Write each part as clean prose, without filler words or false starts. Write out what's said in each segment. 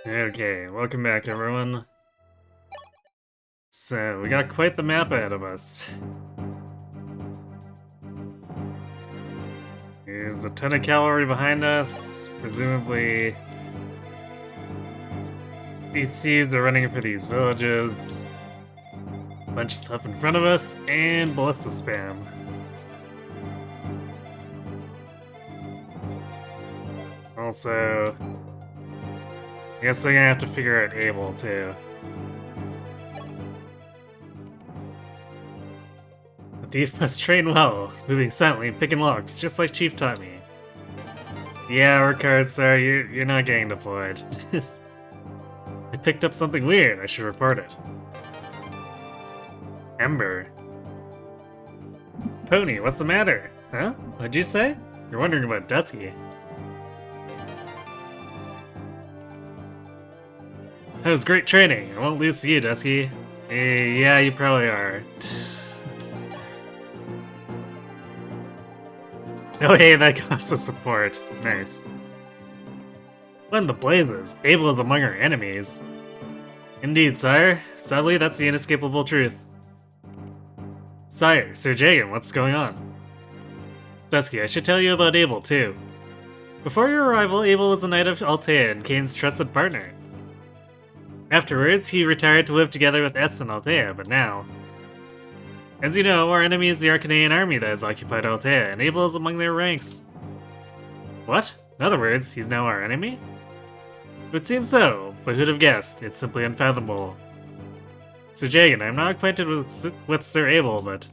Okay, welcome back everyone. So, we got quite the map ahead of us. There's a ton of cavalry behind us. Presumably, these thieves are running for these villages. A bunch of stuff in front of us, and ballista spam. Also, I guess I'm gonna have to figure out Abel too. The thief must train well, moving silently and picking locks, just like Chief taught me. Yeah, work hard, sir. You're not getting deployed. I picked up something weird. I should report it. Ember. Pony, what's the matter? Huh? What'd you say? You're wondering about Dusky. That was great training. I won't lose to you, Dusky. Yeah, you probably are. Oh hey, that costs us support. Nice. What in the blazes? Abel is among our enemies. Indeed, sire. Sadly, that's the inescapable truth. Sire, Sir Jagan, what's going on? Dusky, I should tell you about Abel, too. Before your arrival, Abel was a knight of Altea and Kane's trusted partner. Afterwards, he retired to live together with Ess and Altea, but now... As you know, our enemy is the Arcanaean army that has occupied Altea, and Abel is among their ranks. What? In other words, he's now our enemy? It would seem so, but who'd have guessed? It's simply unfathomable. Sir Jagan, I'm not acquainted with Sir Abel, but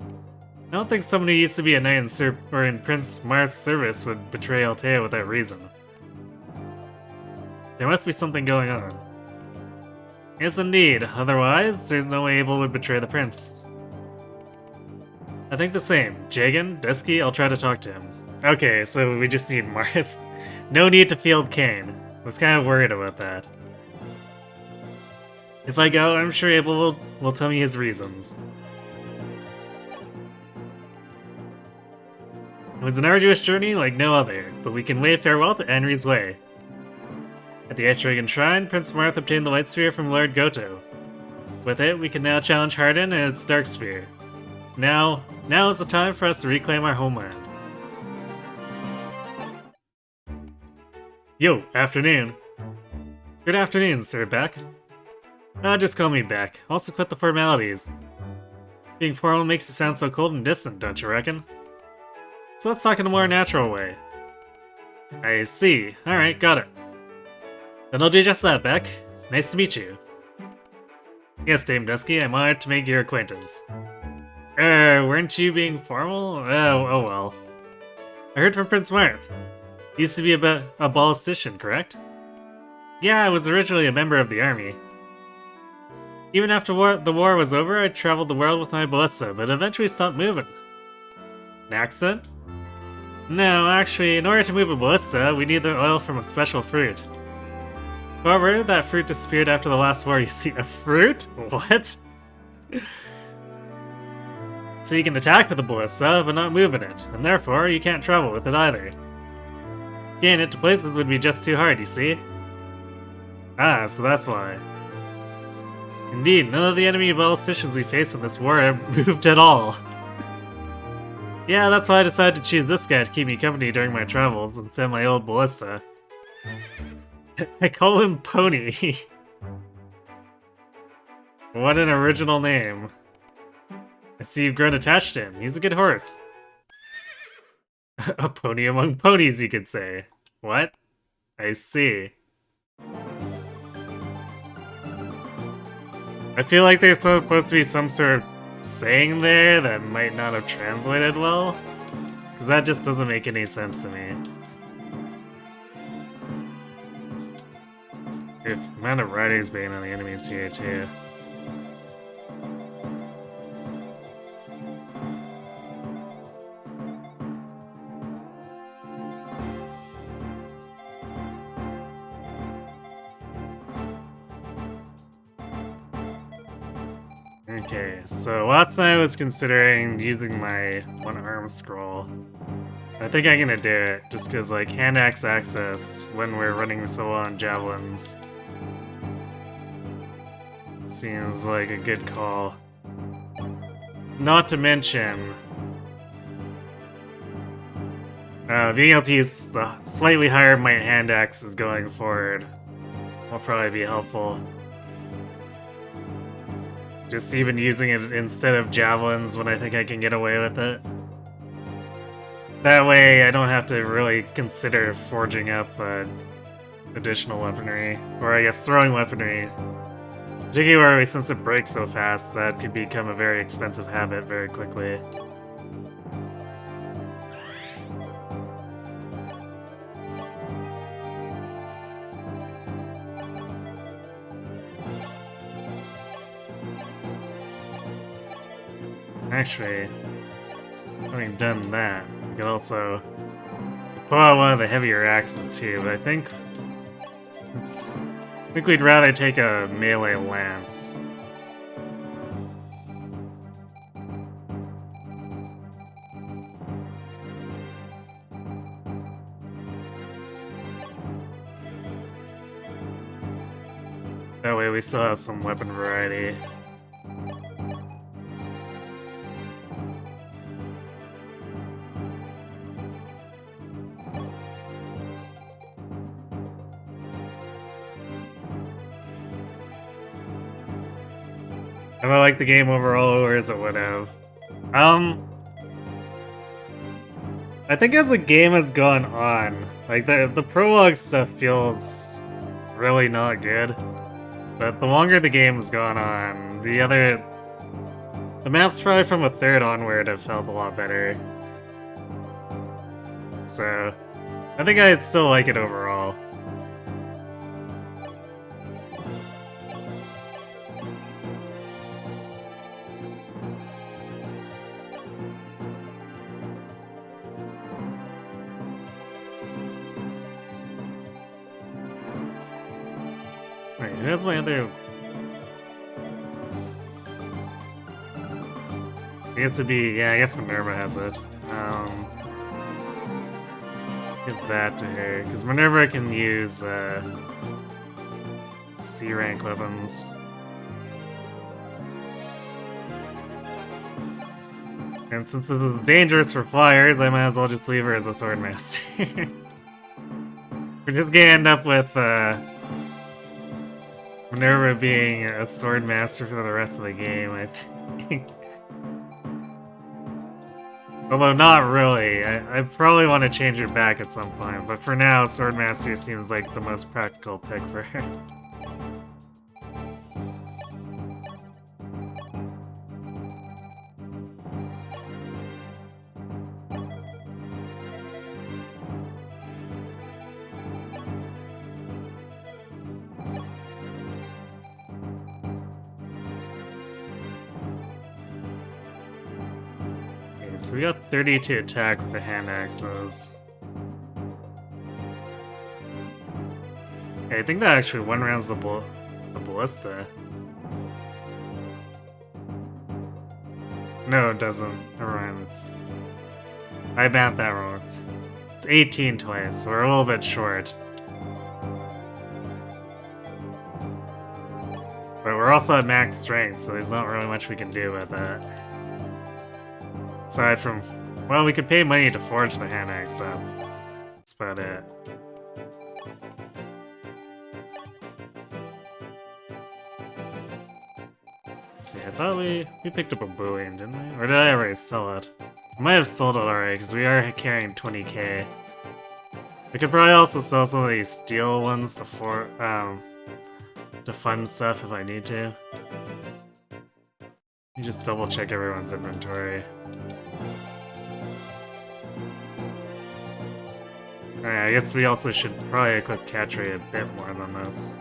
I don't think someone who used to be a knight in Prince Marth's service would betray Altea without reason. There must be something going on. Yes, indeed. Otherwise, there's no way Abel would betray the prince. I think the same. Jagan, Dusky, I'll try to talk to him. Okay, so we just need Marth. No need to field Kane. I was kind of worried about that. If I go, I'm sure Abel will tell me his reasons. It was an arduous journey like no other, but we can wave farewell to Anri's way. At the Ice Dragon Shrine, Prince Marth obtained the White Sphere from Lord Goto. With it, we can now challenge Hardin and its Dark Sphere. Now is the time for us to reclaim our homeland. Yo, afternoon. Good afternoon, Sir Beck. Just call me Beck. Also quit the formalities. Being formal makes you sound so cold and distant, don't you reckon? So let's talk in a more natural way. I see. Alright, got it. Then I'll do just that, Beck. Nice to meet you. Yes, Dame Dusky, I'm honored to make your acquaintance. Weren't you being formal? Oh well. I heard from Prince Marth. He used to be a ballistician, correct? Yeah, I was originally a member of the army. Even after the war was over, I traveled the world with my ballista, but eventually stopped moving. An accident? No, actually, in order to move a ballista, we need the oil from a special fruit. However, that fruit disappeared after the last war. You see, a fruit? What? So you can attack with the ballista, but not move in it, and therefore you can't travel with it either. Getting it to places would be just too hard, you see? Ah, so that's why. Indeed, none of the enemy ballisticians we faced in this war have moved at all. Yeah, that's why I decided to choose this guy to keep me company during my travels instead of my old ballista. I call him Pony. What an original name. I see you've grown attached to him. He's a good horse. A pony among ponies, you could say. What? I see. I feel like there's supposed to be some sort of saying there that might not have translated well. Because that just doesn't make any sense to me. If the amount of writing's being on the enemies here, too. Okay, so last night I was considering using my one-arm scroll. I think I'm gonna do it, just because, like, hand-axe access when we're running solo on javelins Seems like a good call. Not to mention, being able to use the slightly higher might hand axes going forward will probably be helpful. Just even using it instead of javelins when I think I can get away with it. That way I don't have to really consider forging up additional weaponry, or I guess throwing weaponry. Particularly since it breaks so fast, that could become a very expensive habit very quickly. Actually, having done that, we could also pull out one of the heavier axes too, but I think... Oops. I think we'd rather take a melee lance. That way we still have some weapon variety. Have I liked the game overall, or as it would have? I think as the game has gone on, like the prologue stuff feels really not good. But the longer the game's gone on, the maps probably from a third onward have felt a lot better. So, I think I'd still like it overall. Wait, who has my other... I guess it'd be... yeah, I guess Minerva has it. Give that to her, because Minerva can use, C-rank weapons. And since it is dangerous for flyers, I might as well just leave her as a swordmaster. We're just gonna end up with, Minerva being a swordmaster for the rest of the game, I think. Although not really. I probably want to change her back at some point, but for now, swordmaster seems like the most practical pick for her. So we got 30 to attack with the hand axes. Okay, I think that actually one-rounds the ballista. No, it doesn't. Never mind, I mapped that wrong. It's 18 twice, so we're a little bit short. But we're also at max strength, so there's not really much we can do about that. Aside from, well, we could pay money to forge the hand axe, so that's about it. Let's see, I thought we picked up a Boeing, didn't we? Or did I already sell it? I might have sold it already, because we are carrying 20k. We could probably also sell some of these steel ones to fund stuff if I need to. You just double check everyone's inventory. Alright, I guess we also should probably equip Catray a bit more than this.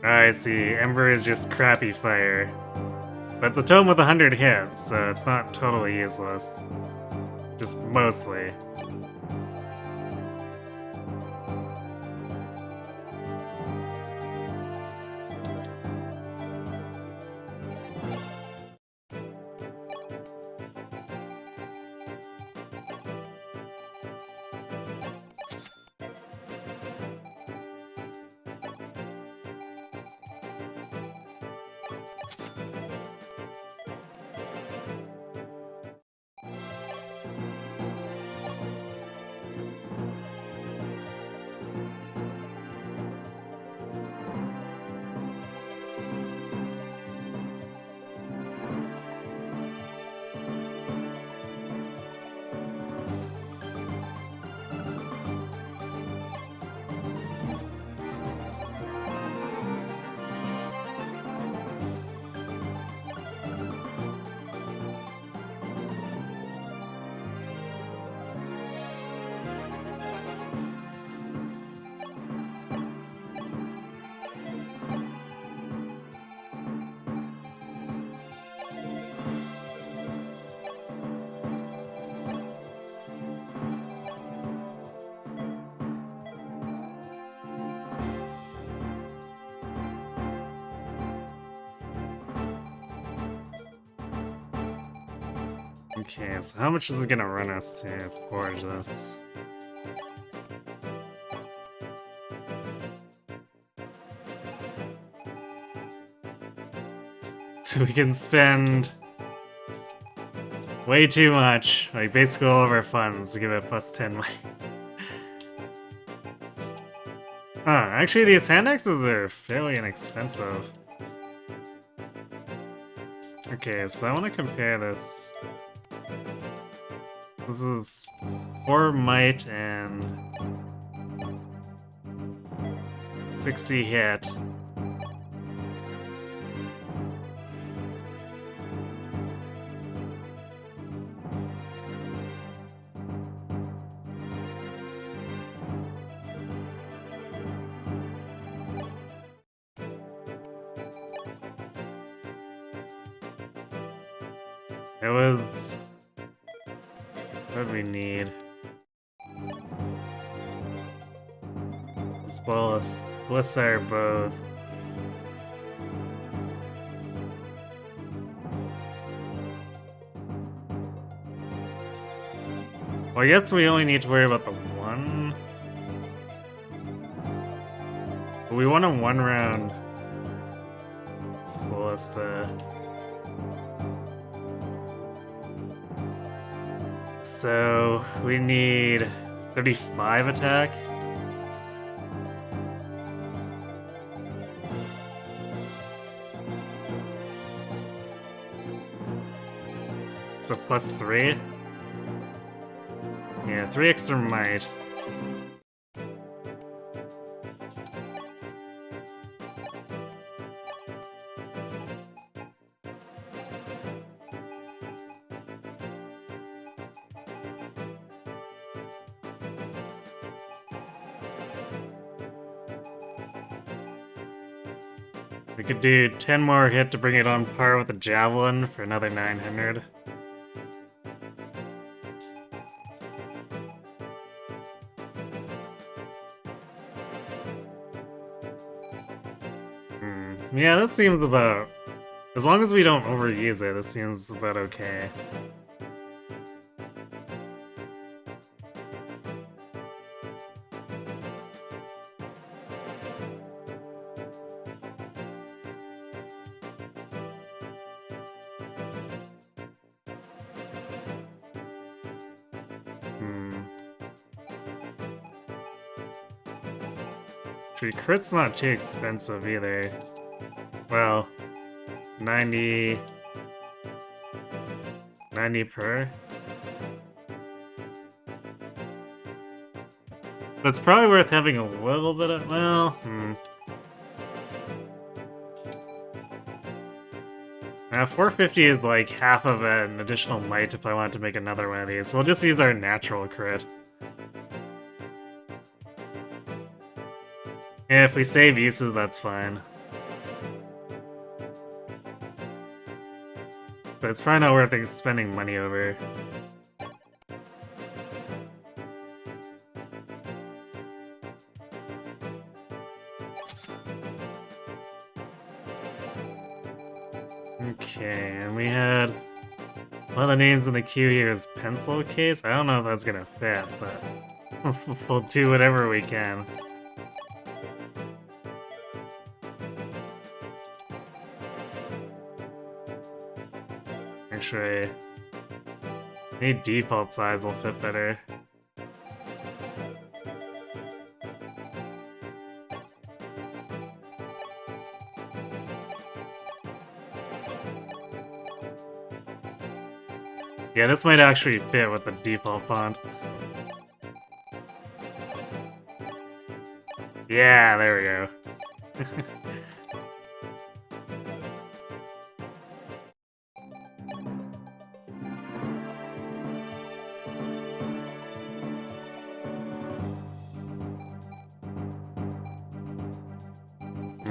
I see. Ember is just crappy fire. But it's a tome with 100 hits, so it's not totally useless. Just mostly. Okay, so how much is it gonna run us to forge this? So we can spend way too much, like basically all of our funds to give it plus 10 money. Huh, actually these hand axes are fairly inexpensive. Okay, so I want to compare this. This is 4 might and 60 hit. It was... what do we need? Bolus, Blissar both. Well, I guess we only need to worry about the one. But we want a 1-round Bolus to... So we need 35 attack. So plus 3. Yeah, 3 extra might. We could do 10 more hit to bring it on par with the Javelin for another 900. Yeah, this seems about... as long as we don't overuse it, this seems about okay. Crit's not too expensive either. Well, 90 per. That's probably worth having a little bit of, well, Now 450 is like half of an additional might if I want to make another one of these, so we'll just use our natural crit. Yeah, if we save uses, that's fine. but it's probably not worth spending money over. Okay, and we had one of the names in the queue here is Pencil Case. I don't know if that's gonna fit, but we'll do whatever we can. Actually, maybe default size will fit better. Yeah, this might actually fit with the default font. Yeah, there we go.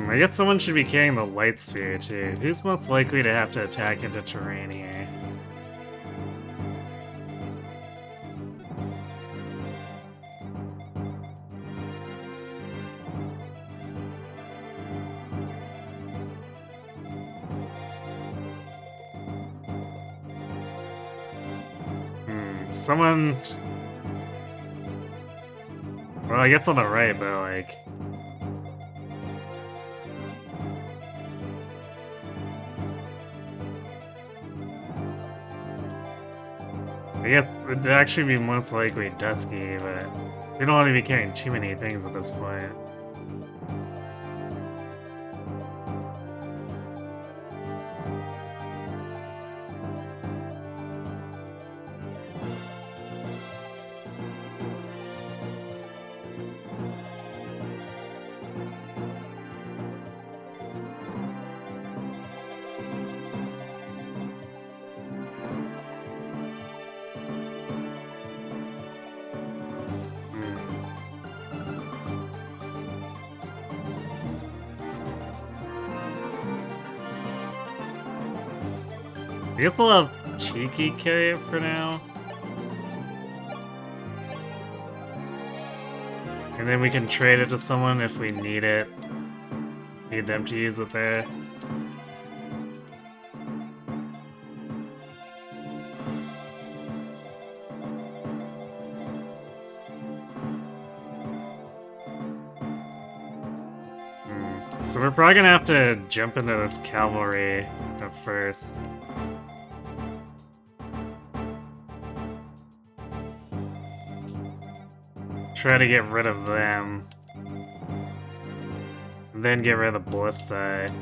I guess someone should be carrying the light sphere too. Who's most likely to have to attack into terrain here? Someone... Well, I guess on the right, but like... I guess it'd actually be most likely Dusky, but we don't want to be carrying too many things at this point. I guess we'll have Cheeky carry it for now. And then we can trade it to someone if we need it. Need them to use it there. So we're probably gonna have to jump into this cavalry at first. Try to get rid of them. And then get rid of the Ballista.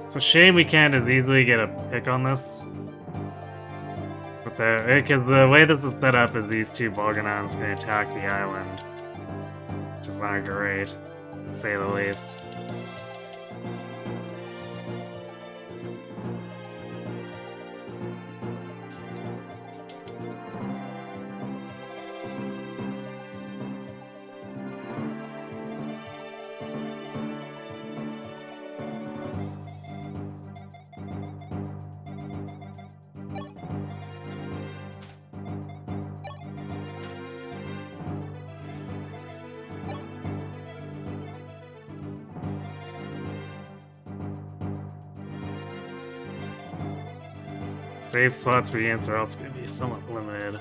It's a shame we can't as easily get a pick on this. Because the way this is set up is these two Bolganons can attack the island. Which is not great, to say the least. Save spots for units are also going to be somewhat limited.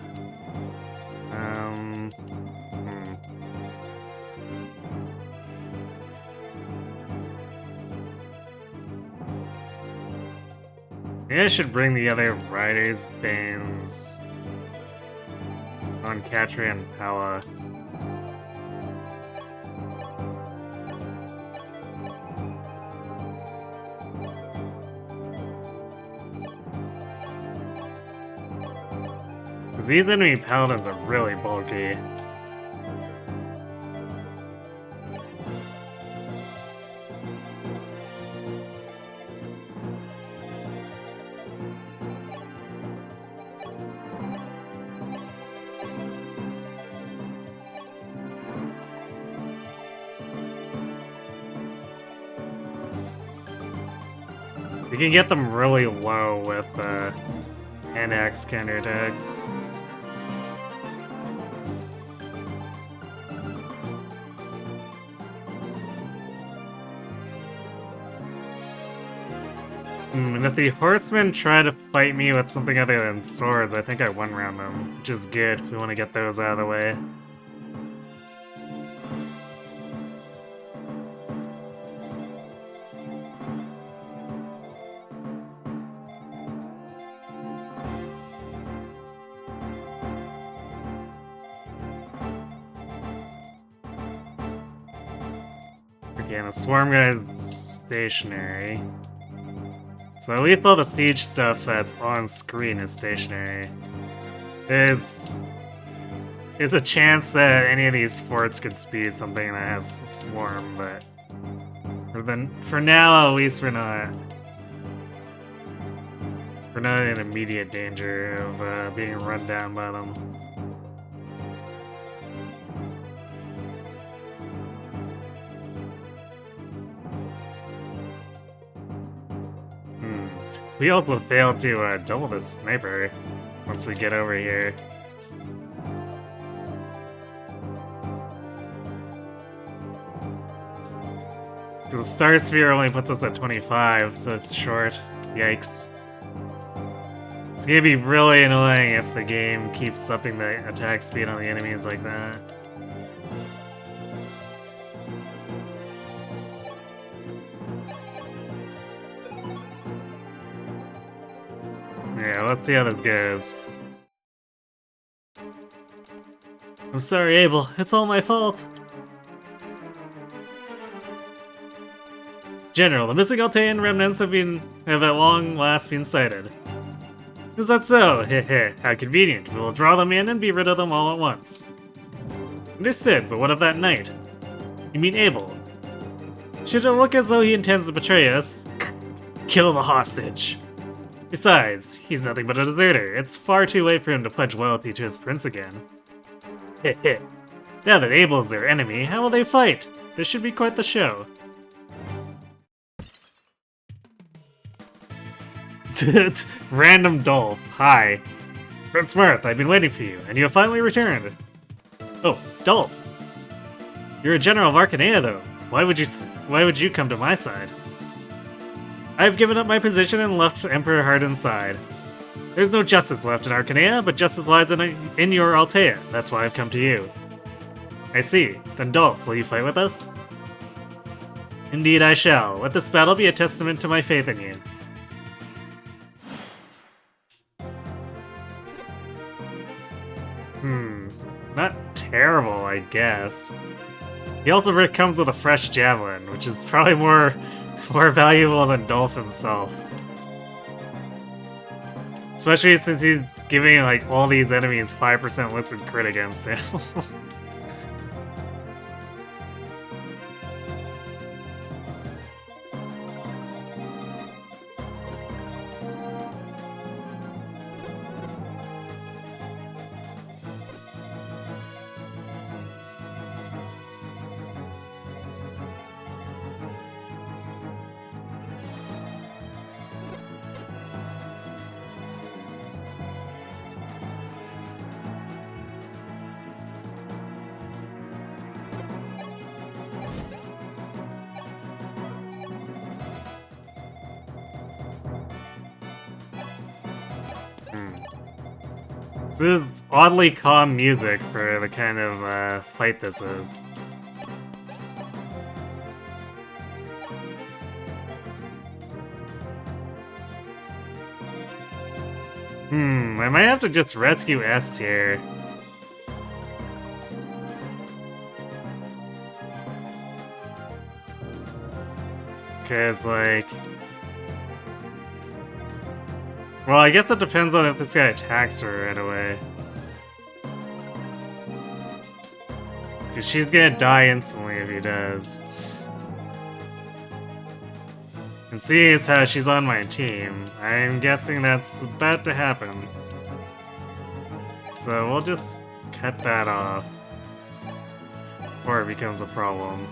Maybe I should bring the other riders' bands on Katria and Pella. Because these enemy paladins are really bulky. You can get them really low with NX counterattacks. And if the horsemen try to fight me with something other than swords, I think I one-round them, which is good if we want to get those out of the way. Again, the swarm guy is stationary. So at least all the siege stuff that's on screen is stationary. There's a chance that any of these forts could speed something that has swarm, but for now at least we're not in immediate danger of being run down by them. We also failed to double the sniper once we get over here. Because the Star Sphere only puts us at 25, so it's short. Yikes. It's gonna be really annoying if the game keeps upping the attack speed on the enemies like that. Yeah, let's see how this goes. I'm sorry, Abel. It's all my fault. General, the missing Altean remnants have at long last been sighted. Is that so? Heh. How convenient. We will draw them in and be rid of them all at once. Understood, but what of that knight? You mean Abel? Should it look as though he intends to betray us? Kill the hostage. Besides, he's nothing but a deserter. It's far too late for him to pledge loyalty to his prince again. Heh. Now that Abel's their enemy, how will they fight? This should be quite the show. Random Dolph, hi. Prince Mirth, I've been waiting for you, and you have finally returned. Oh, Dolph. You're a general of Arcanea, though. Why would you come to my side? I've given up my position and left Emperor Hardin's side. There's no justice left in Arcanea, but justice lies in your Altea. That's why I've come to you. I see. Then Dolph, will you fight with us? Indeed I shall. Let this battle be a testament to my faith in you. Not terrible, I guess. He also comes with a fresh javelin, which is probably more valuable than Dolph himself. Especially since he's giving like all these enemies 5% listed crit against him. This is oddly calm music for the kind of fight this is. I might have to just rescue S tier. Because, like... Well, I guess it depends on if this guy attacks her right away. Because she's gonna die instantly if he does. And seeing as how she's on my team, I'm guessing that's about to happen. So we'll just cut that off before it becomes a problem.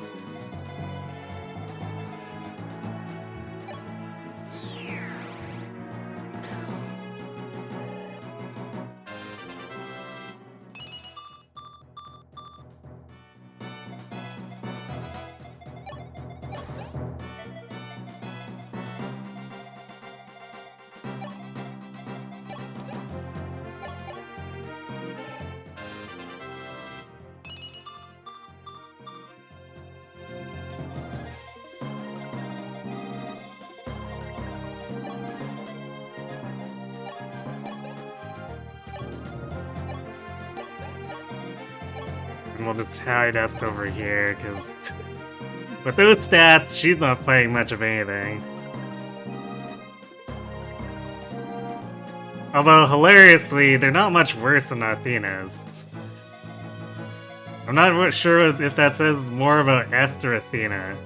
And we'll just hide us over here, because with those stats, she's not fighting much of anything. Although, hilariously, they're not much worse than Athena's. I'm not sure if that says more about Esther or Athena.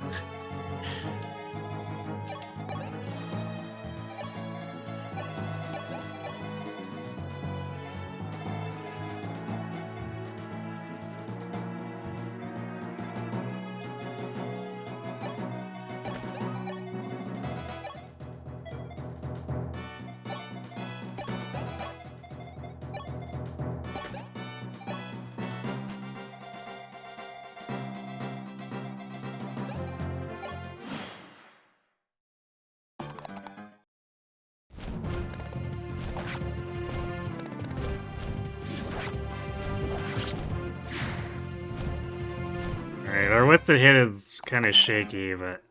Alright, our Whisted hit is kind of shaky, but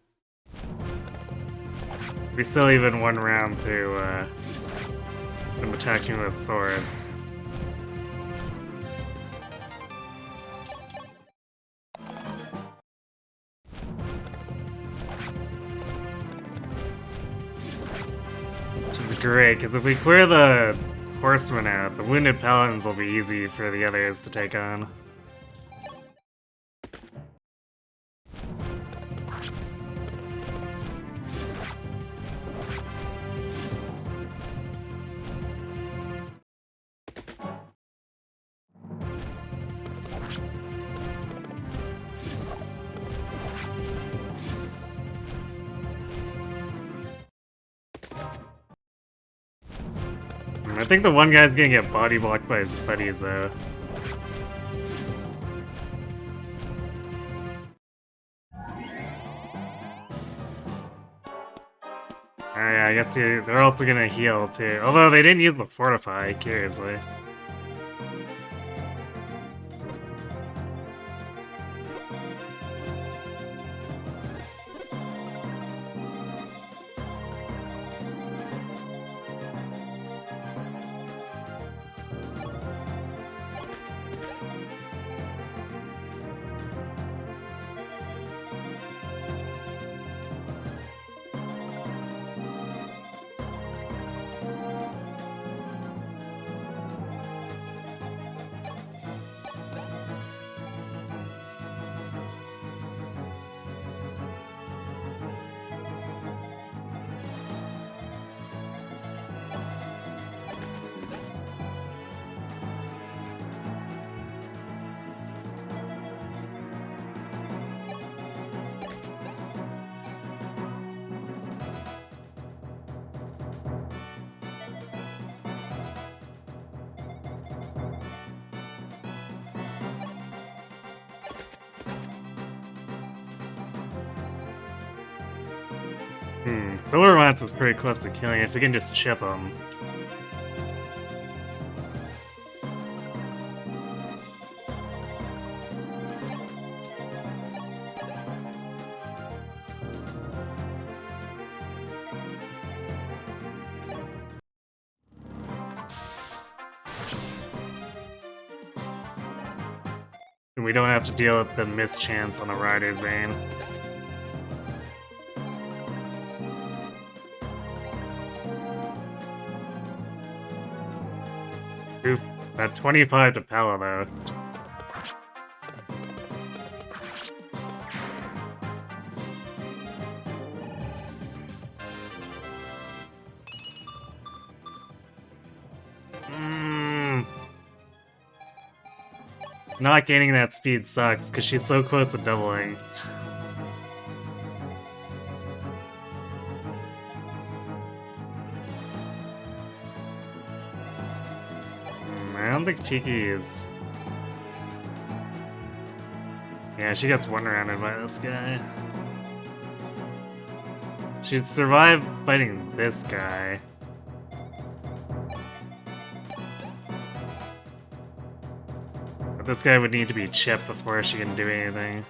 we still even one round through them attacking with swords. Which is great, because if we clear the horsemen out, the wounded paladins will be easy for the others to take on. I think the one guy's gonna get body blocked by his buddies, though. Yeah, I guess they're also gonna heal, too. Although they didn't use the Fortify, curiously. Solar Mance is pretty close to killing if we can just chip him. And we don't have to deal with the mischance on the Rider's Bane. Oof, that 25 to Pella, though. Not gaining that speed sucks, because she's so close to doubling. I don't think Cheeky is... Yeah, she gets one-rounded by this guy. She'd survive fighting this guy. But this guy would need to be chipped before she can do anything.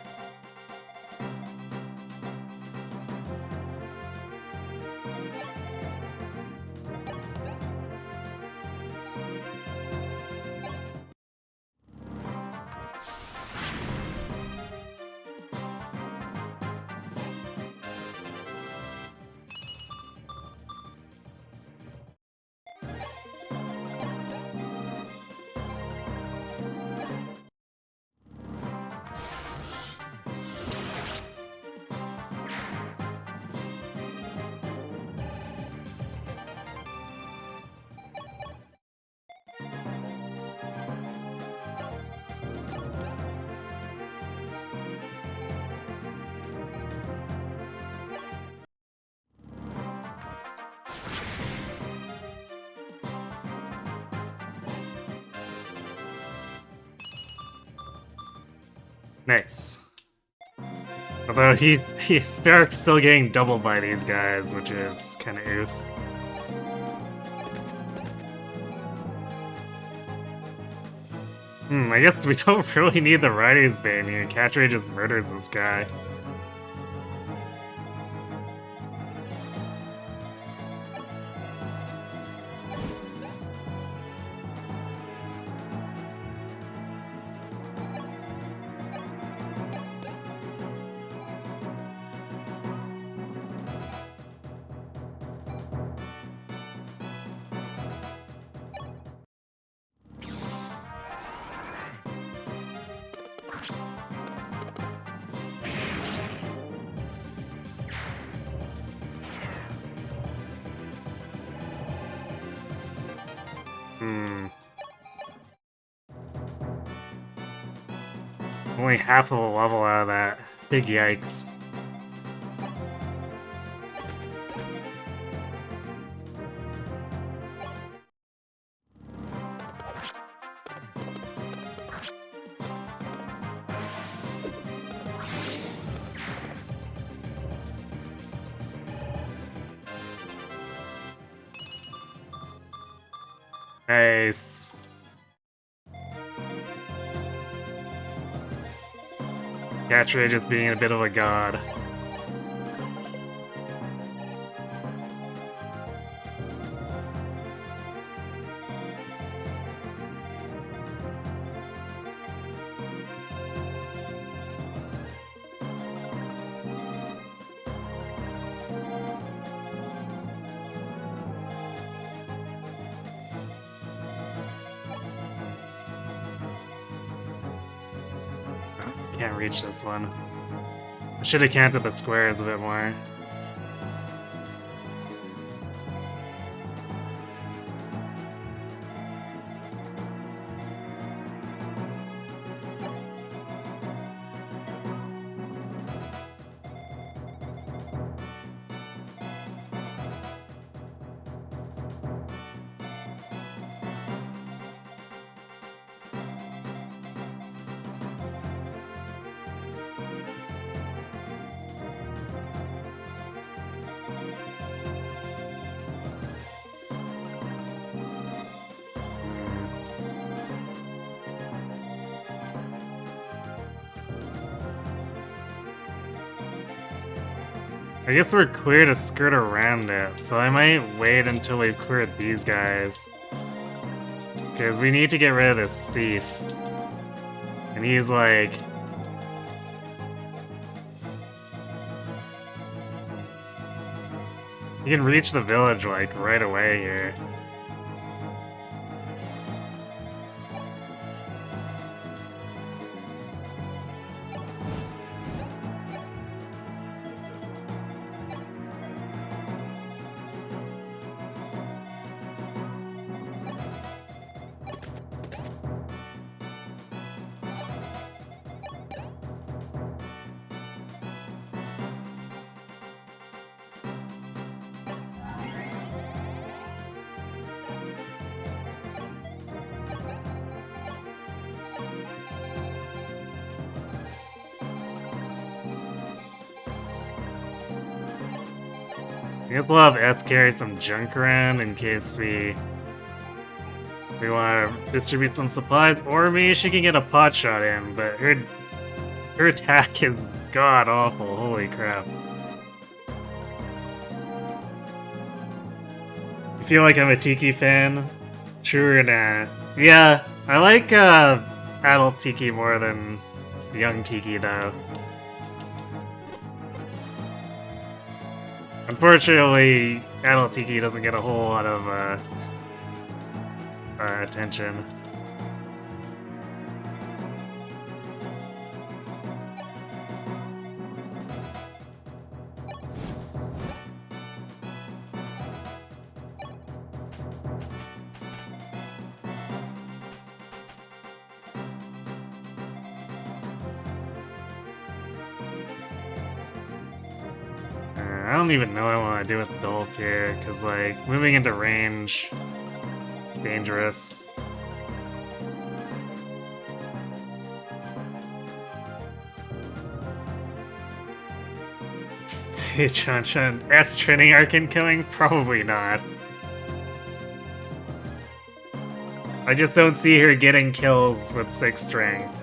Nice. Although Barrick's still getting doubled by these guys, which is kind of oof. I guess we don't really need the Rider's Bane here. Catch Ray just murders this guy. Only half of a level out of that. Big yikes. Nice. Catch Ray just being a bit of a god. Can't reach this one. I should have counted the squares a bit more. I guess we're clear to skirt around it, so I might wait until we've cleared these guys. Because we need to get rid of this thief. And he's like... He can reach the village, like, right away here. guess we'll have S carry some junk around in case we want to distribute some supplies, or maybe she can get a pot shot in, but her attack is god awful, holy crap. You feel like I'm a Tiki fan? True or nah? Yeah, I like adult Tiki more than young Tiki though. Unfortunately, adult Tiki doesn't get a whole lot of attention. I don't even know what I want to do with Dolph here, because, like, moving into range, it's dangerous. Chun-Chun, S training arc incoming? Probably not. I just don't see her getting kills with 6 strength.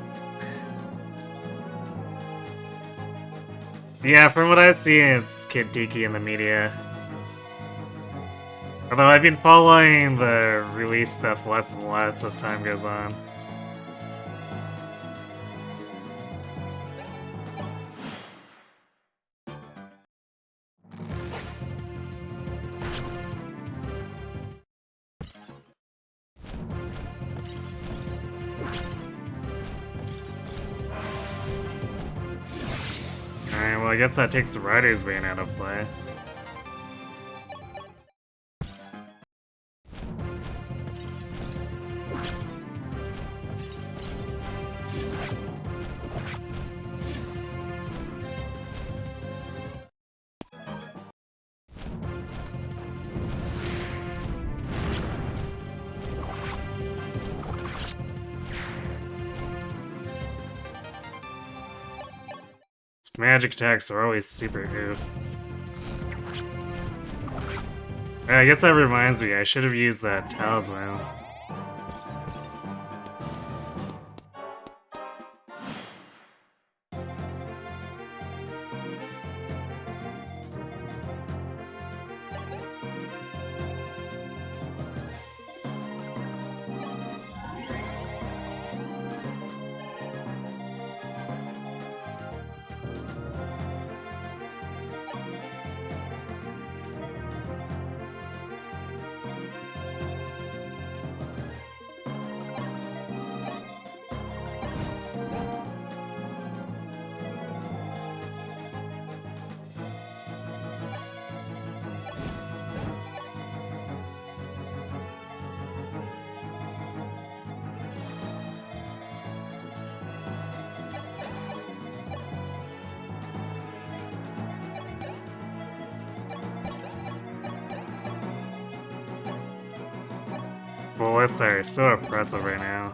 Yeah, from what I've seen, it's Kid Tiki in the media. Although I've been following the release stuff less and less as time goes on. Alright, well I guess that takes the Rider's Bane out of play. Magic attacks are always super oof. I guess that reminds me, I should have used that talisman. Ballists are so oppressive right now.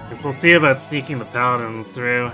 Guess we'll see about sneaking the paladins through.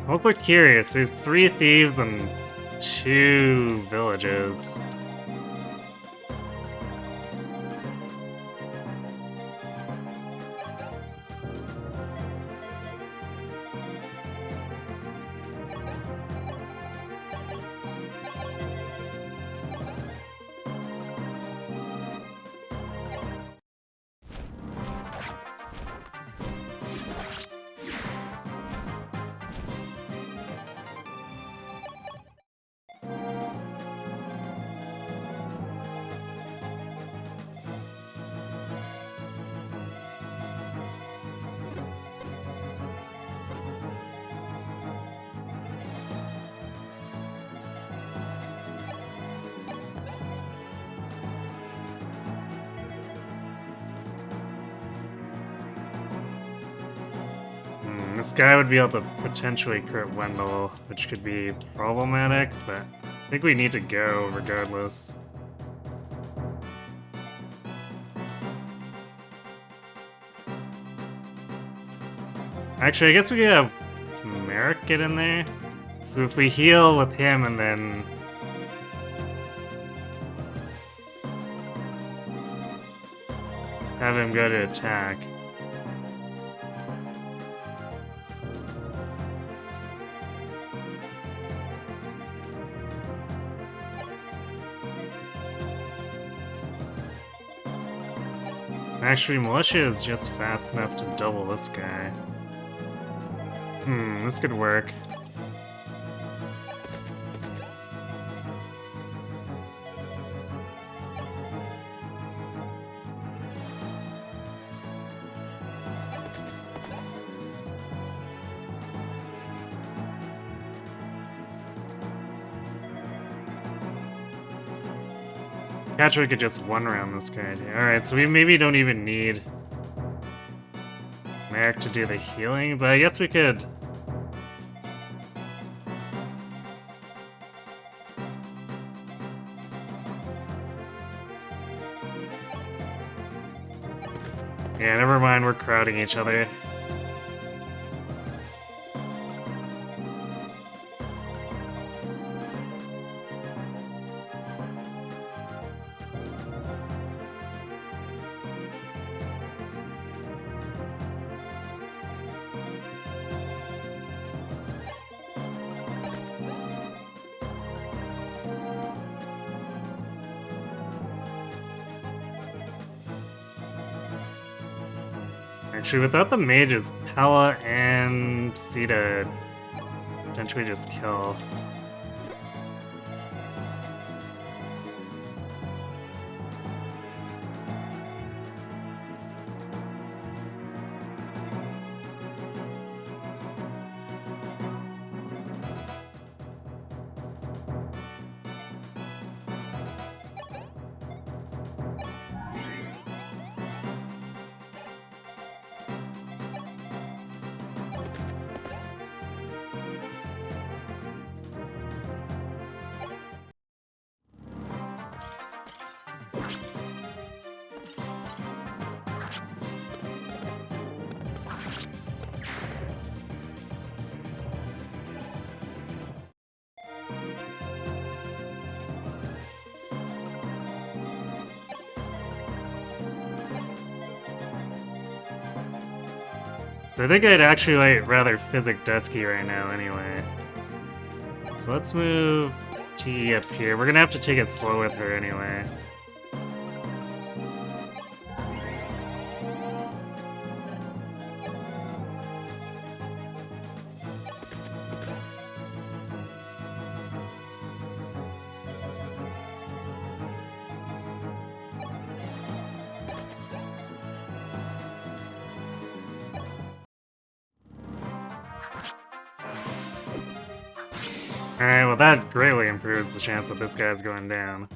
Also curious, there's 3 thieves and 2 villages. This guy would be able to potentially crit Wendell, which could be problematic, but I think we need to go regardless. Actually, I guess we could have Merrick get in there. So if we heal with him and then... have him go to attack. Actually, Militia is just fast enough to double this guy. This could work. Catcher could just one round this guy. Alright, so we maybe don't even need Merrick to do the healing, but I guess we could... Yeah, never mind, we're crowding each other. Actually, without the mages, Pella and Sita potentially just kill. So I think I'd actually like rather Physic Dusky right now anyway. So let's move T up here. We're gonna have to take it slow with her anyway. Alright, well that greatly improves the chance that this guy's going down.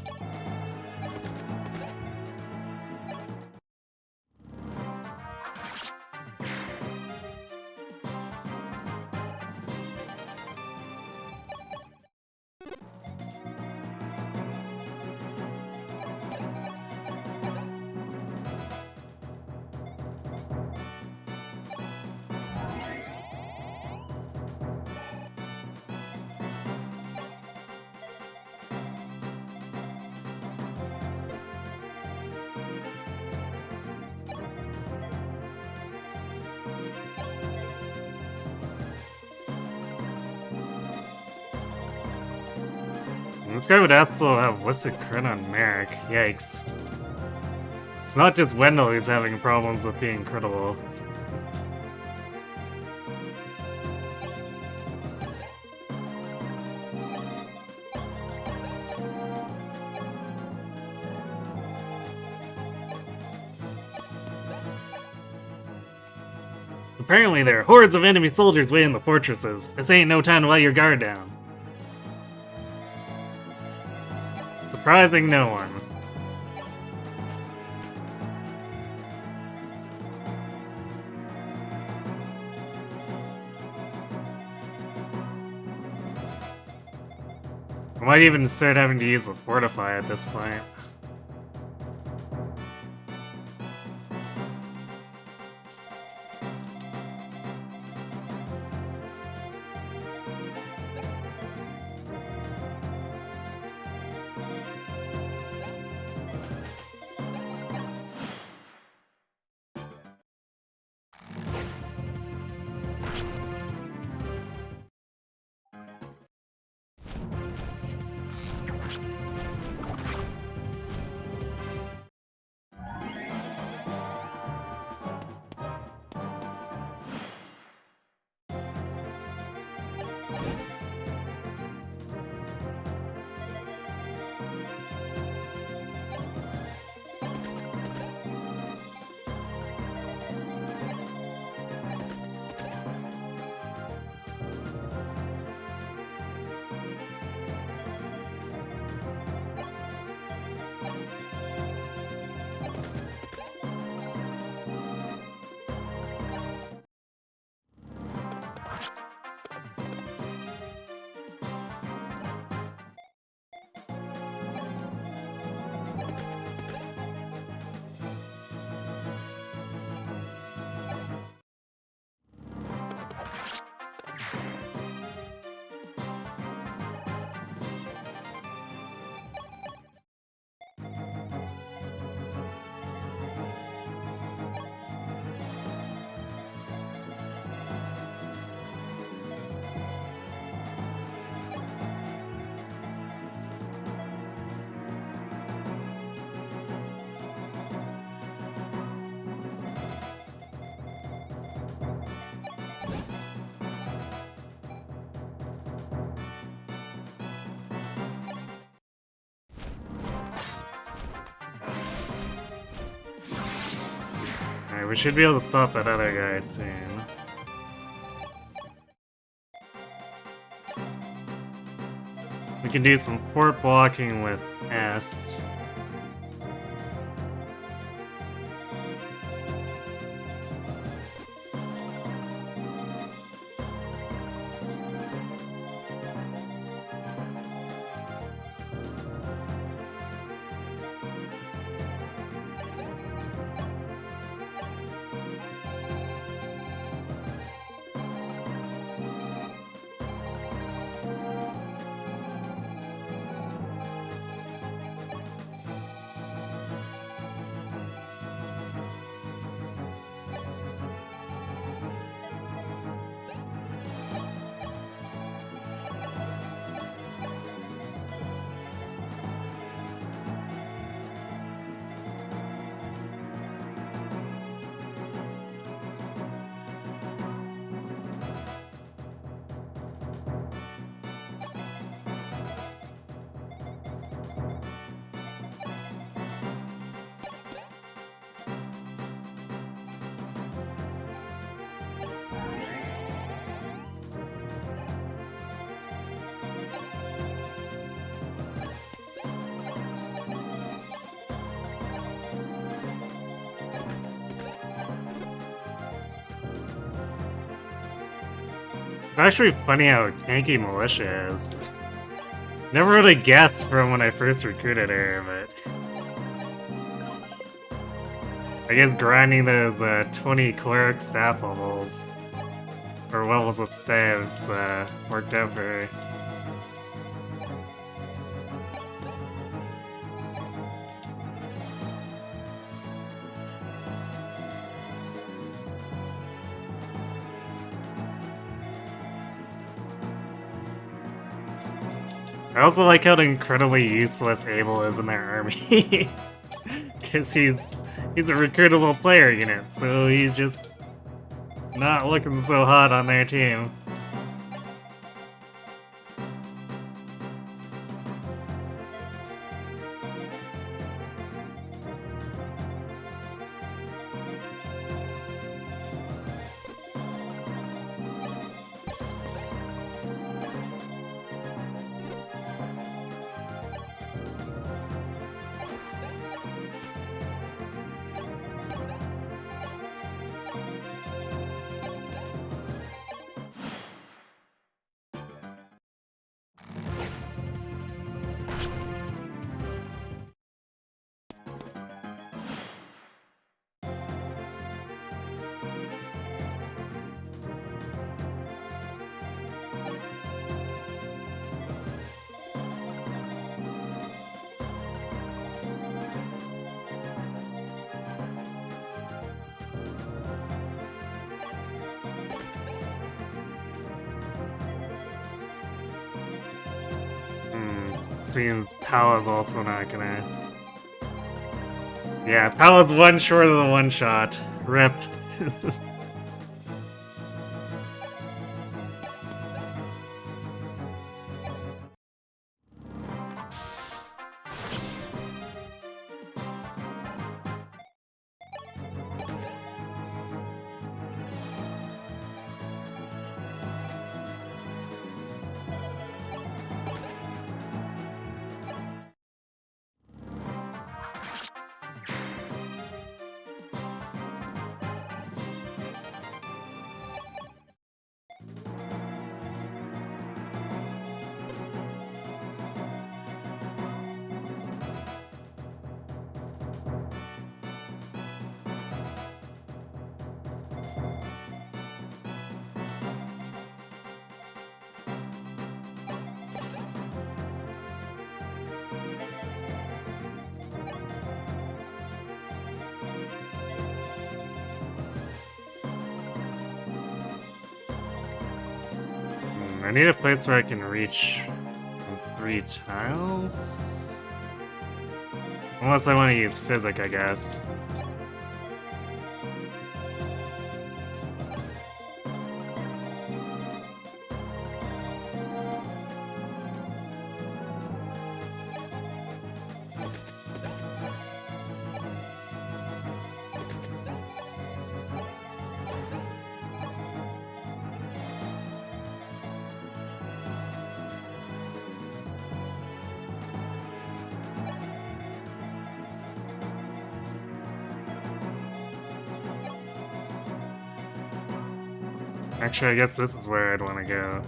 This guy would also have what's it crit on Merrick. Yikes. It's not just Wendell who's having problems with being critical. Apparently there are hordes of enemy soldiers waiting in the fortresses. This ain't no time to let your guard down. Surprising no one. I might even start having to use the Fortify at this point. Alright, we should be able to stop that other guy soon. We can do some fort blocking with S. It's actually funny how tanky Militia is. Never really guessed from when I first recruited her, but I guess grinding those 20 cleric staff levels, or levels with staves, worked out for her. I also like how incredibly useless Abel is in their army. Because he's a recruitable player unit, so he's just not looking so hot on their team. This means Palad's also not gonna... Yeah, Palad's one short of the one shot. Rip. I need a place where I can reach 3 tiles? Unless I want to use Physic, I guess. Actually, I guess this is where I'd want to go.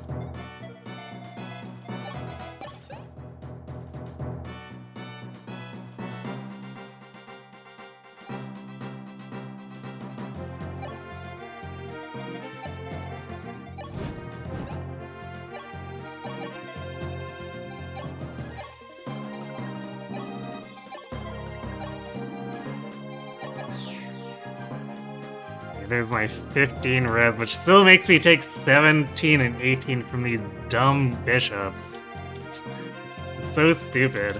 There's my 15 res, which still makes me take 17 and 18 from these dumb bishops. It's so stupid.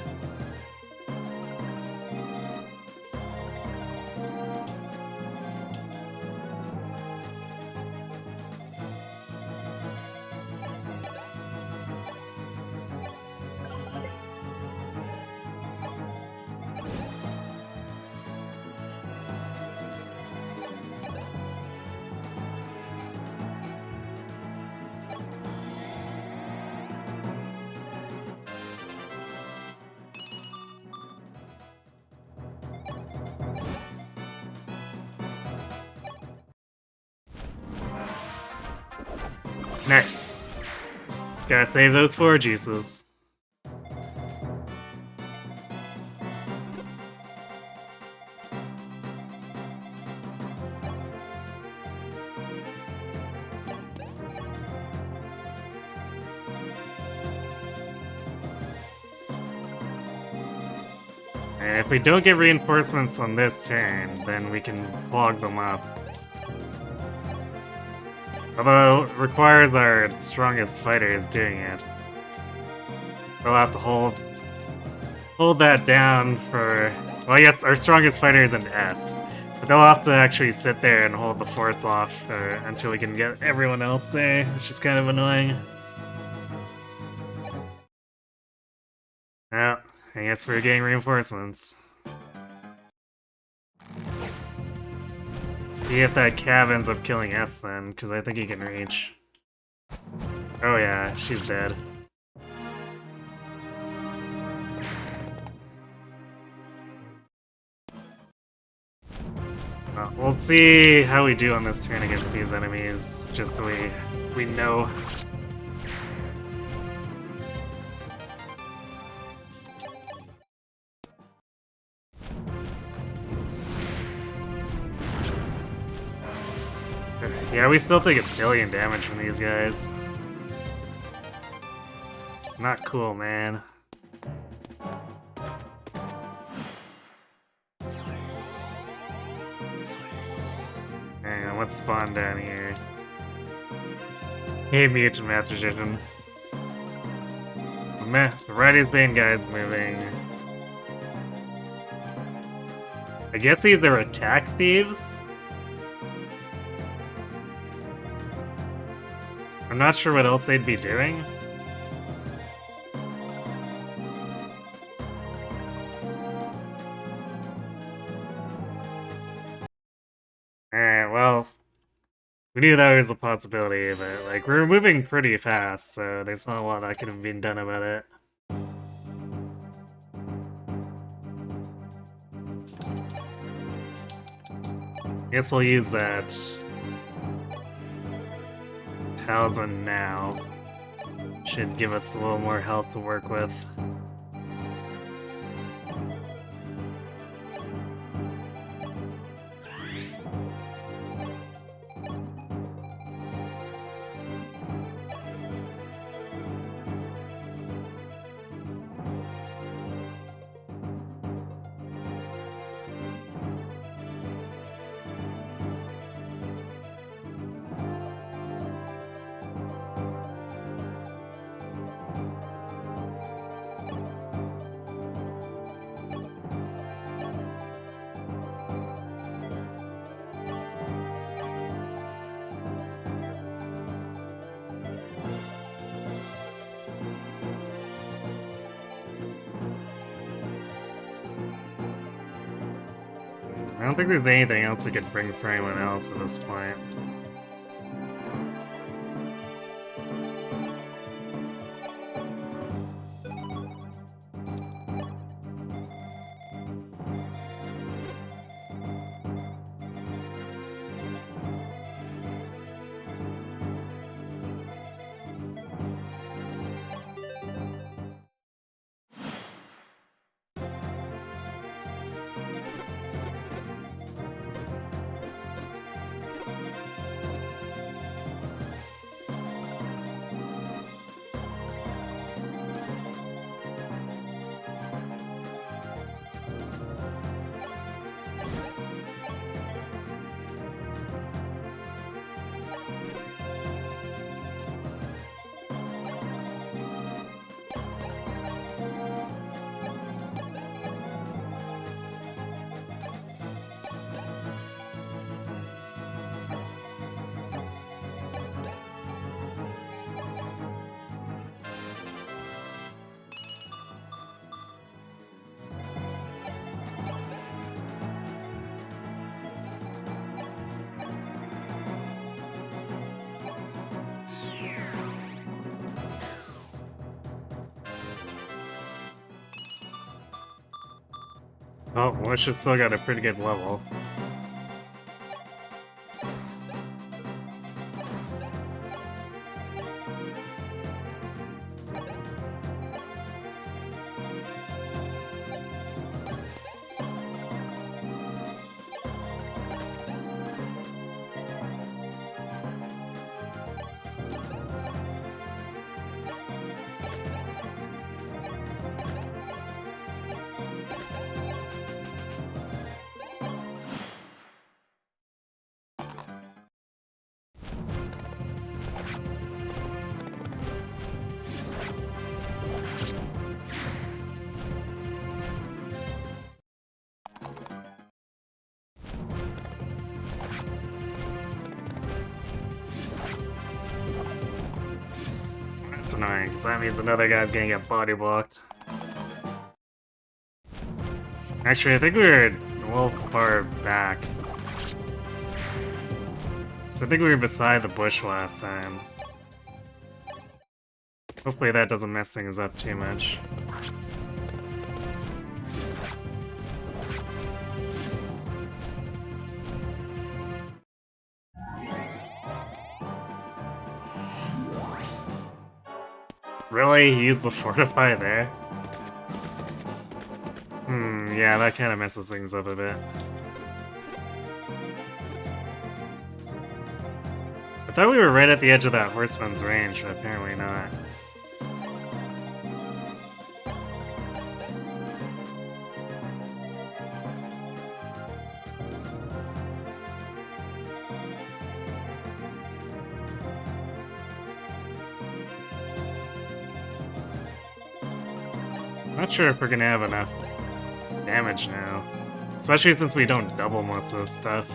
Nice. Gotta save those 4 juices. And if we don't get reinforcements on this turn, then we can clog them up. Although, it requires our strongest fighters doing it. They'll have to hold that down for... Well, I guess our strongest fighter is an S. But they'll have to actually sit there and hold the forts off until we can get everyone else there, which is kind of annoying. Well, I guess we're getting reinforcements. See if that Cav ends up killing S then, because I think he can reach. Oh yeah, she's dead. We'll see how we do on this turn against these enemies, just so we know. Yeah, we still take 1 billion damage from these guys. Not cool, man. Hang on, let's spawn down here. Hey, Mutant Math Magician. Meh, the Riders Bane guy's moving. I guess these are attack thieves? I'm not sure what else they'd be doing. Alright, well, we knew that was a possibility, but like we're moving pretty fast, so there's not a lot that could have been done about it. Guess we'll use that talisman now. Should give us a little more health to work with. I don't think there's anything else we could bring for anyone else at this point. Oh, Militia's still got a pretty good level. annoying, because that means another guy's gonna get body blocked. Actually, I think we were a little far back. So I think we were beside the bush last time. Hopefully that doesn't mess things up too much. Really? He used the fortify there? Yeah, that kind of messes things up a bit. I thought we were right at the edge of that horseman's range, but apparently not. Not sure if we're gonna have enough damage now. Especially since we don't double most of this stuff.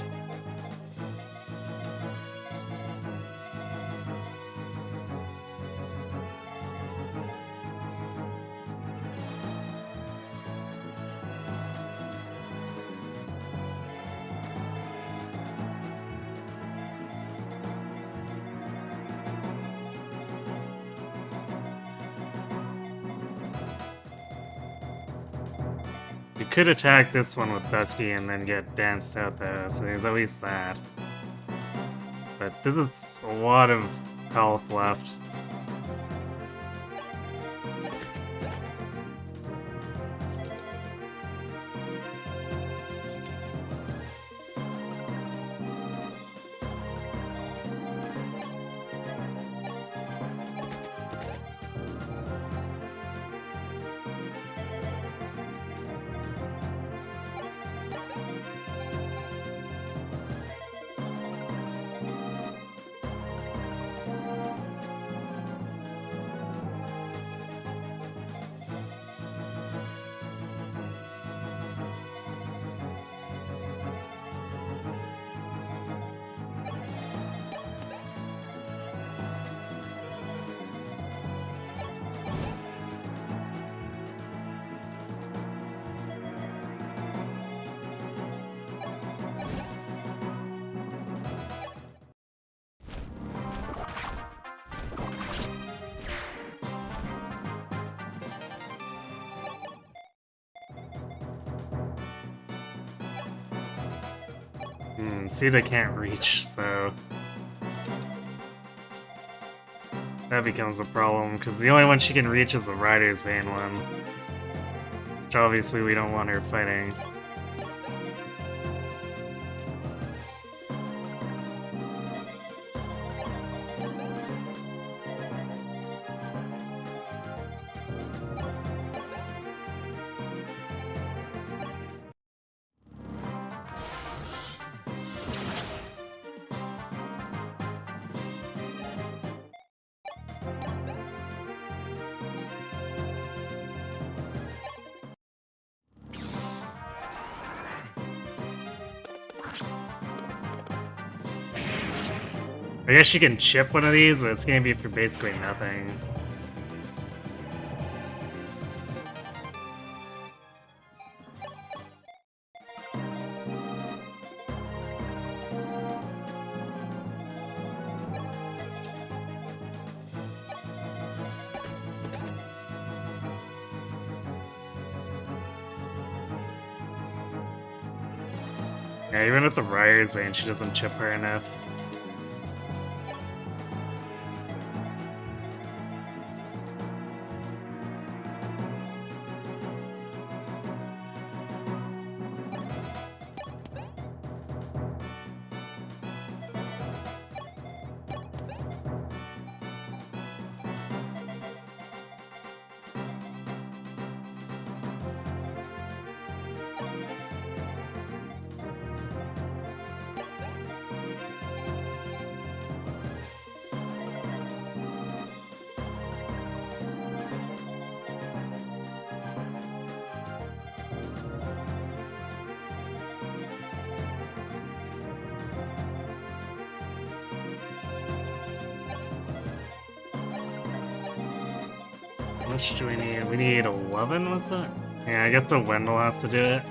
You could attack this one with Dusky and then get danced out though, so there's at least that. But this is a lot of health left. See, they can't reach, so that becomes a problem, because the only one she can reach is the Rider's Bane one. Which obviously we don't want her fighting. I guess she can chip one of these, but it's gonna be for basically nothing. Yeah, even with the Rider's Bane, she doesn't chip her enough. much do we need? We need 11, was it? Yeah, I guess the Wendell has to do it.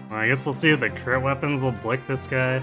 Well, I guess we'll see if the crit weapons will blick this guy.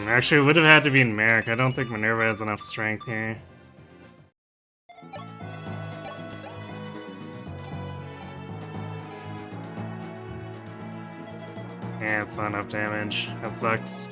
Actually, it would have had to be in Merrick. I don't think Minerva has enough strength here. Yeah, it's not enough damage. That sucks.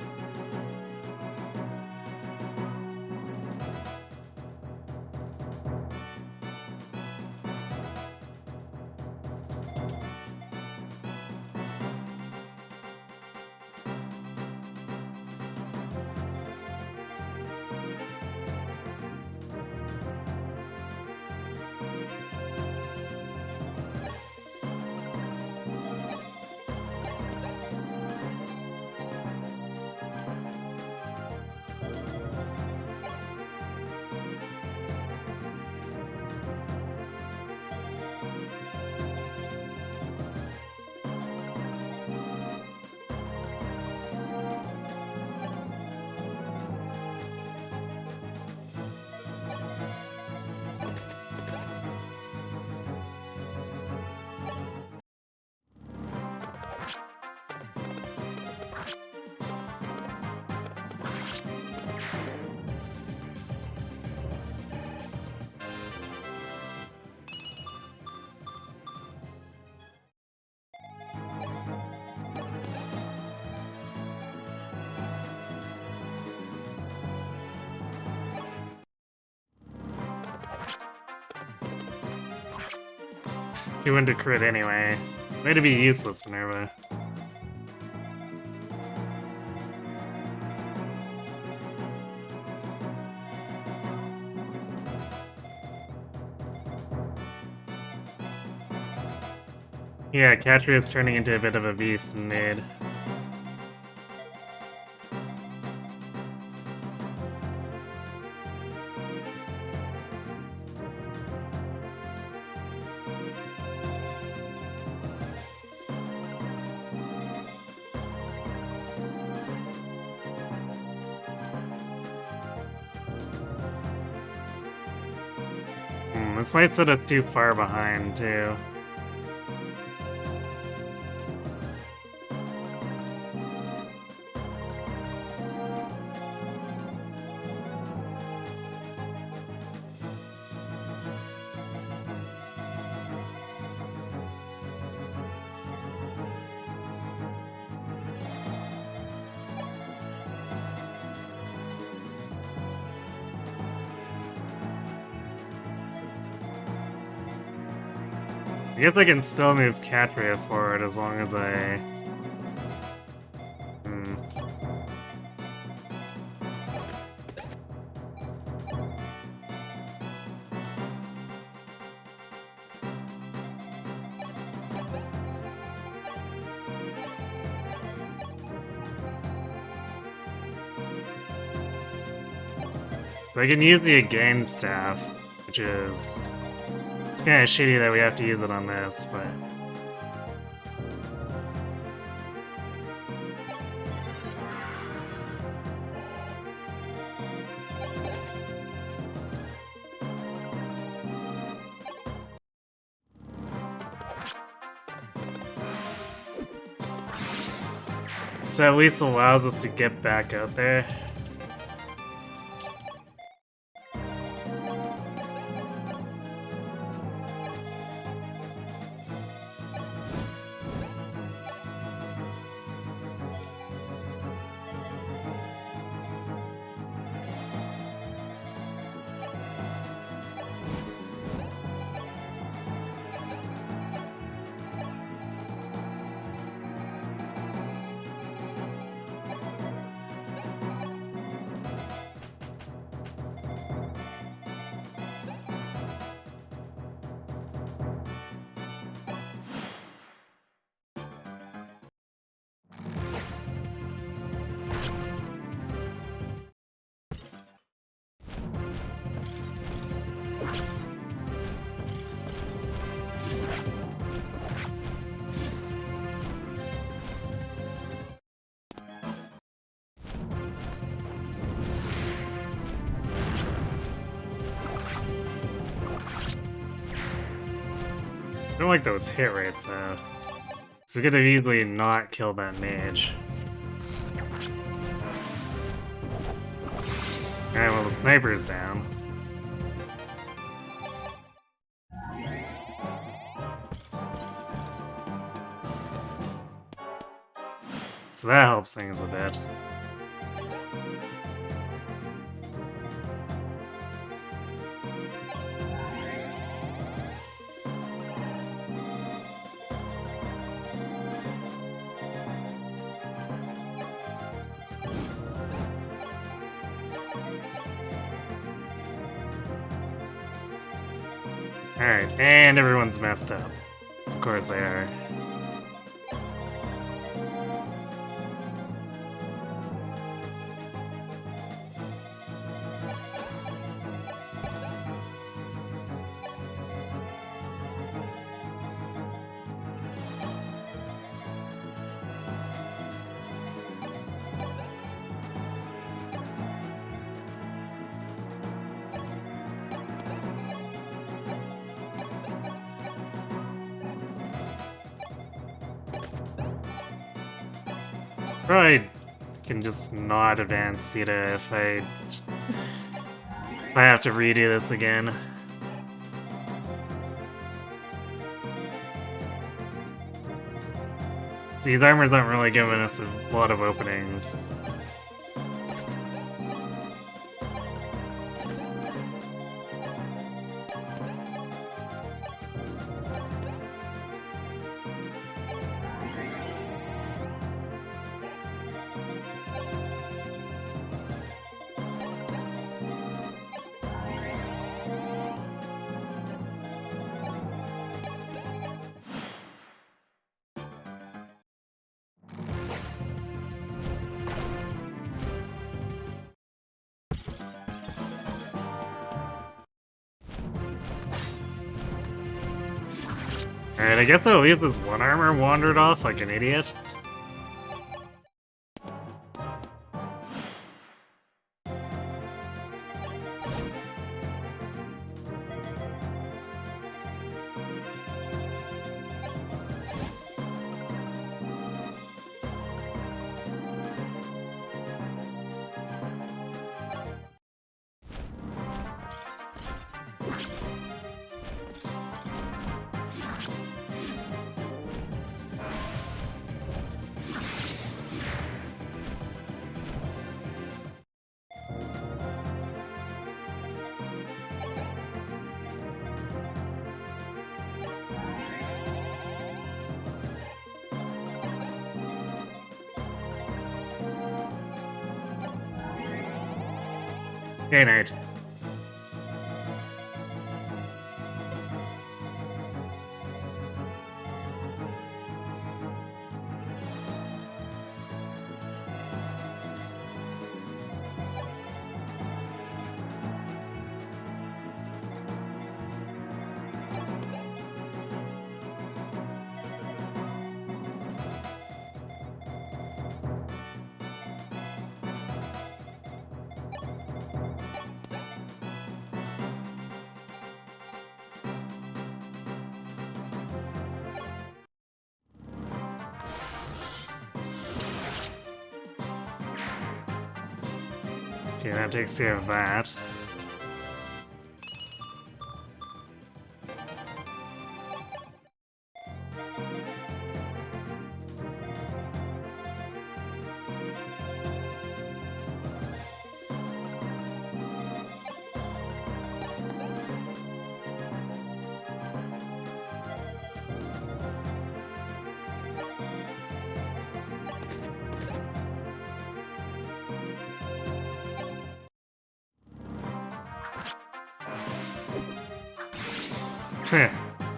He went to crit anyway. Way to be useless, Minerva. Yeah, Catria's turning into a bit of a beast in mid. This might set us too far behind, too. I guess I can still move Catria forward as long as I... So I can use the again staff, which is... It's kind of shitty that we have to use it on this, but... So at least allows us to get back out there. I don't like those hit rates though. So we could have easily not killed that mage. Alright, well the sniper's down. So that helps things a bit. Alright, and everyone's messed up. Of course they are. Probably can just not advance Sita if I have to redo this again. So these armors aren't really giving us a lot of openings. Alright, I guess at least this one armor wandered off like an idiot. Hey, Nate. Okay, that takes care of that.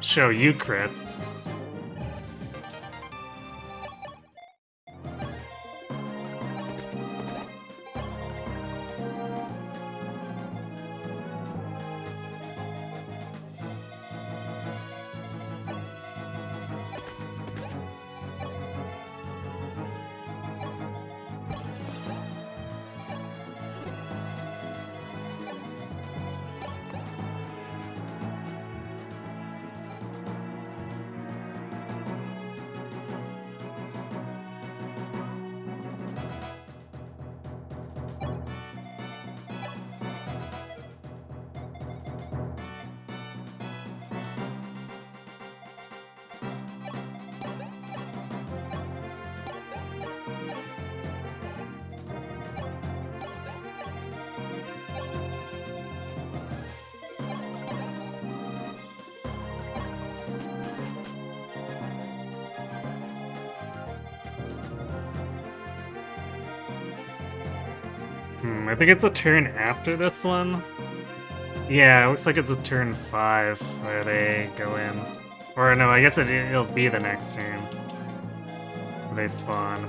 Show you crits. I think it's a turn after this one. Yeah, it looks like it's a turn 5 where they go in. Or no, I guess it'll be the next turn. They spawn.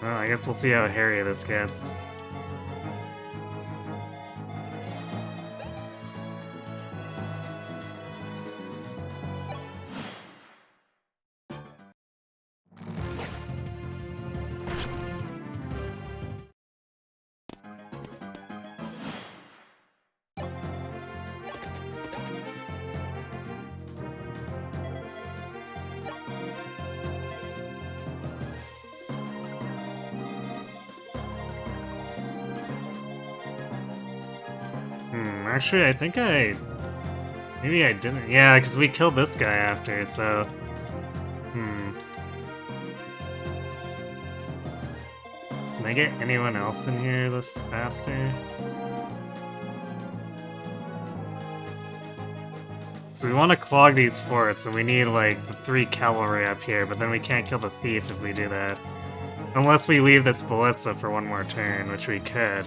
Well, I guess we'll see how hairy this gets. Actually, I think maybe I didn't. Yeah, because we killed this guy after, so... Can I get anyone else in here the faster? So we want to clog these forts, and we need, like, the 3 cavalry up here, but then we can't kill the thief if we do that. Unless we leave this ballista for one more turn, which we could.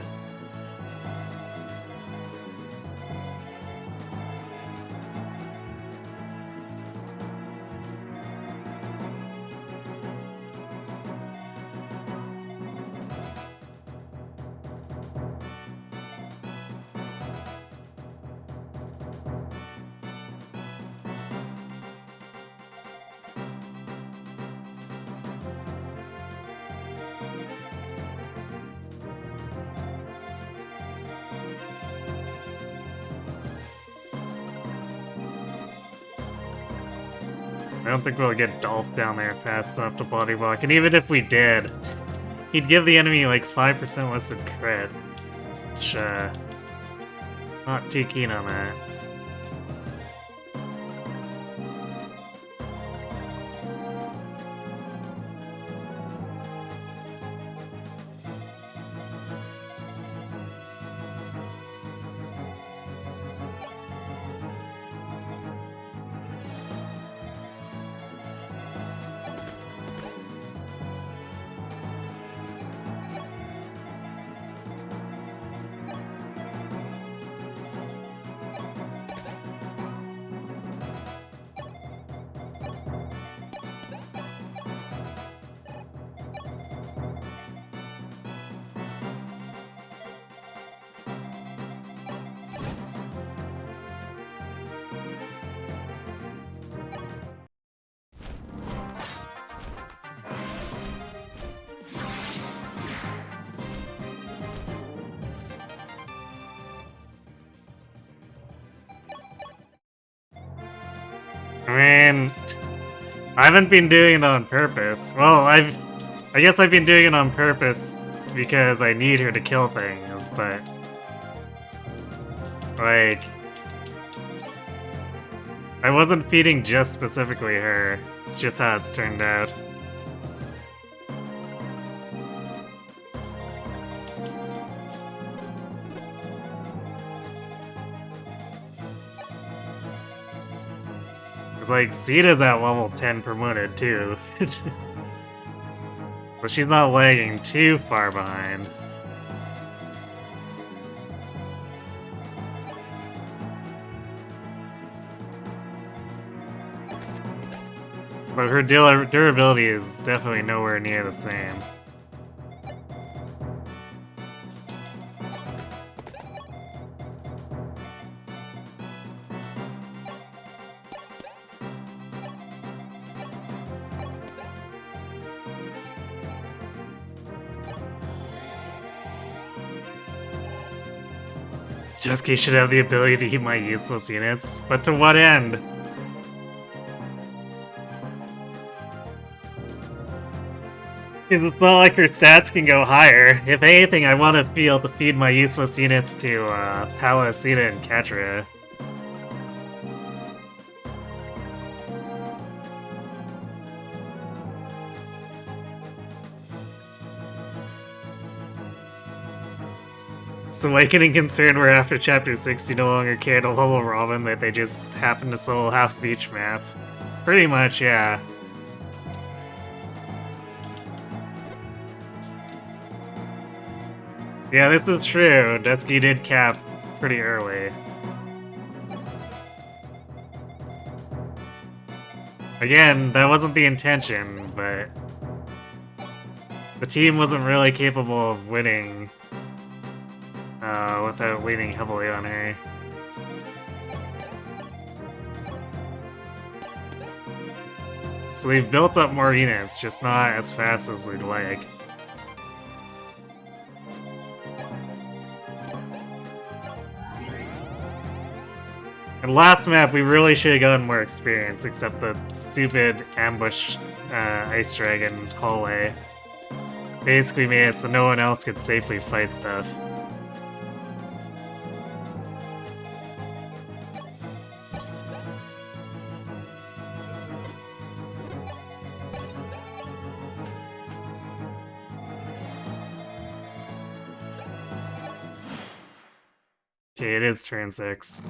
I don't think we'll get Dolph down there fast enough to body block, and even if we did, he'd give the enemy like 5% less of crit, which, not too keen on that. I mean, I haven't been doing it on purpose. Well, I guess I've been doing it on purpose because I need her to kill things, but... like... I wasn't feeding just specifically her. It's just how it's turned out. It's like, Sita's at level 10 promoted too. But she's not lagging too far behind. But her durability is definitely nowhere near the same. Jesky should have the ability to keep my useless units, but to what end? Because it's not like her stats can go higher. If anything, I want to be able to feed my useless units to Pala, Sita, and Katria. It's awakening concern where after Chapter 60 no longer care to level Robin, that they just happen to solo half of each map. Pretty much, yeah. Yeah, this is true. Dusky did cap pretty early. Again, that wasn't the intention, but... the team wasn't really capable of winning without leaning heavily on her. So we've built up more units, just not as fast as we'd like. And last map, we really should have gotten more experience, except the stupid ambush Ice Dragon hallway basically made it so no one else could safely fight stuff. Okay, it is turn 6.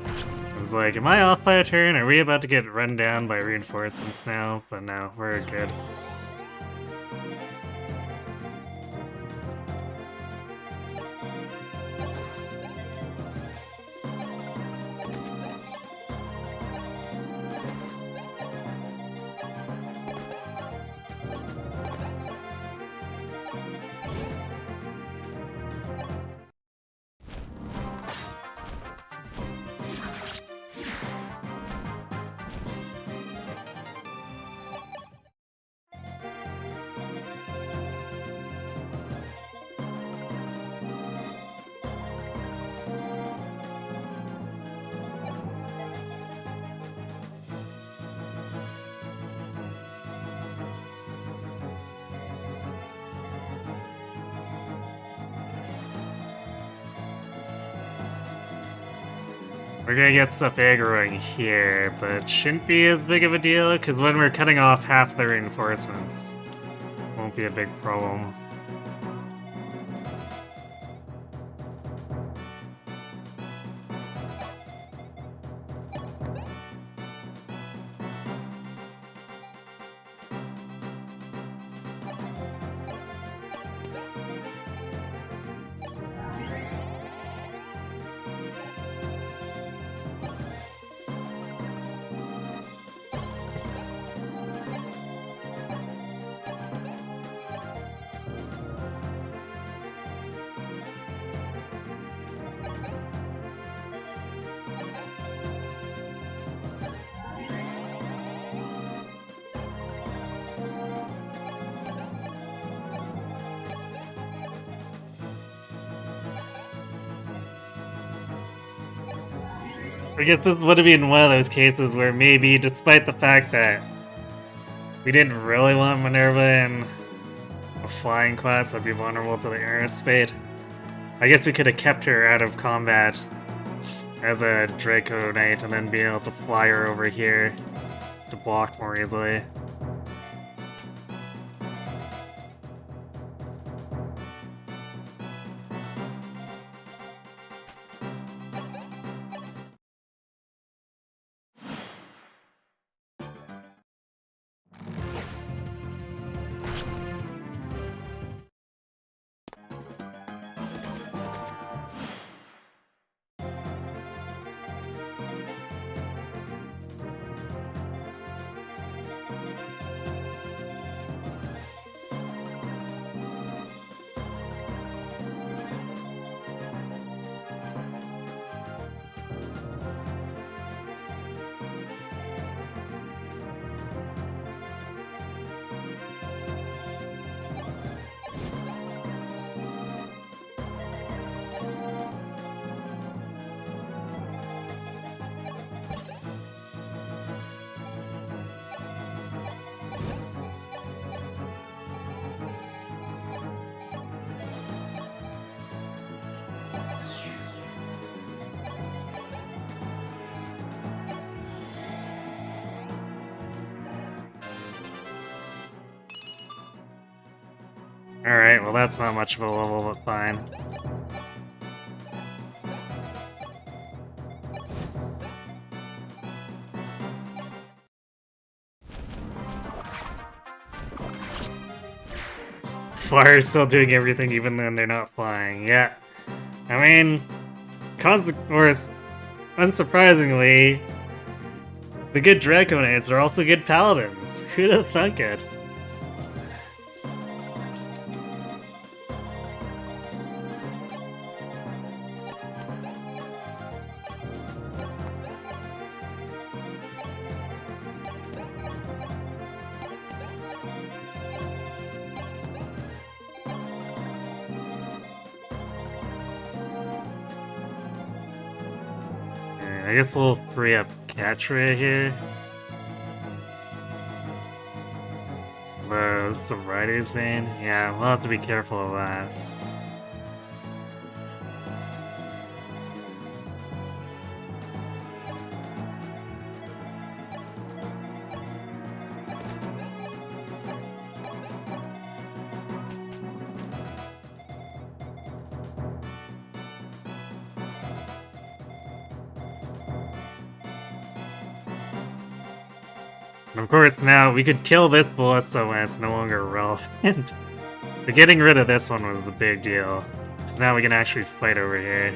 I was like, am I off by a turn? Are we about to get run down by reinforcements now? But no, we're good. We're gonna get stuff aggroing here, but it shouldn't be as big of a deal, because when we're cutting off half the reinforcements, won't be a big problem. I guess this would have been one of those cases where maybe, despite the fact that We didn't really want Minerva in a flying class that'd be vulnerable to the aerospace. I guess we could have kept her out of combat as a Draco Knight and then be able to fly her over here to block more easily. Alright, well that's not much of a level, but fine. Fire's still doing everything even when they're not flying, yeah. I mean, unsurprisingly, the good Draco Knights are also good paladins. Who'd have thunk it? I guess we'll free up Catria here. The Sobriety Bane? Yeah, we'll have to be careful of that. And of course, now we could kill this Ballista when it's no longer relevant. But getting rid of this one was a big deal. Because now we can actually fight over here.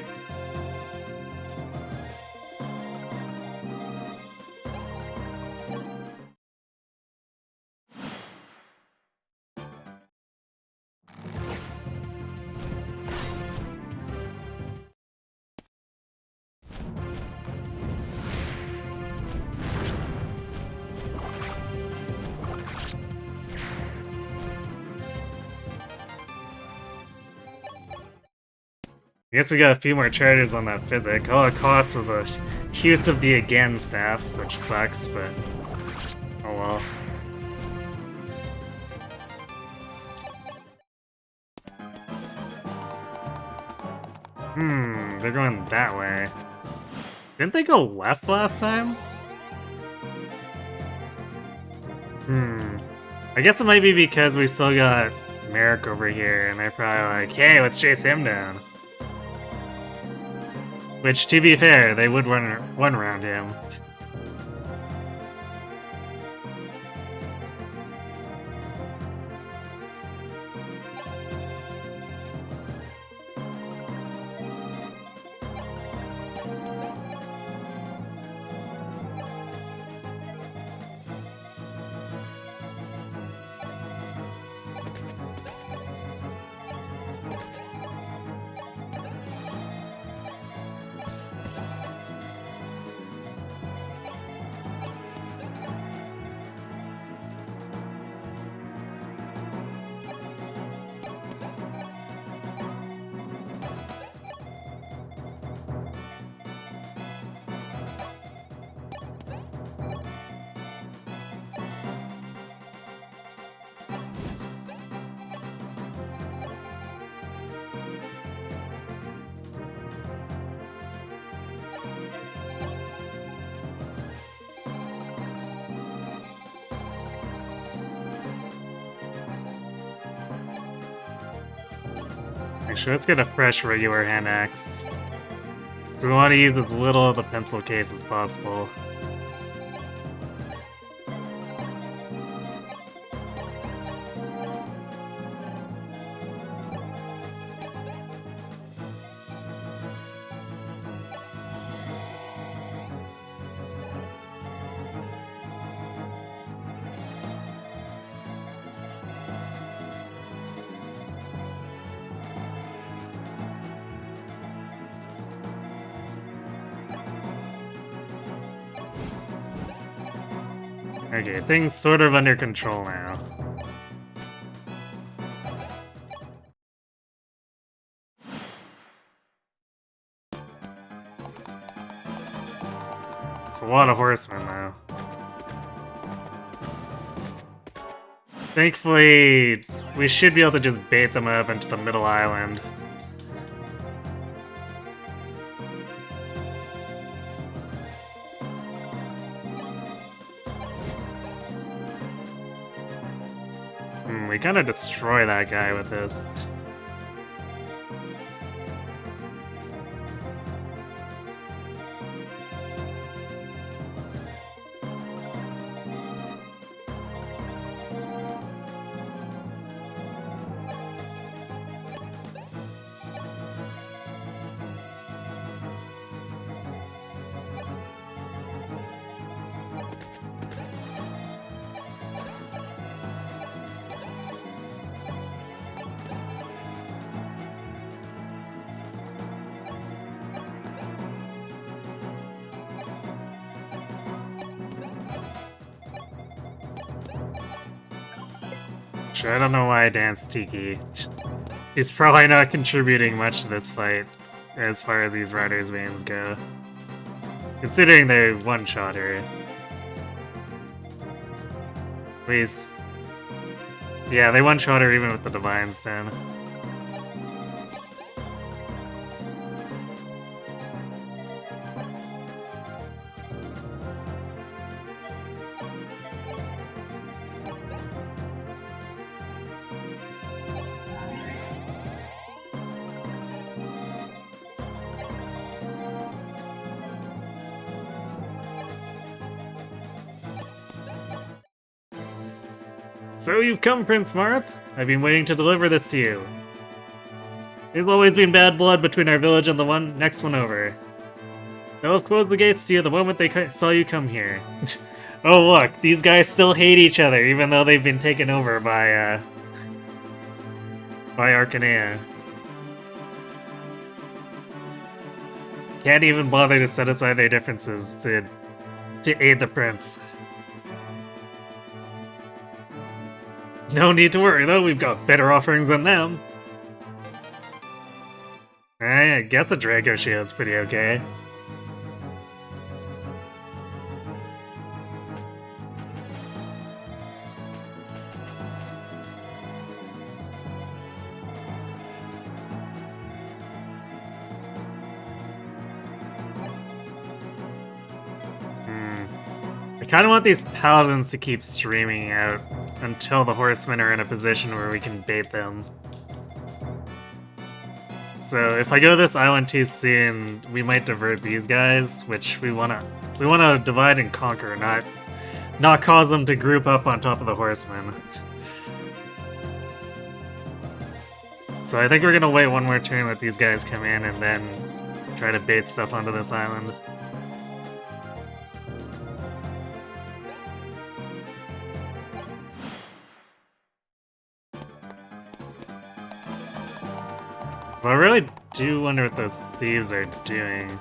I guess we got a few more charges on that physic. All it cost was a use of the again staff, which sucks, but oh well. They're going that way. Didn't they go left last time? I guess it might be because we still got Merrick over here, and they're probably like, hey, let's chase him down. Which, to be fair, they would run around him. Actually, let's get a fresh regular hand axe. So we want to use as little of the pencil case as possible. Okay, things sort of under control now. It's a lot of horsemen, though. Thankfully, we should be able to just bait them up into the middle island. We kind of destroy that guy with this. I don't know why I danced Tiki. He's probably not contributing much to this fight, as far as these riders' veins go. Considering they're one-shot her. At least... yeah, they one-shot her even with the Divine Stone. So you've come, Prince Marth? I've been waiting to deliver this to you. There's always been bad blood between our village and the next one over. They'll have closed the gates to you the moment they saw you come here. Oh look, these guys still hate each other, even though they've been taken over by Arcanea. Can't even bother to set aside their differences to aid the prince. No need to worry, though. We've got better offerings than them. I guess a Draco Shield's pretty okay. I kind of want these paladins to keep streaming out until the horsemen are in a position where we can bait them. So if I go to this island too soon, we might divert these guys, which we wanna divide and conquer, not cause them to group up on top of the horsemen. So I think we're gonna wait one more turn, let these guys come in, and then try to bait stuff onto this island. Well, I really do wonder what those thieves are doing.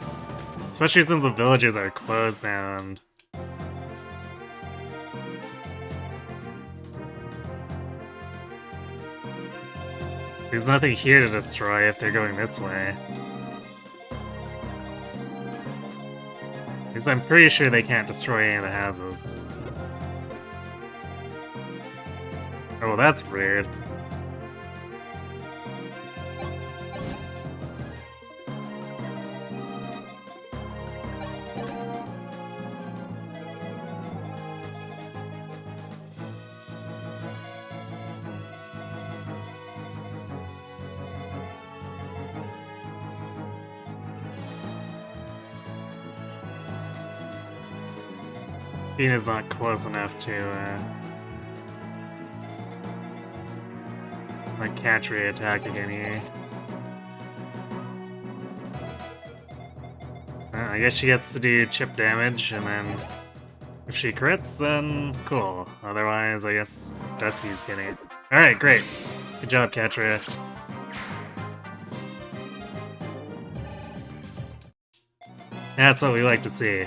Especially since the villages are closed now and... there's nothing here to destroy if they're going this way. Because I'm pretty sure they can't destroy any of the houses. Oh, well, that's weird. Fina's not close enough to, like, catch re-attack again here. I guess she gets to do chip damage, and then if she crits, then cool. Otherwise, I guess Dusky's getting it. Alright, great. Good job, Katria. That's what we like to see.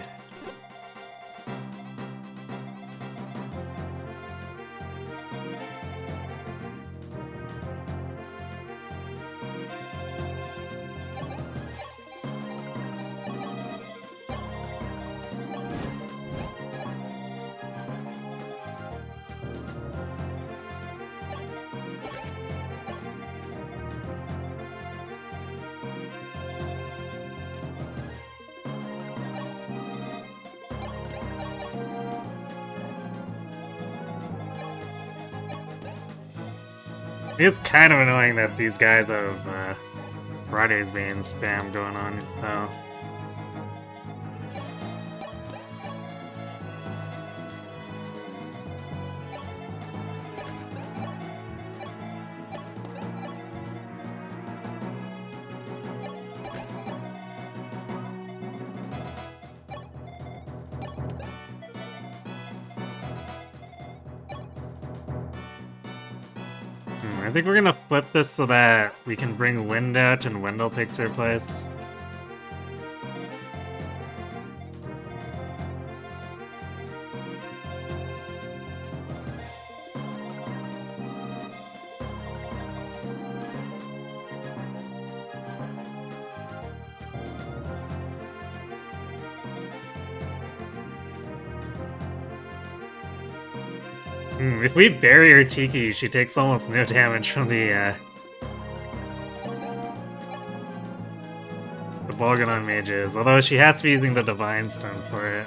It's kind of annoying that these guys have Friday's being spam going on, though. I think we're gonna flip this so that we can bring Wind out and Wendell takes her place. If we bury her Tiki, she takes almost no damage from the Bolganon mages, although she has to be using the Divine Stone for it.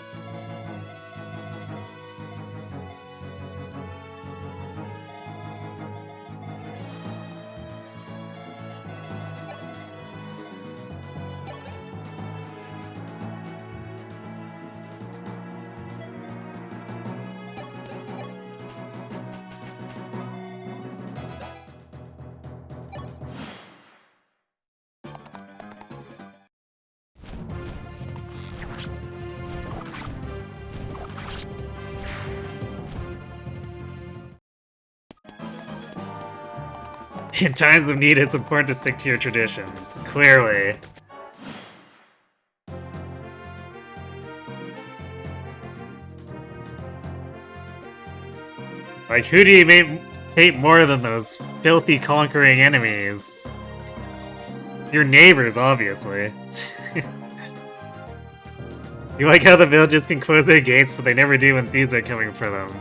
In times of need, it's important to stick to your traditions. Clearly. Like, who do you hate more than those filthy conquering enemies? Your neighbors, obviously. You like how the villages can close their gates, but they never do when thieves are coming for them.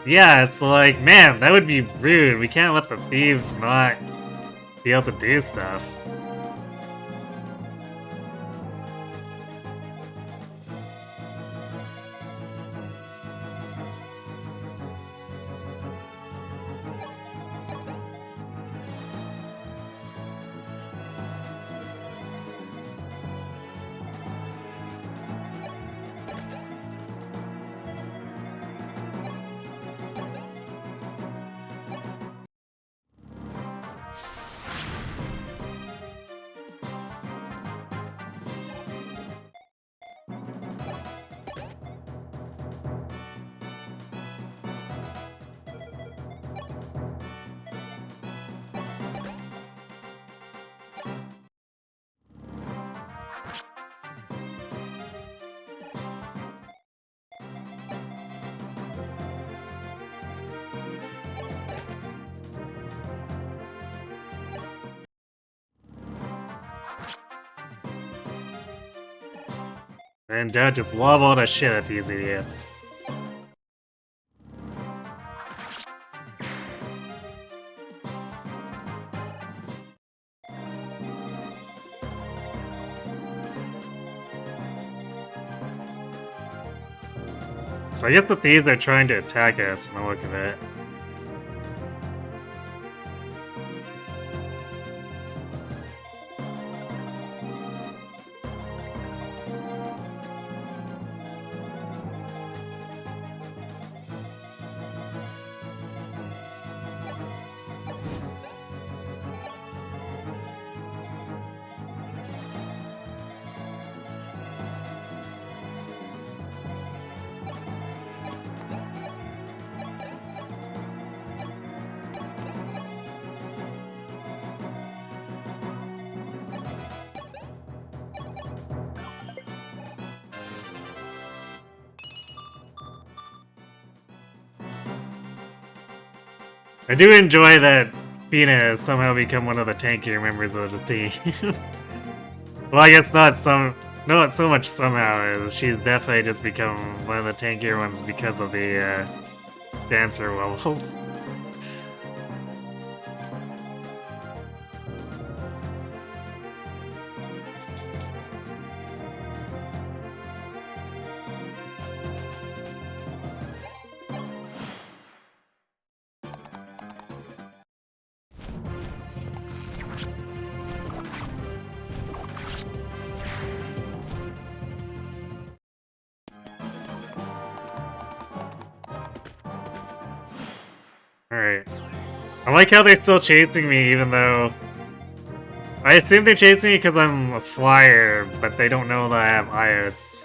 Yeah, it's like, man, that would be rude. We can't let the thieves not be able to do stuff. And Dad just lob all that shit at these idiots. So I guess the thieves are trying to attack us from the look of it. I do enjoy that Fina has somehow become one of the tankier members of the team. Well, I guess not so much somehow, as she's definitely just become one of the tankier ones because of the dancer levels. Alright. I like how they're still chasing me, even though... I assume they're chasing me because I'm a flyer, but they don't know that I have IOTs.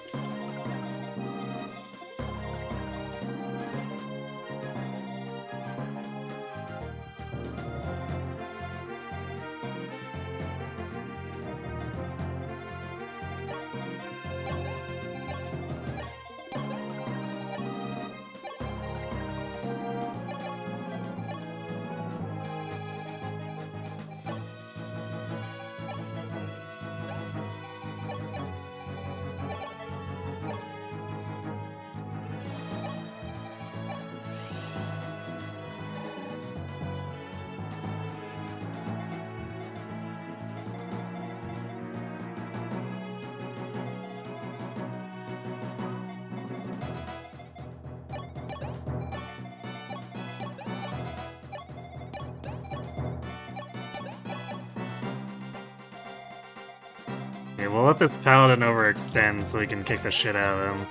Okay, we'll let this paladin overextend so we can kick the shit out of him.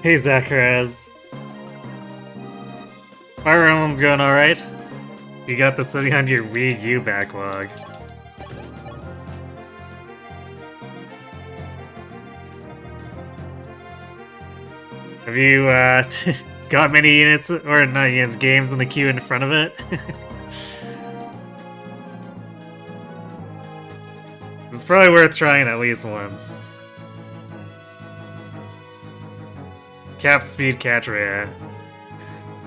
Hey, Zacharias. Fire Emblem's going alright? You got the sitting on your Wii U backlog. Have you, got many units, or not units, games in the queue in front of it? It's probably worth trying at least once. Cap speed catch rate.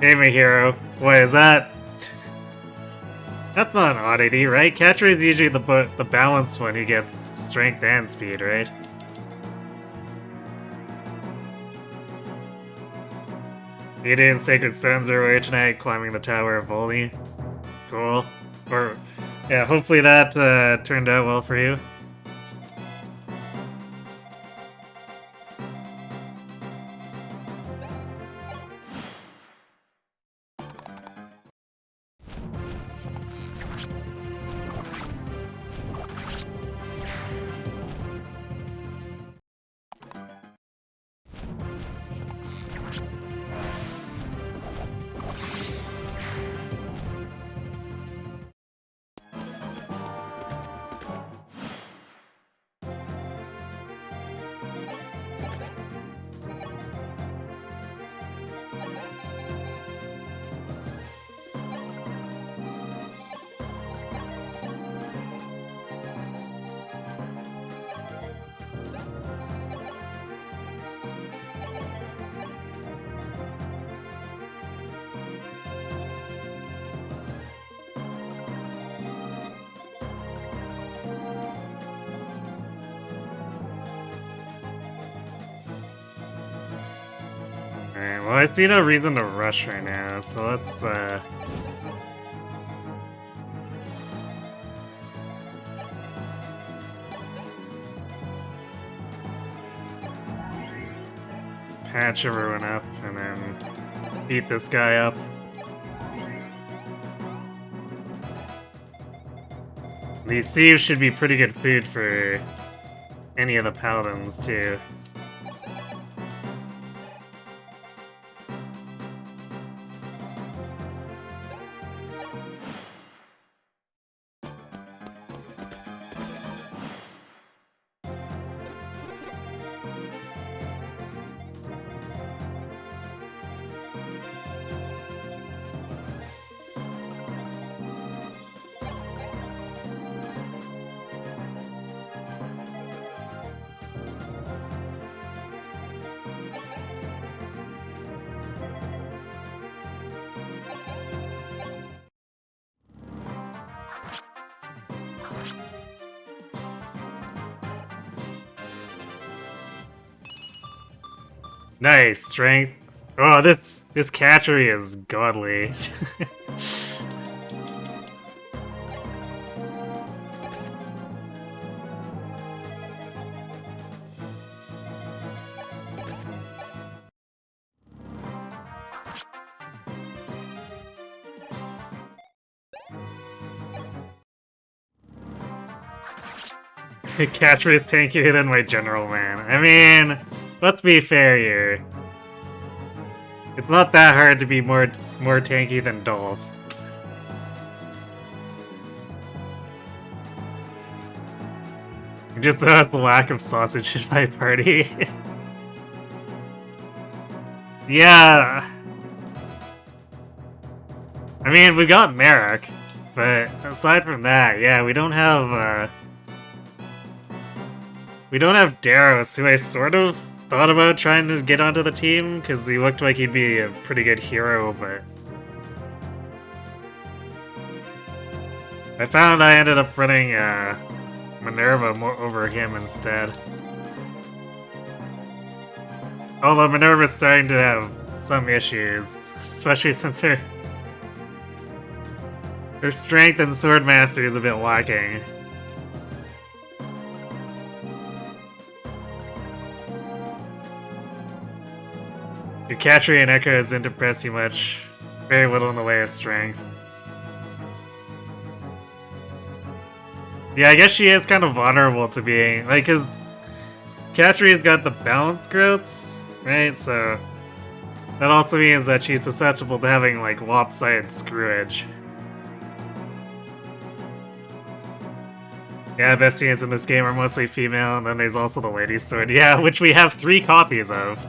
Hey, my hero. What is that? That's not an oddity, right? Catch rate is usually the balanced one who gets strength and speed, right? You did in Sacred Stones earlier tonight, climbing the Tower of Volney. Cool. Or, yeah, hopefully that turned out well for you. Alright, well, I see no reason to rush right now, so let's, patch everyone up, and then beat this guy up. These thieves should be pretty good food for any of the paladins, too. Nice, strength. Oh, this catchery is godly. Catchery is tankier than my general man. I mean, let's be fair here. It's not that hard to be more tanky than Dolph. It just has the lack of sausage in my party. Yeah. I mean, we got Merrick, but aside from that, yeah, we don't have Daros, who I sort of thought about trying to get onto the team, because he looked like he'd be a pretty good hero, but I found I ended up running Minerva more over him instead. Although Minerva's starting to have some issues, especially since her strength and sword mastery is a bit lacking. Your Catchery and Echo doesn't impress you much. Very little in the way of strength. Yeah, I guess she is kind of vulnerable to being, like, cause Catchery's got the balance growths, right? So that also means that she's susceptible to having, like, lopsided screwage. Yeah, Bestians in this game are mostly female, and then there's also the Lady's Sword. Yeah, which we have 3 copies of.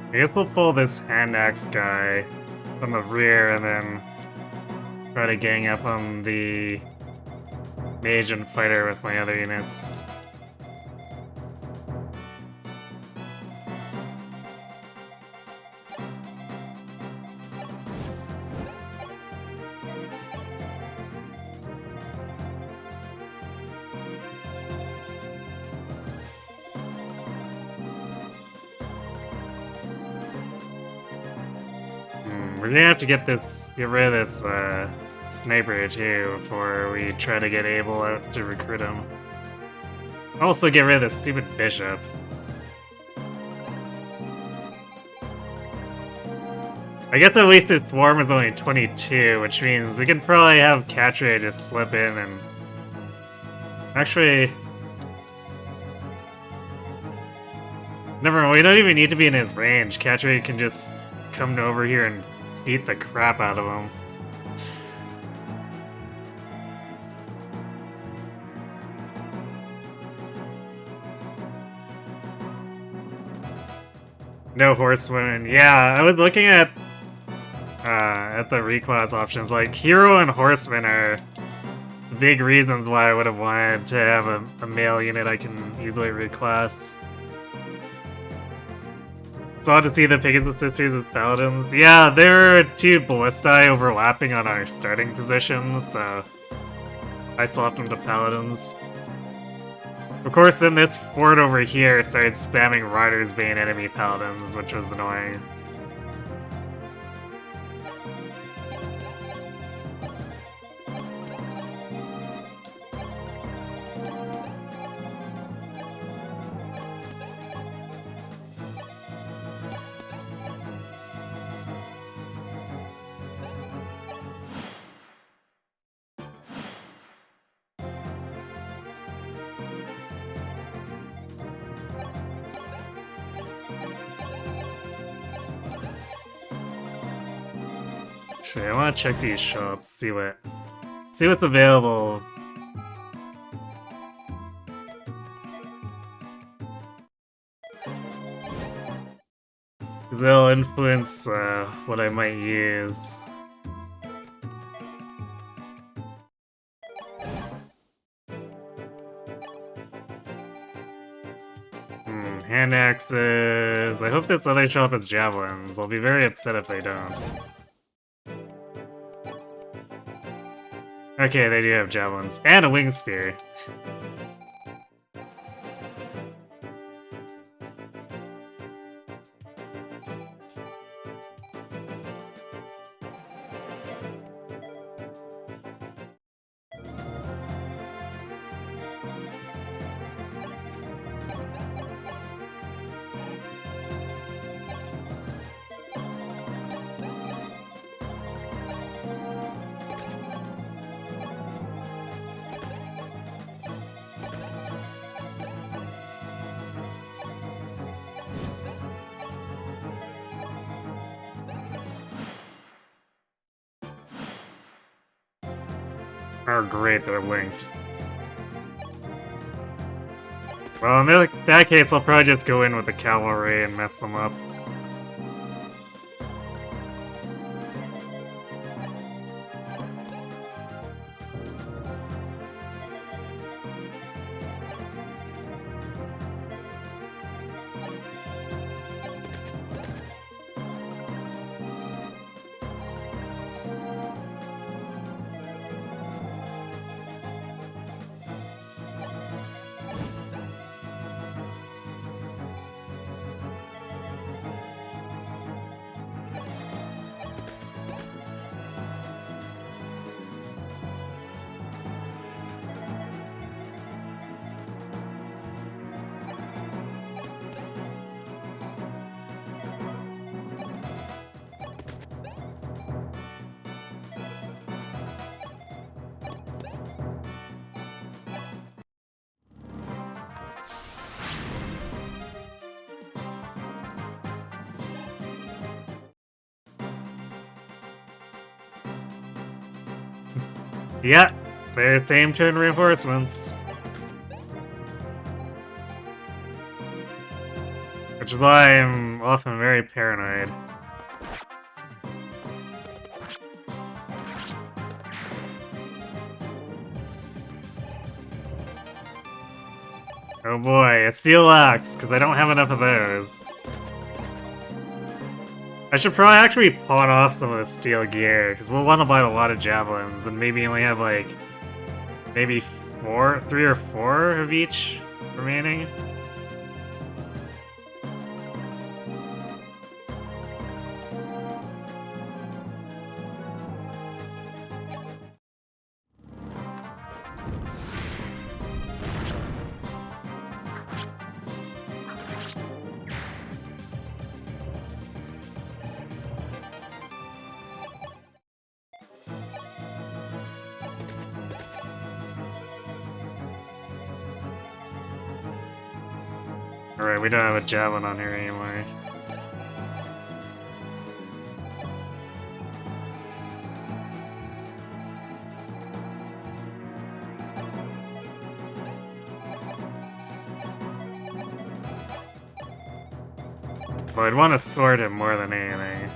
I guess we'll pull this hand axe guy from the rear and then try to gang up on the mage and fighter with my other units. We're gonna have to get rid of this sniper too before we try to get Abel out to recruit him. Also get rid of this stupid bishop. I guess at least its swarm is only 22, which means we can probably have Catchery just slip in and... Actually... Never mind, we don't even need to be in his range. Catchery can just come over here and beat the crap out of him. No horsewomen. Yeah, I was looking at the reclass options. Like, hero and horseman are big reasons why I would have wanted to have a male unit I can easily reclass. It's odd to see the Pegasus Sisters as paladins. Yeah, there are 2 ballistae overlapping on our starting position, so I swapped them to paladins. Of course, then this fort over here started spamming Riders being enemy paladins, which was annoying. Actually, I want to check these shops, see what's available. Because they'll influence what I might use. Hand axes. I hope this other shop has javelins. I'll be very upset if they don't. Okay, they do have javelins. And a wing spear. Oh great, they're linked. Well, in that case, I'll probably just go in with the cavalry and mess them up. Yeah, there's same turn reinforcements. Which is why I'm often very paranoid. Oh boy, a steel axe, because I don't have enough of those. I should probably actually pawn off some of the steel gear, because we'll want to buy a lot of javelins, and maybe only have like, maybe 3 or 4 of each remaining. Alright, we don't have a javelin on here anymore. Well, I'd want to sword him more than anything.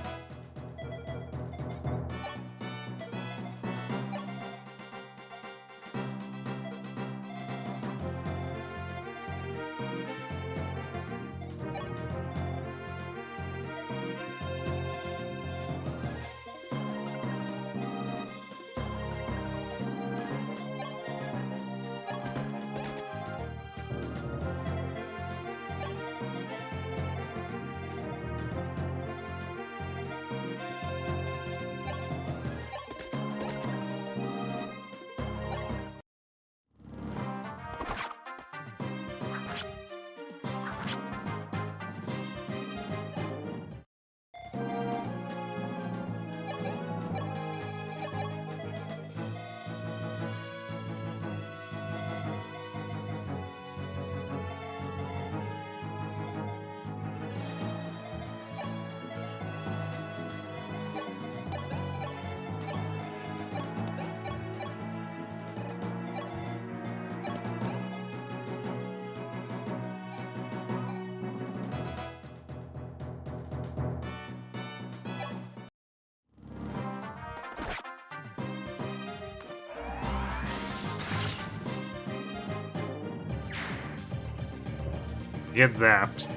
Get zapped.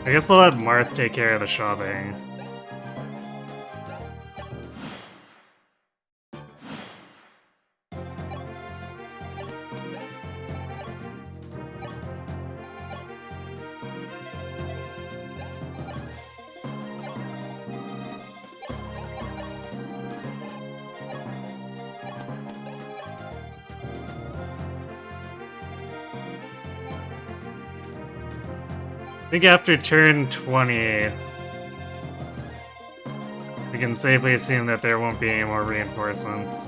I guess I'll let Marth take care of the shopping. I think after turn 20, we can safely assume that there won't be any more reinforcements.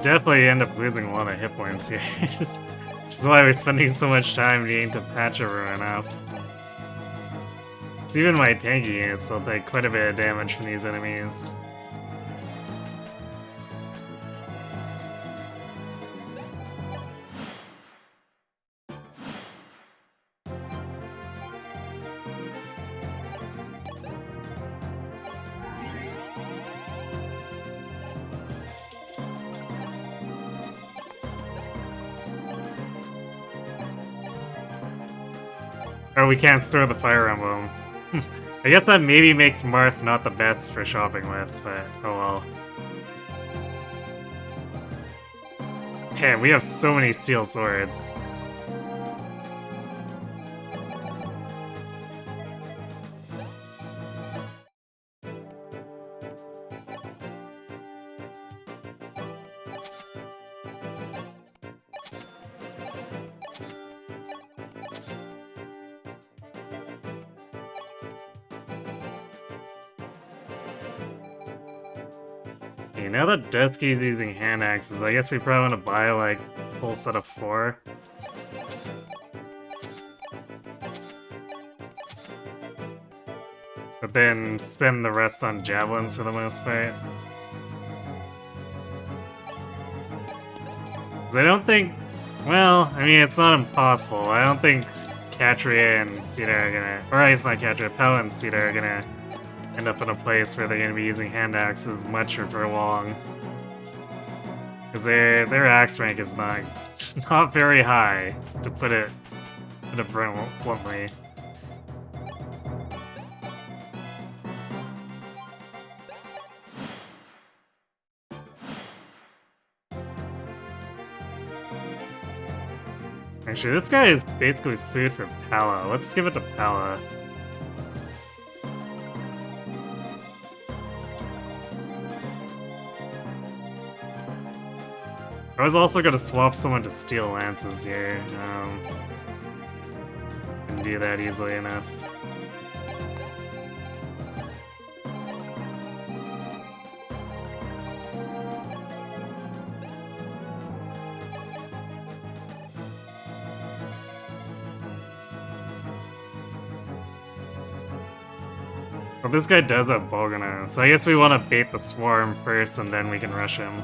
Definitely end up losing a lot of hit points here. Which is why we're spending so much time needing to patch everyone up. So even my tanky units will take quite a bit of damage from these enemies. Or we can't store the fire emblem. I guess that maybe makes Marth not the best for shopping with, but oh well. Damn, we have so many steel swords. Okay, now that Dusky's using hand axes, I guess we probably want to buy like a full set of 4. But then spend the rest on javelins for the most part. 'Cause I don't think... Well, I mean, it's not impossible. I don't think Katria and Sita are gonna... Or it's not Katria, Pella and Sita are gonna end up in a place where they're gonna be using hand axes much or for long. Because their axe rank is not very high, to put it bluntly. Actually, this guy is basically food for Pella. Let's give it to Pella. I was also gonna swap someone to steel lances here. Can do that easily enough. Well, this guy does have Bolgana, so I guess we want to bait the swarm first and then we can rush him.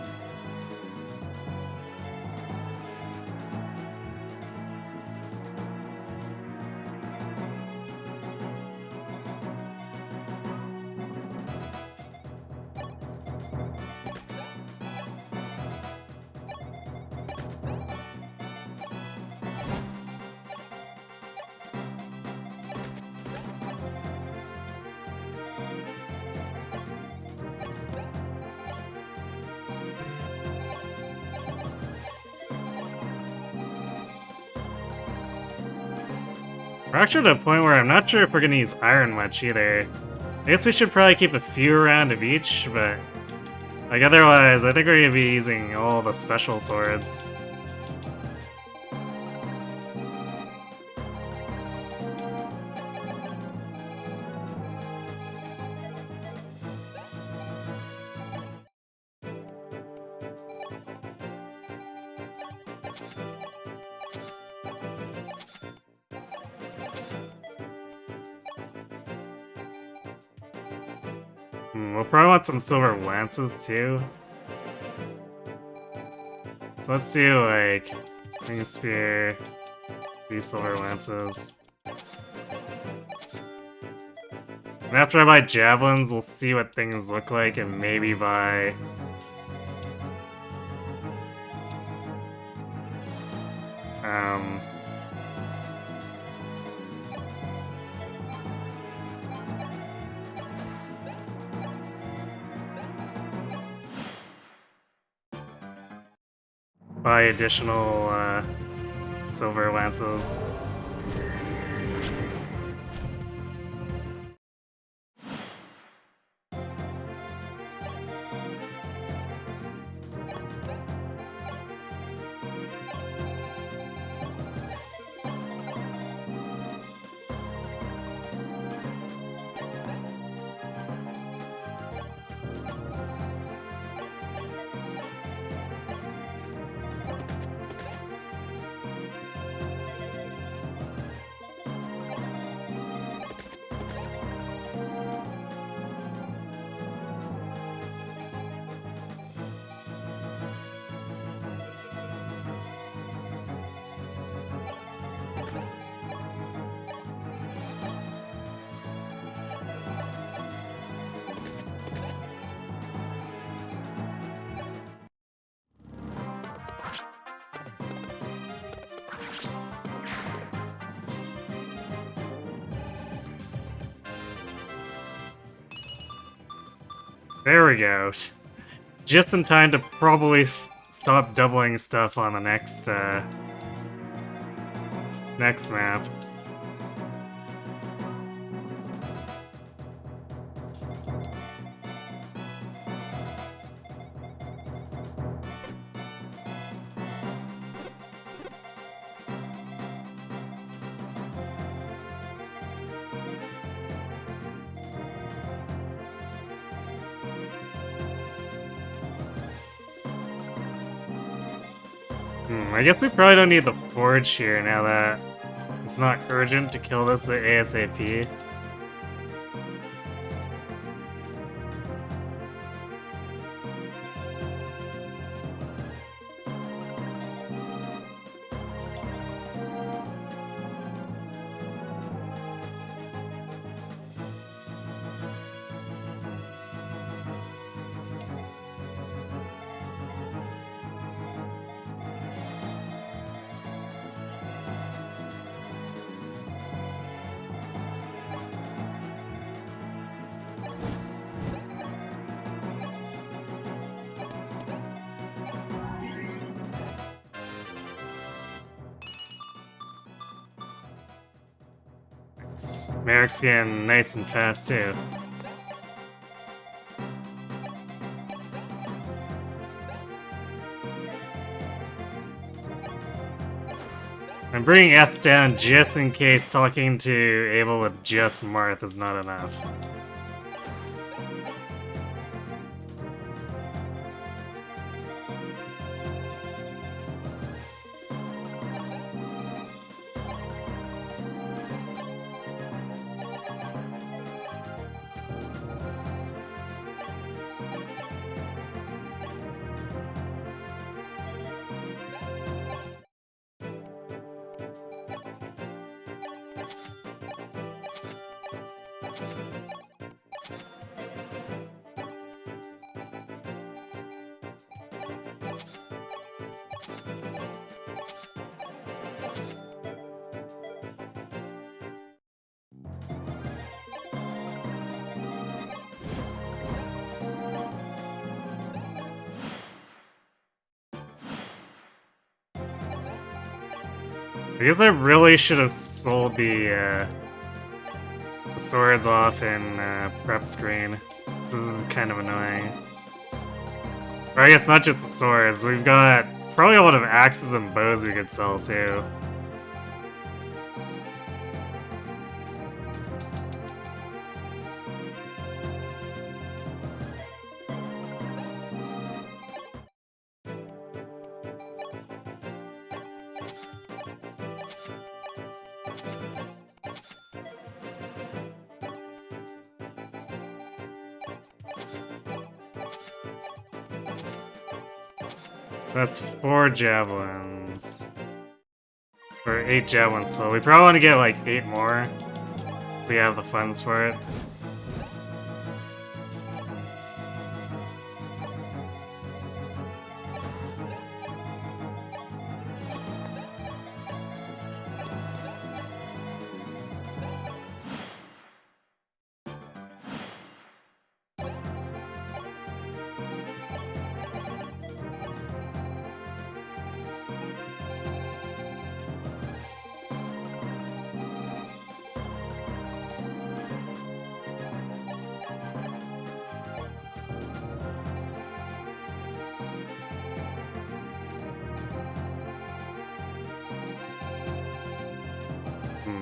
We're actually at a point where I'm not sure if we're gonna use iron much either. I guess we should probably keep a few around of each, but like otherwise, I think we're gonna be using all the special swords. We'll probably want some silver lances too. So let's do like Wing Spear, 3 silver lances. And after I buy javelins, we'll see what things look like and maybe buy... buy additional silver lances. There we go. Just in time to probably stop doubling stuff on the next next map. I guess we probably don't need the forge here now that it's not urgent to kill this ASAP. Merrick's getting nice and fast too. I'm bringing S down just in case talking to Abel with just Marth is not enough. I guess I really should have sold the swords off in prep screen. This is kind of annoying. Or I guess not just the swords, we've got probably a lot of axes and bows we could sell too. So that's 4 javelins. Or 8 javelins, so we probably want to get like 8 more. If we have the funds for it.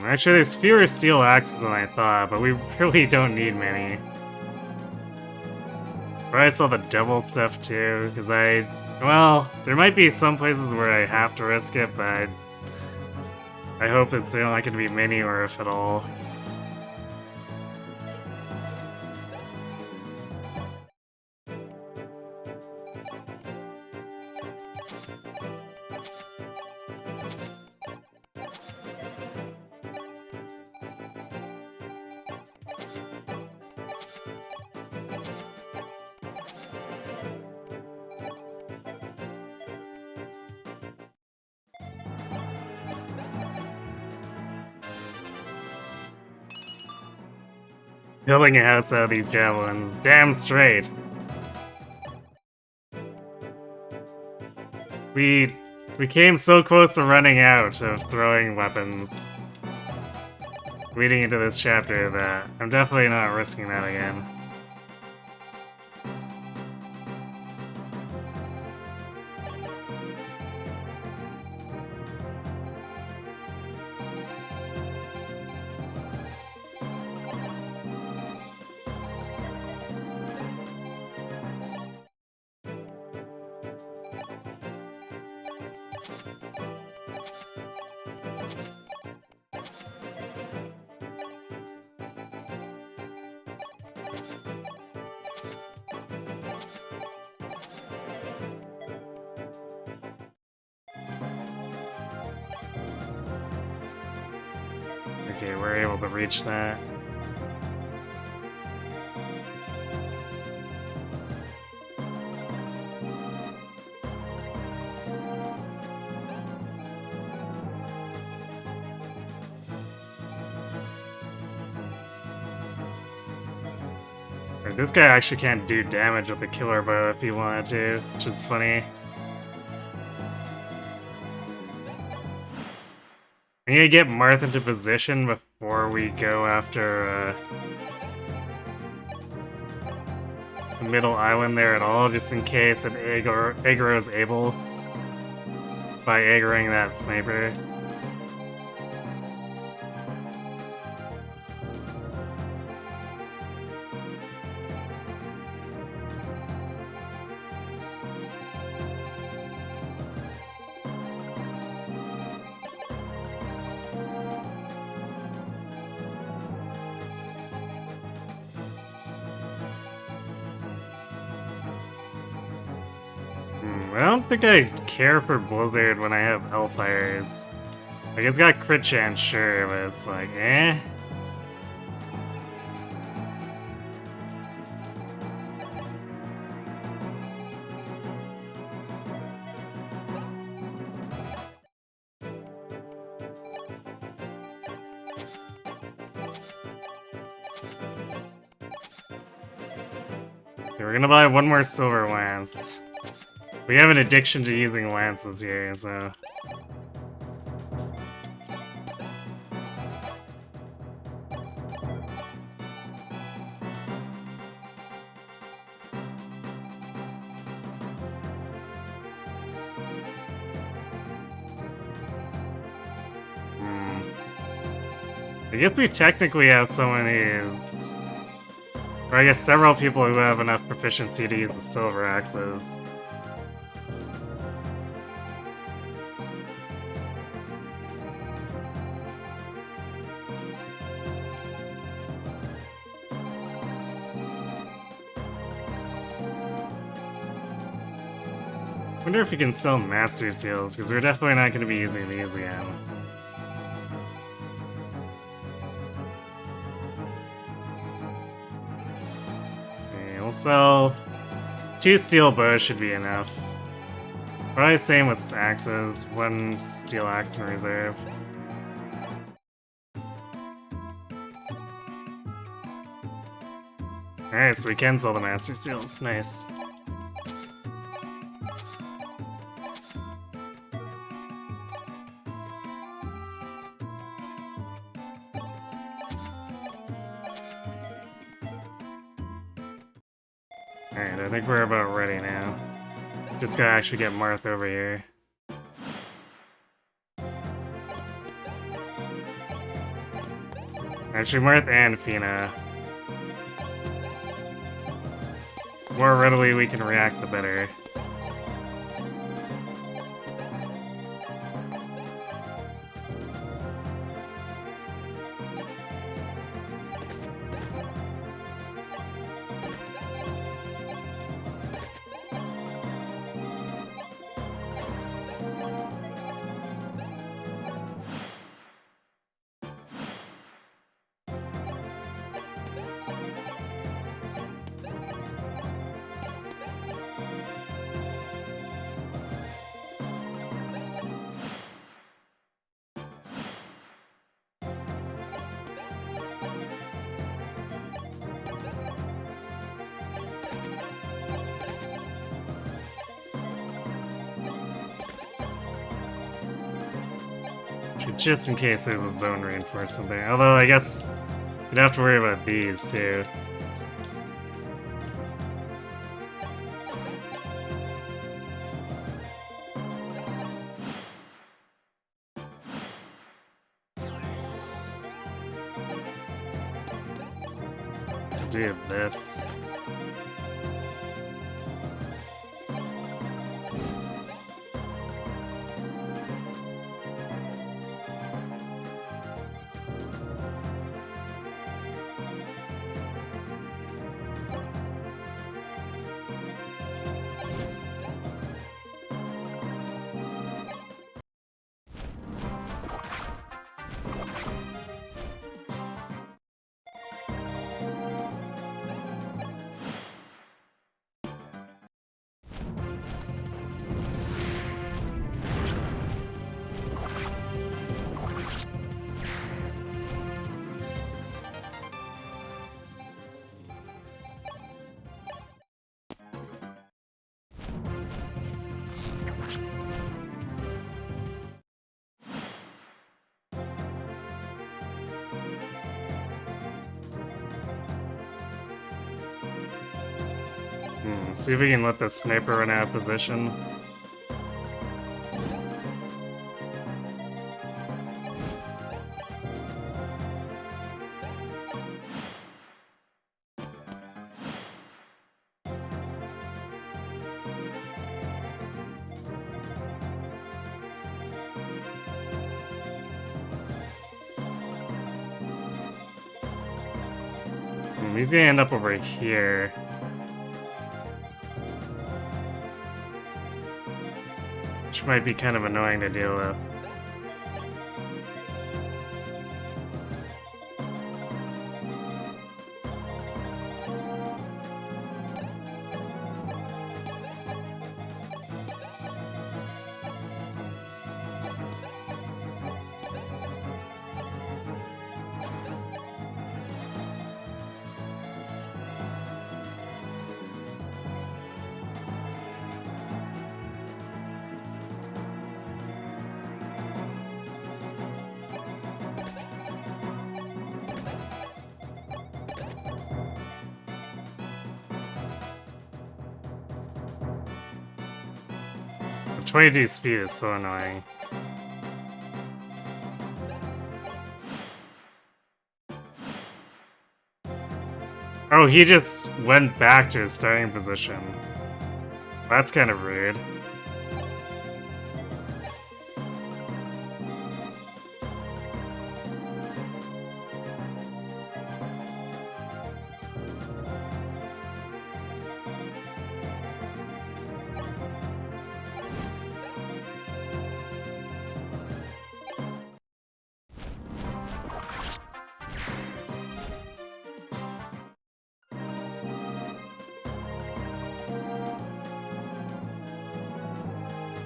Actually, there's fewer steel axes than I thought, but we really don't need many. Probably saw the devil stuff too, because well, there might be some places where I have to risk it, but I hope it's not going to be many or if at all. Building a house out of these javelins. Damn straight. We came so close to running out of throwing weapons leading into this chapter that I'm definitely not risking that again. Okay, we're able to reach that. This guy actually can't do damage with the killer bow if he wanted to, which is funny. I need to get Marth into position before we go after the middle island there at all, just in case an aggro is able by aggroing that sniper. I don't think I care for Blizzard when I have Hellfires. Like, it's got crit chance, sure, but it's like, eh? Okay, we're gonna buy one more Silver Lance. We have an addiction to using lances here, so... I guess we technically have someone who's... Or I guess several people who have enough proficiency to use the silver axes. Wonder if you can sell master seals, because we're definitely not going to be using these again. Let's see, we'll sell 2 steel bows should be enough. Probably same with axes, 1 steel axe in reserve. Alright, so we can sell the master seals, nice. Alright, I think we're about ready now. Just gotta actually get Marth over here. Actually, Marth and Fina. The more readily we can react, the better. Just in case there's a zone reinforcement there. Although, I guess we'd have to worry about these, too. So do have this. See if we can let the sniper run out of position. He's gonna end up over here. Which might be kind of annoying to deal with. The 22 speed is so annoying. Oh, he just went back to his starting position. That's kind of rude.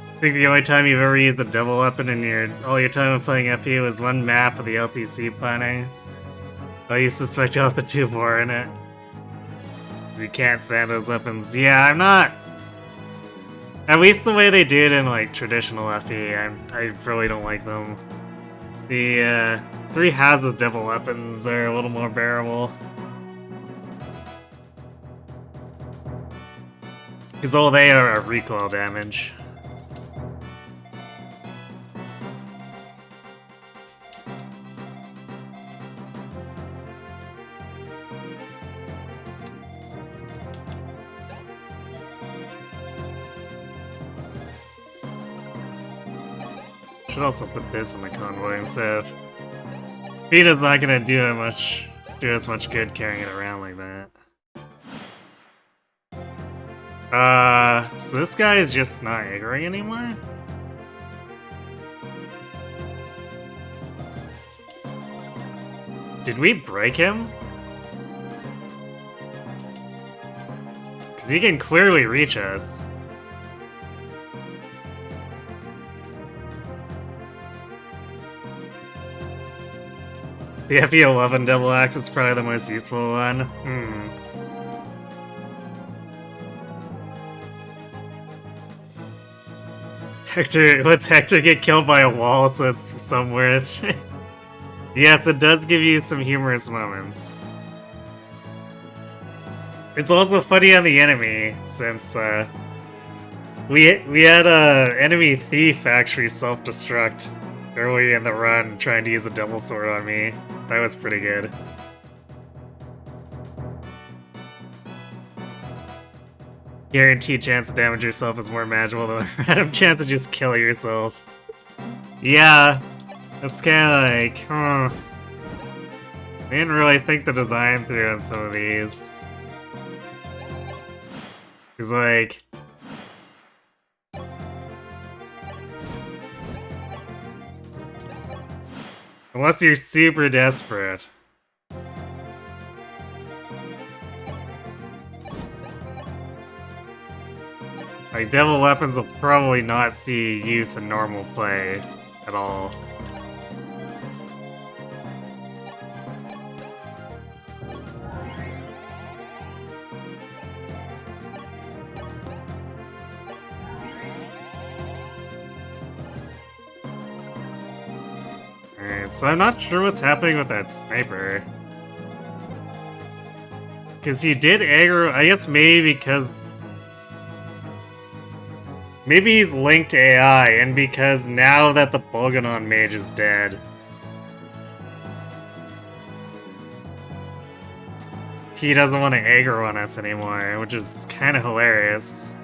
I think the only time you've ever used a double weapon in all your time of playing FE was one map of the LPC planning. I used to switch out the two more in it. Because you can't stand those weapons. Yeah, I'm not... At least the way they do it in, like, traditional FE, I really don't like them. The, 3 hazard double weapons are a little more bearable. Because all they are recoil damage. Should also put this in the convoy instead. Vita's not gonna do as much good carrying it around like that. So this guy is just not aggroing anymore? Did we break him? Because he can clearly reach us. The FE11 double axe is probably the most useful one. Hector, lets Hector get killed by a wall, so it's somewhere. Yes, it does give you some humorous moments. It's also funny on the enemy, since we had a enemy thief actually self-destruct early in the run, trying to use a double sword on me. That was pretty good. Guaranteed chance to damage yourself is more manageable than a random chance to just kill yourself. Yeah, that's kinda like, I didn't really think the design through on some of these. Cause like... Unless you're super desperate. Like, devil weapons will probably not see use in normal play at all. Alright, so I'm not sure what's happening with that sniper. Because he did aggro, I guess maybe because... Maybe he's linked to AI, and because now that the Bolganon mage is dead, he doesn't want to aggro on us anymore, which is kind of hilarious.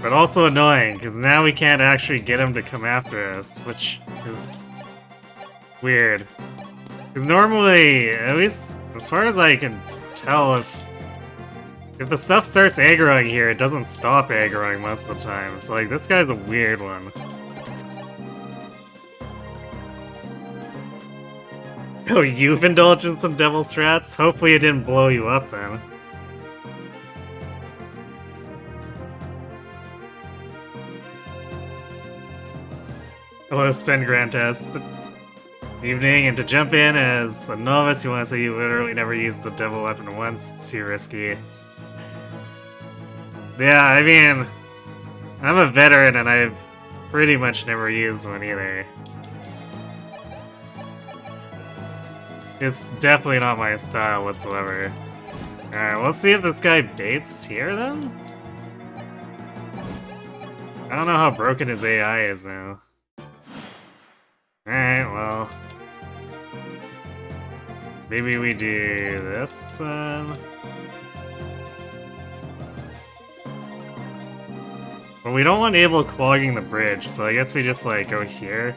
But also annoying, because now we can't actually get him to come after us, which is weird. Because normally, at least as far as I can tell, if the stuff starts aggroing here, it doesn't stop aggroing most of the time. So like, this guy's a weird one. Oh, you've indulged in some devil strats? Hopefully it didn't blow you up then. Hello, Spin Grand Test. Evening, and to jump in as a novice, you want to say you literally never used the devil weapon once. It's too risky. Yeah, I mean, I'm a veteran and I've pretty much never used one either. It's definitely not my style whatsoever. Alright, let's see if this guy baits here then? I don't know how broken his AI is now. Alright, well. Maybe we do this, But we don't want Abel clogging the bridge, so I guess we just, like, go here.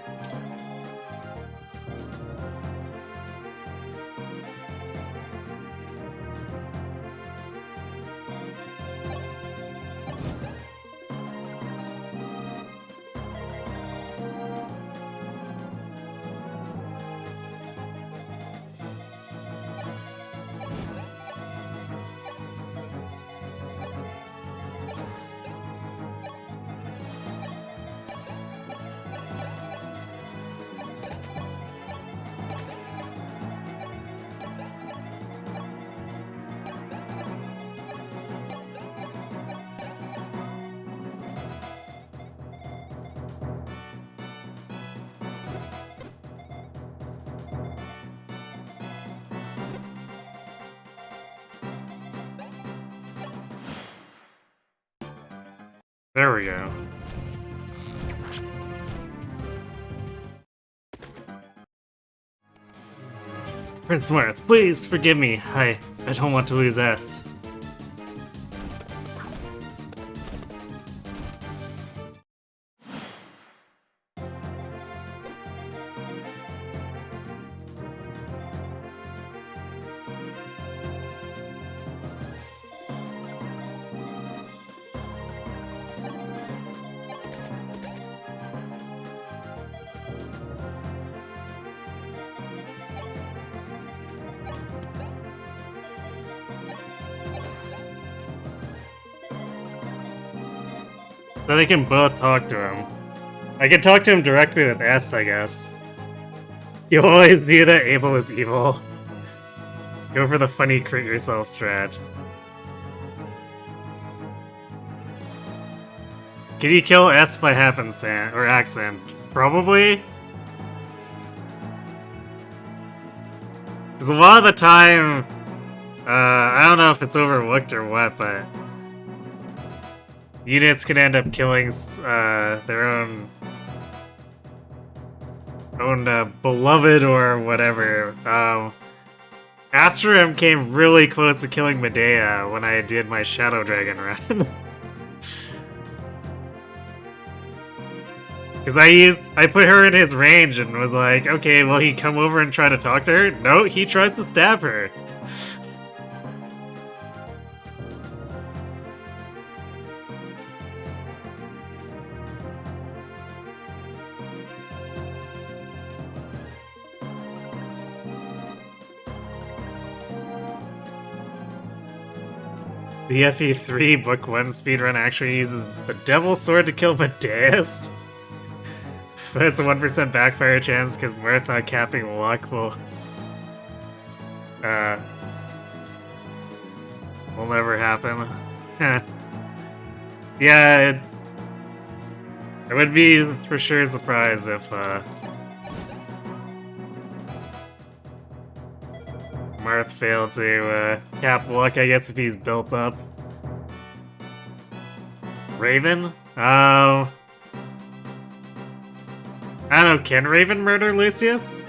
There we go. Prince Marth, please forgive me. I don't want to lose S. So they can both talk to him. I can talk to him directly with S, I guess. You always knew that Abel was evil. Go for the funny crit yourself strat. Can you kill S by happenstance or accident? Probably. Because a lot of the time, I don't know if it's overlooked or what, but units can end up killing their own beloved or whatever. Astrum came really close to killing Medea when I did my Shadow Dragon run. Because I put her in his range and was like, okay, will he come over and try to talk to her? No, he tries to stab her. The FE3 Book 1 speedrun actually uses the Devil Sword to kill Medeus. But it's a 1% backfire chance because Marathon capping luck will never happen. Yeah, I would be for sure surprised if Marth failed to cap luck, I guess, if he's built up. Raven? I don't know, can Raven murder Lucius?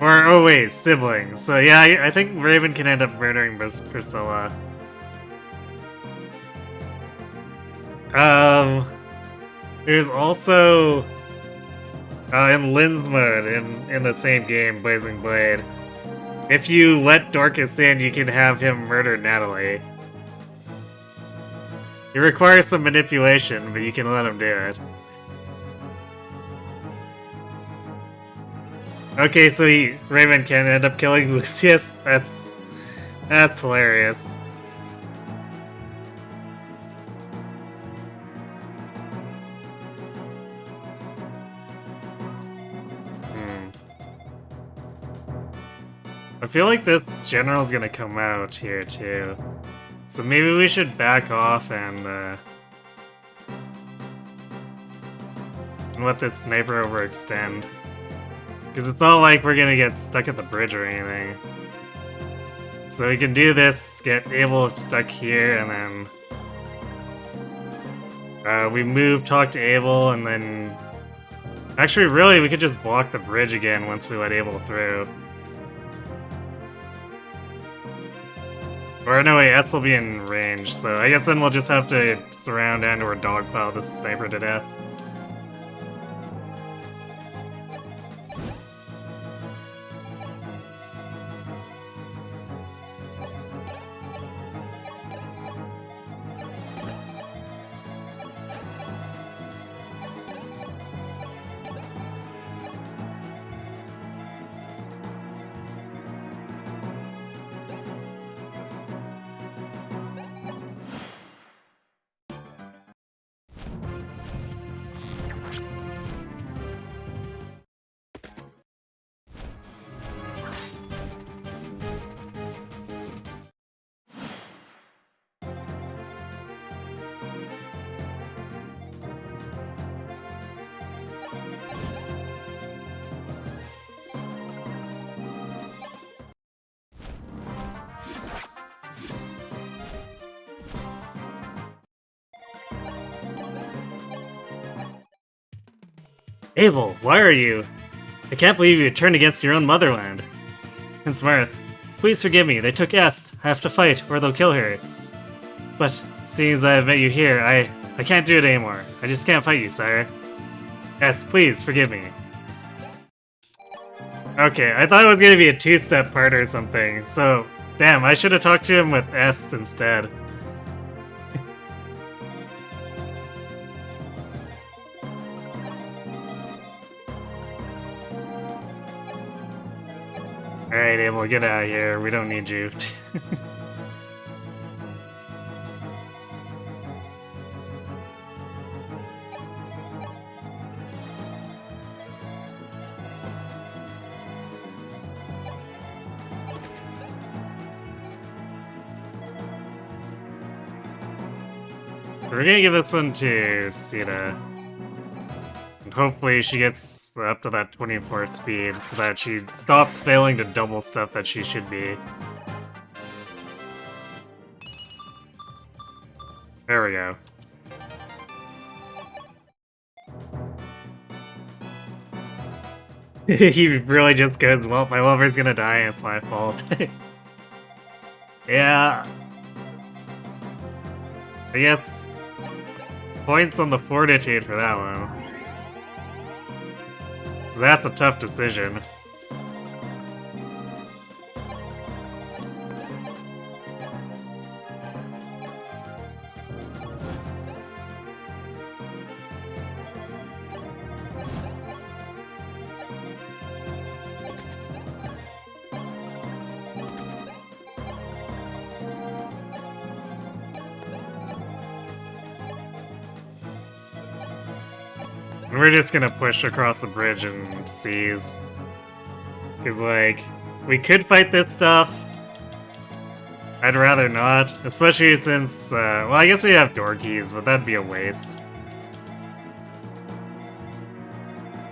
Or, oh wait, siblings. So yeah, I think Raven can end up murdering Priscilla. There's also in Lynn's mode in the same game, Blazing Blade. If you let Dorcas in, you can have him murder Natalie. It requires some manipulation, but you can let him do it. Okay, so Raven can end up killing Lucius. That's hilarious. I feel like this general's gonna come out here too. So maybe we should back off and let this sniper overextend. Because it's not like we're gonna get stuck at the bridge or anything. So we can do this, get Abel stuck here, and then we move, talk to Abel, and then... Actually, really, we could just block the bridge again once we let Abel through. Or no, wait, S will be in range, so I guess then we'll just have to surround and/or dogpile this sniper to death. Abel, why are you? I can't believe you turned against your own motherland. Prince Marth, please forgive me. They took Est. I have to fight, or they'll kill her. But, seeing as I have met you here, I can't do it anymore. I just can't fight you, sire. Est, please, forgive me. Okay, I thought it was gonna be a two-step part or something, so... Damn, I should have talked to him with Est instead. Alright, Abel, get out of here. We don't need you. We're gonna give this one to Sita. And hopefully she gets up to that 24 speed so that she stops failing to double stuff that she should be. There we go. He really just goes, well, my lover's gonna die, it's my fault. Yeah. I guess points on the fortitude for that one. 'Cause that's a tough decision. We're just gonna push across the bridge and seize. Cause like, we could fight this stuff. I'd rather not, especially since, well, I guess we have door keys, but that'd be a waste.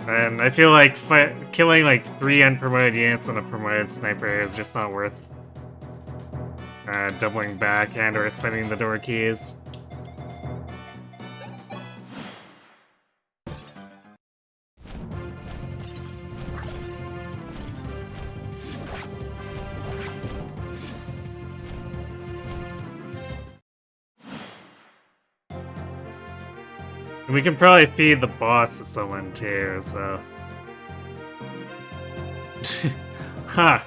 And I feel like killing like 3 unpromoted units on a promoted sniper is just not worth doubling back and or spending the door keys. We can probably feed the boss to someone too, so... Huh.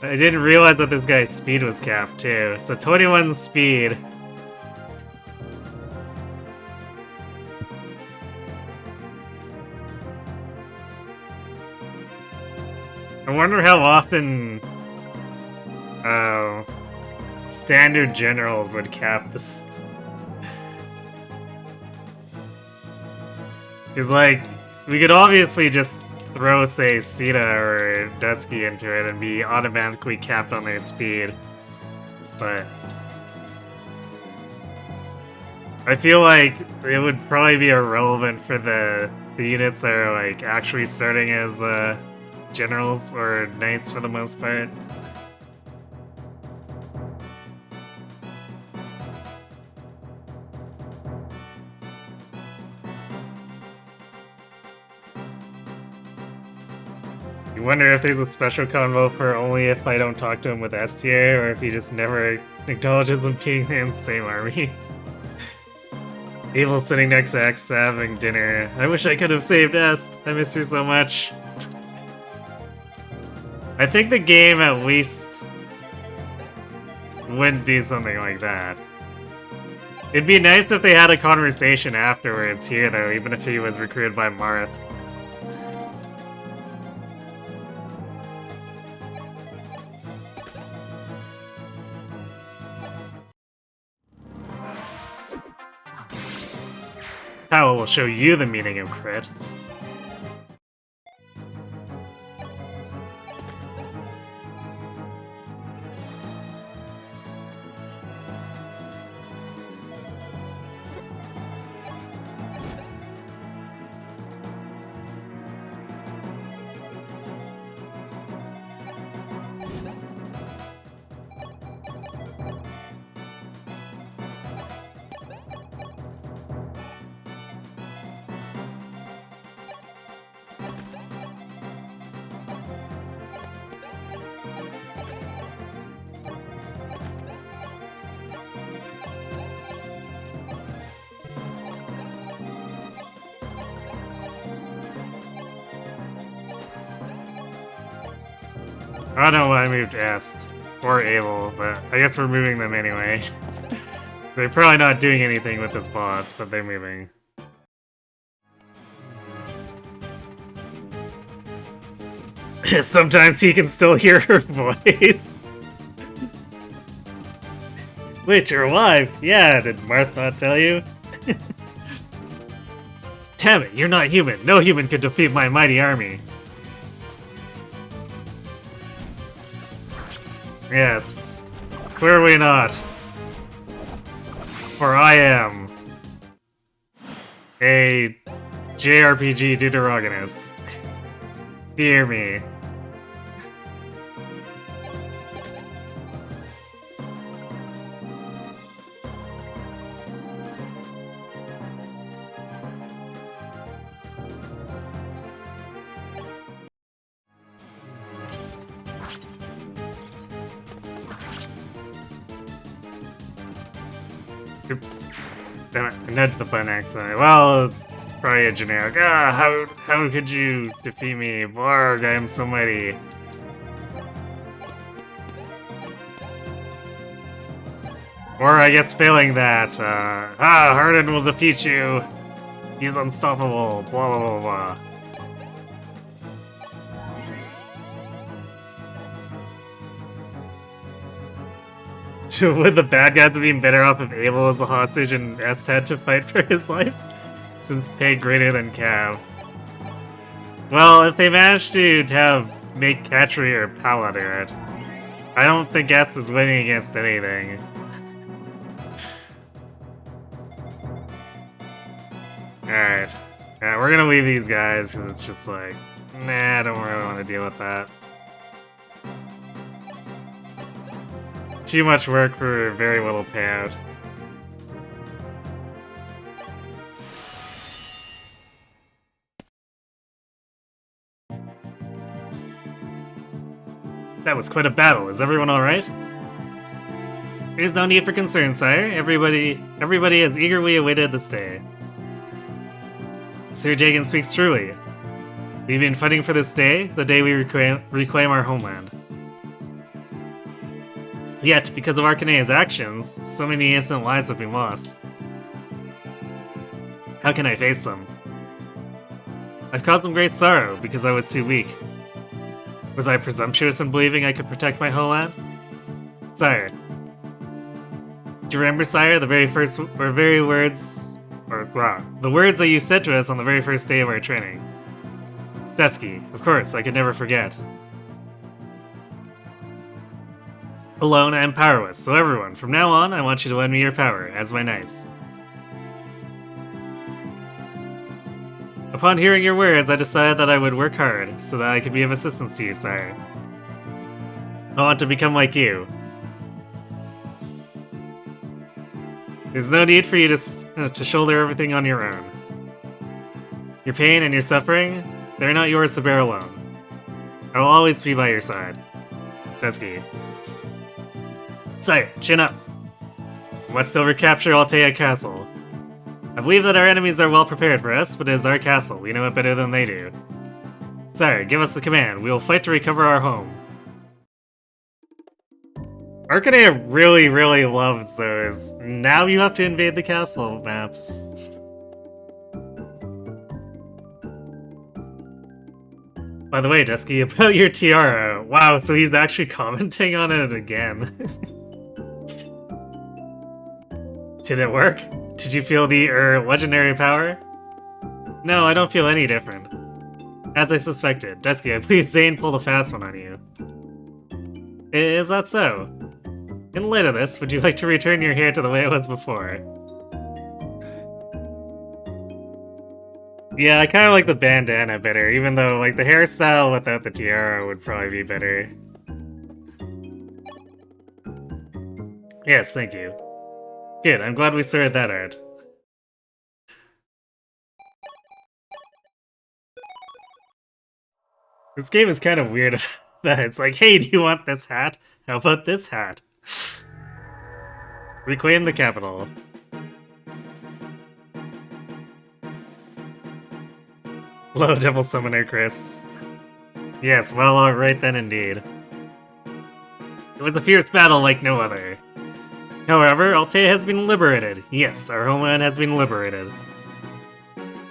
I didn't realize that this guy's speed was capped too, so 21 speed. I wonder how often... standard generals would cap this. Because, like, we could obviously just throw, say, Sita or Dusky into it and be automatically capped on their speed. But I feel like it would probably be irrelevant for the units that are, like, actually starting as generals or knights for the most part. You wonder if there's a special convo for only if I don't talk to him with S tier, or if he just never acknowledges them being in the same army. Abel sitting next to X having dinner. I wish I could have saved S. I miss her so much. I think the game at least wouldn't do something like that. It'd be nice if they had a conversation afterwards here, though, even if he was recruited by Marth. Powell will show you the meaning of crit. I don't know why I moved Est or Abel, but I guess we're moving them anyway. They're probably not doing anything with this boss, but they're moving. Sometimes he can still hear her voice. Wait, you're alive? Yeah, did Marth not tell you? Damn it, you're not human. No human could defeat my mighty army. Yes, clearly not. For I am a JRPG deuteragonist. Fear me. Oops. Damn it, I nudged the button accidentally. Well, it's probably a generic. How could you defeat me? Blarg, I am so mighty. Or I guess failing that, Harden will defeat you. He's unstoppable, blah blah blah blah. Would the bad guys have been better off if Abel was the hostage and Est had to fight for his life? Since pay greater than Cav. Well, if they manage to make Catchery or Pala do it, I don't think Est is winning against anything. Alright. Yeah, we're gonna leave these guys because it's just like, nah, I don't really want to deal with that. Too much work for very little payout. That was quite a battle. Is everyone alright? There's no need for concern, sire. Everybody has eagerly awaited this day. Sir Jagan speaks truly. We've been fighting for this day, the day we reclaim our homeland. Yet, because of Arcanea's actions, so many innocent lives have been lost. How can I face them? I've caused them great sorrow because I was too weak. Was I presumptuous in believing I could protect my homeland? Sire. Do you remember, sire, the words that you said to us on the very first day of our training? Dusky, of course, I could never forget. Alone and powerless, so everyone, from now on, I want you to lend me your power, as my knights. Upon hearing your words, I decided that I would work hard, so that I could be of assistance to you, sire. I want to become like you. There's no need for you to shoulder everything on your own. Your pain and your suffering, they're not yours to bear alone. I will always be by your side. Dusky. Sire, chin up. We must still recapture Altea Castle. I believe that our enemies are well prepared for us, but it is our castle. We know it better than they do. Sire, give us the command. We will fight to recover our home. Arcadia really, really loves those. Now you have to invade the castle maps. By the way, Dusky, about your tiara. Wow, so he's actually commenting on it again. Did it work? Did you feel the, legendary power? No, I don't feel any different. As I suspected. Dusky, I believe Zane pulled a fast one on you. Is that so? In light of this, would you like to return your hair to the way it was before? Yeah, I kind of like the bandana better, even though, like, the hairstyle without the tiara would probably be better. Yes, thank you. Good, I'm glad we sorted that out. This game is kind of weird about that. It's like, hey, do you want this hat? How about this hat? Reclaim the capital. Hello, Devil Summoner Chris. Yes, well, alright then indeed. It was a fierce battle like no other. However, Altea has been liberated. Yes, our homeland has been liberated.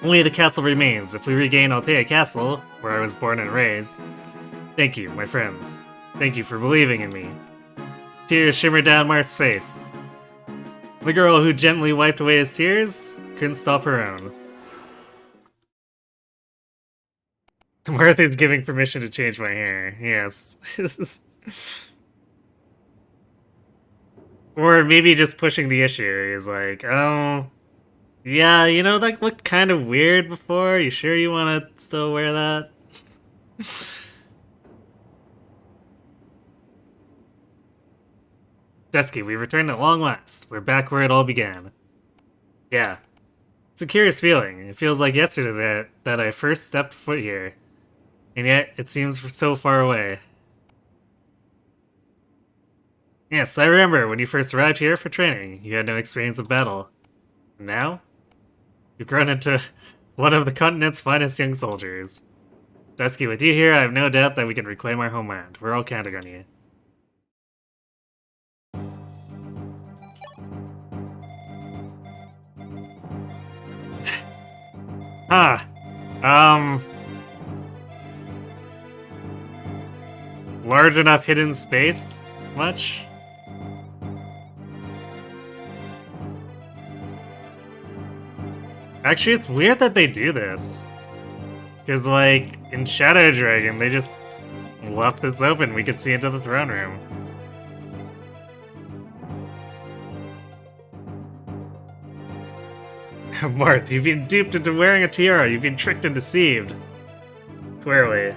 Only the castle remains. If we regain Altea Castle, where I was born and raised... Thank you, my friends. Thank you for believing in me. Tears shimmered down Marth's face. The girl who gently wiped away his tears couldn't stop her own. Marth is giving permission to change my hair. Yes. Or maybe just pushing the issue. He's like, oh... Yeah, you know, that looked kind of weird before. You sure you want to still wear that? Dusky, we returned at long last. We're back where it all began. Yeah. It's a curious feeling. It feels like yesterday that I first stepped foot here. And yet, it seems so far away. Yes, I remember when you first arrived here for training. You had no experience of battle. And now? You've grown into one of the continent's finest young soldiers. Dusky, with you here, I have no doubt that we can reclaim our homeland. We're all counting on you. Large enough hidden space? Much? Actually, it's weird that they do this. Because, like, in Shadow Dragon, they just left this open. We could see into the throne room. Marth, you've been duped into wearing a tiara. You've been tricked and deceived. Clearly.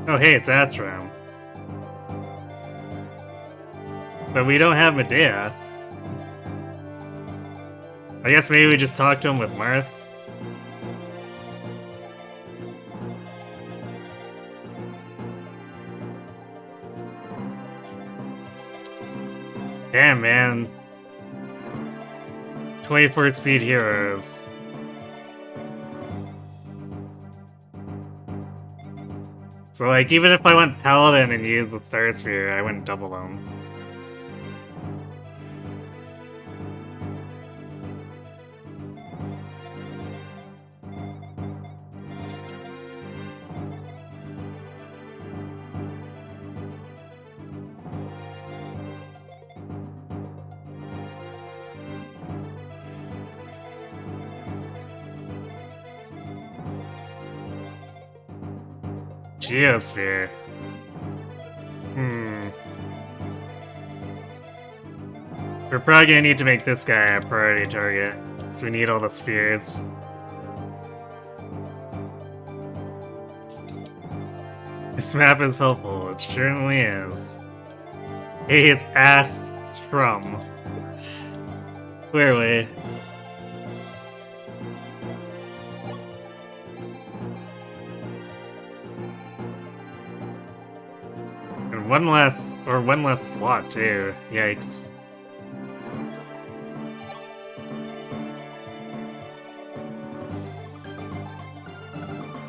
Oh, hey, it's Astram. But we don't have Medea. I guess maybe we just talk to him with Marth. Damn, man. 24 speed heroes. So, like, even if I went Paladin and used the Star Sphere, I wouldn't double them. Geosphere. We're probably gonna need to make this guy a priority target, so we need all the spheres. This map is helpful, it certainly is. Hey, it's Astram. Clearly. And one less slot too. Yikes.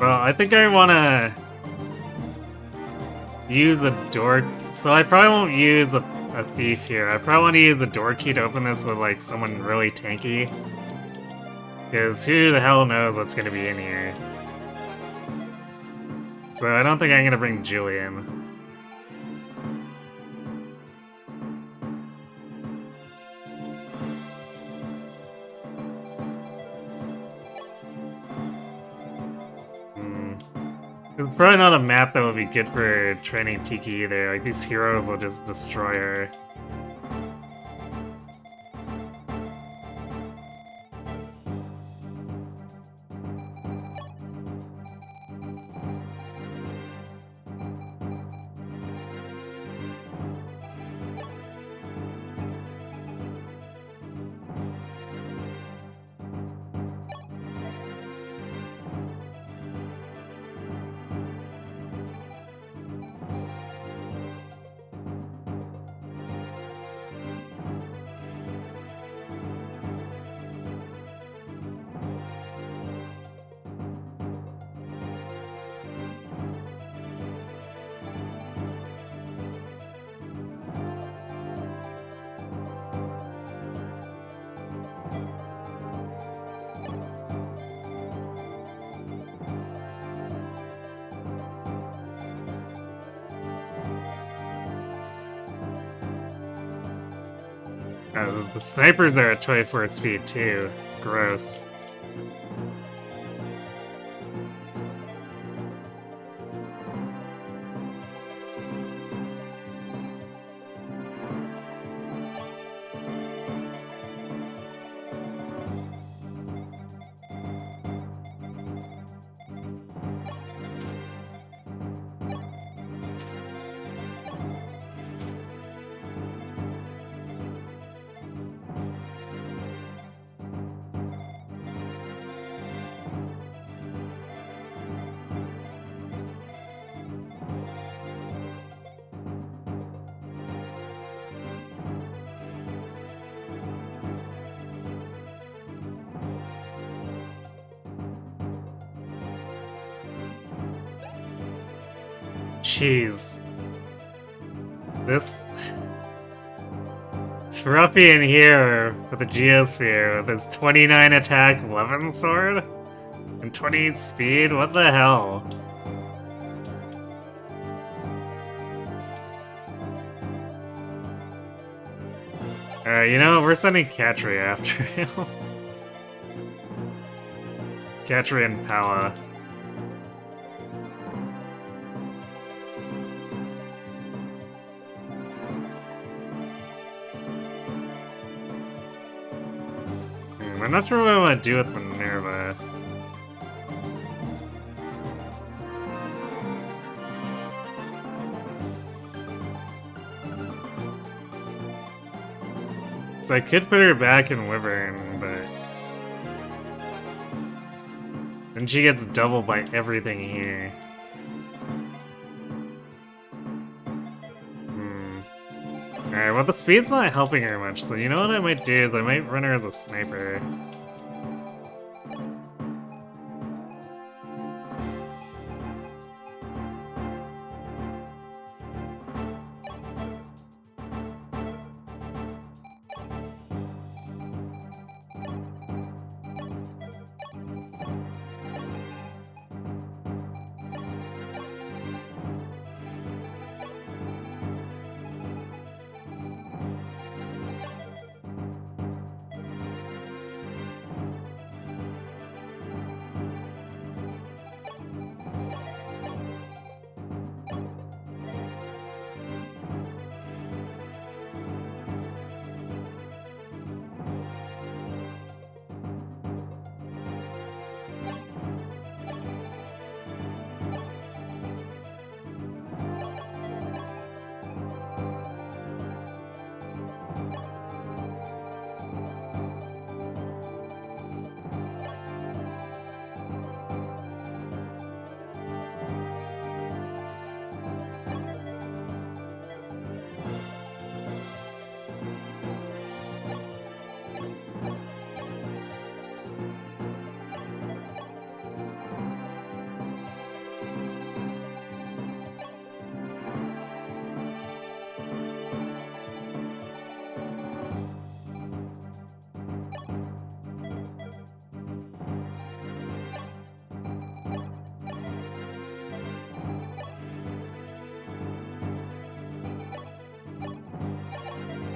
Well, I think I wanna use a door. So I probably won't use a thief here. I probably want to use a door key to open this with like someone really tanky. Because who the hell knows what's gonna be in here. So I don't think I'm gonna bring Julian. It's probably not a map that would be good for training Tiki either. Like, these heroes will just destroy her. The snipers are at 24 speed too. Gross. Jeez. This... It's ruffian here with the Geosphere with his 29 attack 11 sword and 28 speed? What the hell? Alright, you know, we're sending Katri after him. Katri and Pala. I'm not sure what I want to do with Minerva. So I could put her back in Wyvern, but then she gets doubled by everything here. Alright, well the speed's not helping her much, so you know what I might do is I might run her as a sniper.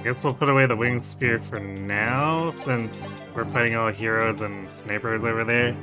Guess we'll put away the winged spear for now, since we're fighting all heroes and snipers over there.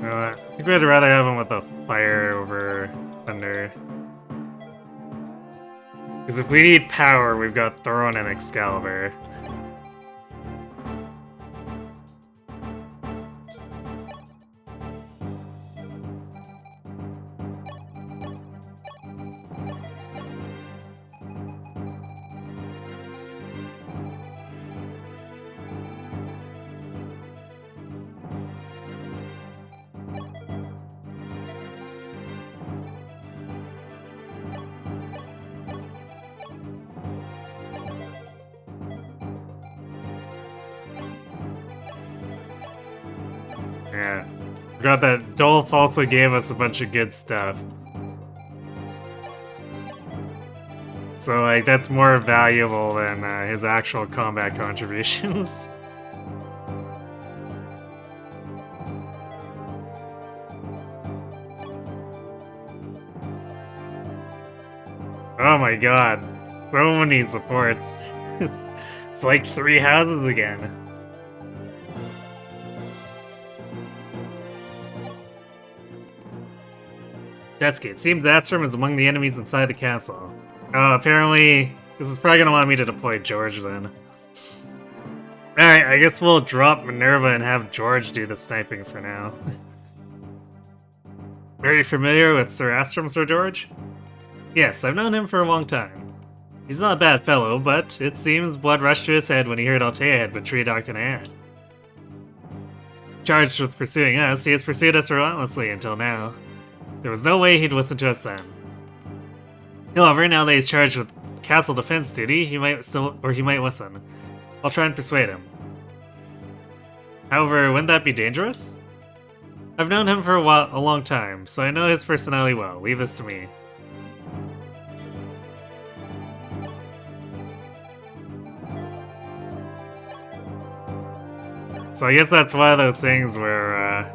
I think we'd rather have him with a fire over thunder. Because if we need power, we've got Thoron and Excalibur. Yeah. Forgot that Dolph also gave us a bunch of good stuff. So, like, that's more valuable than his actual combat contributions. Oh my god. So many supports. It's like 3 houses again. Jetski, it seems Astrum is among the enemies inside the castle. Oh, apparently this is probably gonna want me to deploy George then. Alright, I guess we'll drop Minerva and have George do the sniping for now. Very familiar with Sir Astrum, Sir George? Yes, I've known him for a long time. He's not a bad fellow, but it seems blood rushed to his head when he heard Altea had betrayed Arcanair. Charged with pursuing us, he has pursued us relentlessly until now. There was no way he'd listen to us then. However, now that he's charged with castle defense duty, he might listen. I'll try and persuade him. However, wouldn't that be dangerous? I've known him for a long time, so I know his personality well. Leave this to me. So I guess that's one of those things where,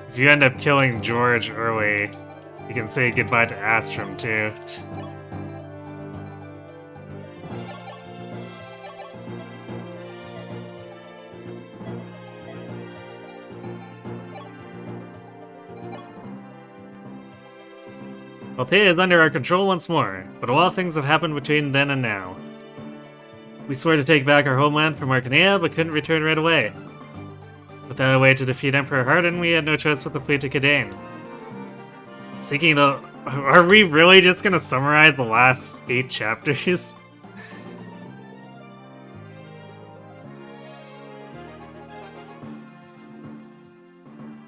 if you end up killing George early, you can say goodbye to Astrum too. Altea is under our control once more, but a lot of things have happened between then and now. We swore to take back our homeland from Arcanaia, but couldn't return right away. Without a way to defeat Emperor Hardin, we had no choice but to flee to Kadain. Seeking the... Are we really just gonna summarize the last 8 chapters?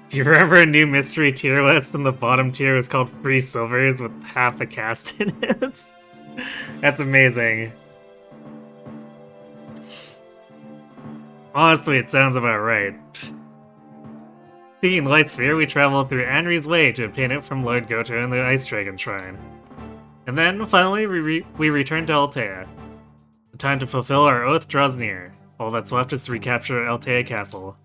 Do you remember a new mystery tier list, and the bottom tier was called Free Silvers with half the cast in it? That's amazing. Honestly, it sounds about right. Seeking Light Sphere, we traveled through Anri's Way to obtain it from Lord Goto in the Ice Dragon Shrine. And then, finally, we returned to Altea. The time to fulfill our oath draws near. All that's left is to recapture Altea Castle.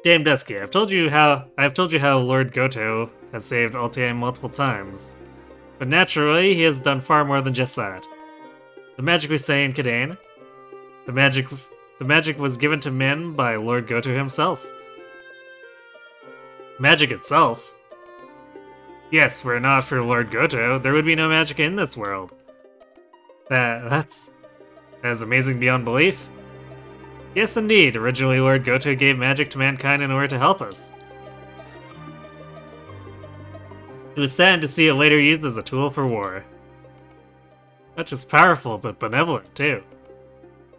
Game Dusky, I've told you how Lord Goto has saved Altair multiple times. But naturally, he has done far more than just that. The magic we say in Kadane, the magic was given to men by Lord Goto himself. Magic itself? Yes, were it not for Lord Goto, there would be no magic in this world. That's amazing beyond belief. Yes, indeed. Originally, Lord Goto gave magic to mankind in order to help us. It was sad to see it later used as a tool for war. Not just powerful, but benevolent, too.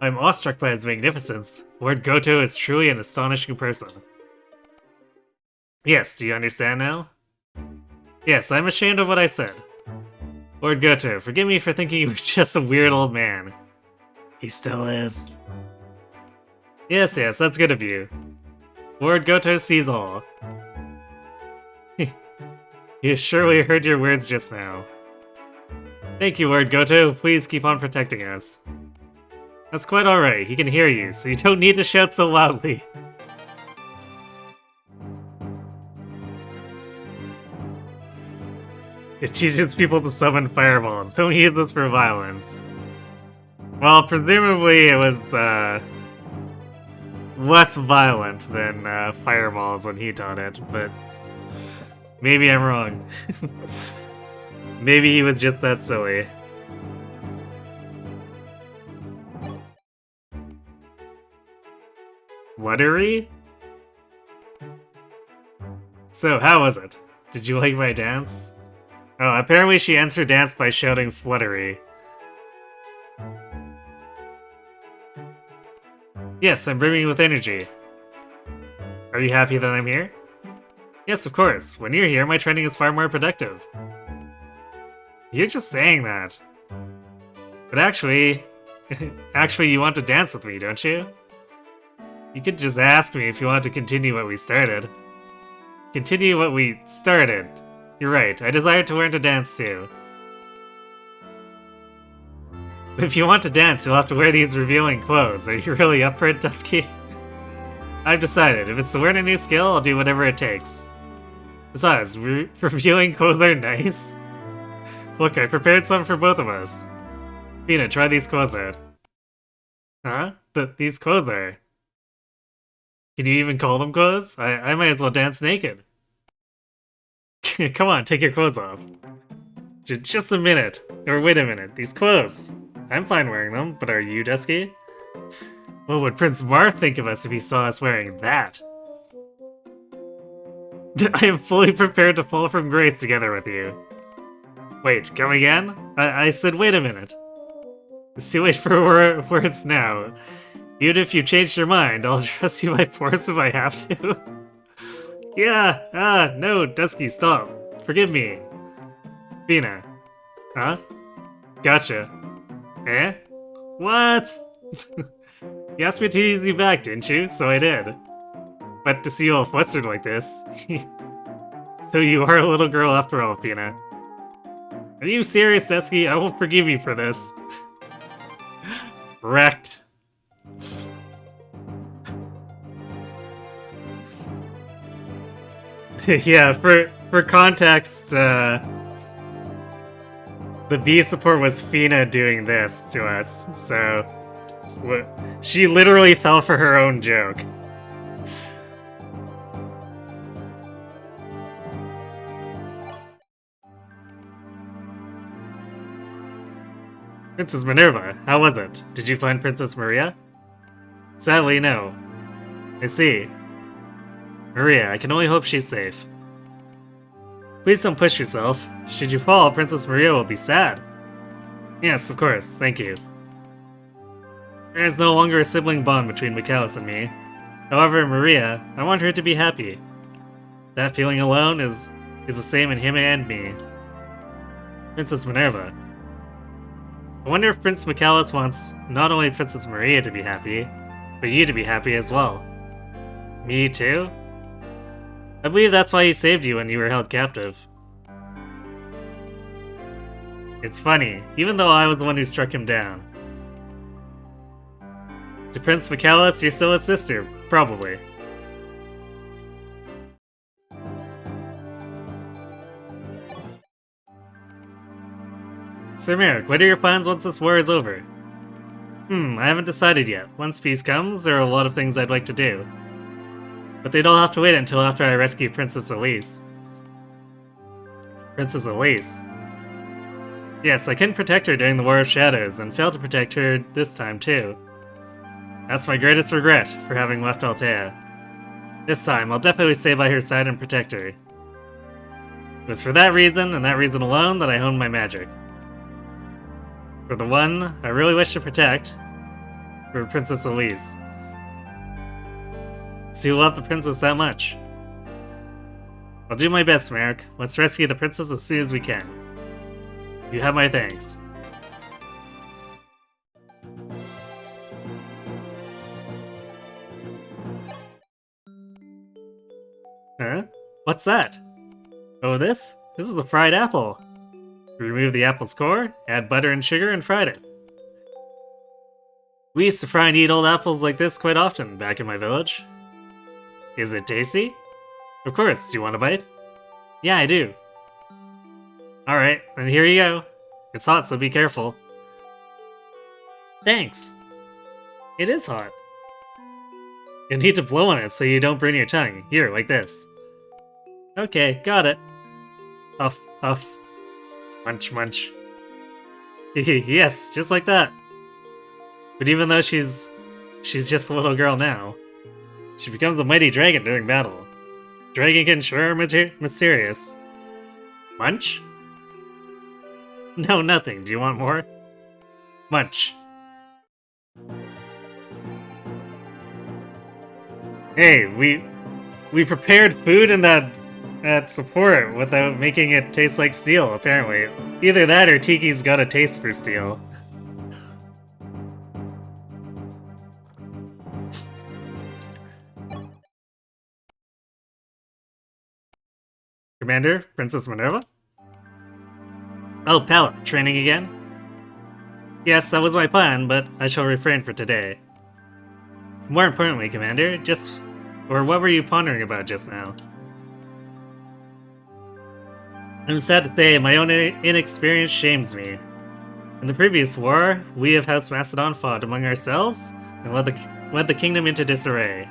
I'm awestruck by his magnificence. Lord Goto is truly an astonishing person. Yes, do you understand now? Yes, I'm ashamed of what I said. Lord Goto, forgive me for thinking he was just a weird old man. He still is. Yes, that's good of you. Lord Goto sees all. He has surely heard your words just now. Thank you, Lord Goto. Please keep on protecting us. That's quite alright. He can hear you, so you don't need to shout so loudly. It teaches people to summon fireballs. Don't use this for violence. Well, presumably it was, less violent than, fireballs when he taught it, but maybe I'm wrong. Maybe he was just that silly. Fluttery? So, how was it? Did you like my dance? Oh, apparently she ends her dance by shouting fluttery. Yes, I'm brimming with energy. Are you happy that I'm here? Yes, of course. When you're here, my training is far more productive. You're just saying that. But actually... actually, you want to dance with me, don't you? You could just ask me if you want to continue what we started. Continue what we started. You're right, I desire to learn to dance too. If you want to dance, you'll have to wear these revealing clothes. Are you really up for it, Dusky? I've decided, if it's to learn a new skill, I'll do whatever it takes. Besides, revealing clothes are nice. Look, I prepared some for both of us. Fina, try these clothes out. Huh? These clothes are... Can you even call them clothes? I might as well dance naked. Come on, take your clothes off. Just a minute. Or wait a minute, these clothes. I'm fine wearing them, but are you, Dusky? What would Prince Mar think of us if he saw us wearing that? I am fully prepared to fall from grace together with you. Wait, come again? I said wait a minute. It's too late for words now. Even if you changed your mind, I'll trust you by force if I have to. Yeah, no, Dusky, stop. Forgive me. Fina. Huh? Gotcha. Eh? What? You asked me to use you back, didn't you? So I did. But to see you all flustered like this... So you are a little girl after all, Fina. Are you serious, Dusky? I won't forgive you for this. Wrecked. Yeah, for context, the B support was Fina doing this to us, so she literally fell for her own joke. Princess Minerva, how was it? Did you find Princess Maria? Sadly, no. I see. Maria, I can only hope she's safe. Please don't push yourself. Should you fall, Princess Maria will be sad. Yes, of course, thank you. There is no longer a sibling bond between Michaelis and me. However, Maria, I want her to be happy. That feeling alone is the same in him and me. Princess Minerva. I wonder if Prince Michaelis wants not only Princess Maria to be happy, but you to be happy as well. Me too? I believe that's why he saved you when you were held captive. It's funny, even though I was the one who struck him down. To Prince Michaelis, you're still a sister, probably. Sir Merrick, what are your plans once this war is over? I haven't decided yet. Once peace comes, there are a lot of things I'd like to do. But they'd all have to wait until after I rescue Princess Elise. Princess Elise? Yes, I couldn't protect her during the War of Shadows, and failed to protect her this time too. That's my greatest regret, for having left Altea. This time, I'll definitely stay by her side and protect her. It was for that reason, and that reason alone, that I honed my magic. For the one I really wish to protect, for Princess Elise. So you love the princess that much? I'll do my best, Merrick. Let's rescue the princess as soon as we can. You have my thanks. Huh? What's that? Oh, this? This is a fried apple. Remove the apple's core, add butter and sugar, and fried it. We used to fry and eat old apples like this quite often back in my village. Is it tasty? Of course, do you want a bite? Yeah, I do. Alright, then here you go. It's hot, so be careful. Thanks. It is hot. You need to blow on it so you don't burn your tongue. Here, like this. Okay, got it. Huff, huff. Munch, munch. Yes, just like that. But even though she's just a little girl now, she becomes a mighty dragon during battle. Dragon can sure mysterious. Munch? No, nothing. Do you want more? Munch. Hey, we prepared food in that support without making it taste like steel, apparently. Either that or Tiki's got a taste for steel. Commander, Princess Minerva? Oh, Pella, training again? Yes, that was my plan, but I shall refrain for today. More importantly, Commander, what were you pondering about just now? I'm sad to say, my own inexperience shames me. In the previous war, we of House Macedon fought among ourselves and led the kingdom into disarray.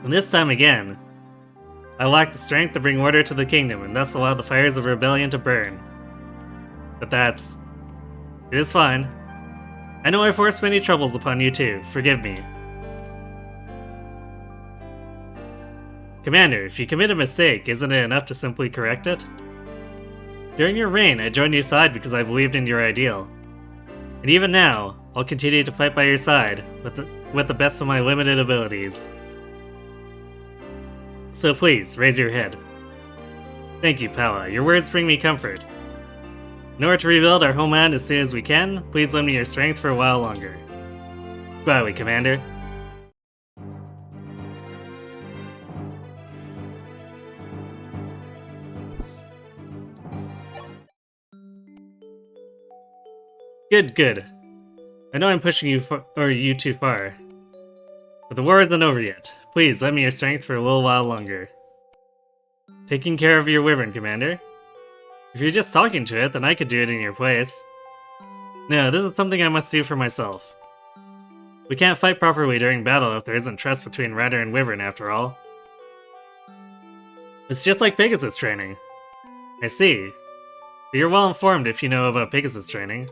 And this time again, I lacked the strength to bring order to the kingdom and thus allow the fires of rebellion to burn. But it is fine. I know I forced many troubles upon you too, forgive me. Commander, if you commit a mistake, isn't it enough to simply correct it? During your reign, I joined your side because I believed in your ideal. And even now, I'll continue to fight by your side, with the best of my limited abilities. So please, raise your head. Thank you, Palla. Your words bring me comfort. In order to rebuild our homeland as soon as we can, please lend me your strength for a while longer. Gladly, Commander. Good. I know I'm pushing you too far. But the war isn't over yet. Please, lend me your strength for a little while longer. Taking care of your wyvern, Commander. If you're just talking to it, then I could do it in your place. No, this is something I must do for myself. We can't fight properly during battle if there isn't trust between rider and wyvern, after all. It's just like Pegasus training. I see. But you're well informed if you know about Pegasus training.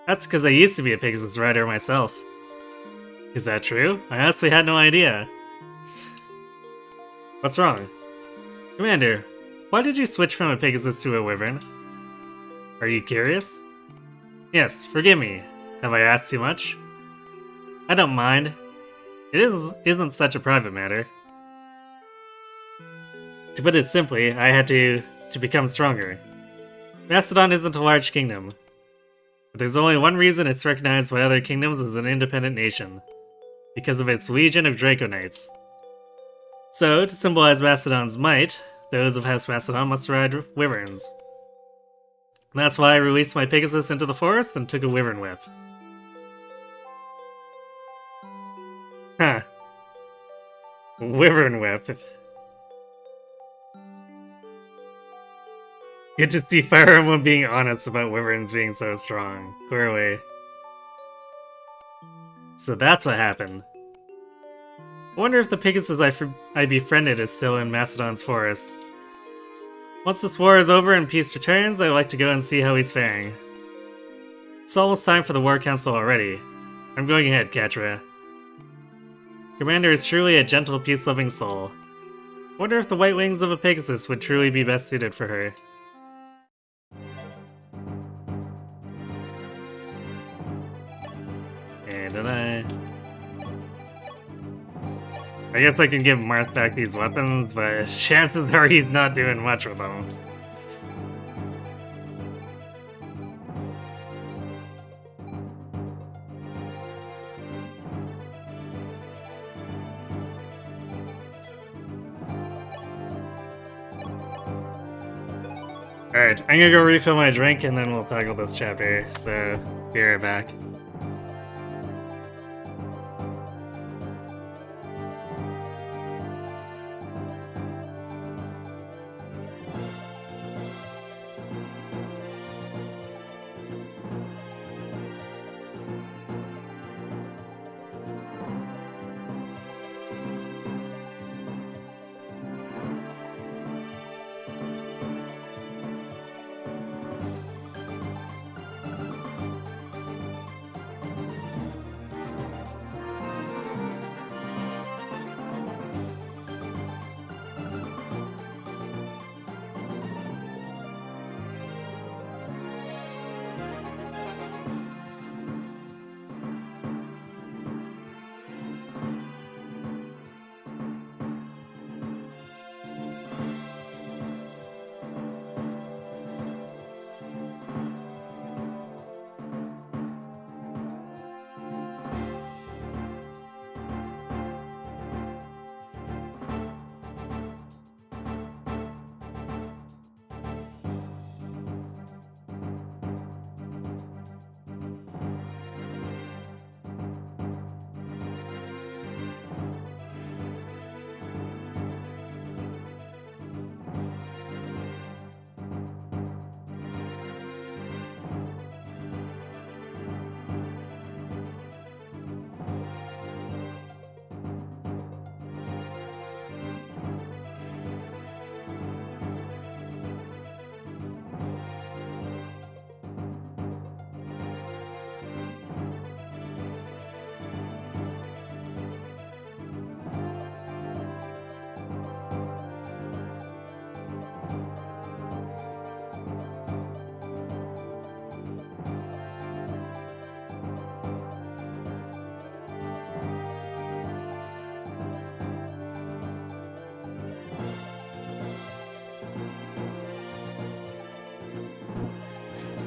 That's because I used to be a Pegasus rider myself. Is that true? I honestly had no idea. What's wrong? Commander, why did you switch from a Pegasus to a wyvern? Are you curious? Yes, forgive me. Have I asked too much? I don't mind. Isn't such a private matter. To put it simply, I had to become stronger. Macedon isn't a large kingdom. But there's only one reason it's recognized by other kingdoms as an independent nation. Because of its legion of Draco Knights. So, to symbolize Macedon's might, those of House Macedon must ride wyverns. That's why I released my Pegasus into the forest and took a wyvern whip. Huh. Wyvern whip. Good to see Fire Emblem being honest about wyverns being so strong. Clearly. So that's what happened. I wonder if the Pegasus I befriended is still in Macedon's forest. Once this war is over and peace returns, I'd like to go and see how he's faring. It's almost time for the War Council already. I'm going ahead, Catra. Commander is truly a gentle, peace-loving soul. I wonder if the white wings of a Pegasus would truly be best suited for her. And I guess I can give Marth back these weapons, but chances are he's not doing much with them. Alright, I'm gonna go refill my drink and then we'll tackle this chapter, so be right back.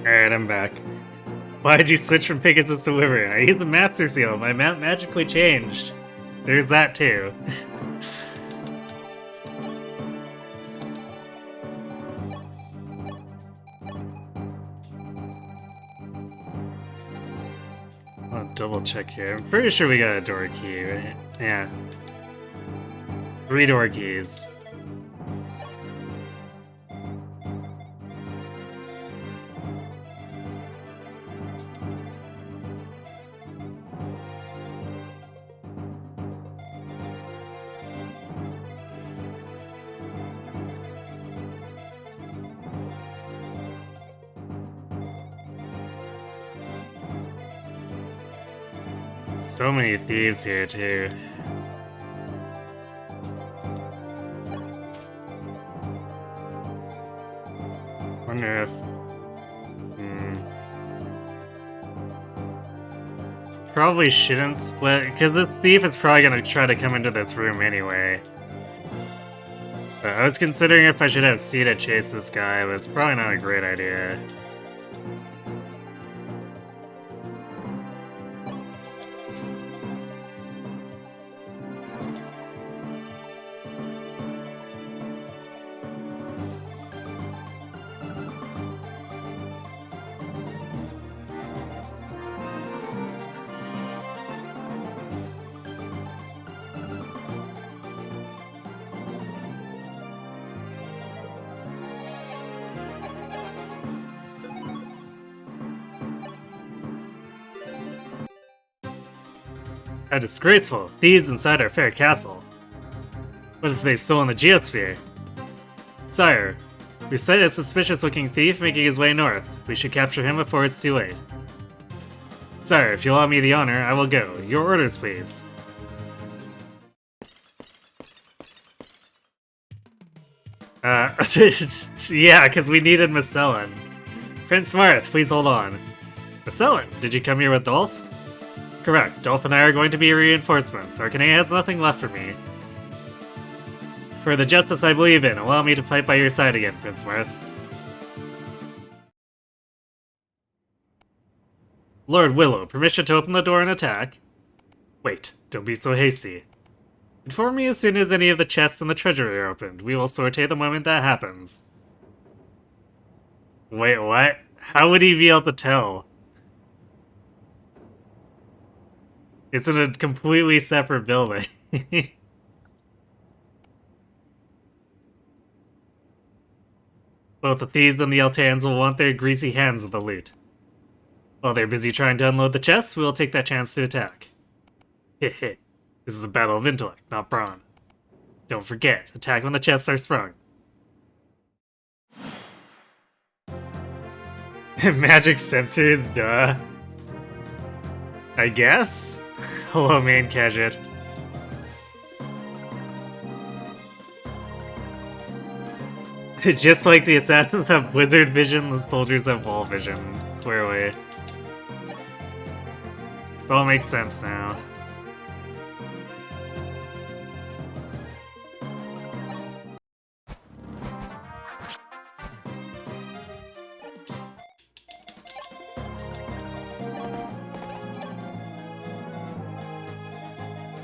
Alright, I'm back. Why'd you switch from Pegasus to Wyvern? I used a Master Seal, my map magically changed. There's that too. I'll double check here. I'm pretty sure we got a door key, right? Yeah. 3 door keys. So many thieves here, too. Wonder if... Probably shouldn't split, because this thief is probably gonna try to come into this room anyway. But I was considering if I should have C to chase this guy, but it's probably not a great idea. How disgraceful! Thieves inside our fair castle. What if they've stolen the geosphere? Sire, we sighted a suspicious-looking thief making his way north. We should capture him before it's too late. Sire, if you allow me the honor, I will go. Your orders, please. Yeah, because we needed Macellan. Prince Marth, please hold on. Macellan, did you come here with Dolph? Correct. Dolph and I are going to be reinforcements. Arcanine has nothing left for me. For the justice I believe in, allow me to fight by your side again, Prince Marth. Lord Willow, permission to open the door and attack? Wait, don't be so hasty. Inform me as soon as any of the chests in the treasury are opened. We will sortate the moment that happens. Wait, what? How would he be able to tell? It's in a completely separate building. Both the thieves and the Eltans will want their greasy hands of the loot. While they're busy trying to unload the chests, we'll take that chance to attack. Heh. This is a battle of intellect, not brawn. Don't forget, attack when the chests are sprung. Magic sensors, duh. I guess? Hello, main Kadget. Just like the assassins have blizzard vision, the soldiers have wall vision, clearly. It all makes sense now.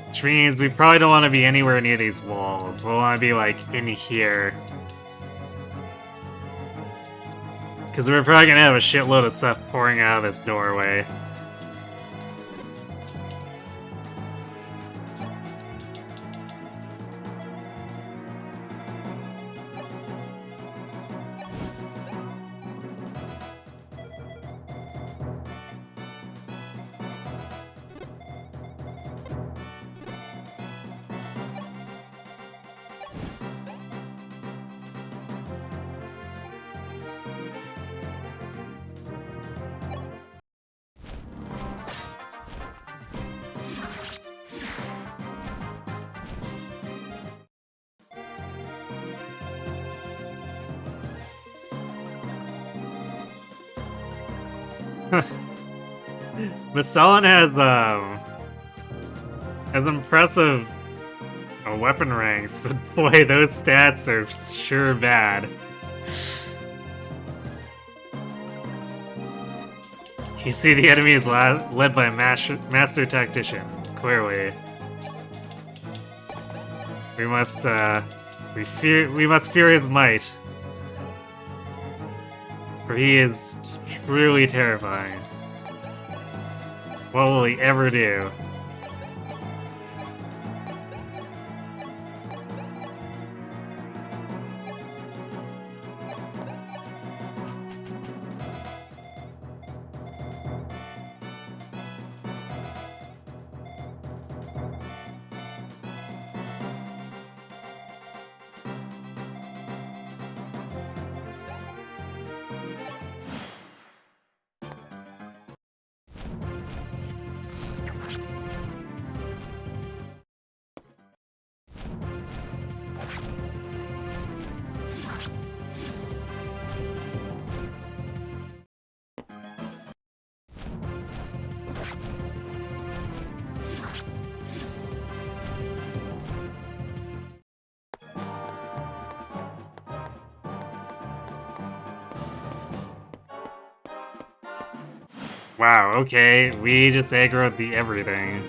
Which means we probably don't want to be anywhere near these walls. We'll want to be, like, in here. Because we're probably going to have a shitload of stuff pouring out of this doorway. Macellan has impressive weapon ranks, but boy, those stats are sure bad. You see, the enemy is led by a master tactician. Clearly, we must fear his might, for he is truly terrifying. What will he ever do? Wow, okay, we just aggroed the everything.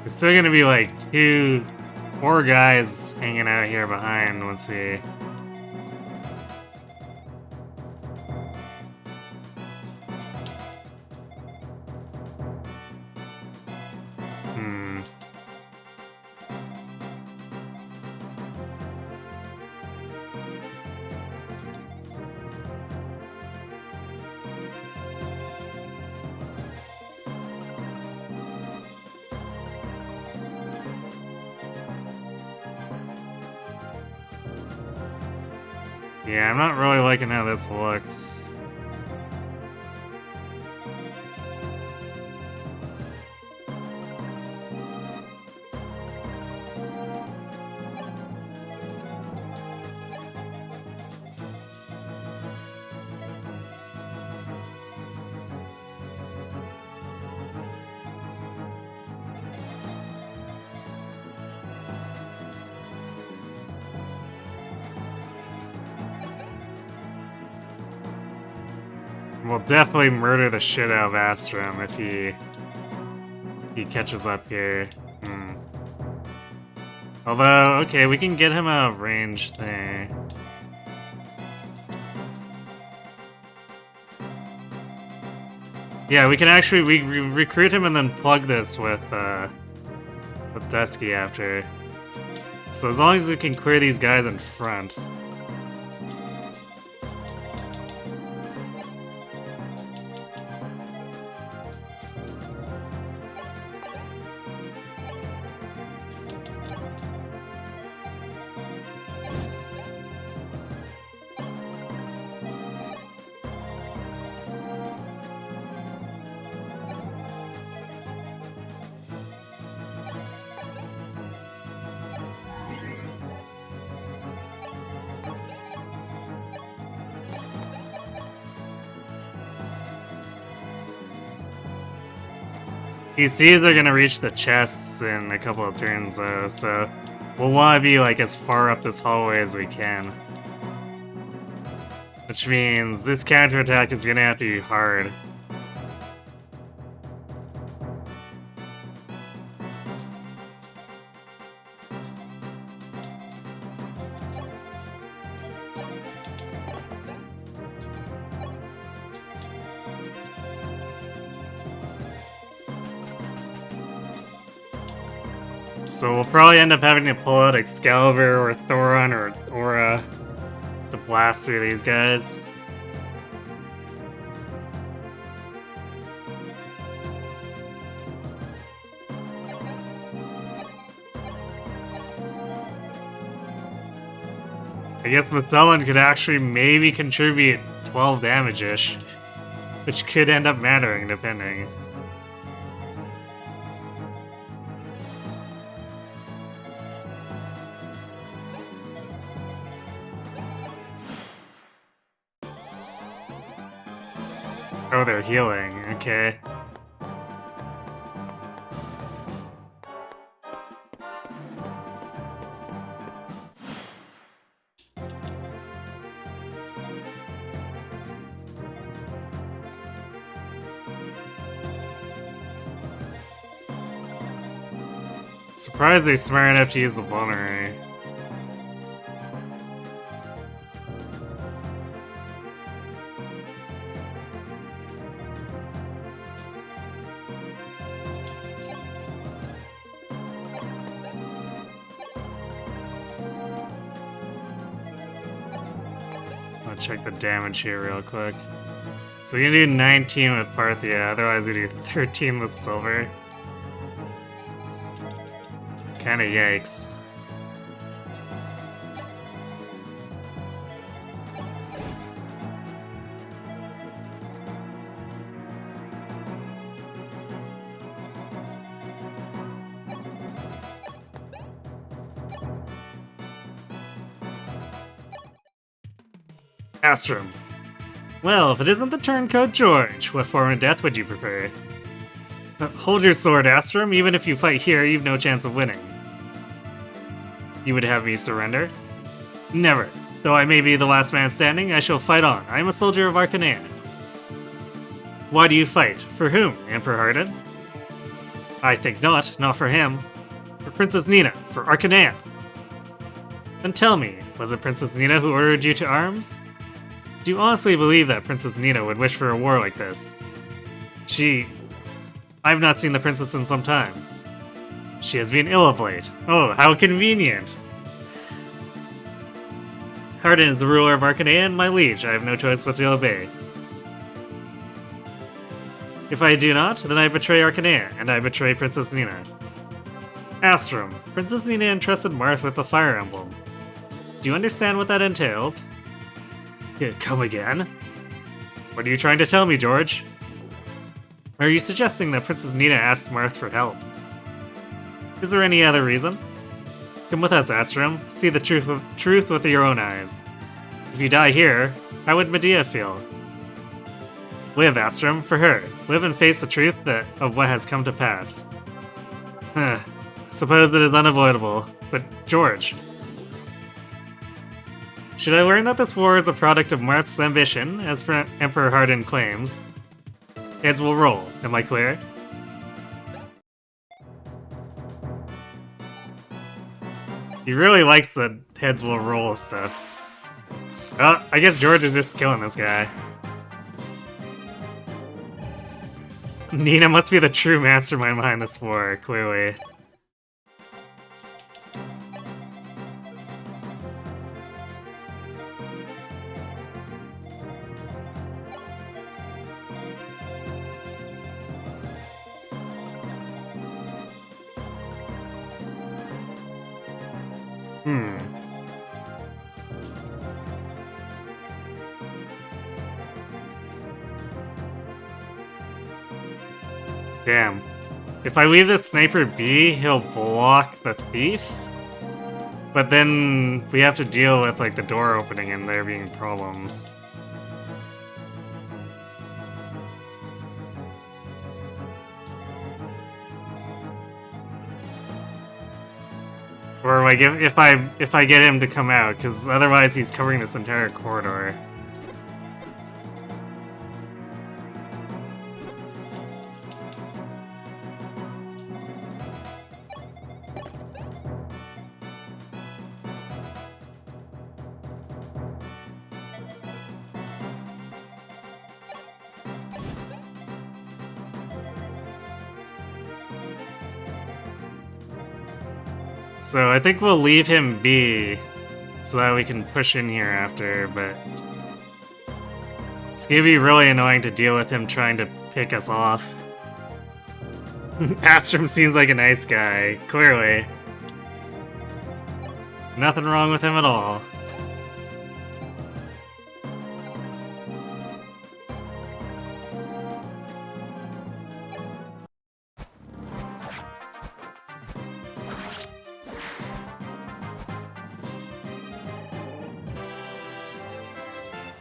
There's still gonna be like 4 guys hanging out here behind once we... Yeah, I'm not really liking how this looks. We'll definitely murder the shit out of Astrum if he catches up here. Although, okay, we can get him a range thing. Yeah, we can actually recruit him and then plug this with Dusky after. So as long as we can clear these guys in front. He sees they're gonna reach the chests in a couple of turns though, so we'll want to be like as far up this hallway as we can. Which means this counterattack is gonna have to be hard. So we'll probably end up having to pull out Excalibur or Thoron or Aura to blast through these guys. I guess Magellan could actually maybe contribute 12 damage-ish, which could end up mattering depending. Oh, they're healing. Okay. Surprised they're smart enough to use the vulnerary. I'll check the damage here real quick. So we can do 19 with Parthia, otherwise we do 13 with Silver. Kinda yikes. Astrum. Well, if it isn't the turncoat George, what form of death would you prefer? Hold your sword, Astrum. Even if you fight here, you've no chance of winning. You would have me surrender? Never. Though I may be the last man standing, I shall fight on. I am a soldier of Arcanea. Why do you fight? For whom? Emperor Hardin? I think not. Not for him. For Princess Nina. For Arcanea. Then tell me, was it Princess Nina who ordered you to arms? Do you honestly believe that Princess Nina would wish for a war like this? I've not seen the princess in some time. She has been ill of late. Oh, how convenient! Hardin is the ruler of Arcanea and my liege. I have no choice but to obey. If I do not, then I betray Arcanea, and I betray Princess Nina. Astrum, Princess Nina entrusted Marth with the Fire Emblem. Do you understand what that entails? Come again? What are you trying to tell me, George? Are you suggesting that Princess Nina asked Marth for help? Is there any other reason? Come with us, Astrum. See the truth with your own eyes. If you die here, how would Medea feel? Live, Astrum, for her. Live and face the truth of what has come to pass. Suppose it is unavoidable. But, George... Should I learn that this war is a product of Marth's ambition, as Emperor Hardin claims? Heads will roll. Am I clear? He really likes the heads will roll stuff. Oh, I guess George is just killing this guy. Nina must be the true mastermind behind this war, clearly. Damn. If I leave the sniper be, he'll block the thief? But then we have to deal with like the door opening and there being problems. Or like if I get him to come out, because otherwise he's covering this entire corridor. So I think we'll leave him be so that we can push in here after, but it's gonna be really annoying to deal with him trying to pick us off. Astrum seems like a nice guy, clearly. Nothing wrong with him at all.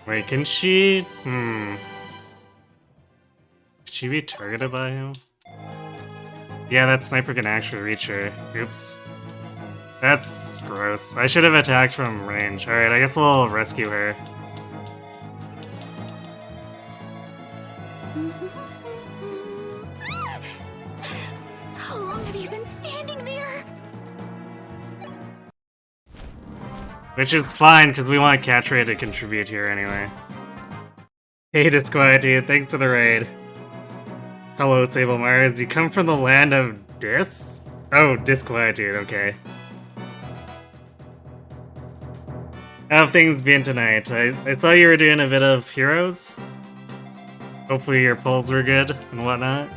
Wait, can she... Could she be targeted by him? Yeah, that sniper can actually reach her. Oops. That's gross. I should have attacked from range. Alright, I guess we'll rescue her. How long have you been standing there? Which is fine, because we want Catray to contribute here anyway. Hey, Disquietude, thanks for the raid. Hello, Sable Mars. You come from the land of Dis? Oh, Disquietude, okay. How have things been tonight? I saw you were doing a bit of Heroes. Hopefully your pulls were good and whatnot.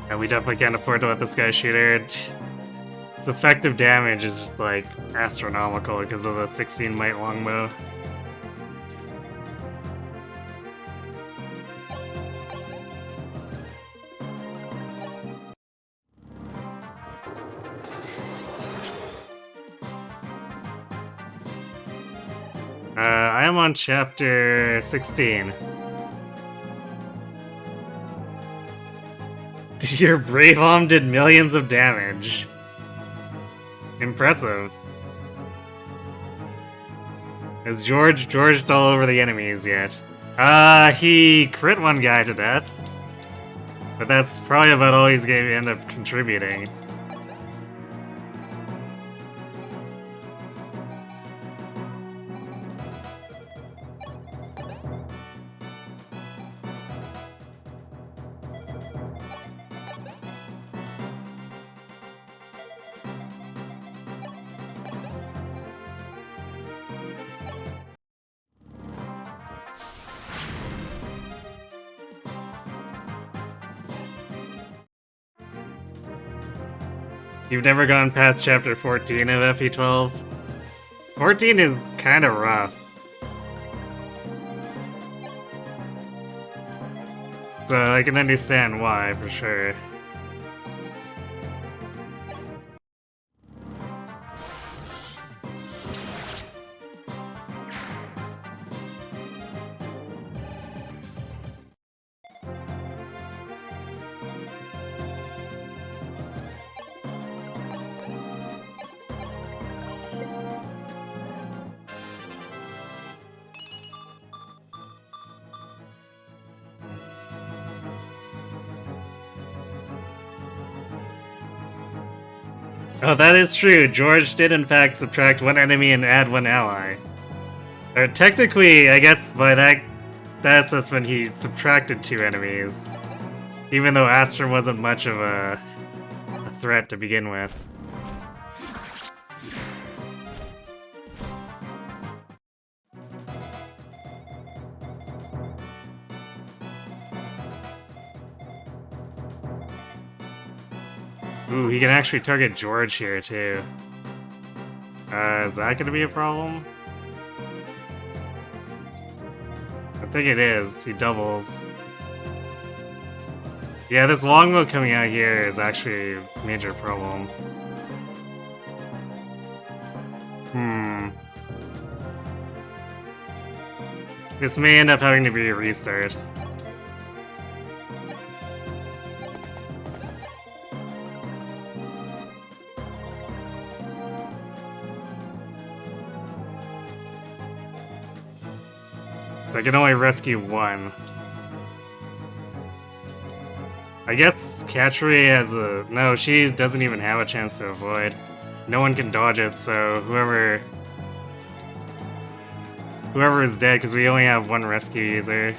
Yeah, we definitely can't afford to let this guy shoot her. His effective damage is just like astronomical because of the 16 might longbow. I am on chapter 16. Your Brave Arm did millions of damage. Impressive. Is Georged all over the enemies yet? He crit one guy to death. But that's probably about all he's going to end up contributing. You've never gone past chapter 14 of FE12? 14 is kind of rough. So I can understand why, for sure. Oh, that is true. George did in fact subtract one enemy and add one ally. Or technically, I guess by that assessment, he subtracted 2 enemies. Even though Astra wasn't much of a threat to begin with. Ooh, he can actually target George here, too. Is that gonna be a problem? I think it is. He doubles. Yeah, this longbow coming out here is actually a major problem. This may end up having to be a restart. So I can only rescue one. I guess Catchery has a... No, she doesn't even have a chance to avoid. No one can dodge it, so whoever is dead, because we only have one rescue user.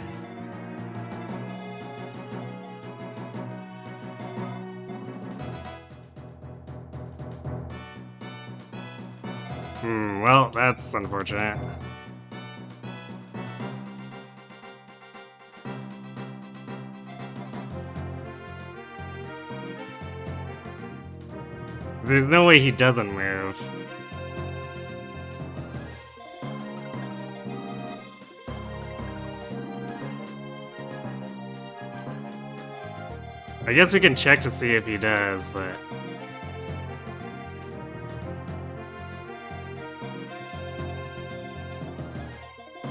Well, that's unfortunate. There's no way he doesn't move. I guess we can check to see if he does, but...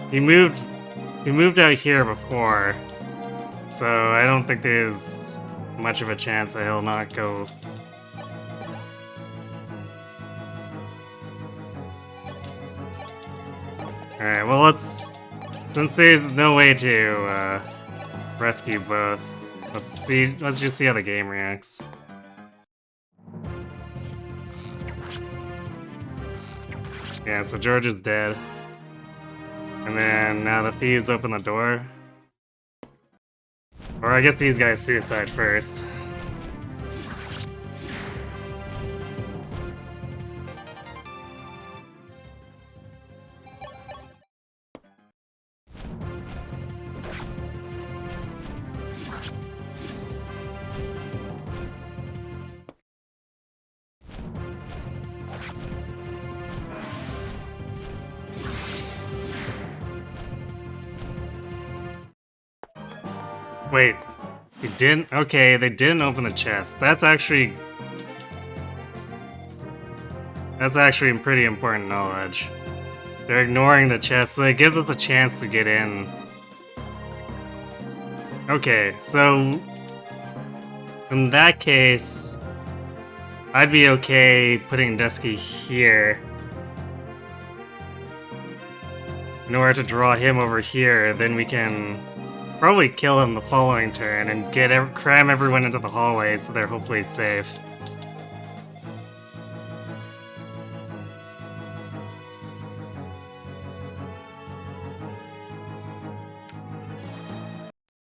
He moved out here before, so I don't think there's much of a chance that he'll not go. Alright, well since there's no way to rescue both, let's just see how the game reacts. Yeah, so George is dead. And then now the thieves open the door. Or I guess these guys suicide first. Wait, he didn't? Okay, they didn't open the chest. That's actually pretty important knowledge. They're ignoring the chest, so it gives us a chance to get in. Okay, so in that case, I'd be okay putting Dusky here. in order to draw him over here, then we can probably kill him the following turn and cram everyone into the hallway so they're hopefully safe.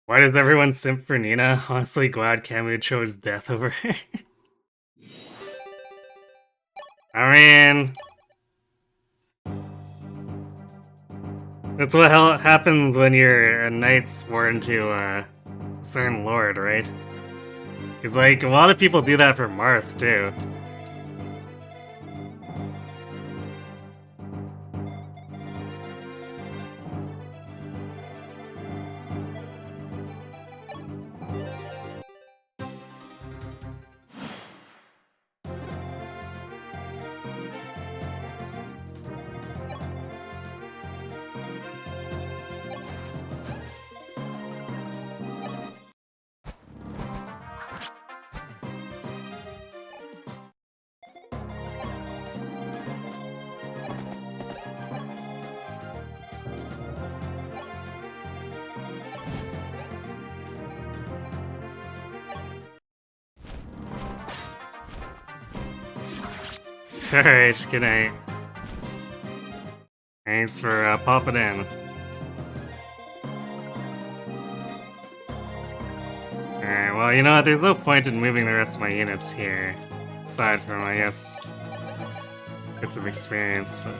Why does everyone simp for Nina? Honestly glad Camu chose death over her. I mean... that's what happens when you're a knight sworn to a certain lord, right? Because, like, a lot of people do that for Marth, too. Alright, good night. Thanks for popping in. Alright, well, you know what? There's no point in moving the rest of my units here. Aside from, I guess, get some experience, but...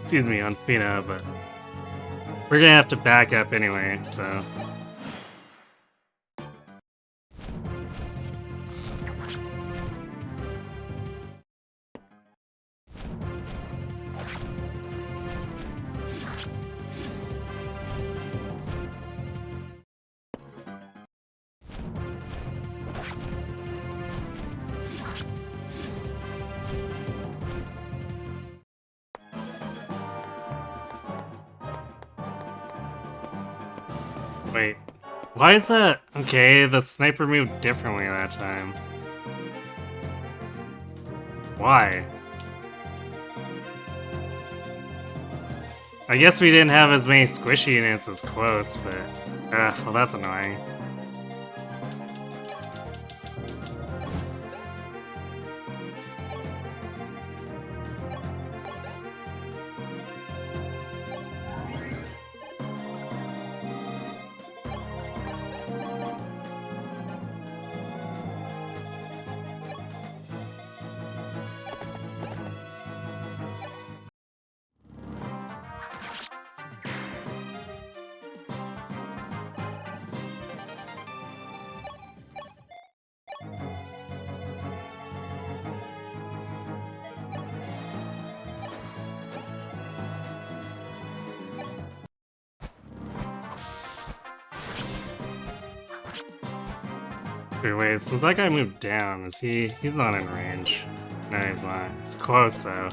excuse me, on Fina, but... we're gonna have to back up anyway, so... wait. Why is that? Okay, the sniper moved differently that time. Why? I guess we didn't have as many squishy units as close, but... well, that's annoying. Wait, since that guy moved down, is he... he's not in range. No, he's not. He's close, though.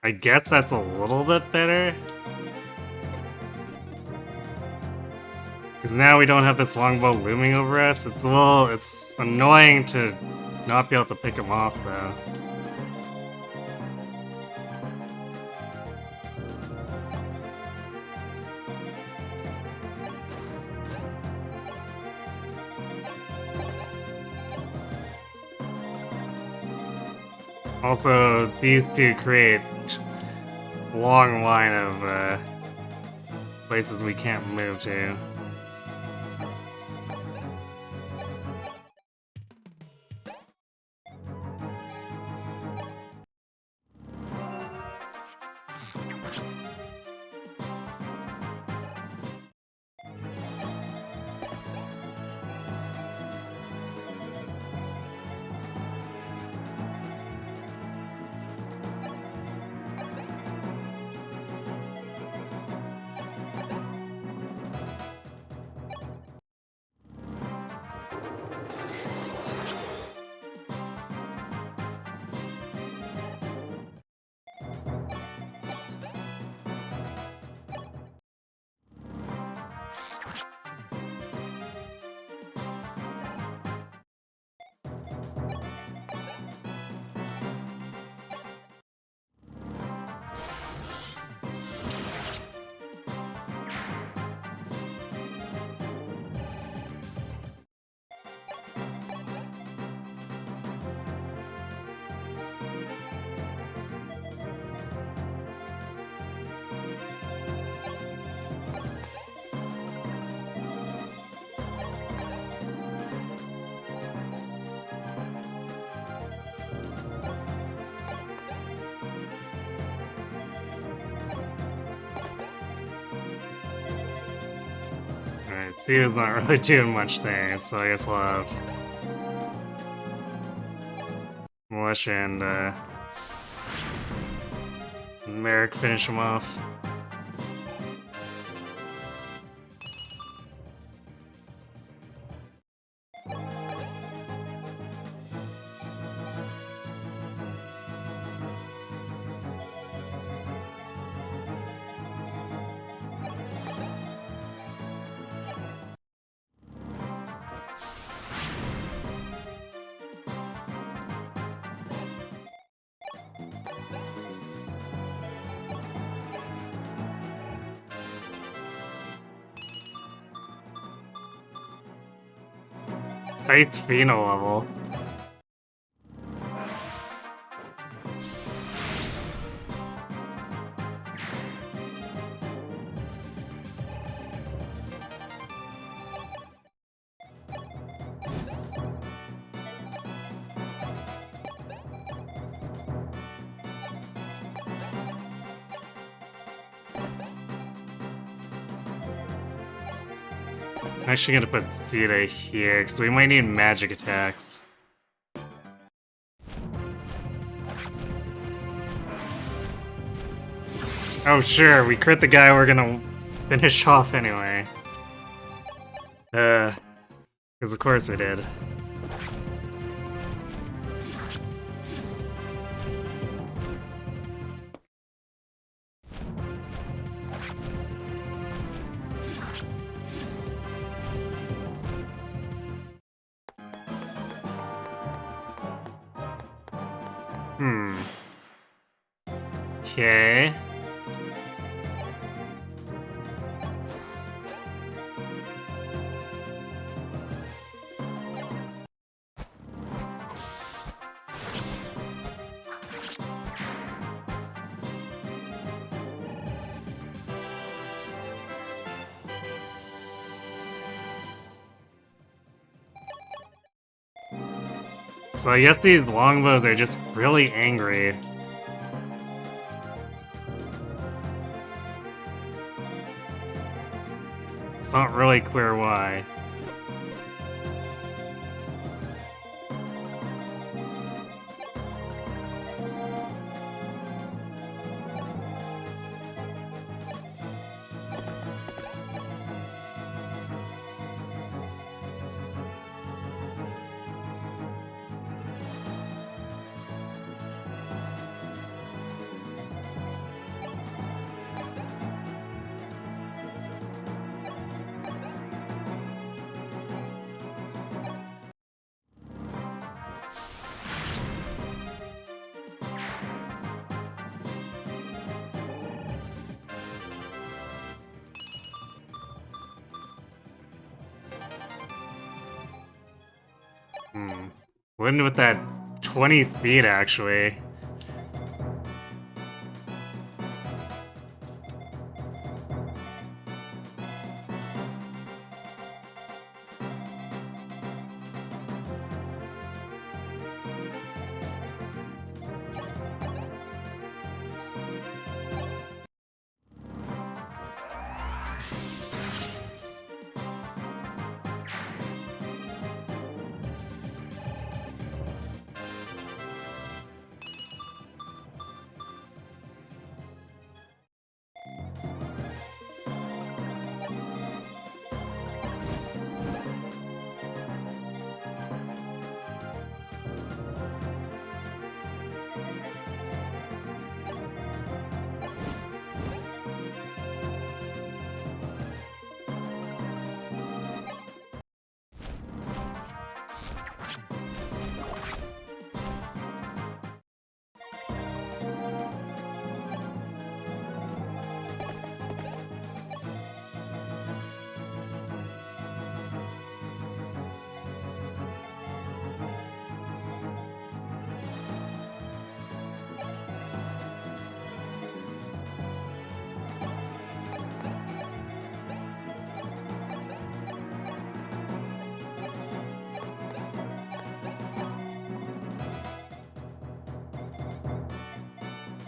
I guess that's a little bit better. Because now we don't have this longbow looming over us. It's a little... it's annoying to not be able to pick him off, though. Also, these two create a long line of places we can't move to. C is not really doing much there, so I guess we'll have Militia and Merrick finish him off. Tight Pheno level. I'm actually gonna put Zeta here, because we might need magic attacks. Oh sure, we crit the guy we're gonna finish off anyway. Because of course we did. Okay. So I guess these longbows are just really angry. It's not really clear why. Wouldn't with that 20 speed, actually.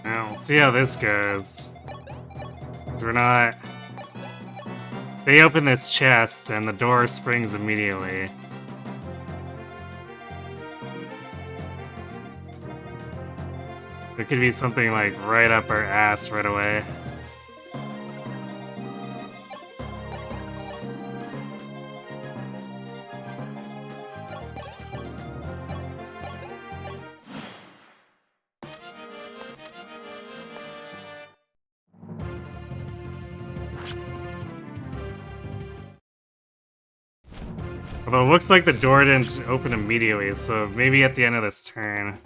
Now, we'll see how this goes. Because we're not They open this chest and the door springs immediately. There could be something like right up our ass right away. Although it looks like the door didn't open immediately, so maybe at the end of this turn.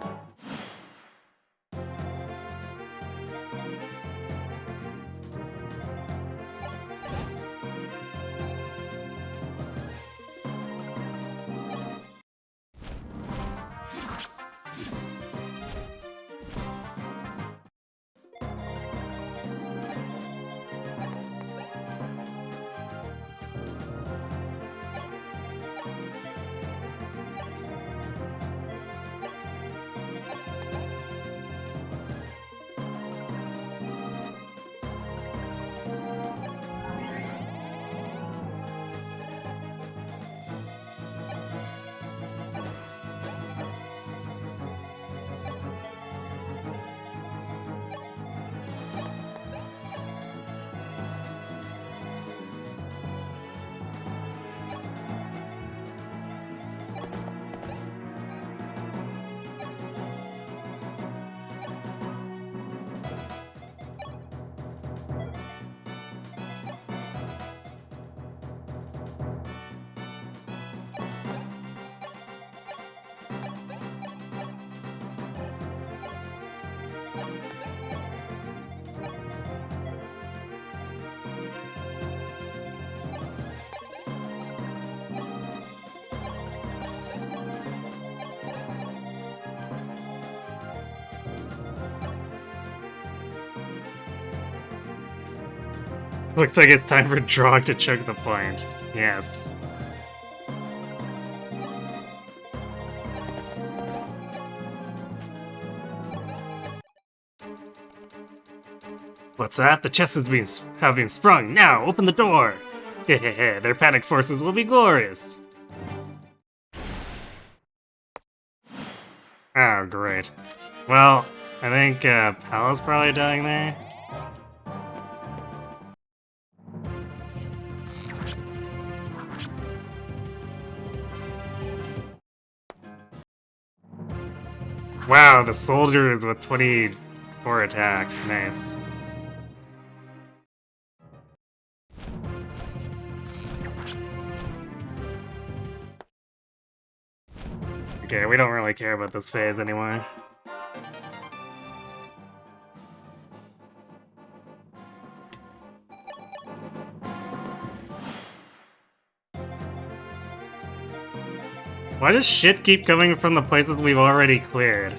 Looks like it's time for Drog to choke the point. Yes. What's that? The chest have been sprung. Now, open the door! Hehehe, their panic forces will be glorious! Oh, great. Well, I think Palla's probably dying there. Wow, the soldiers with 24 attack. Nice. Okay, we don't really care about this phase anymore. Why does shit keep coming from the places we've already cleared?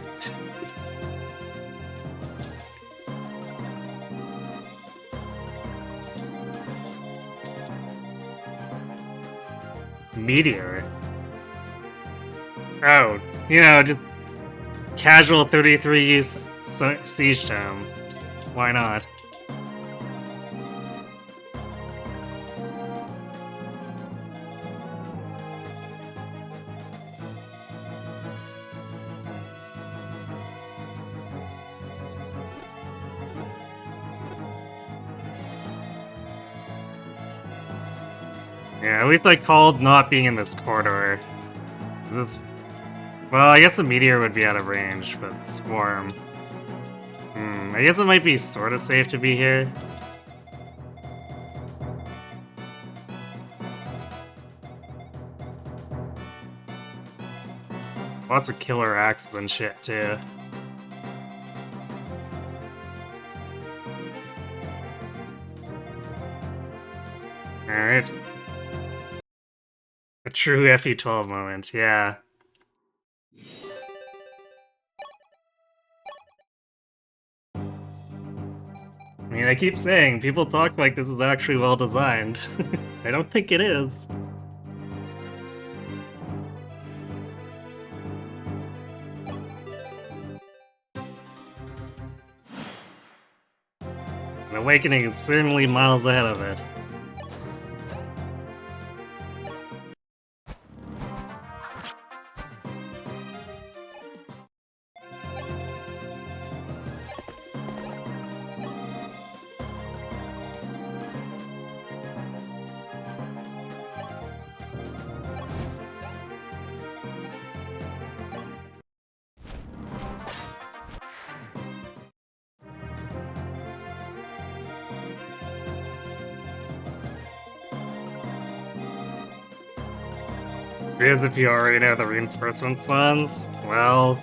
Meteor? Oh, you know, just casual 33 use siege tome. Why not? Yeah, at least I called not being in this corridor. Is this... Well, I guess the meteor would be out of range, but Swarm... I guess it might be sorta safe to be here. Lots of killer axes and shit, too. Alright. A true FE12 moment, yeah. I mean, I keep saying, people talk like this is actually well designed. I don't think it is. An Awakening is certainly miles ahead of it. Because if you already know the reinforcement spawns, well,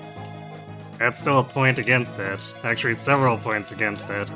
that's still a point against it. Actually, several points against it.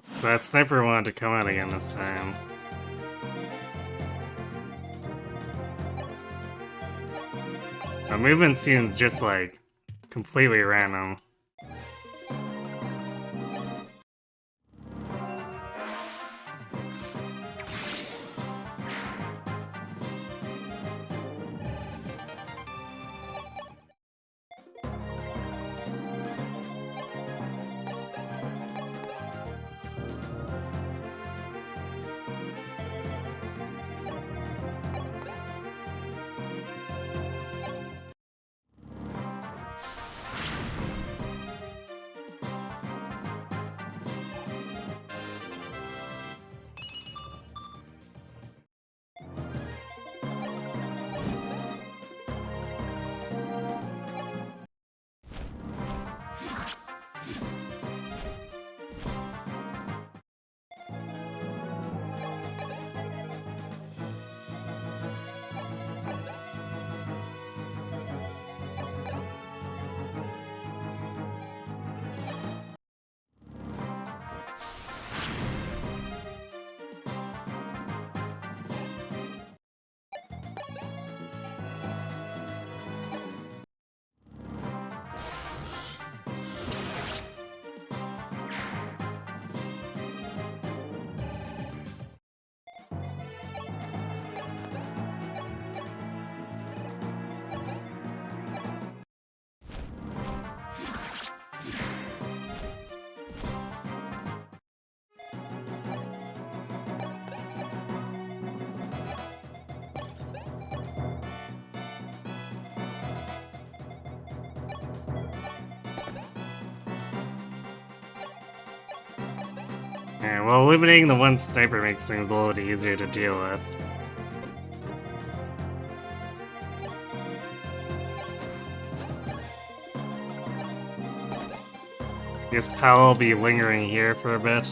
So that sniper wanted to come out again this time. The movement seems just like completely random. Yeah, well, eliminating the one sniper makes things a little bit easier to deal with. I guess Powell will be lingering here for a bit.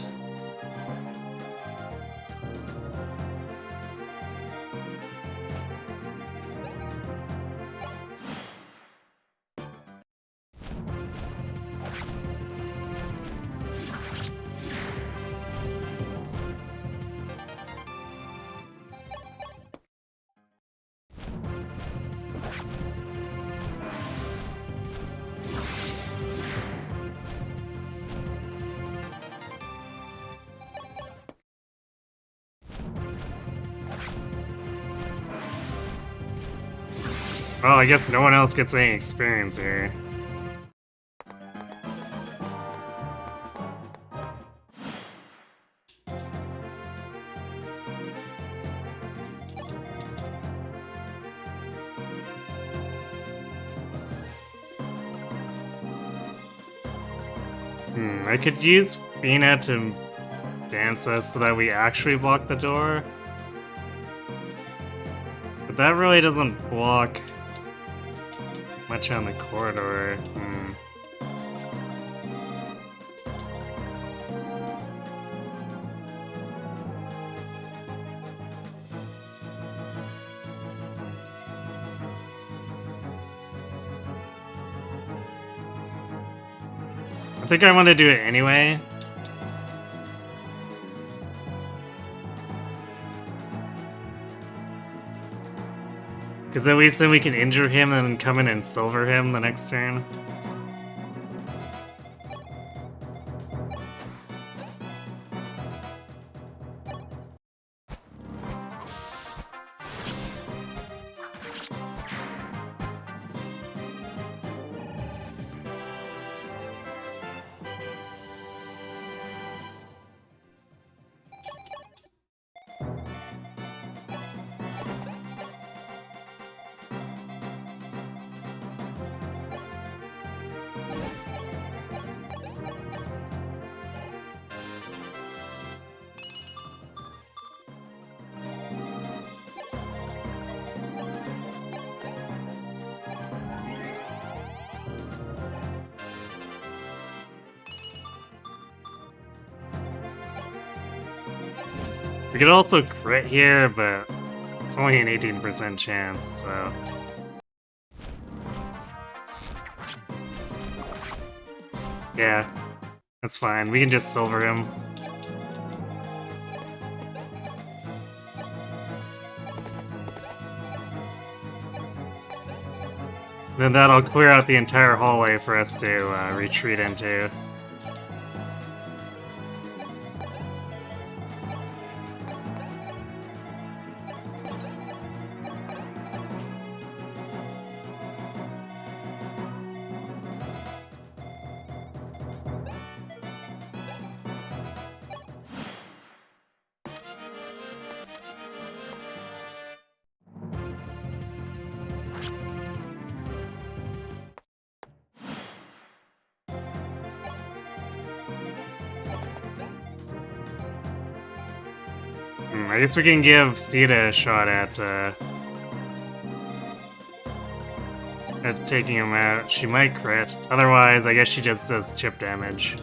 Well, I guess no one else gets any experience here. I could use Fina to dance us so that we actually block the door. But that really doesn't block much on the corridor. I think I want to do it anyway. Because at least then we can injure him and then come in and silver him the next turn. We could also crit here, but it's only an 18% chance, so... Yeah, that's fine. We can just silver him. Then that'll clear out the entire hallway for us to retreat into. I guess we can give Sita a shot at taking him out. She might crit. Otherwise, I guess she just does chip damage.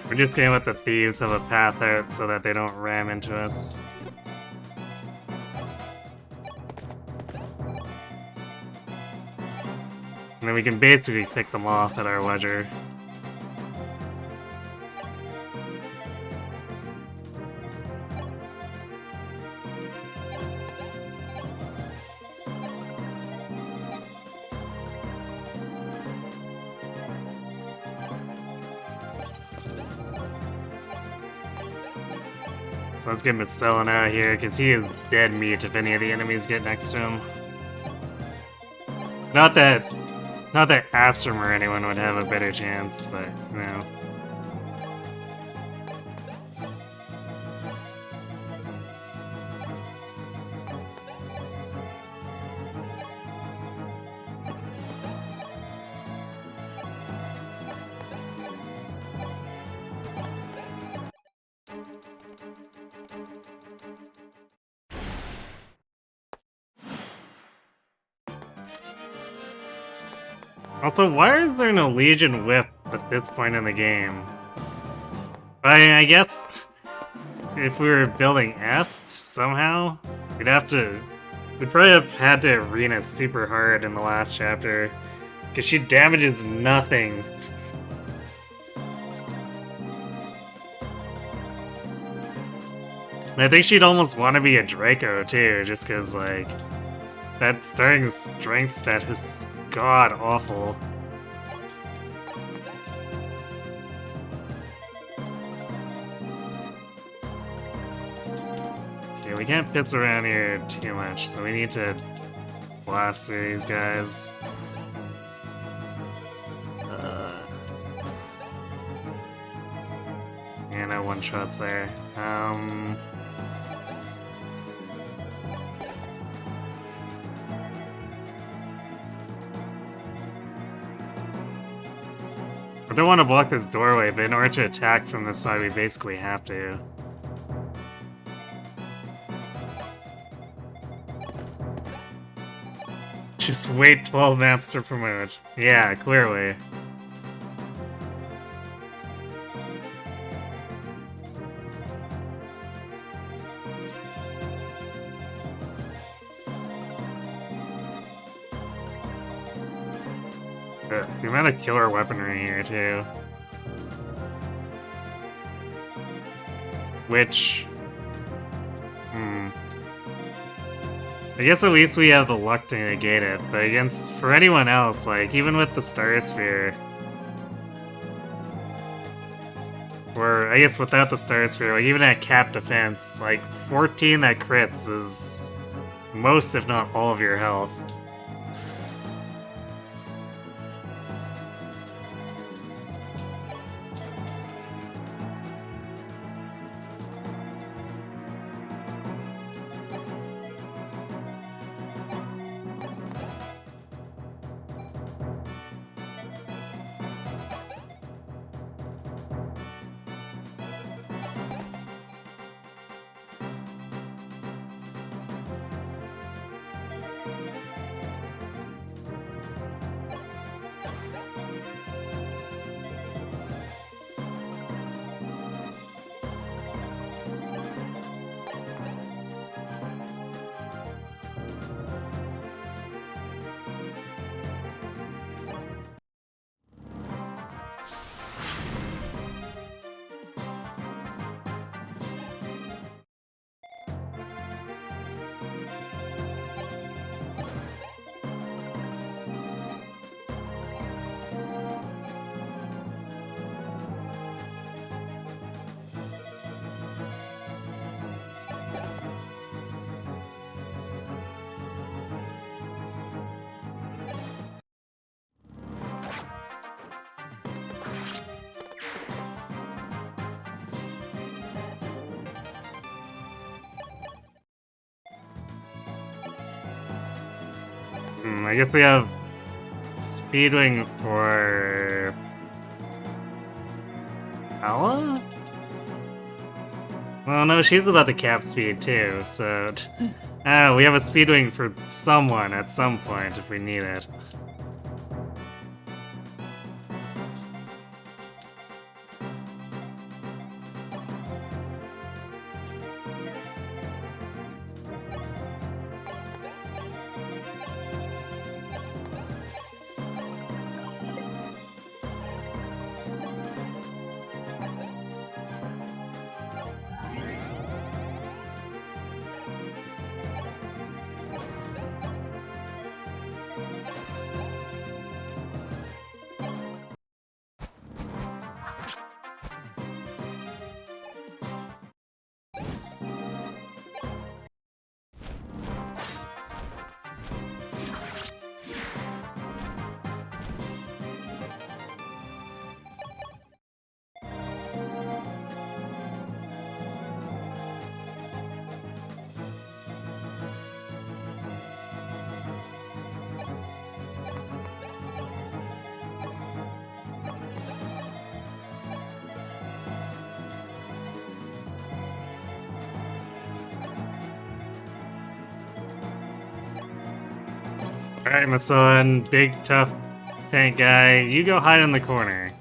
We're just gonna let the thieves have a path out so that they don't ram into us. And then we can basically pick them off at our leisure. So let's get Selling out here, because he is dead meat if any of the enemies get next to him. Not that Astrum or anyone would have a better chance, but, you know. Also, why is there no Legion Whip at this point in the game? I guess if we were building Est somehow, we'd probably have had to arena super hard in the last chapter, because she damages nothing. And I think she'd almost want to be a Draco too, just because like that starting strength stat is god awful. Okay, we can't pitz around here too much, so we need to blast through these guys. Yeah, no one-shots there. I don't want to block this doorway, but in order to attack from this side, we basically have to. Just wait 12 maps to promote. Yeah, clearly. The amount of killer weaponry here, too. Which... I guess at least we have the luck to negate it, but for anyone else, like, even with the Star Sphere... Or, I guess without the Star Sphere, like, even at cap defense, like, 14 that crits is most, if not all, of your health. I guess we have Speedwing for Ella? Well, no, she's about to cap speed too, so... we have a Speedwing for someone at some point if we need it. Alright, my son, big tough tank guy, you go hide in the corner.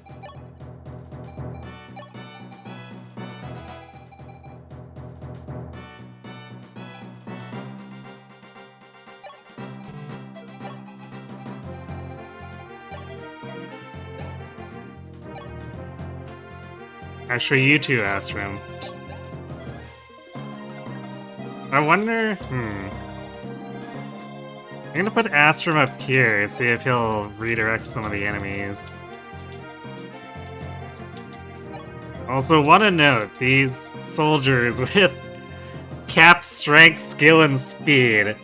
Actually, you two asked for him. I wonder... I'm gonna put Astrum up here, see if he'll redirect some of the enemies. Also, want to note, these soldiers with cap strength, skill, and speed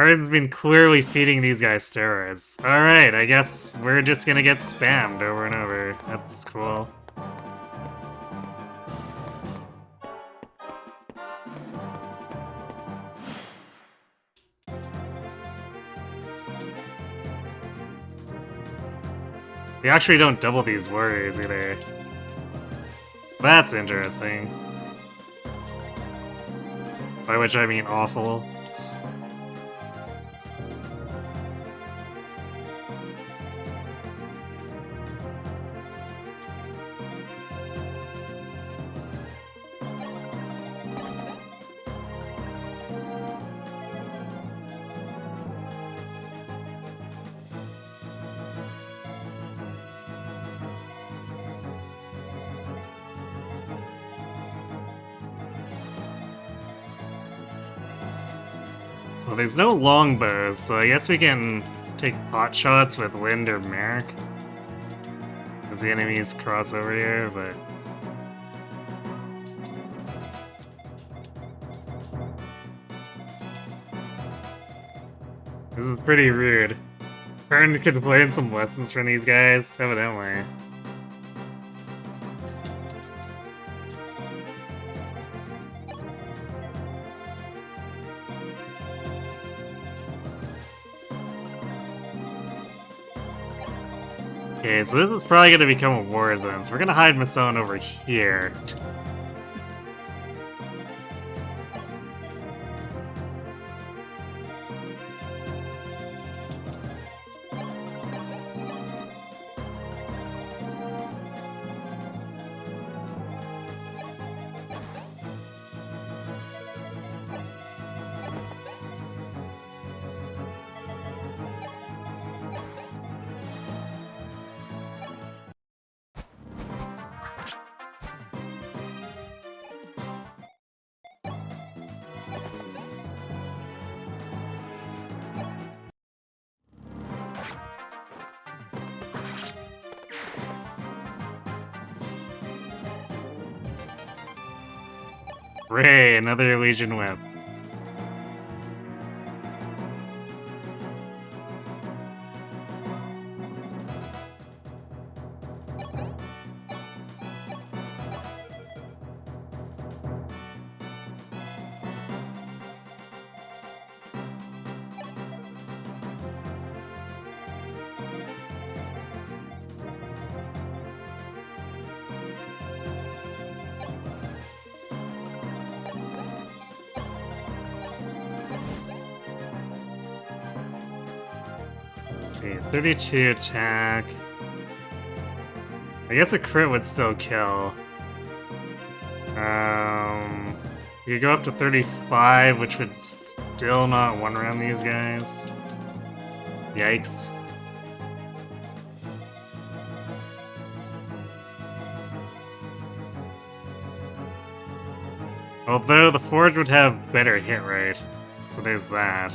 Arden's been clearly feeding these guys steroids. Alright, I guess we're just gonna get spammed over and over. That's cool. They actually don't double these warriors either. That's interesting. By which I mean awful. Well, there's no longbows, so I guess we can take pot shots with Wind or Merrick. As the enemies cross over here, but... This is pretty rude. Kern could learn some lessons from these guys, evidently. Okay, so this is probably gonna become a war zone, so we're gonna hide Masone over here. Hooray, another Legion whip. Let's see, 32 attack. I guess a crit would still kill. You could go up to 35, which would still not one-round these guys. Yikes. Although the Forge would have better hit rate, so there's that.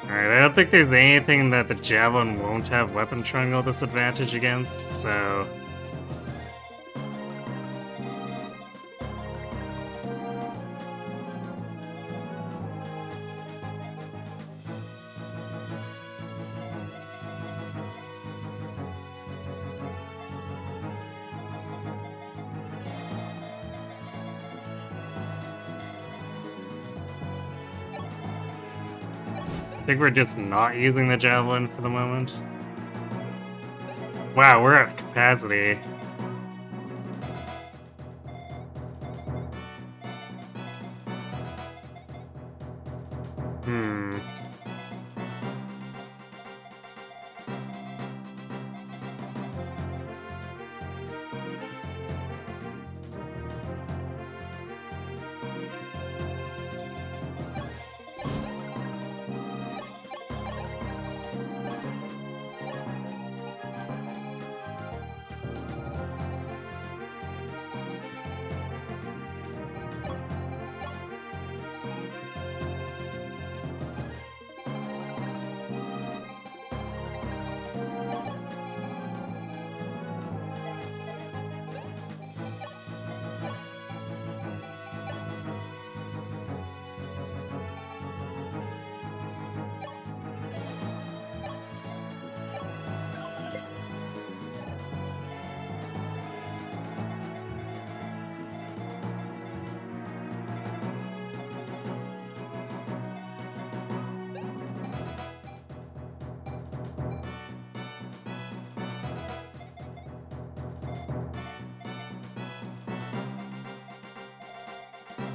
Alright, I don't think there's anything that the Javelin won't have weapon triangle disadvantage against, so... I think we're just not using the Javelin for the moment. Wow, we're at capacity.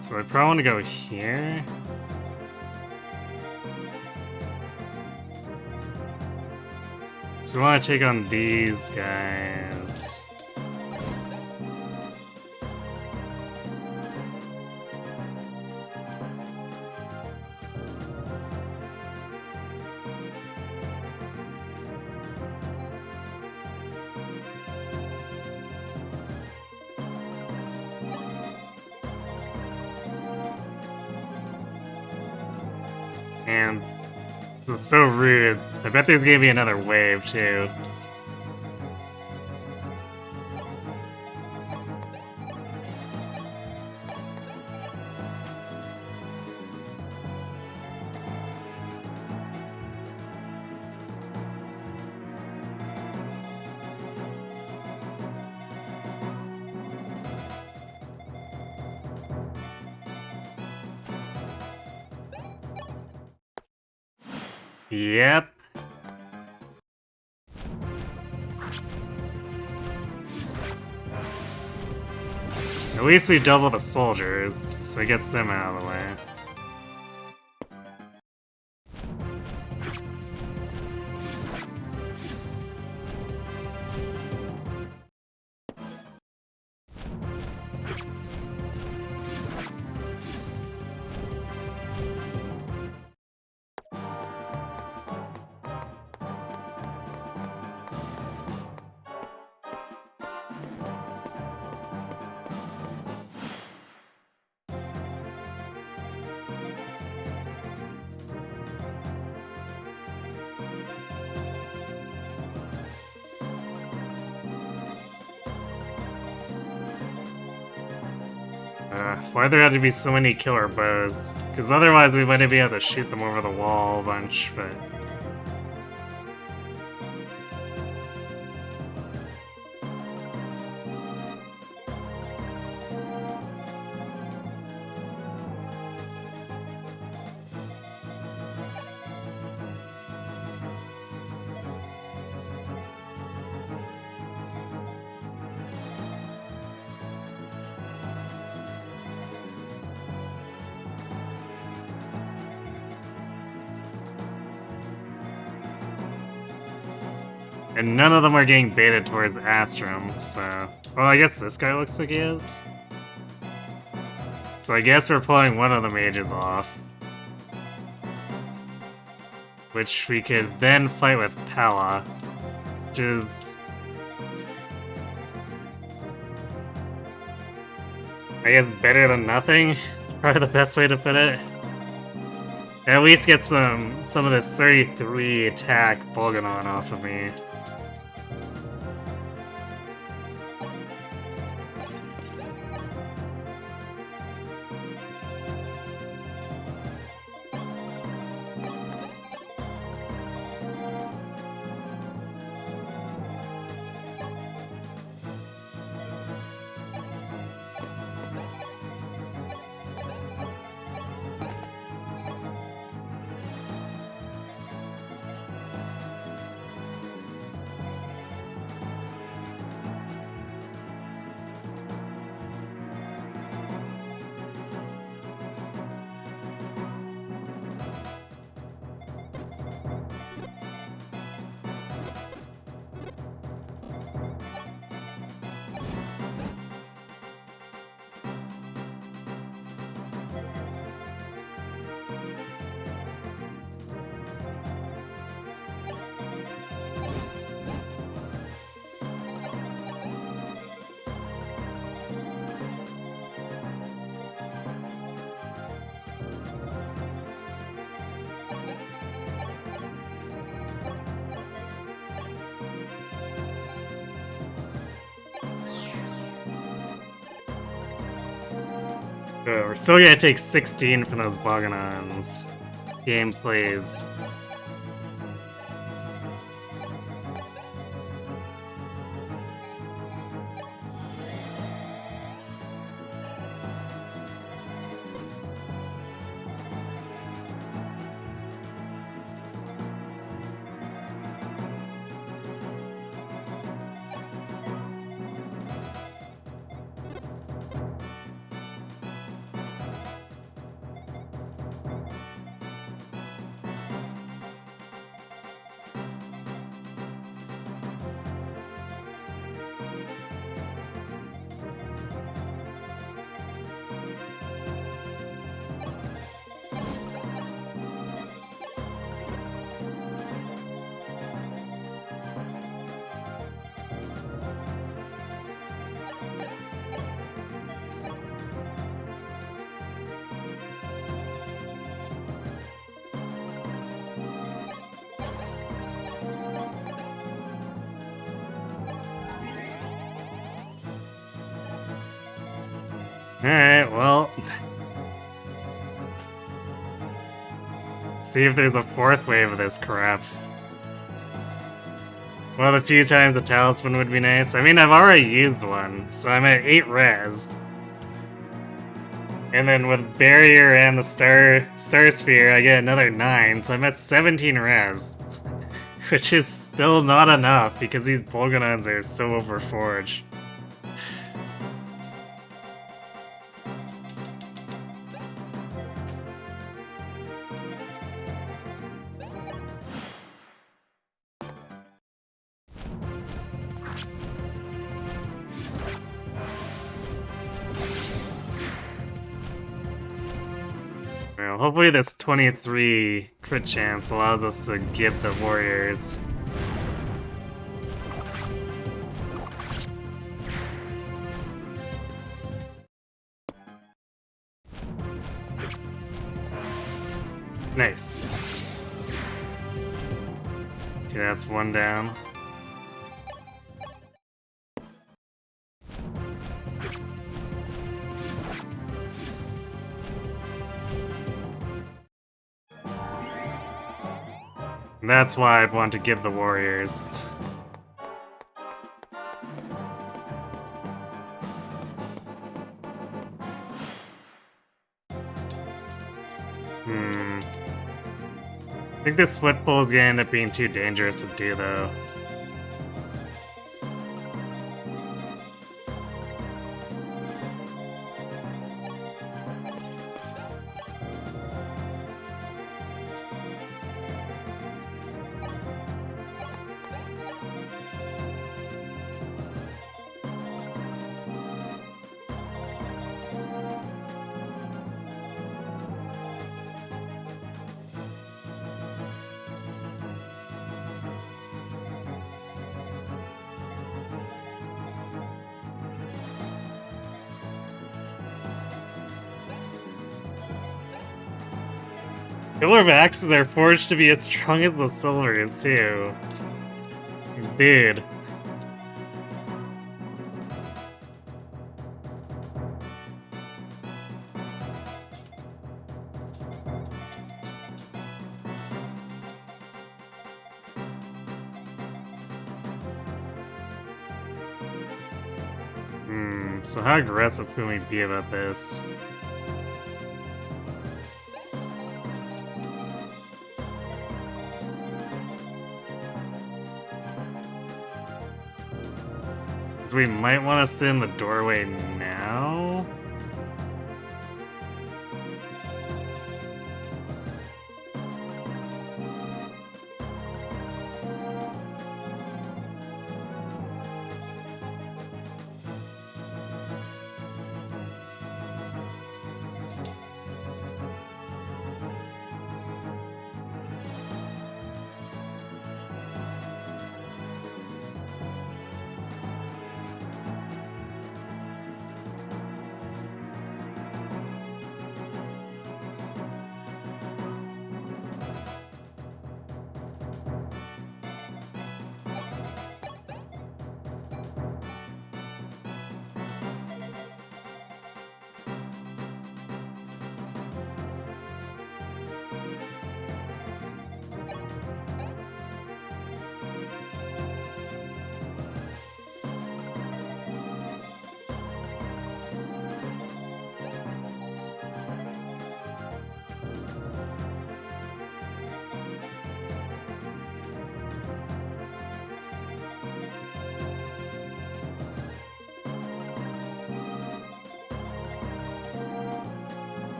So I probably want to go here. So we want to take on these guys. And it's so rude. I bet there's gonna be another wave too. Yep. At least we double the soldiers, so it gets them out of the way. Why there had to be so many killer bows? Because otherwise we might be able to shoot them over the wall a bunch, but... And none of them are getting baited towards Astrum, so... Well, I guess this guy looks like he is. So I guess we're pulling one of the mages off. Which we could then fight with Pella. Which is... I guess better than nothing? It's probably the best way to put it. At least get some of this 33 attack Bolganon off of me. We're still gonna take 16 from those Bolganons. Game plays. Alright, well. See if there's a fourth wave of this crap. Well, a few times the talisman would be nice. I mean, I've already used one, so I'm at 8 res. And then with Barrier and the Star Sphere, I get another 9, so I'm at 17 res. Which is still not enough, because these Bolganons are so overforged. Well, hopefully this 23 crit chance allows us to get the warriors. Nice. Okay, that's one down. And that's why I'd want to give the warriors. I think this split pull is gonna end up being too dangerous to do, though. Killer axes are forged to be as strong as the silvers, too. Dude. So how aggressive can we be about this? So we might want to sit in the doorway now?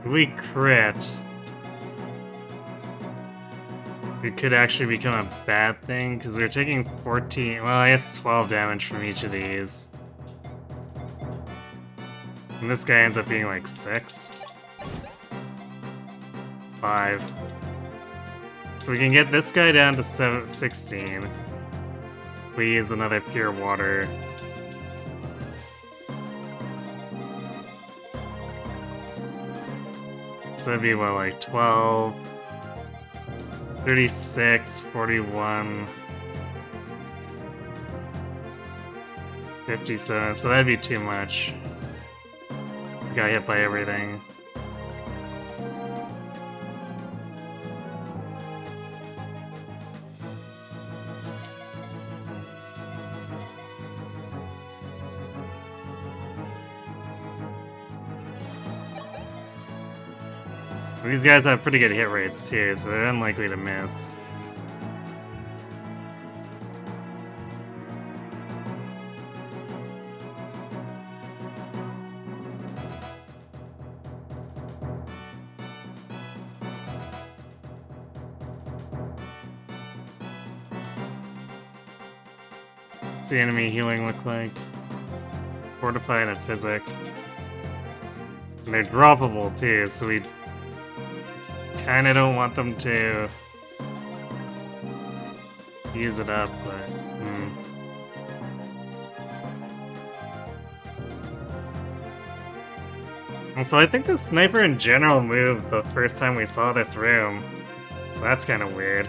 If we crit, it could actually become a bad thing, because we're taking 14, well, I guess 12 damage from each of these. And this guy ends up being like 6. 5. So we can get this guy down to 16. We use another pure water. So that'd be what, like 12, 36, 41, 57. So that'd be too much. Got hit by everything. These guys have pretty good hit rates too, so they're unlikely to miss. What's the enemy healing look like? Fortify and a physic. And they're droppable too, so we kinda don't want them to use it up, but And so I think the sniper in general moved the first time we saw this room, so that's kinda weird.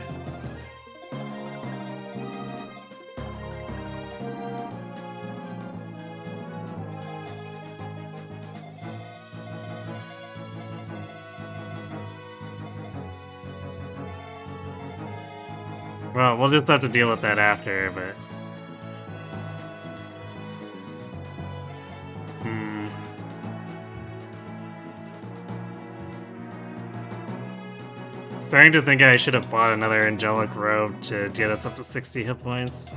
Well, we'll just have to deal with that after, but... Starting to think I should have bought another angelic robe to get us up to 60 hit points.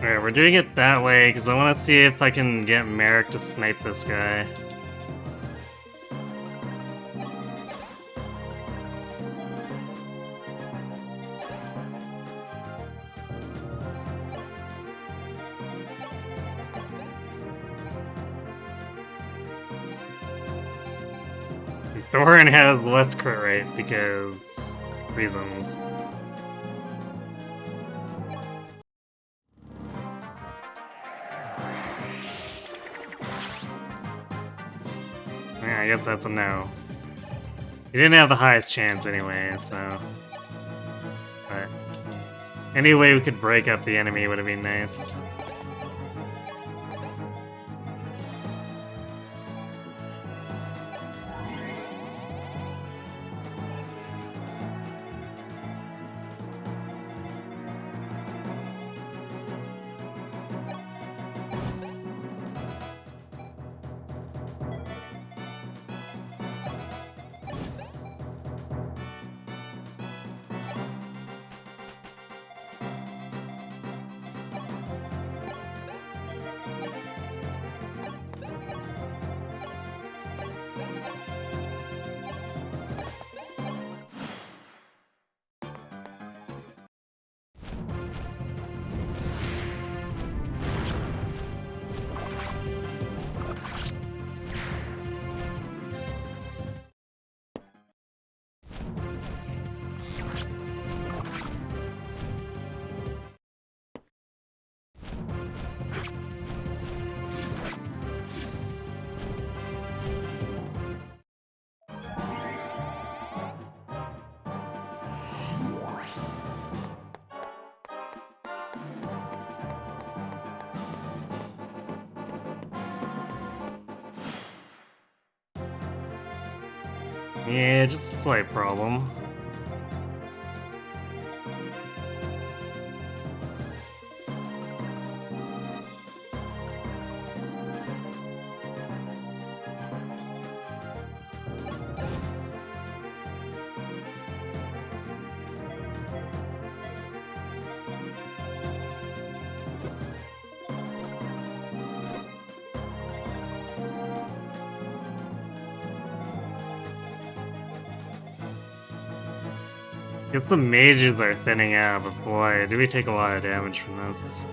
Alright, we're doing it that way because I want to see if I can get Merrick to snipe this guy. Thorin has less crit rate because reasons. Yeah, I guess that's a no. He didn't have the highest chance anyway, so... But... any way we could break up the enemy would have been nice. Yeah, just a slight problem. Guess the mages are thinning out, but boy, do we take a lot of damage from this.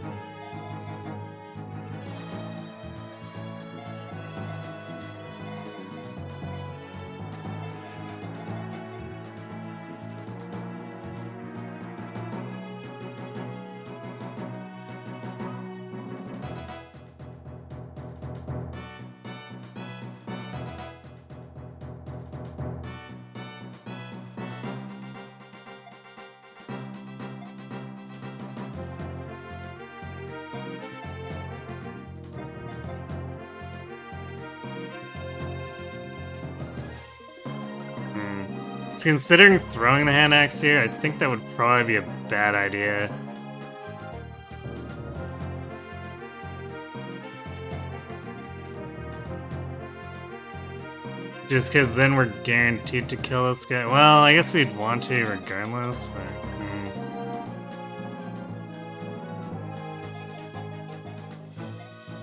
So considering throwing the hand axe here, I think that would probably be a bad idea. Just because then we're guaranteed to kill this guy. Well, I guess we'd want to regardless, but...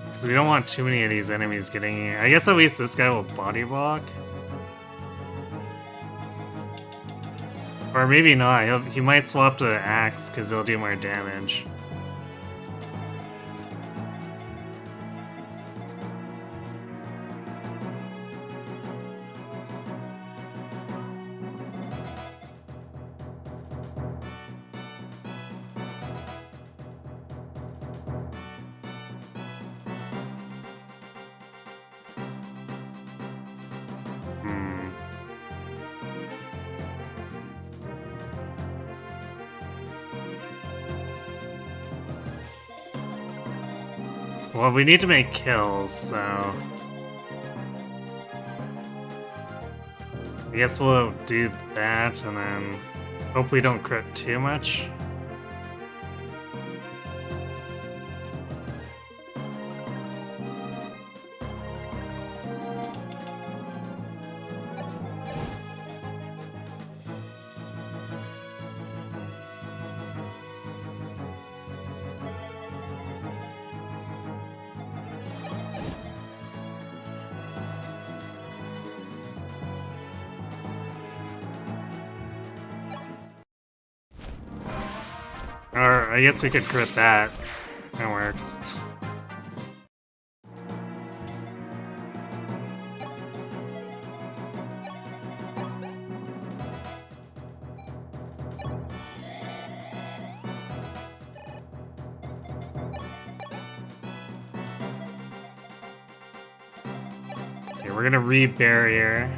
Because we don't want too many of these enemies getting here. I guess at least this guy will body block. Or maybe not. He might swap to axe because he'll do more damage. Well, we need to make kills, so... I guess we'll do that, and then hope we don't crit too much. Or I guess we could crit that. That works. Okay, we're gonna re-barrier.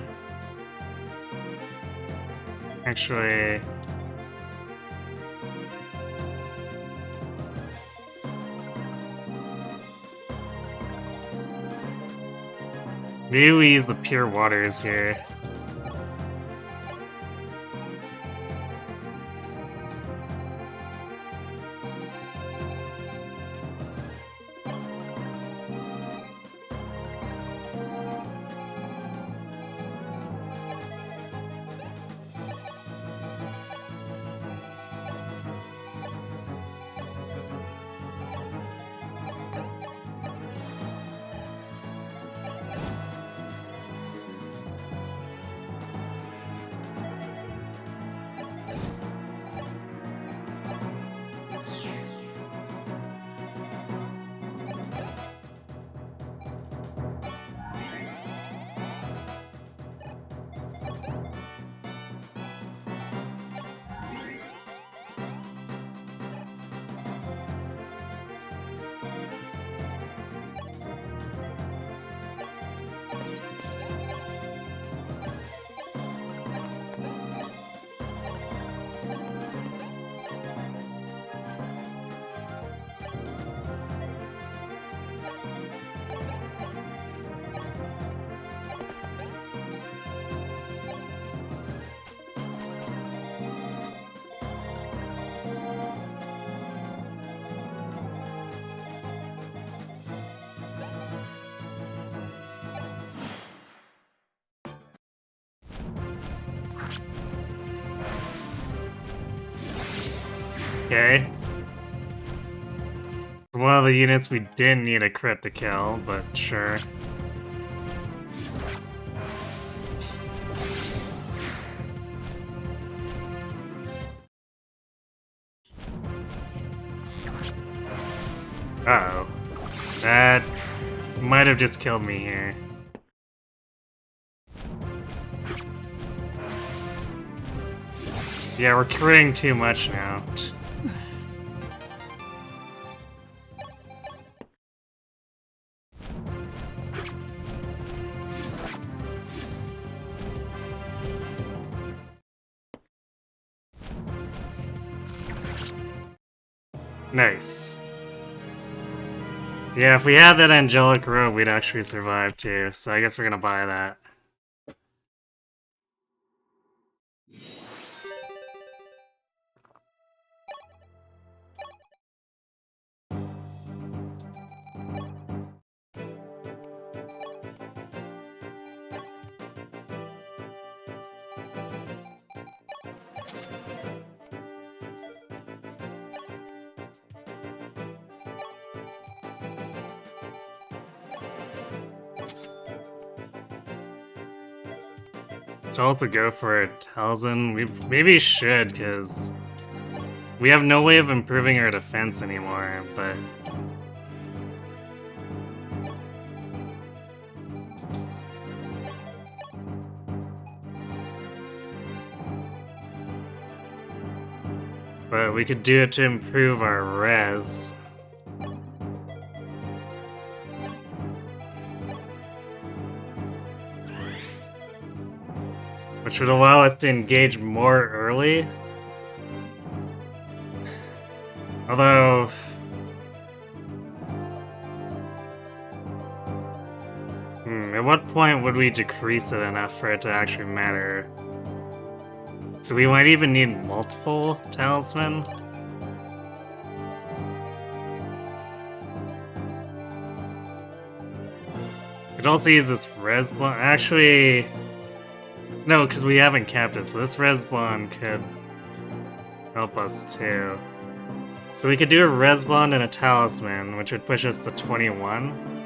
Actually... Maybe we use the pure waters here. Okay. One of the units we didn't need a crit to kill, but sure. Uh-oh. That might have just killed me here. Yeah, we're critting too much now. Nice. Yeah, if we had that angelic robe, we'd actually survive too, so I guess we're gonna buy that. To also go for a Talzin, we maybe should, because we have no way of improving our defense anymore, but... But we could do it to improve our res. Which would allow us to engage more early. Although... at what point would we decrease it enough for it to actually matter? So we might even need multiple talisman? Could also use this res one. Actually... No, because we haven't capped it, so this res bond could help us too. So we could do a res bond and a talisman, which would push us to 21.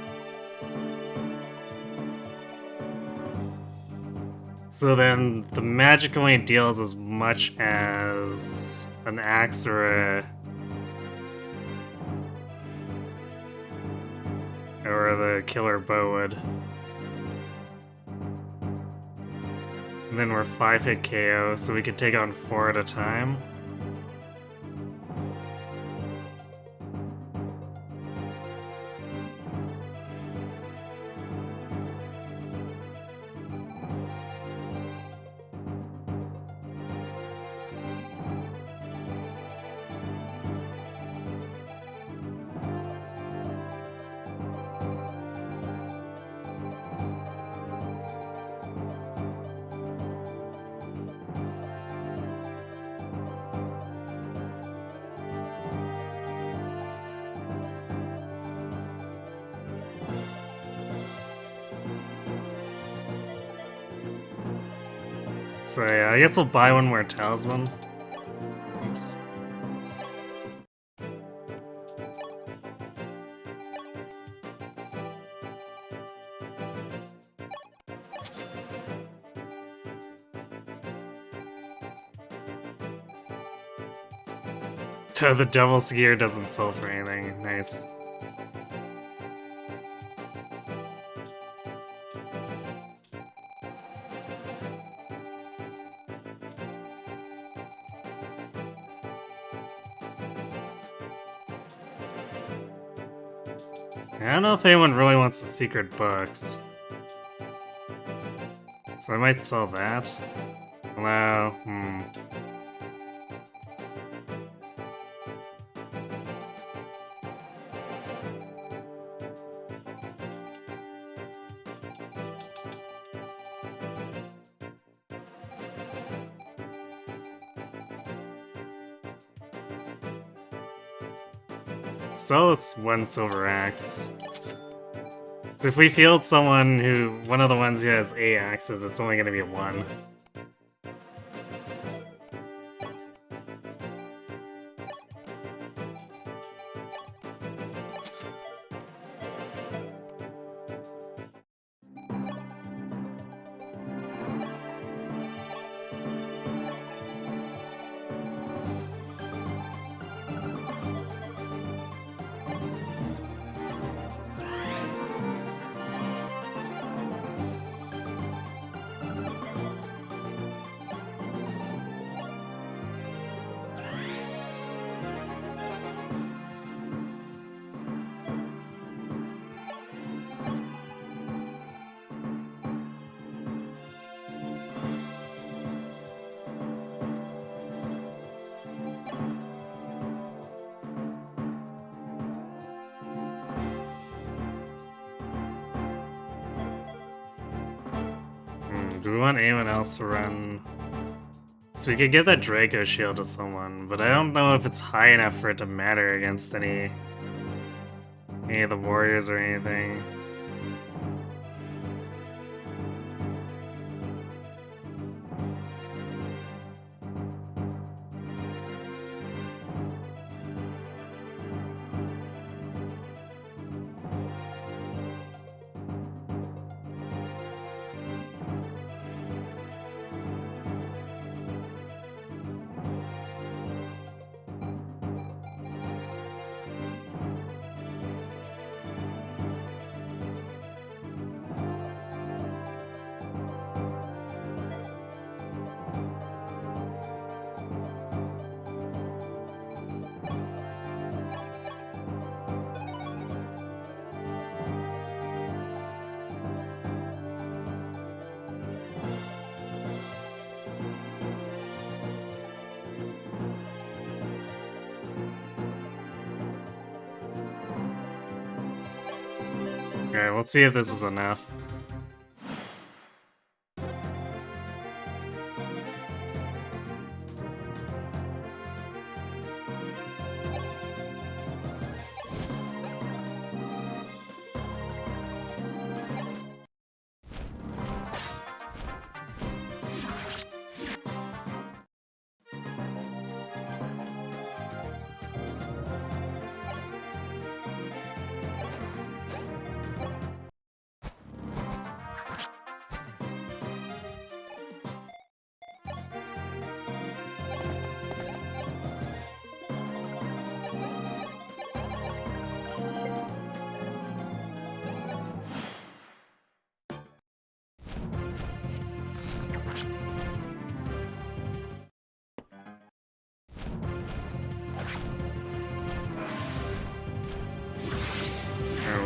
So then the magic only deals as much as an axe or the killer bow would. And then we're 5-hit KO, so we could take on 4 at a time. So yeah, I guess we'll buy one more talisman. Oops. The Devil's Gear doesn't sell for anything. Nice. I don't know if anyone really wants the secret books. So I might sell that. Hello? So it's 1 silver axe. So if we field someone one of the ones who has 8 axes, it's only gonna be 1. Do we want anyone else to run? So we could give that Draco shield to someone, but I don't know if it's high enough for it to matter against any of the warriors or anything. Alright, let's see if this is enough.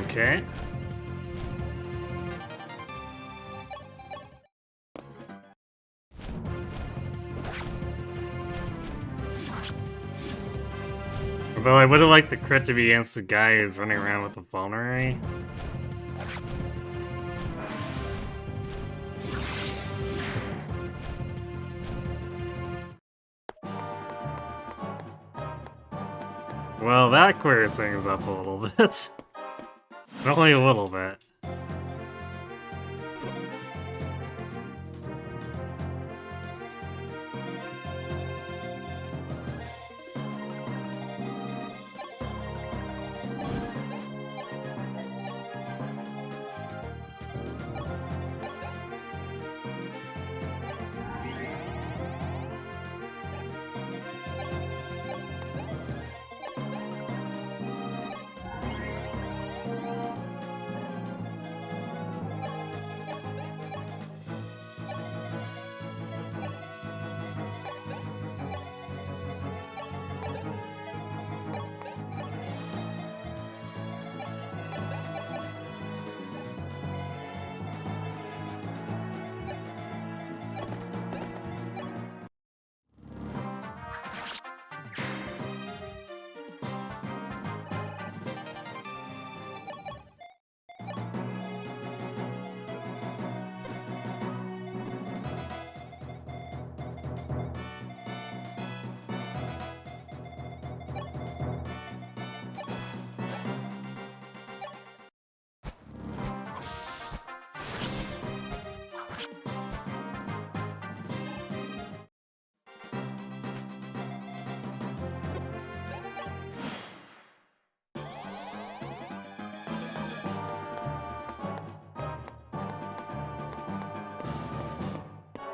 Okay. Although I would have liked the crit to be against the guy who's running around with the vulnerary. Well, that clears things up a little bit. Only a little bit.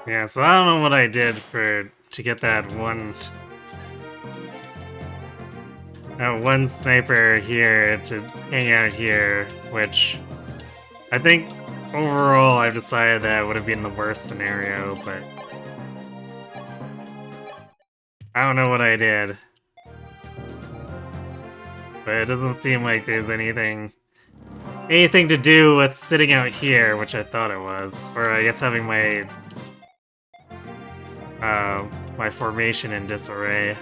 Yeah, so I don't know what I did to get that one sniper here to hang out here, which I think overall I've decided that would have been the worst scenario, but I don't know what I did. But it doesn't seem like there's anything to do with sitting out here, which I thought it was. Or I guess having my my formation in disarray.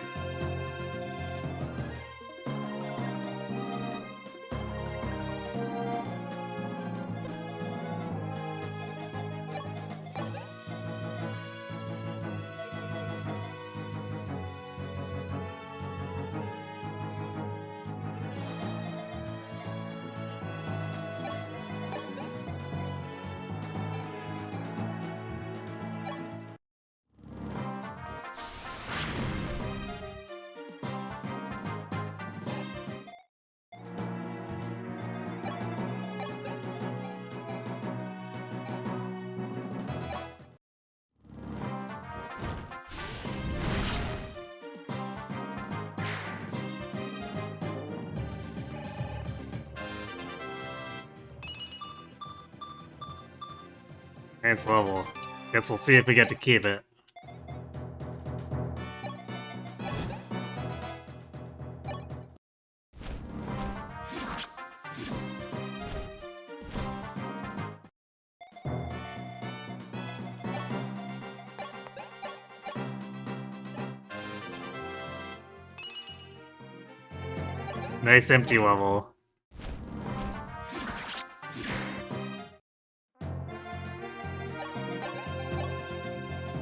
Nice level. Guess we'll see if we get to keep it. Nice empty level.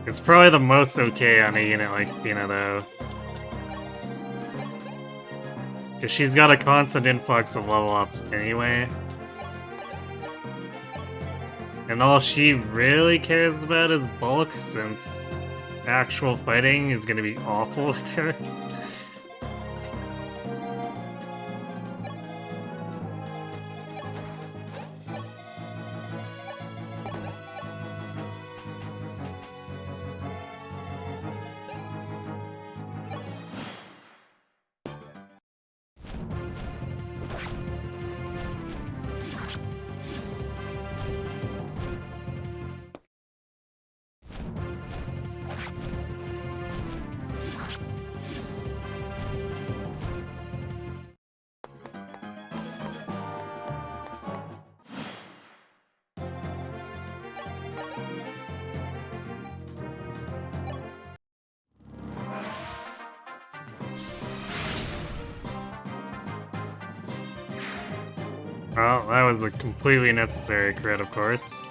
It's probably the most okay on a unit like Fina, though. Because she's got a constant influx of level ups anyway. And all she really cares about is bulk, since actual fighting is gonna be awful with her. Well, that was a completely necessary crit, of course.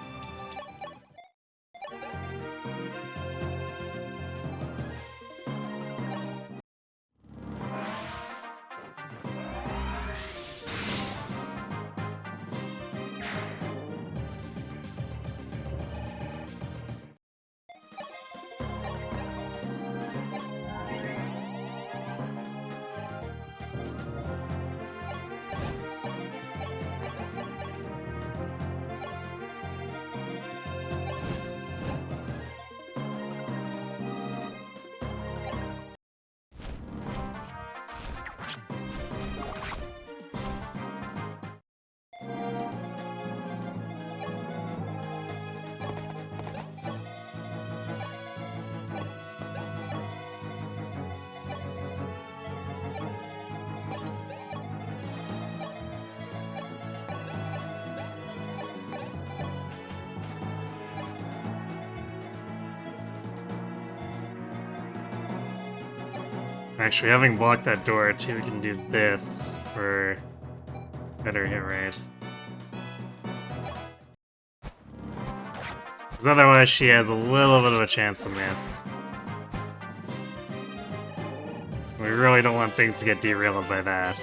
Actually, having blocked that door too, we can do this for better hit rate. Because otherwise she has a little bit of a chance to miss. We really don't want things to get derailed by that.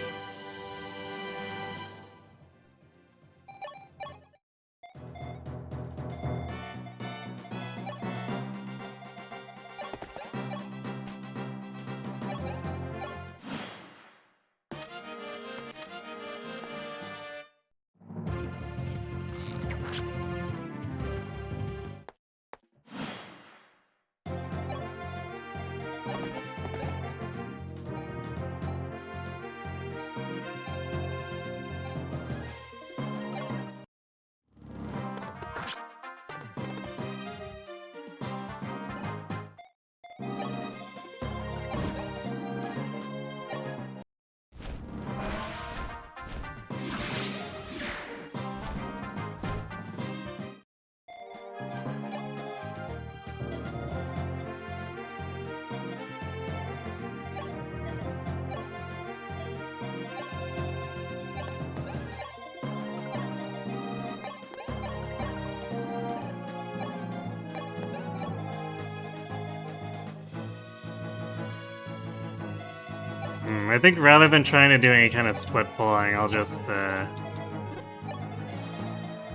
I think rather than trying to do any kind of split pulling, I'll just have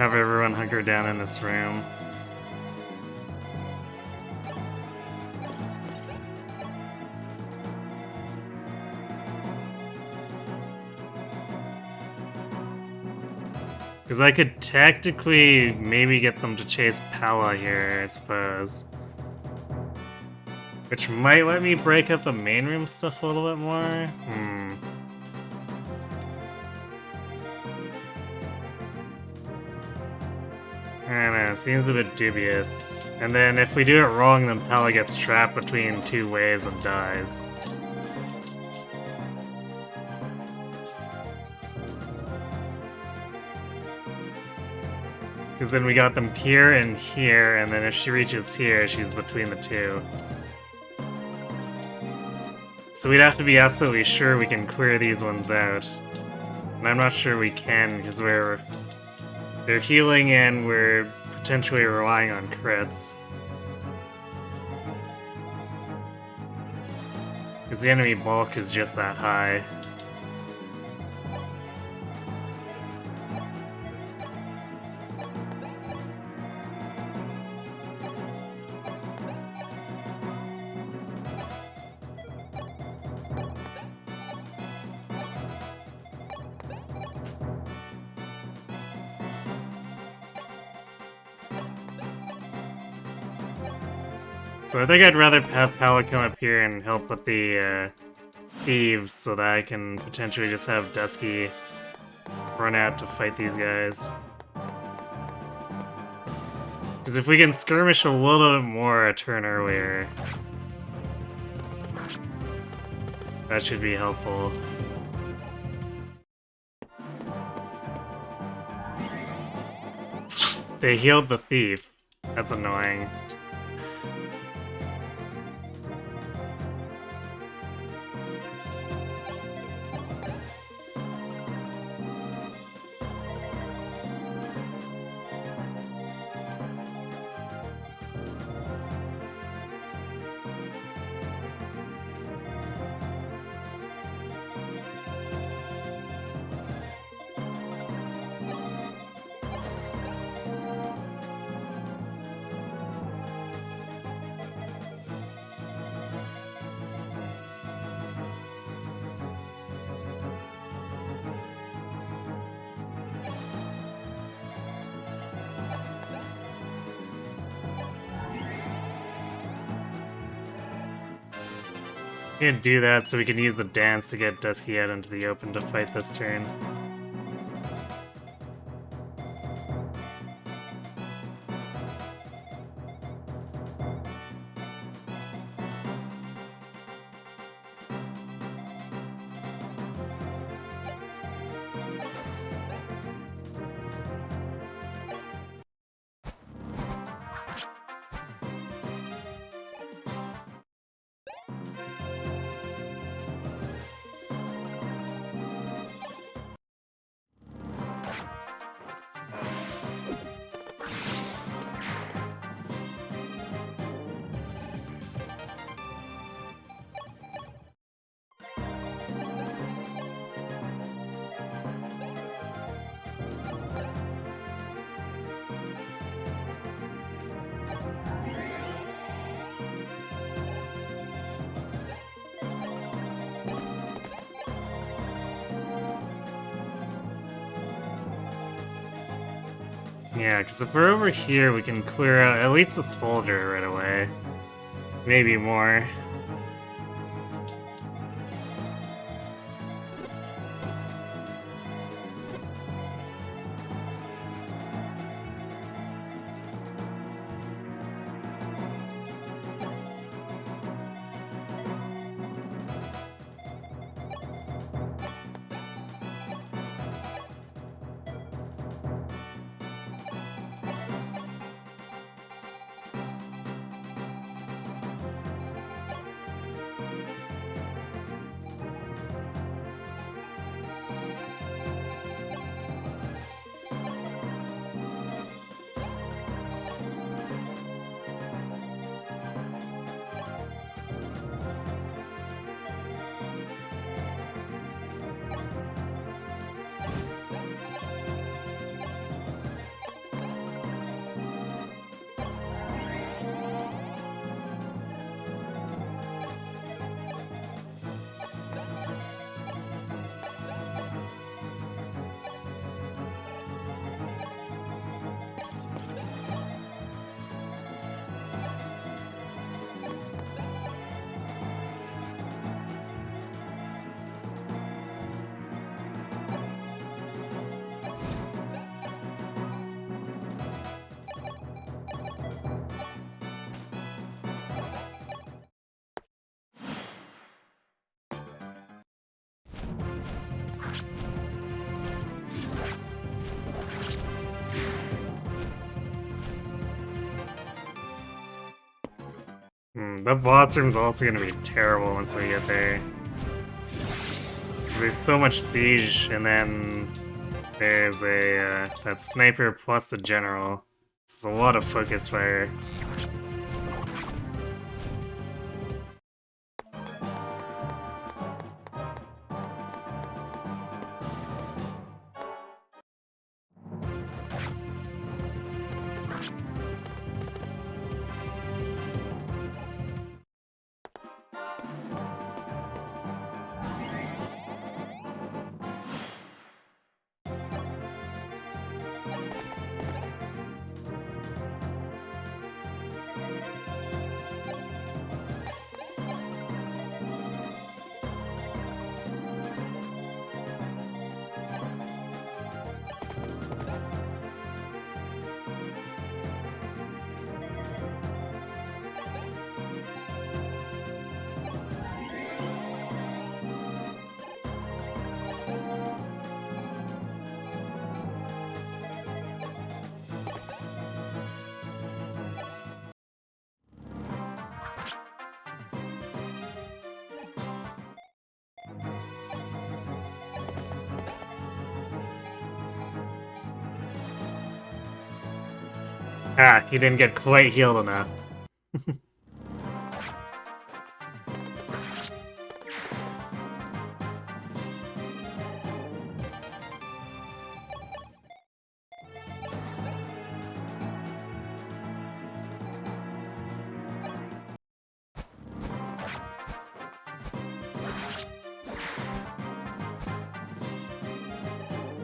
everyone hunker down in this room. Because I could technically maybe get them to chase Pella here, I suppose. Which might let me break up the main room stuff a little bit more. I don't Yeah, seems a bit dubious. And then if we do it wrong, then Pella gets trapped between two waves and dies. Because then we got them here and here, and then if she reaches here, she's between the two. So we'd have to be absolutely sure we can clear these ones out. And I'm not sure we can, because they're healing and we're potentially relying on crits. Because the enemy bulk is just that high. So I think I'd rather have Pala come up here and help with the thieves so that I can potentially just have Dusky run out to fight these guys. Because if we can skirmish a little bit more a turn earlier, that should be helpful. They healed the thief. That's annoying. Can't do that, so we can use the dance to get Dusky out into the open to fight this turn. Yeah, because if we're over here, we can clear out at least a soldier right away. Maybe more. That boss room's also gonna be terrible once we get there. 'Cause there's so much siege, and then there's a that sniper plus the general. It's a lot of focus fire. Ah, he didn't get quite healed enough.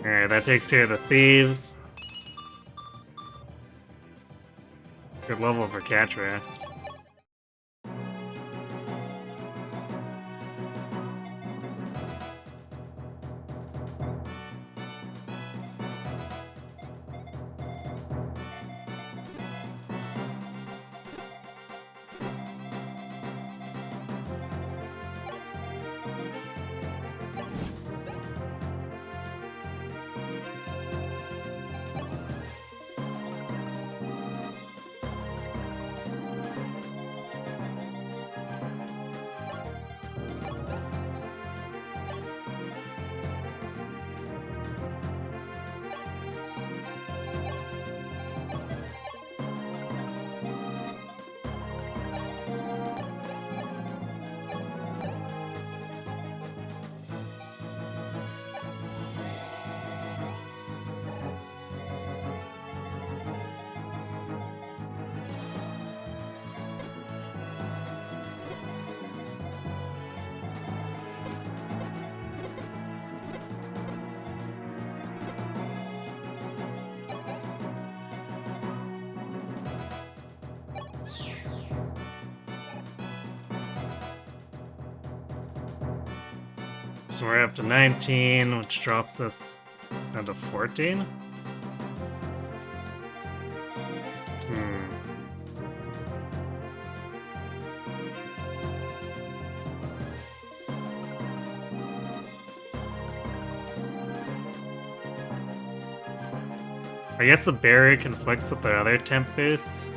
Alright, that takes care of the thieves. Good level for Catra. So we're up to 19, which drops us down to 14? I guess the barrier conflicts with the other temp boost.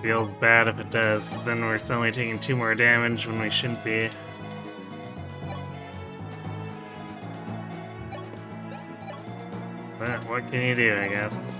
Feels bad if it does, because then we're suddenly taking 2 more damage when we shouldn't be. But what can you do, I guess?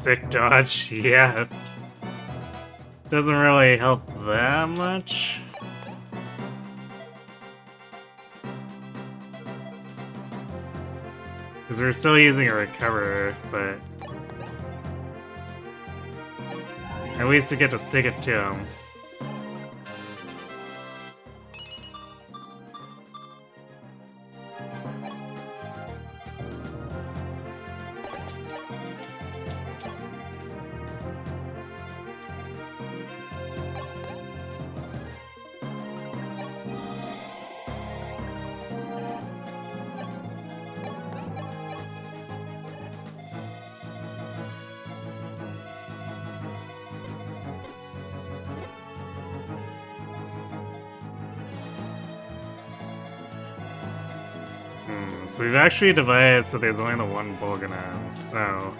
sick dodge, yeah. Doesn't really help that much. Because we're still using a recover, but at least we get to stick it to him. So we've actually divided so there's only the one Bolganon, so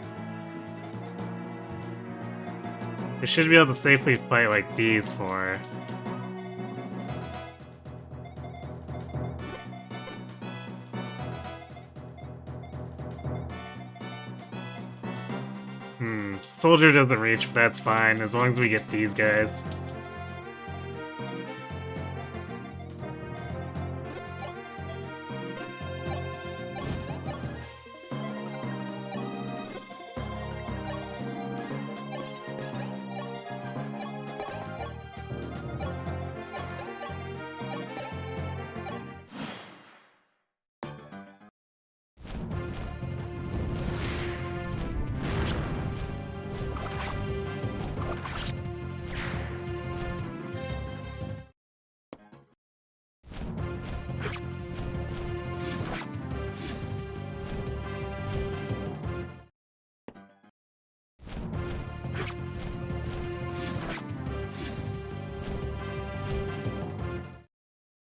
we should be able to safely fight like these four. Soldier doesn't reach, but that's fine, as long as we get these guys.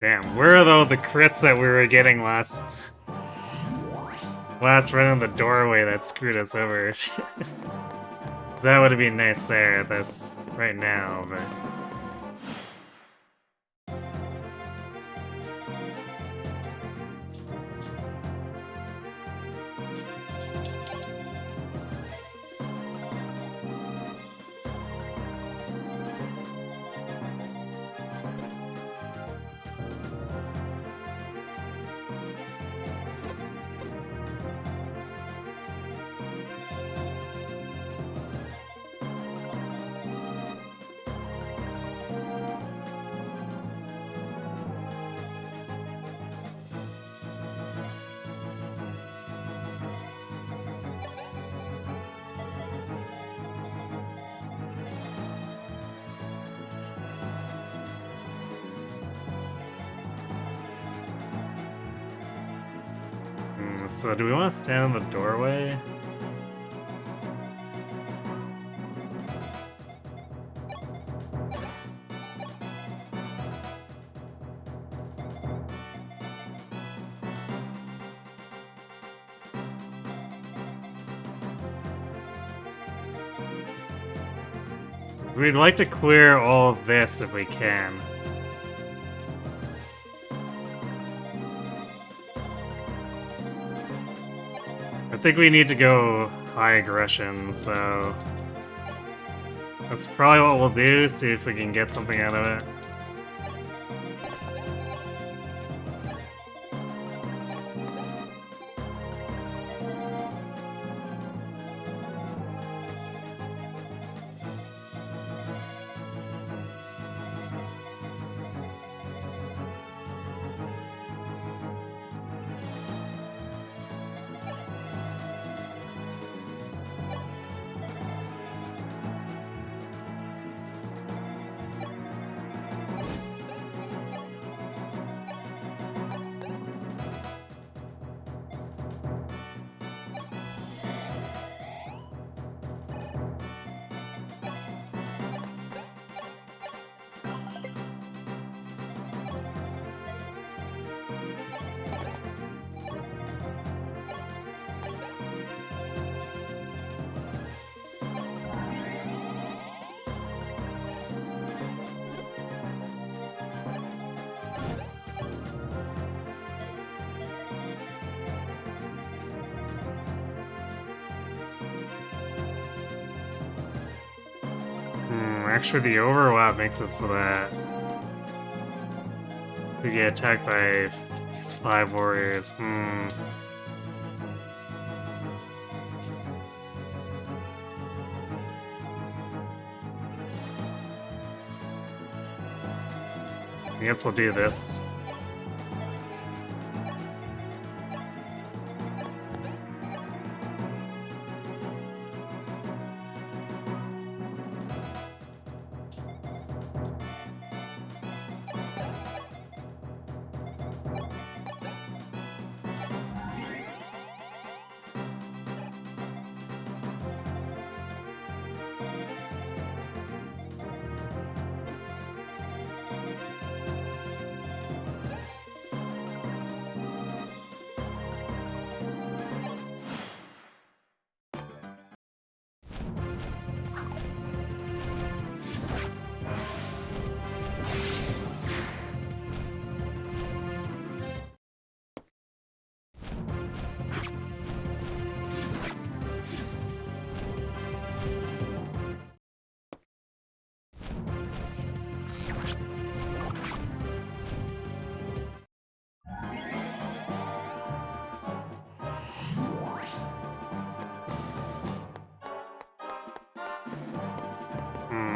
Damn, where are though the crits that we were getting last run in the doorway that screwed us over? 'Cause that would have been nice there, that's right now, but... So do we want to stand in the doorway? We'd like to clear all of this if we can. I think we need to go high aggression, so that's probably what we'll do, see if we can get something out of it. actually the overlap makes it so that we get attacked by these 5 warriors. I guess we'll do this.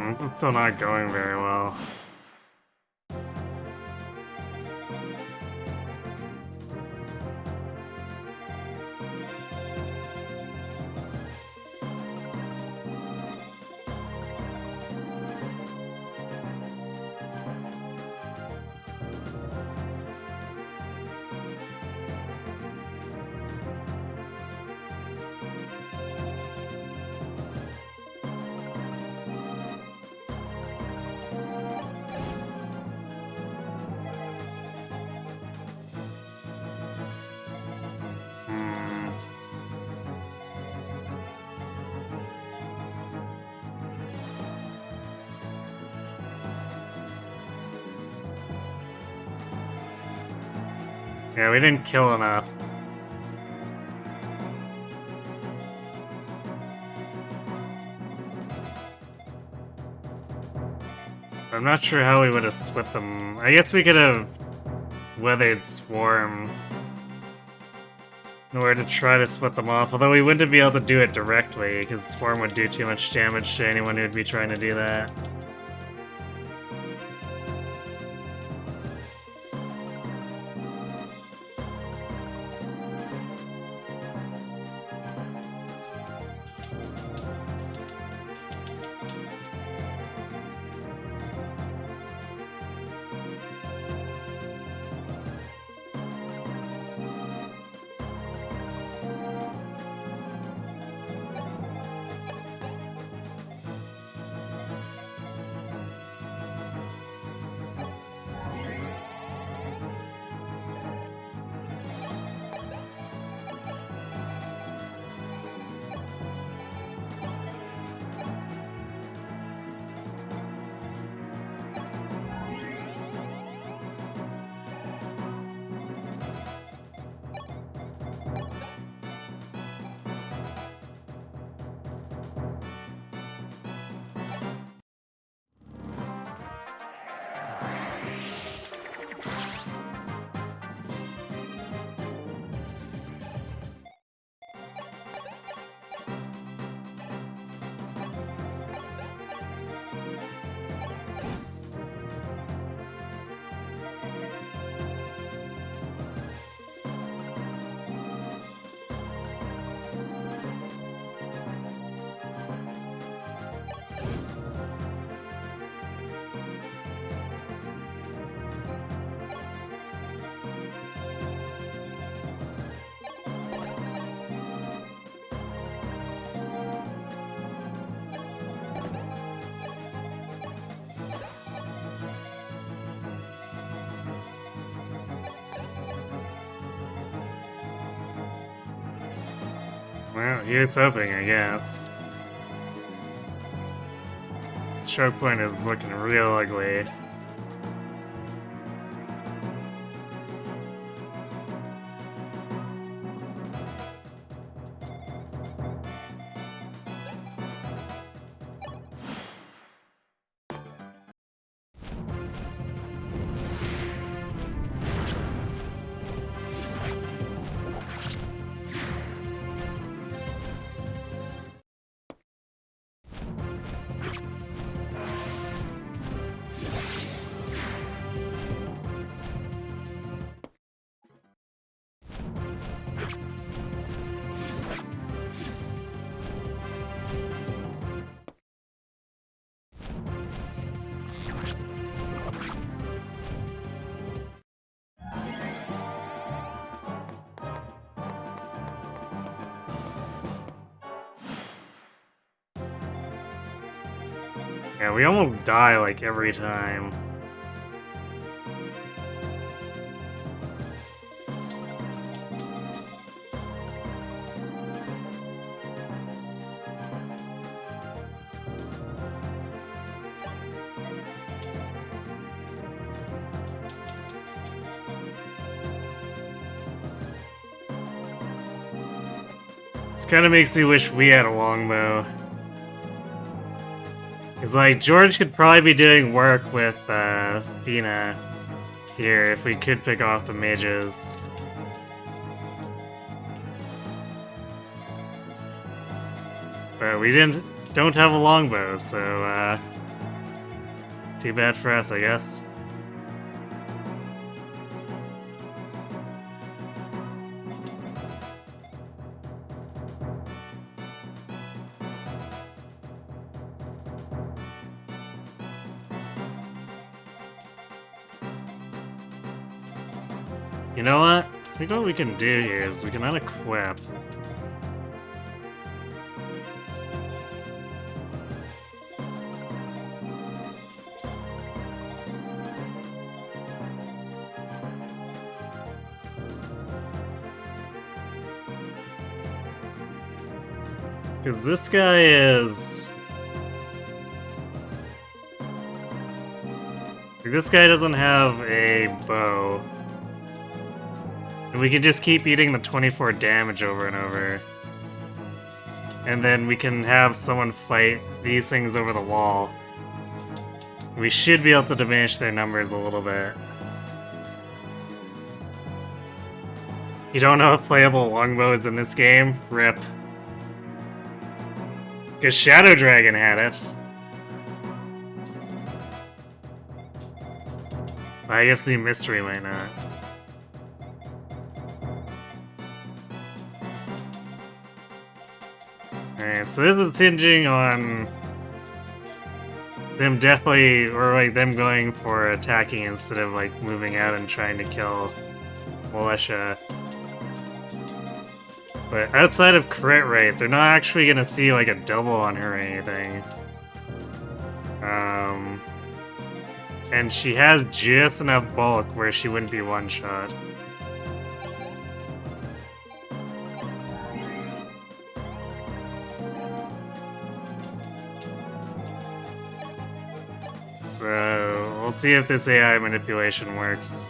This is still not going very well. Yeah, we didn't kill enough. I'm not sure how we would have split them. I guess we could have weathered Swarm in order to try to split them off, although we wouldn't be able to do it directly, because Swarm would do too much damage to anyone who would be trying to do that. Well, here's hoping, I guess. This choke point is looking real ugly. Yeah, we almost die like every time. This kind of makes me wish we had a longbow. Because, like, George could probably be doing work with, Fina here if we could pick off the mages. But we don't have a longbow, so, too bad for us, I guess. You know what? I think what we can do here is we can unequip. Because this guy is... This guy doesn't have a bow. And we can just keep eating the 24 damage over and over. And then we can have someone fight these things over the wall. We should be able to diminish their numbers a little bit. You don't know if playable longbow is in this game? RIP. Because Shadow Dragon had it. I guess the mystery might not. Alright, so this is hinging on them definitely, or like them going for attacking instead of like moving out and trying to kill Militia. But outside of crit rate, they're not actually gonna see like a double on her or anything. And she has just enough bulk where she wouldn't be one-shot. So, we'll see if this AI manipulation works.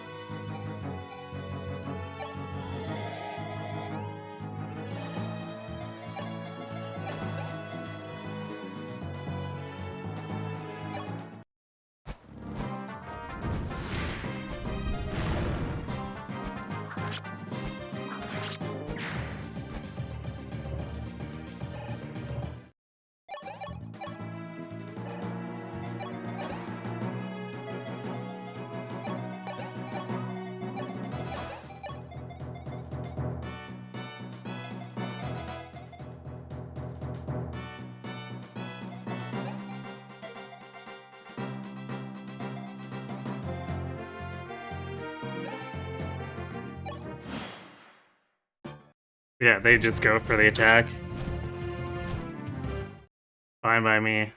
Yeah, they just go for the attack. Fine by me.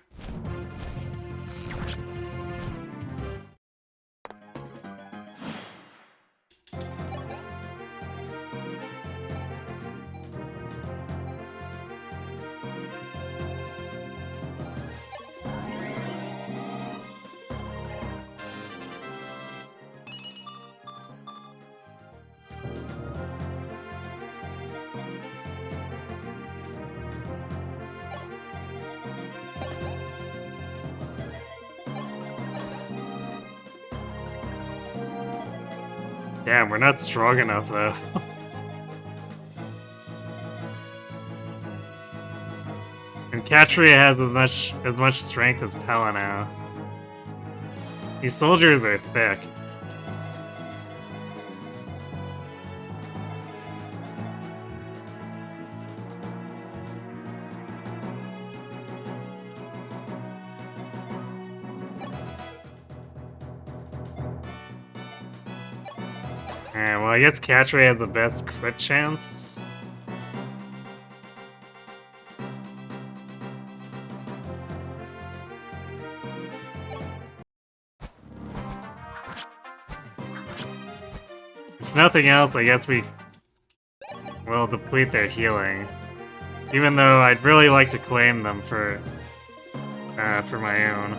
Damn, we're not strong enough though. And Katria has as much strength as Pella now. These soldiers are thick. Well, I guess Katria has the best crit chance. If nothing else, I guess we will deplete their healing. Even though I'd really like to claim them for my own.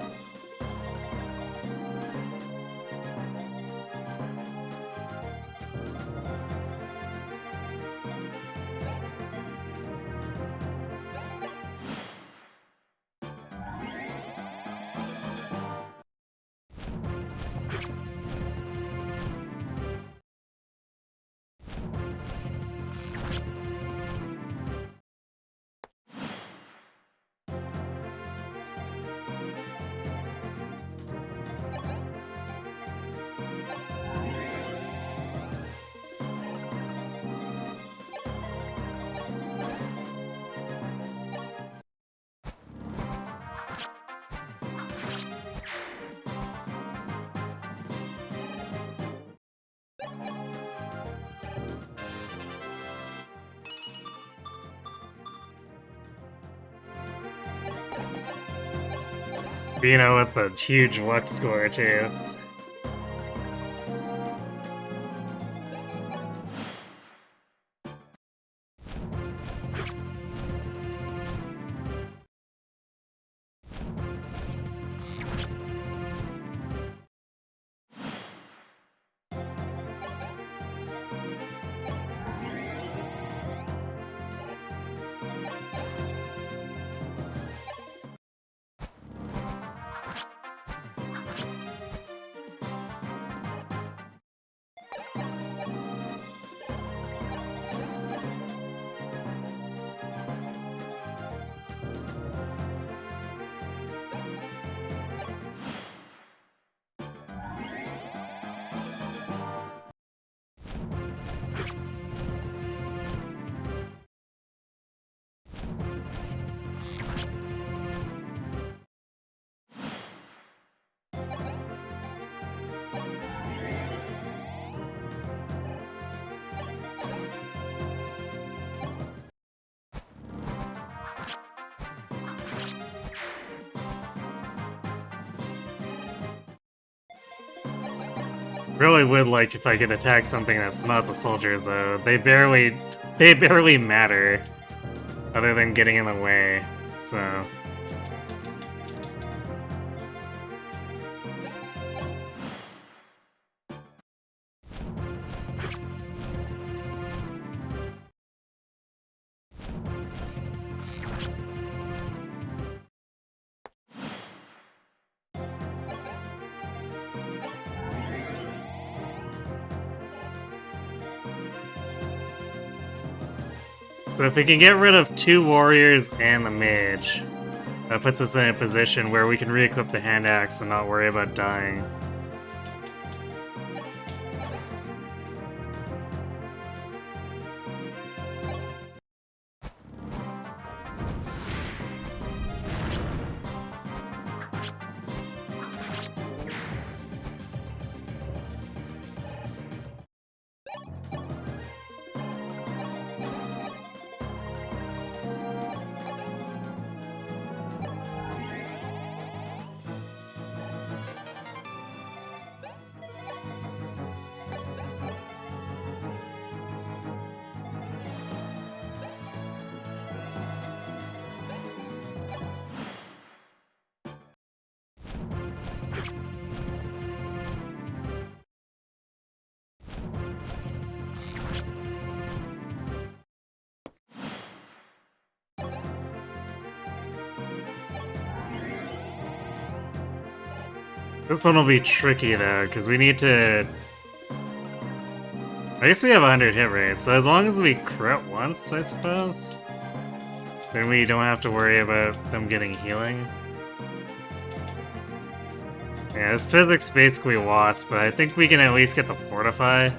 Bino with a huge luck score, too. Really would like if I could attack something that's not the soldiers, though. They barely matter, other than getting in the way, so... So if we can get rid of 2 warriors and the mage, that puts us in a position where we can re-equip the hand axe and not worry about dying. This one will be tricky, though, because we need to... I guess we have 100 hit rate, so as long as we crit once, I suppose, then we don't have to worry about them getting healing. Yeah, this physics basically lost, but I think we can at least get the Fortify.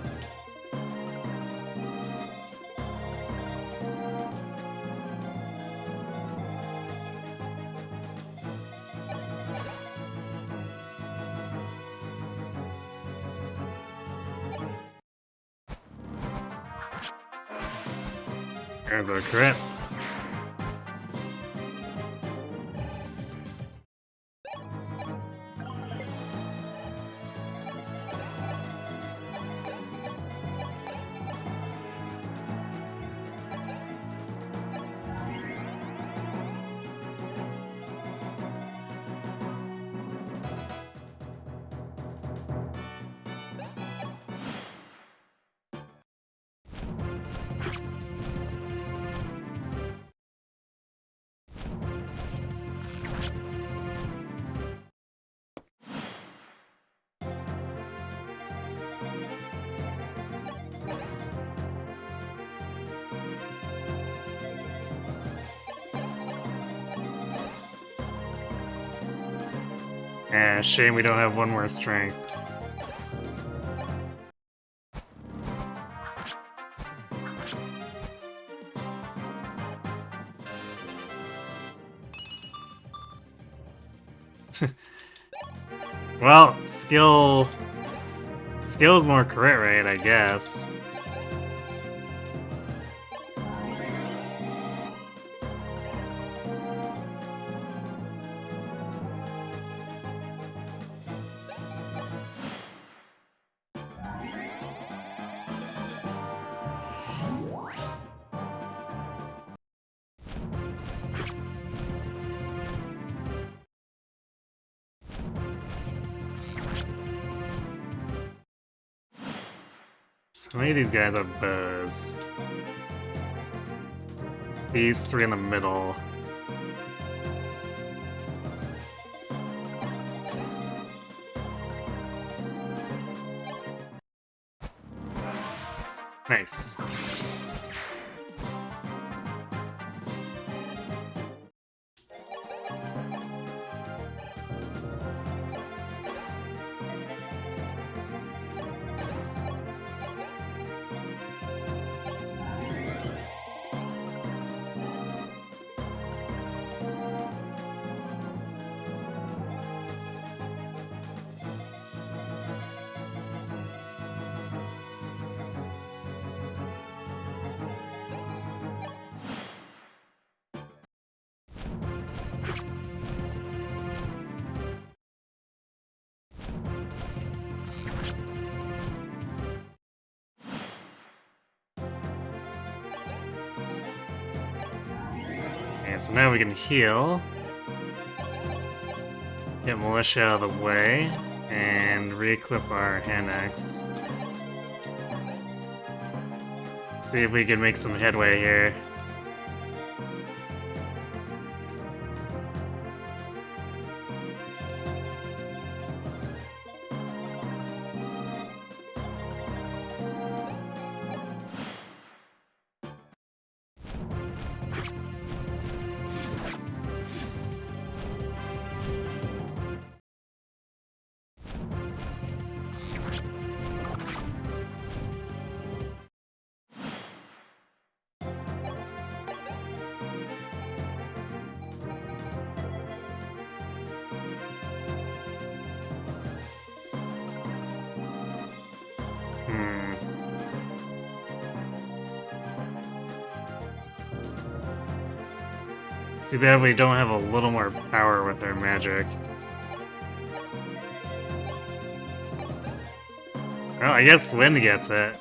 There's our crit. Shame we don't have one more strength. Well, skill is more crit rate, I guess. So many of these guys have bows. These three in the middle. Nice. Okay, so now we can heal. Get Militia out of the way. And re-equip our hand axe. See if we can make some headway here. Too bad we don't have a little more power with our magic. Well, I guess Wind gets it.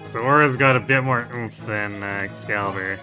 So Aura's got a bit more oomph than Excalibur.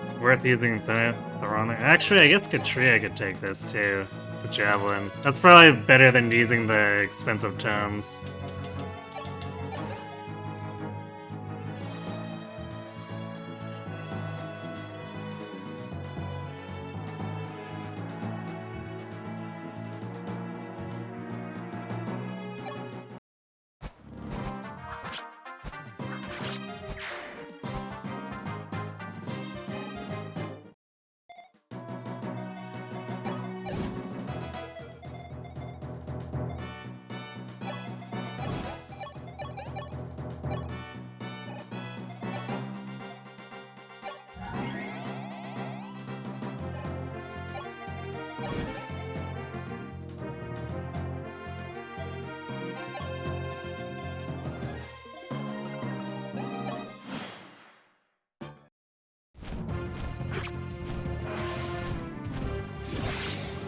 It's worth using the wrong. Actually, I guess Katria could take this too. The Javelin. That's probably better than using the expensive tomes.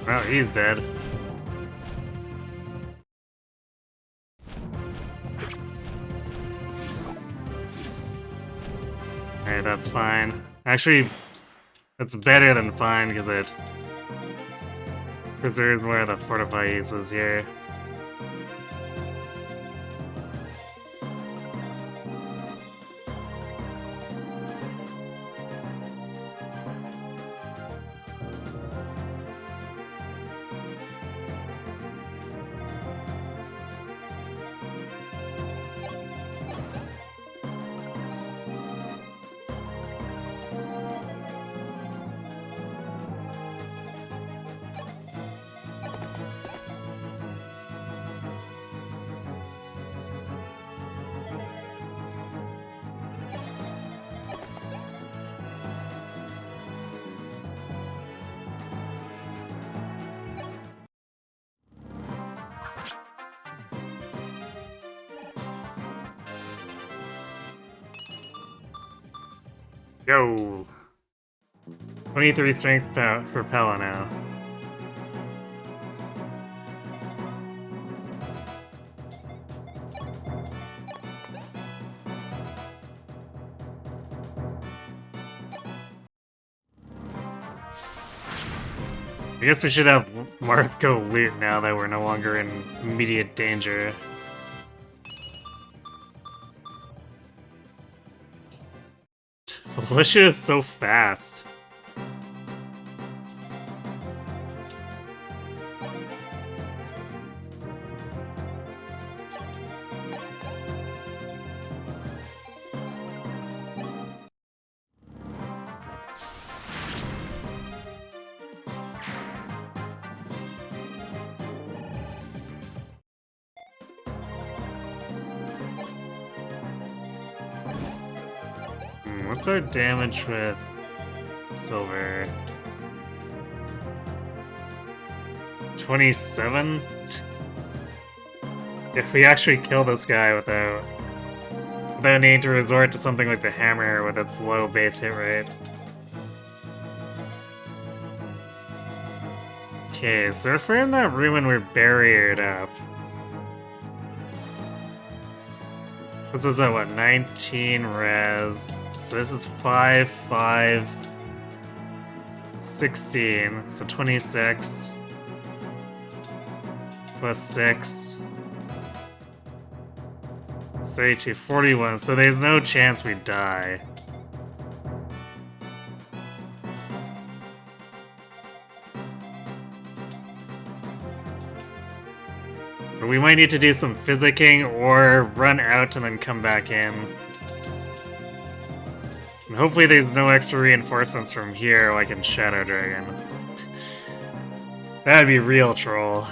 Well, he's dead. Hey, that's fine. Actually, that's better than fine because it preserves more of the fortify uses here. Yo! 23 strength for Pella now. I guess we should have Marth go loot now that we're no longer in immediate danger. Felicia is so fast. What's our damage with silver? 27? If we actually kill this guy without needing to resort to something like the hammer with its low base hit rate. Okay, so if we're in that room and we're barriered up. This is at what, 19 res. So this is 5, 5, 16. So 26. Plus 6. 32, 41. So there's no chance we die. But we might need to do some physicking or run out and then come back in. And hopefully there's no extra reinforcements from here like in Shadow Dragon. That'd be real troll.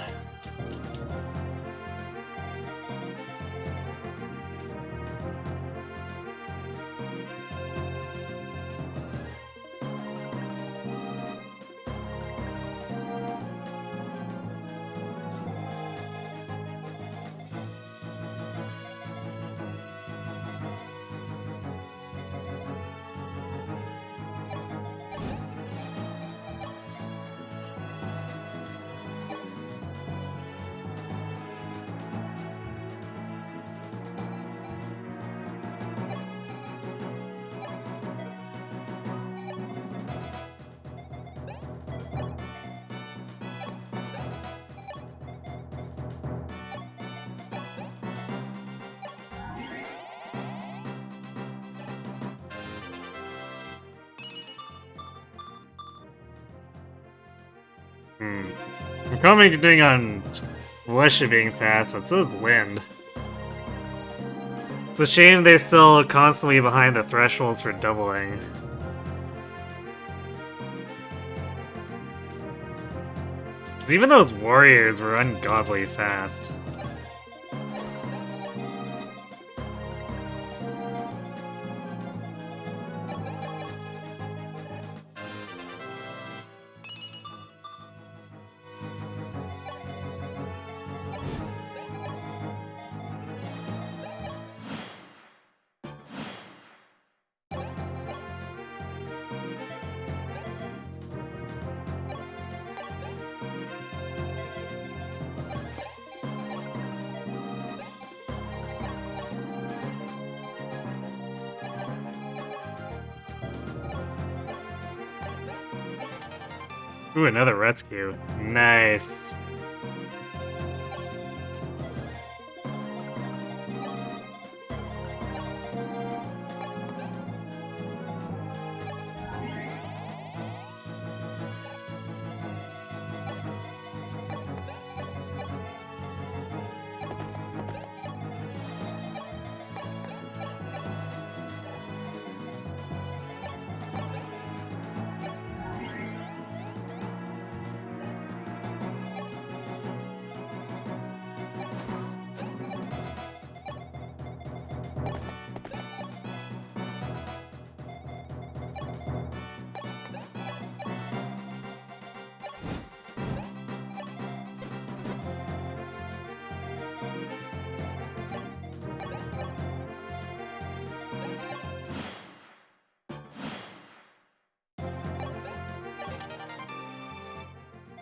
I'm commenting on Felicia being fast, but so is Lind. It's a shame they're still constantly behind the thresholds for doubling. Because even those warriors were ungodly fast. Ooh, another rescue. Nice.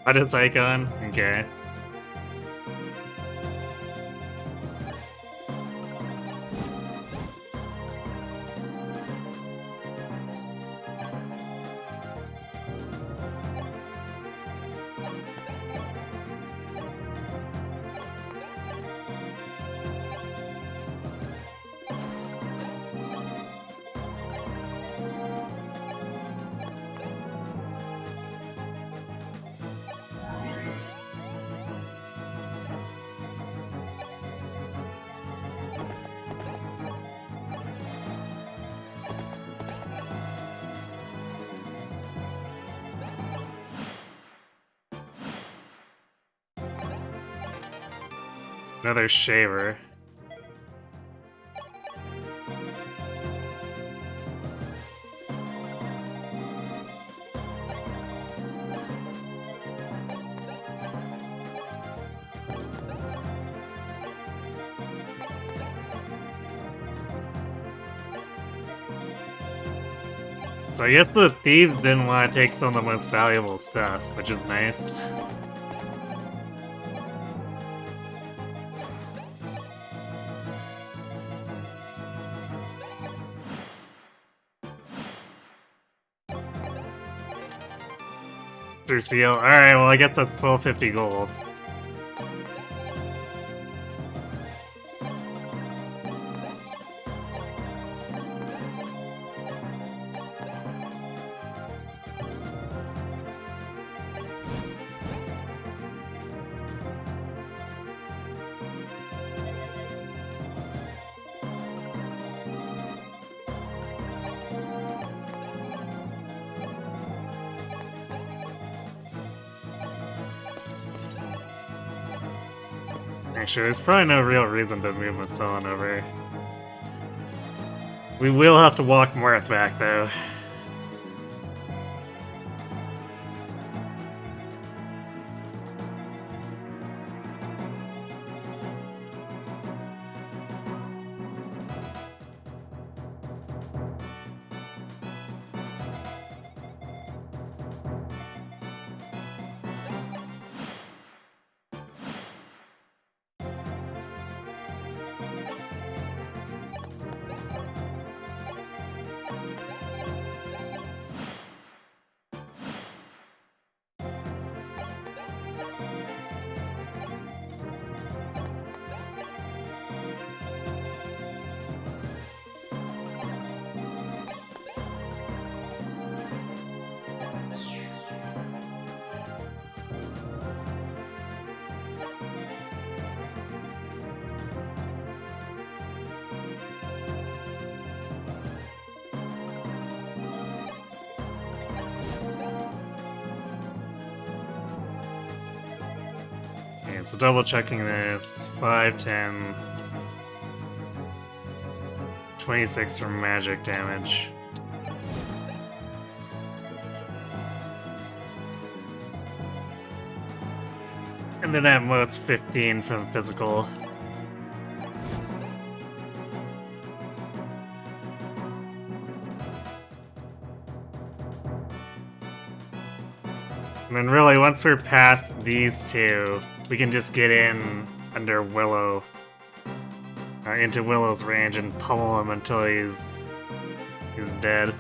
Audits icon? Okay. Another shaver. So I guess the thieves didn't want to take some of the most valuable stuff, which is nice. Through seal. Alright, well I guess that's 1250 gold. Actually, there's probably no real reason to move Masalan over. We will have to walk Morth back, though. Okay, so double checking this. 5, 10, 26 from magic damage. And then at most 15 from physical. And then really, once we're past these two, we can just get in under Willow, into Willow's range and pummel him until he's dead.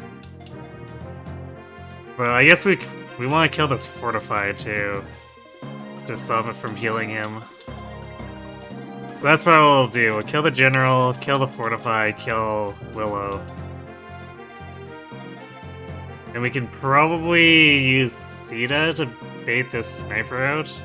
Well, I guess we We want to kill this Fortify too, to stop it from healing him. So that's what we'll do. We'll kill the General, kill the Fortify, kill Willow. And we can probably use Sita to bait this sniper out.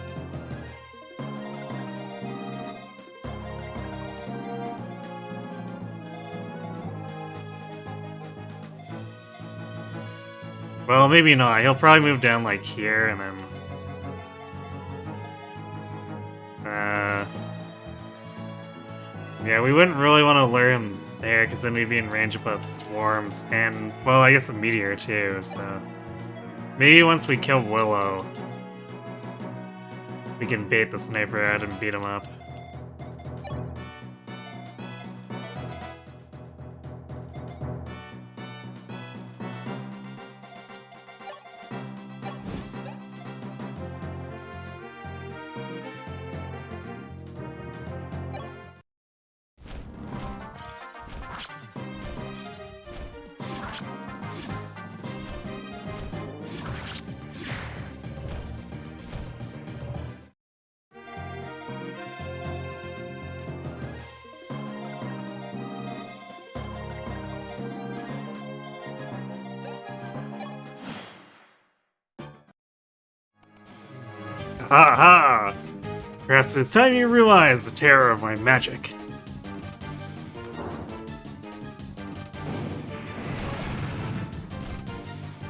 Well, maybe not. He'll probably move down like here and then... yeah, we wouldn't really want to lure him there because then we'd be in range of both swarms and, well, I guess a meteor too, so... Maybe once we kill Willow, we can bait the sniper out and beat him up. Ha ha! Perhaps it's time you realize the terror of my magic.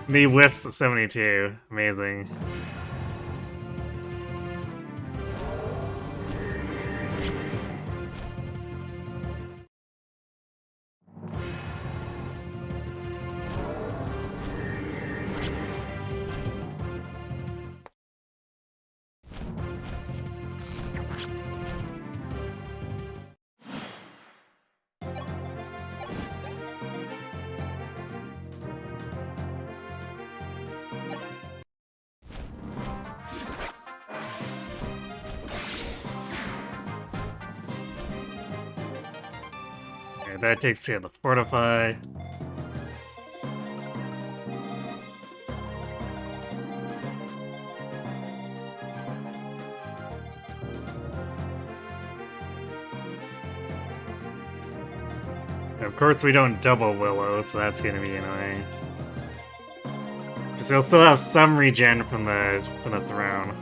Me whiffs the 72. Amazing. Okay, that takes care of the Fortify. Of course we don't double Willow, so that's gonna be annoying. Because he'll still have some regen from the throne.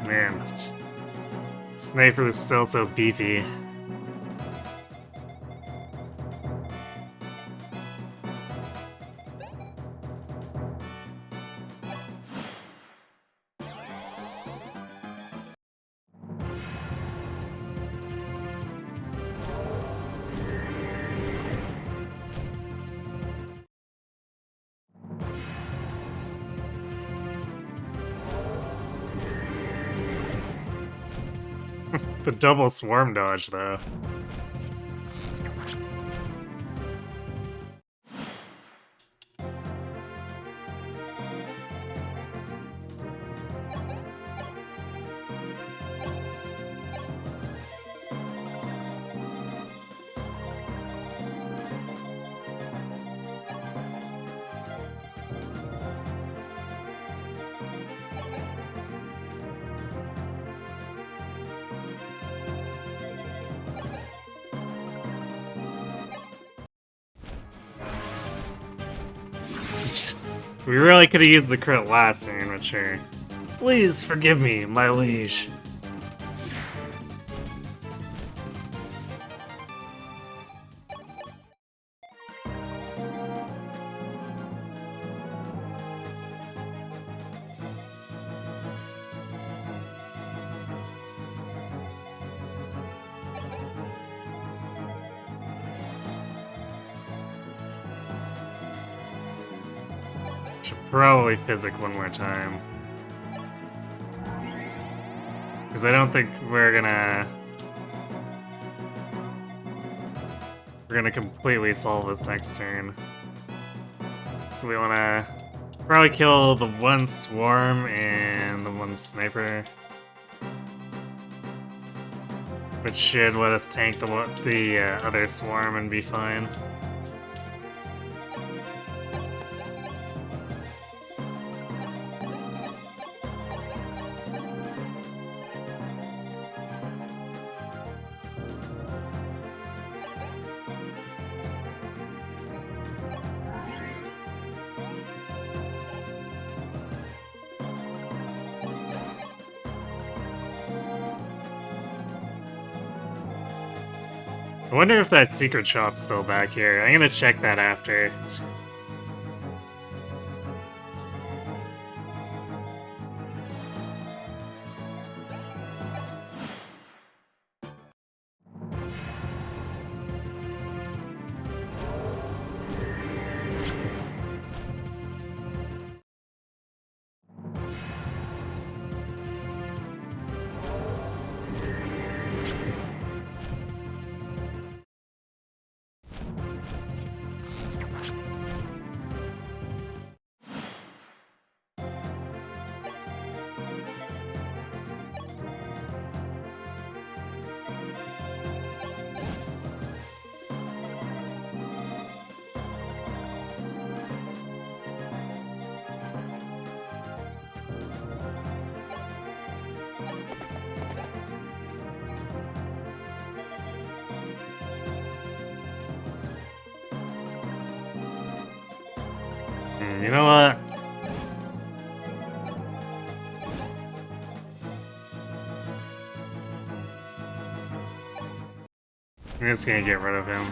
Man, Sniper is still so beefy. The double swarm dodge, though. We really could have used the crit last turn, but sure. Please forgive me, my liege. Should probably physic one more time. Because I don't think we're gonna completely solve this next turn. So we wanna probably kill the one swarm and the one sniper. Which should let us tank the other swarm and be fine. I wonder if that secret shop's still back here. I'm gonna check that after. You know what? I'm just gonna get rid of him.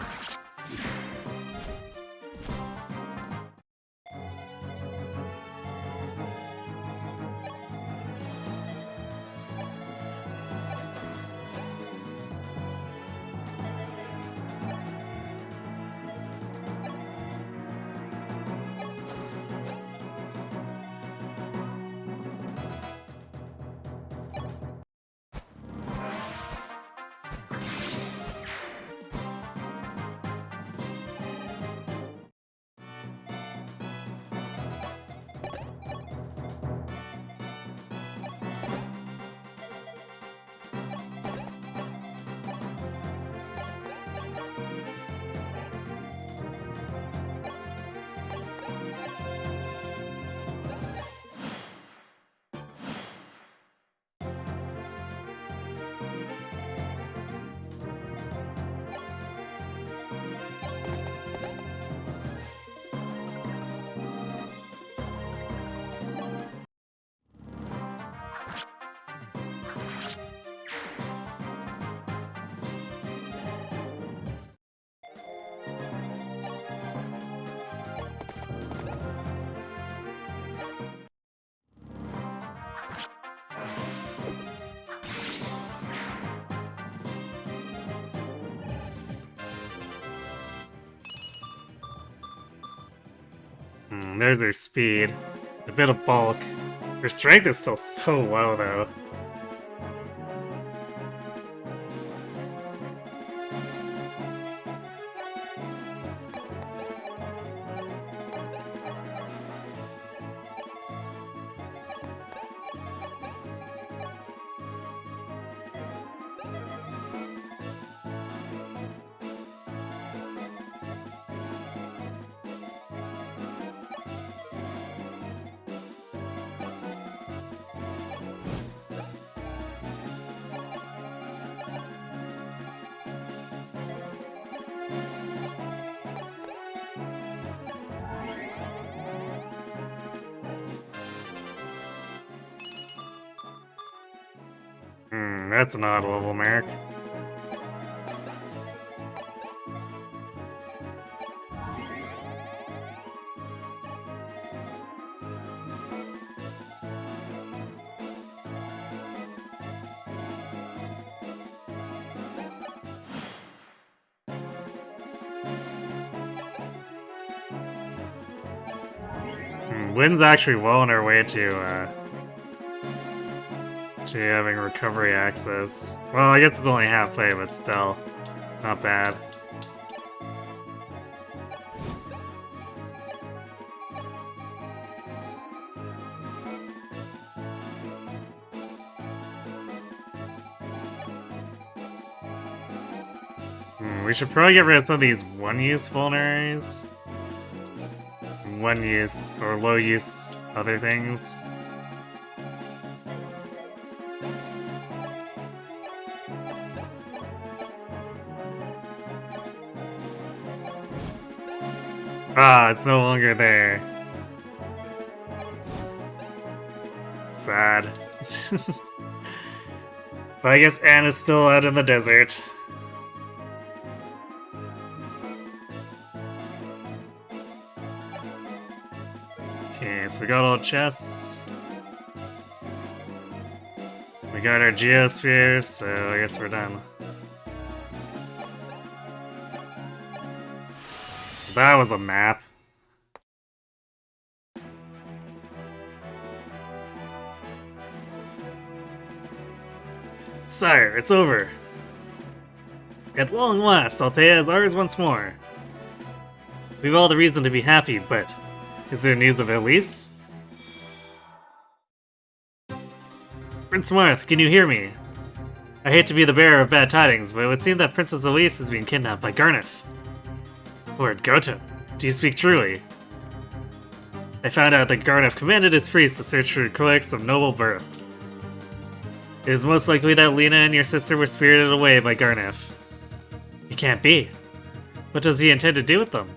There's her speed. A bit of bulk. Her strength is still so low, though. That's an odd level, Merrick. Wynn's actually well on our way to having recovery access. Well, I guess it's only halfway, but still, not bad. We should probably get rid of some of these one-use vulneraries. One-use or low-use other things. Ah, it's no longer there. Sad. But I guess Anna's still out in the desert. Okay, so we got all chests. We got our geospheres, so I guess we're done. That was a map. Sire, it's over. At long last, Altea is ours once more. We've all the reason to be happy, but is there news of Elise? Prince Marth, can you hear me? I hate to be the bearer of bad tidings, but it would seem that Princess Elise is being kidnapped by Garneth. Lord Goto, do you speak truly? I found out that Garneth commanded his priests to search for relics of noble birth. It is most likely that Lena and your sister were spirited away by Garneth. It can't be. What does he intend to do with them?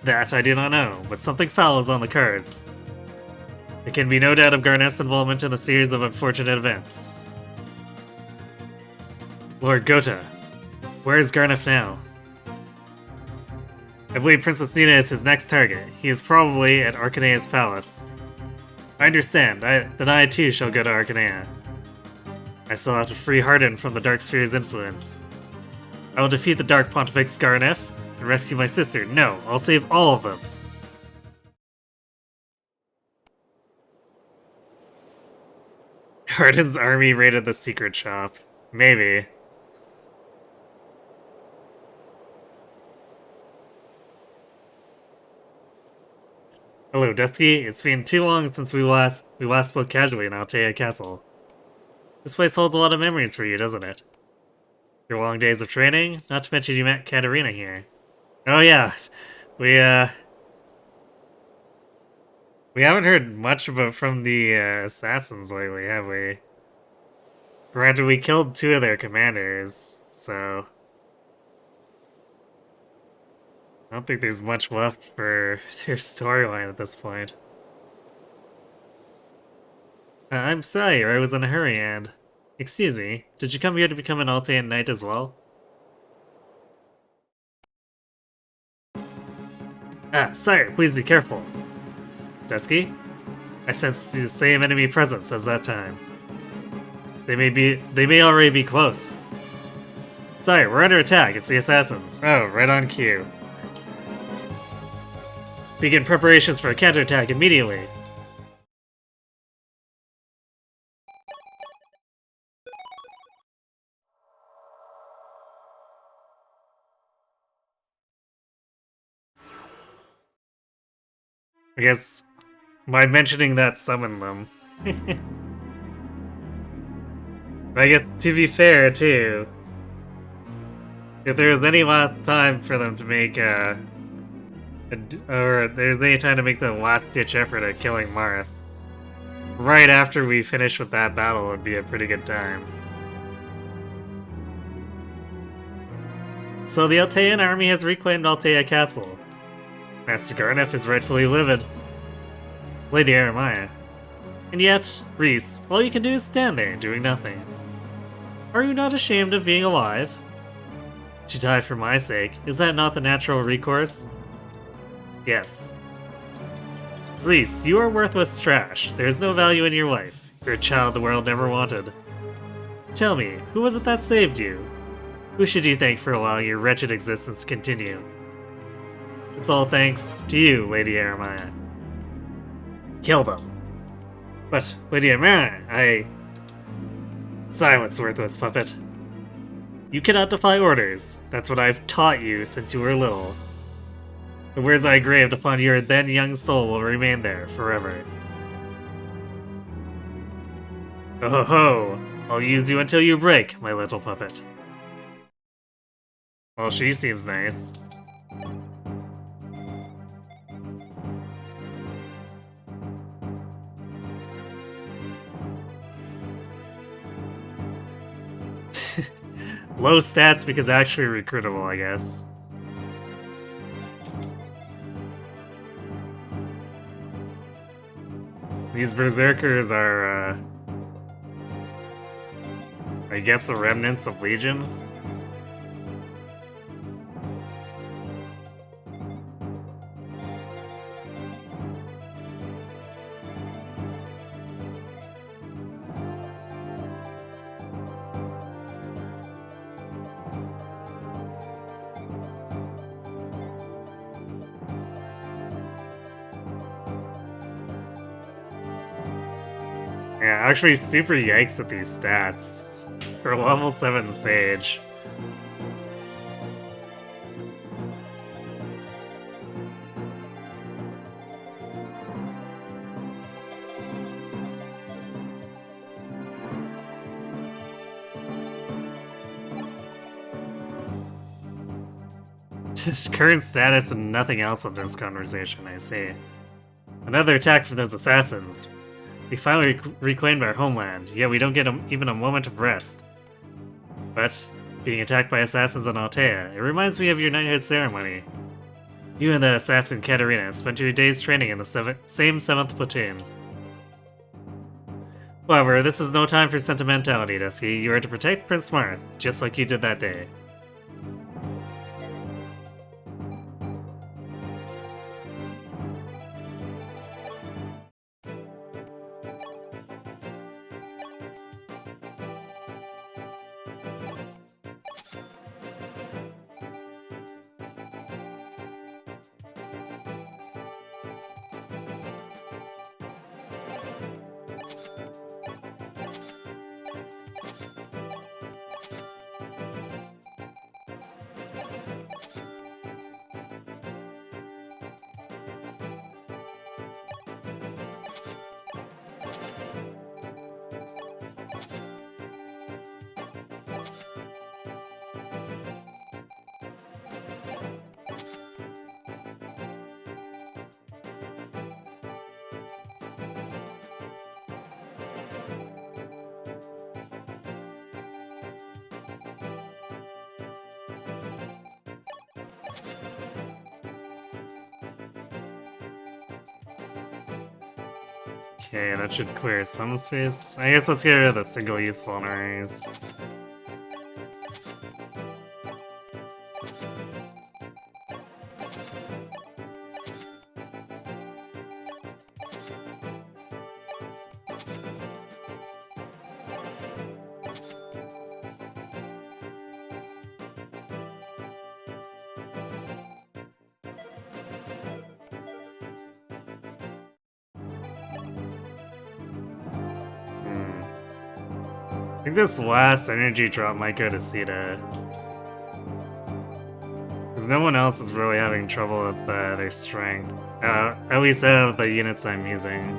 That I do not know, but something foul is on the cards. There can be no doubt of Garneth's involvement in the series of unfortunate events. Lord Gota, where is Garneth now? I believe Princess Nina is his next target. He is probably at Arcanea's palace. I understand. Then I too shall go to Arcanea. I still have to free Hardin from the Dark Sphere's influence. I will defeat the Dark Pontifex Garneth and rescue my sister. No, I'll save all of them. Hardin's army raided the secret shop. Maybe. Hello, Dusky. It's been too long since we last spoke casually in Altea Castle. This place holds a lot of memories for you, doesn't it? Your long days of training, not to mention you met Katarina here. Oh yeah, we haven't heard much from the assassins lately, have we? Granted, we killed 2 of their commanders, so I don't think there's much left for their storyline at this point. I'm sorry, I was in a hurry and... Excuse me, did you come here to become an Altean Knight as well? Ah, sire, please be careful. Dusky? I sense the same enemy presence as that time. They may already be close. Sire, we're under attack, it's the assassins. Oh, right on cue. Begin preparations for a counterattack immediately. I guess by mentioning that summoned them. But I guess to be fair too, if there was any last time for them to make or if there's any time to make the last-ditch effort at killing Marth, right after we finish with that battle would be a pretty good time. So the Altean army has reclaimed Altea Castle. Master Garneth is rightfully livid. Lady Aramaya. And yet, Reese, all you can do is stand there, doing nothing. Are you not ashamed of being alive? To die for my sake, is that not the natural recourse? Yes. Reese, you are worthless trash. There is no value in your life. You're a child the world never wanted. Tell me, who was it that saved you? Who should you thank for allowing your wretched existence to continue? It's all thanks to you, Lady Aramaya. Kill them. But, Lady Aramaya, Silence, worthless puppet. You cannot defy orders. That's what I've taught you since you were little. The words I engraved upon your then young soul will remain there forever. Oh ho ho! I'll use you until you break, my little puppet. Well, she seems nice. Low stats because actually recruitable, I guess. These berserkers are, I guess the remnants of Legion? Yeah, actually super yikes at these stats. For level 7 Sage. Just current status and nothing else of this conversation, I see. Another attack from those assassins. We finally reclaimed our homeland, yet we don't get even a moment of rest. But, being attacked by assassins on Altea, it reminds me of your knighthood ceremony. You and that assassin Katarina spent your days training in the same 7th platoon. However, this is no time for sentimentality, Dusky. You are to protect Prince Marth, just like you did that day. Okay, that should clear some space. I guess let's get rid of the single-use vulneraries. I think this last energy drop might go to Sita. Because no one else is really having trouble with their strength. At least out of the units I'm using.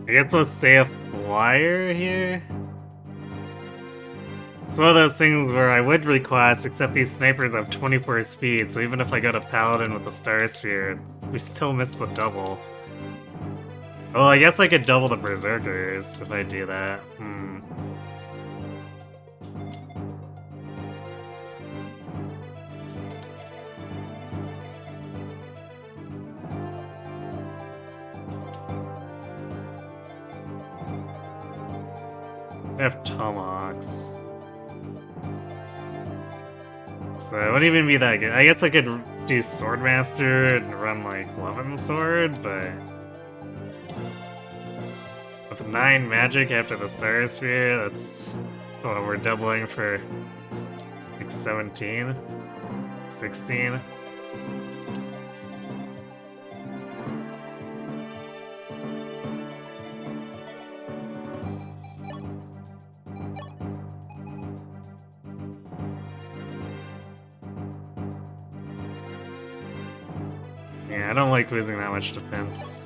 I guess we'll stay a flyer here? It's one of those things where I would request, except these snipers have 24 speed, so even if I go to Paladin with the Star Sphere, we still miss the double. Oh, I guess I could double the Berserkers if I do that. I have tomahawks. So it wouldn't even be that good. I guess I could do Swordmaster and run like Lemon Sword, but with 9 magic after the Star Sphere, that's what we're doubling for like 17, 16. Yeah, I don't like losing that much defense.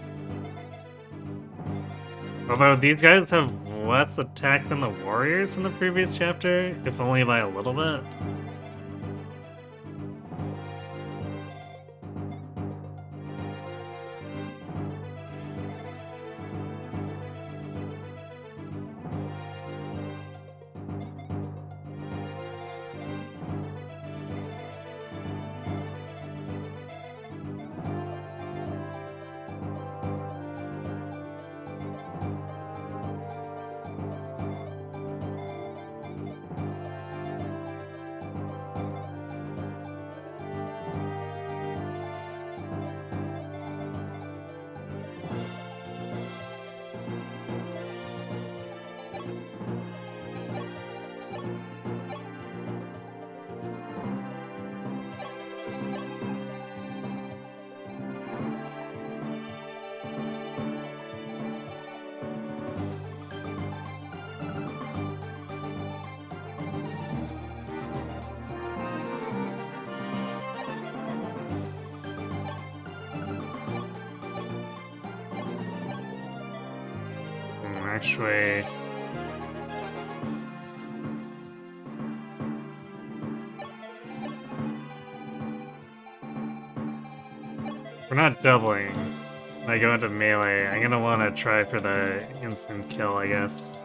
Although these guys have less attack than the warriors from the previous chapter, if only by a little bit. Actually, we're not doubling. When I go into melee, I'm gonna want to try for the instant kill, I guess.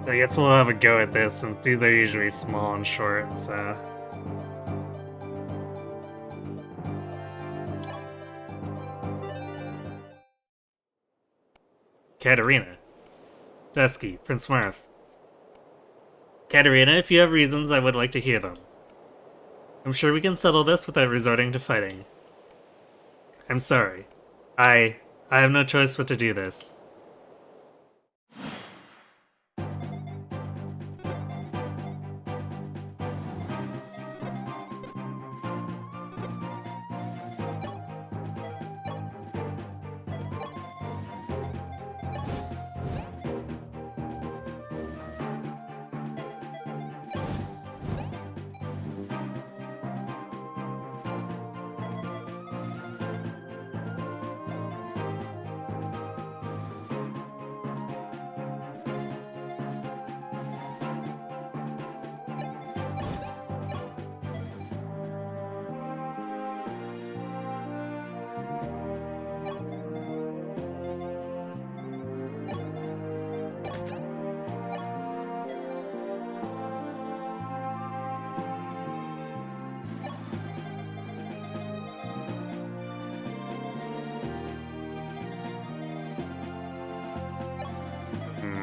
I guess we'll have a go at this since these are usually small and short, so. Katarina. Dusky, Prince Marth. Katarina, if you have reasons, I would like to hear them. I'm sure we can settle this without resorting to fighting. I'm sorry. I have no choice but to do this.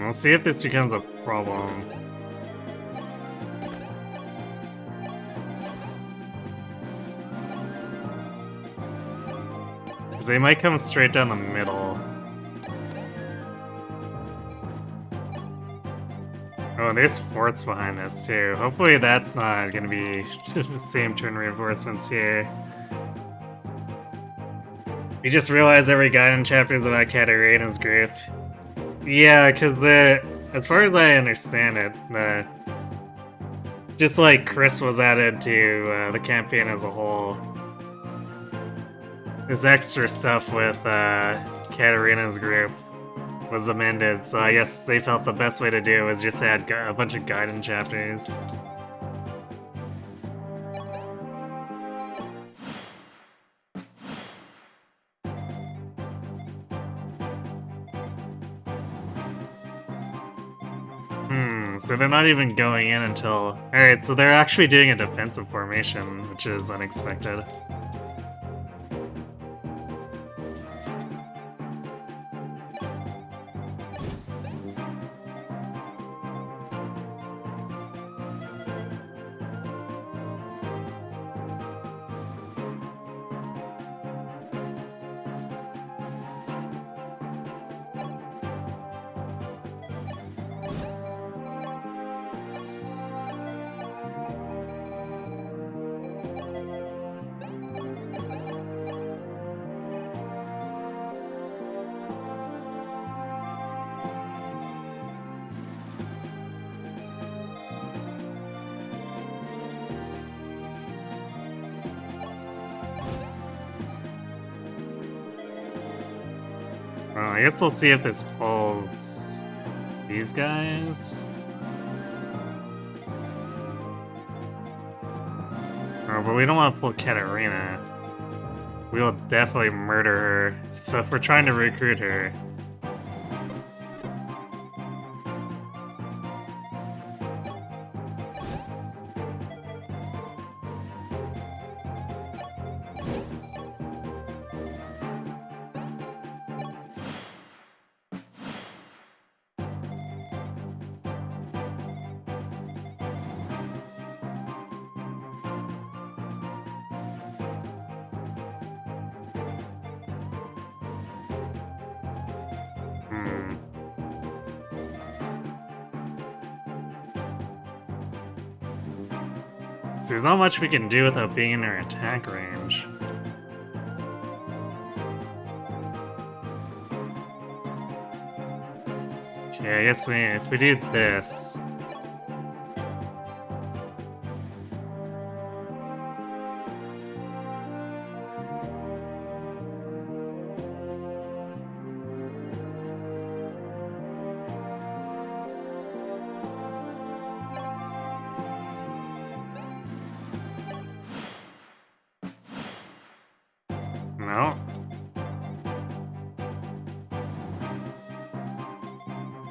We'll see if this becomes a problem. Because they might come straight down the middle. Oh, and there's forts behind us too. Hopefully that's not gonna be the same turn reinforcements here. You just realize every Gaiden chapter is about Katarina's group. Yeah, because as far as I understand it, just like Chris was added to the campaign as a whole. There's extra stuff with Katarina's group was amended, so I guess they felt the best way to do it was just add a bunch of Gaiden chapters. So they're not even going in until... Alright, so they're actually doing a defensive formation, which is unexpected. I guess we'll see if this pulls these guys. Oh, but we don't want to pull Katarina. We will definitely murder her. So if we're trying to recruit her... So there's not much we can do without being in their attack range. Okay, I guess if we do this... No.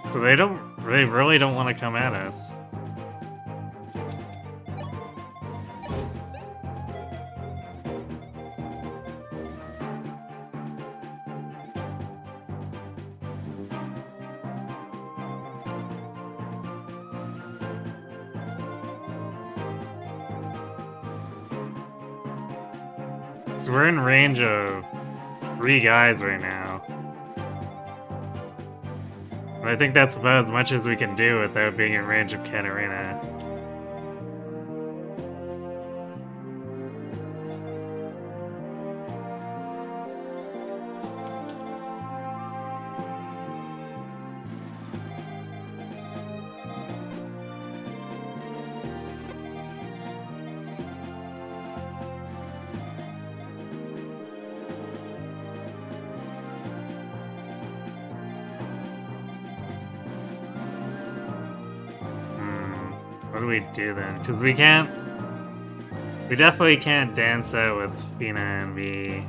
So they really don't want to come at us. So we're in range of 3 guys right now. And I think that's about as much as we can do without being in range of Katarina. What do we do then? Because we can't... We definitely can't dance out with Fina and V.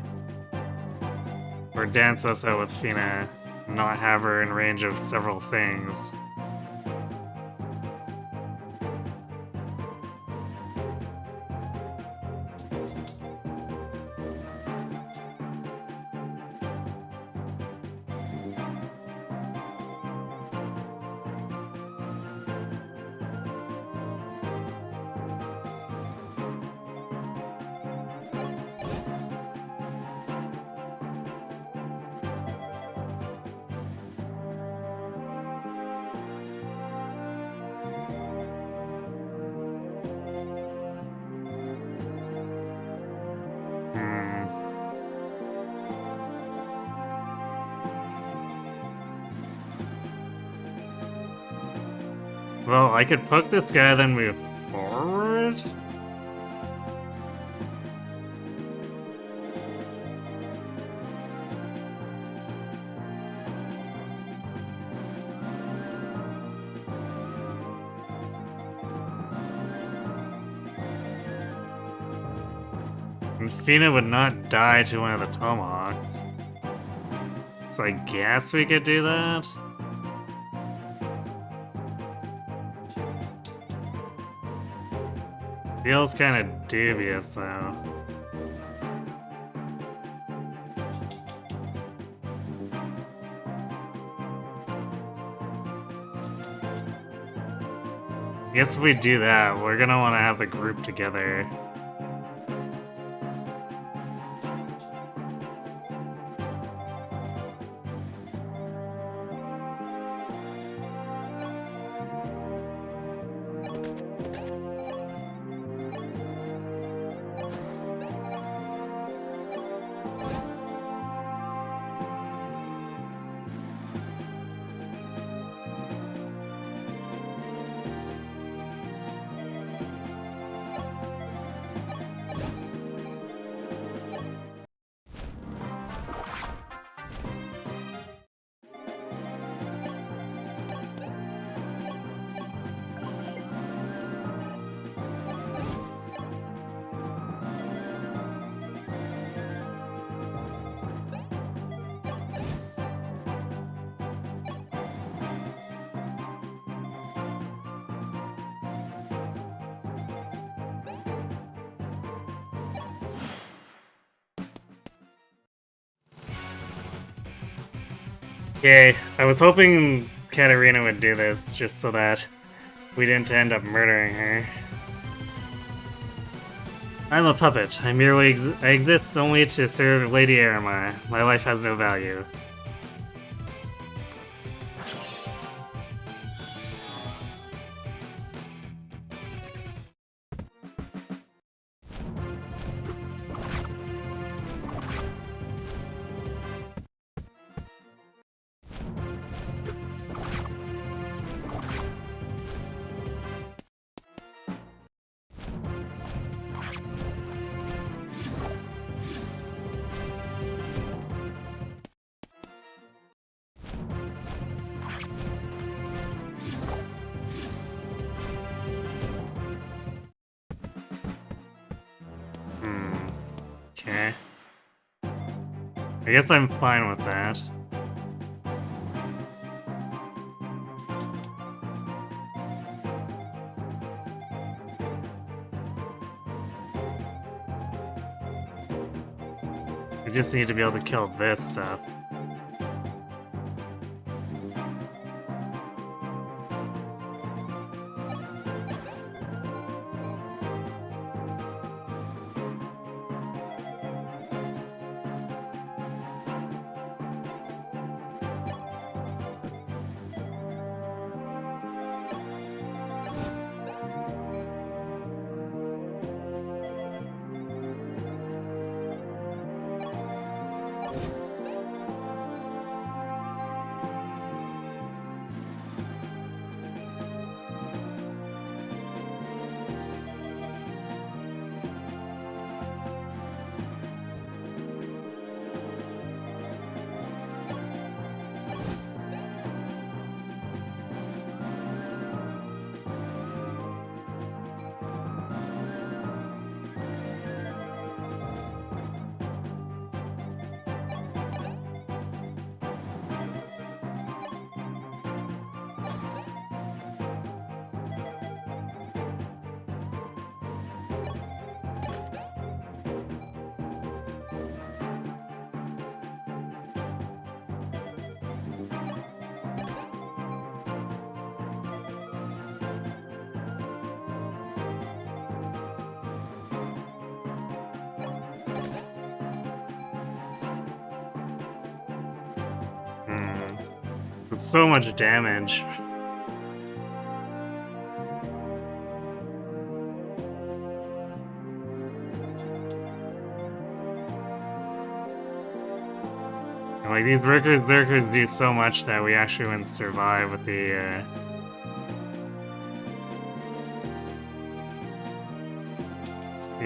Or dance us out with Fina and not have her in range of several things. Well, I could poke this guy, then move forward? And Fina would not die to one of the tomahawks. So I guess we could do that? Feels kind of dubious, though. I guess if we do that, we're gonna want to have the group together. Yay, I was hoping Katarina would do this just so that we didn't end up murdering her. I'm a puppet. I merely I exist only to serve Lady Arima. My life has no value. Okay. I guess I'm fine with that. I just need to be able to kill this stuff. It's so much damage. And, like, these Berserkers do so much that we actually wouldn't survive with the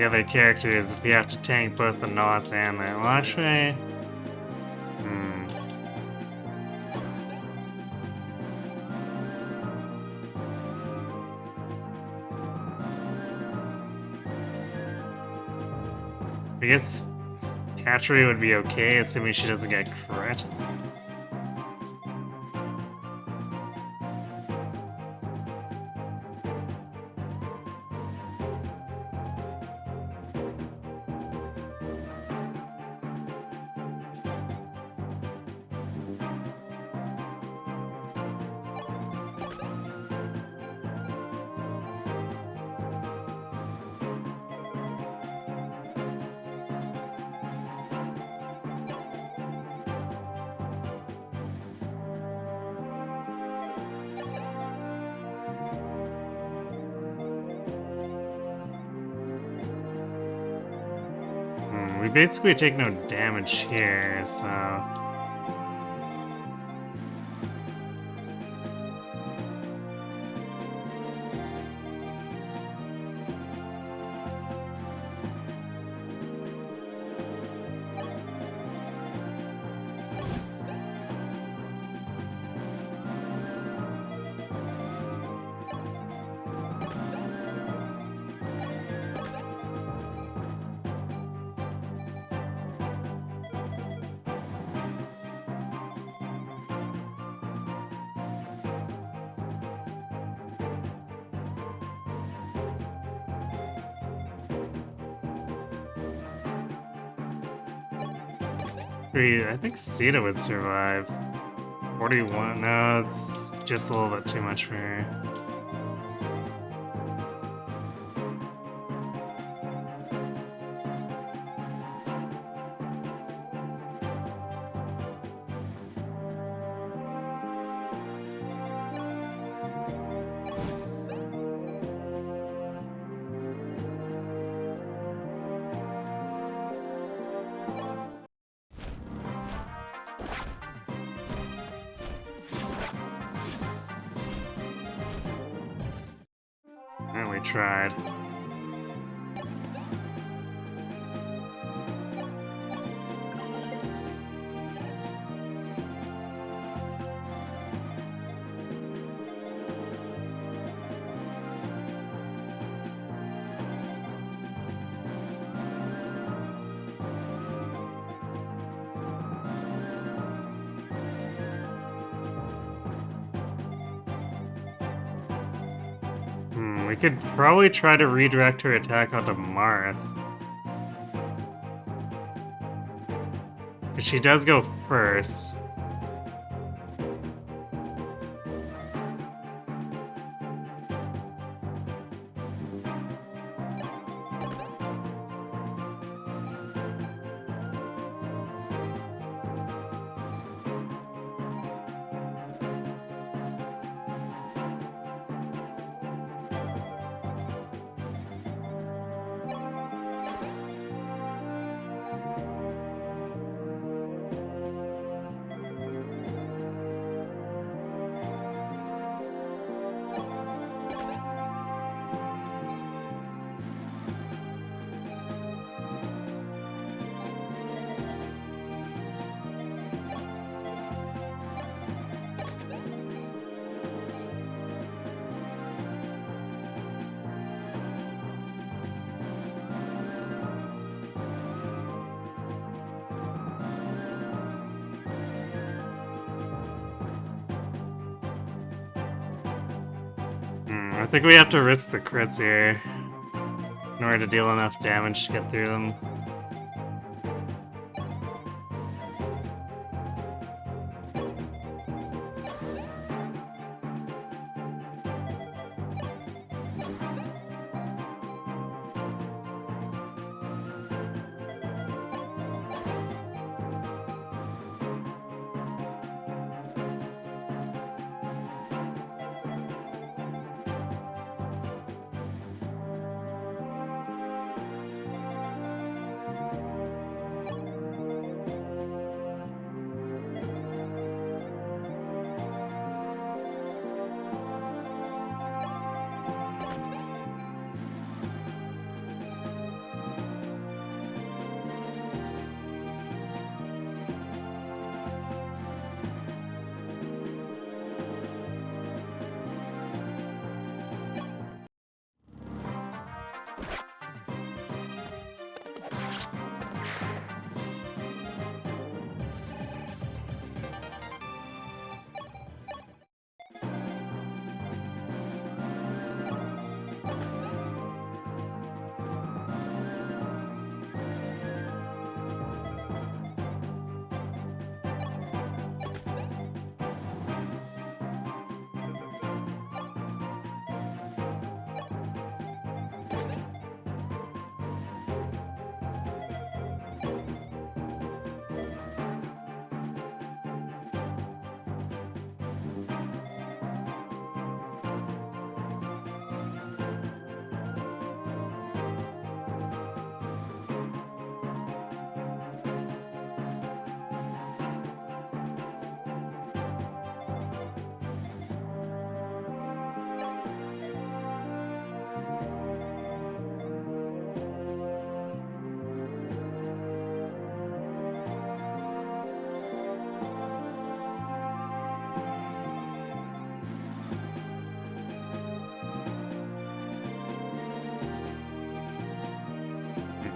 the other characters if you have to tank both the NOS and the... Well, actually... I guess Hatchery would be okay, assuming she doesn't get crit. We basically take no damage here, so... I think Sita would survive. 41, no, it's just a little bit too much for her. And we tried. We could probably try to redirect her attack onto Marth. Because she does go first. I think we have to risk the crits here in order to deal enough damage to get through them.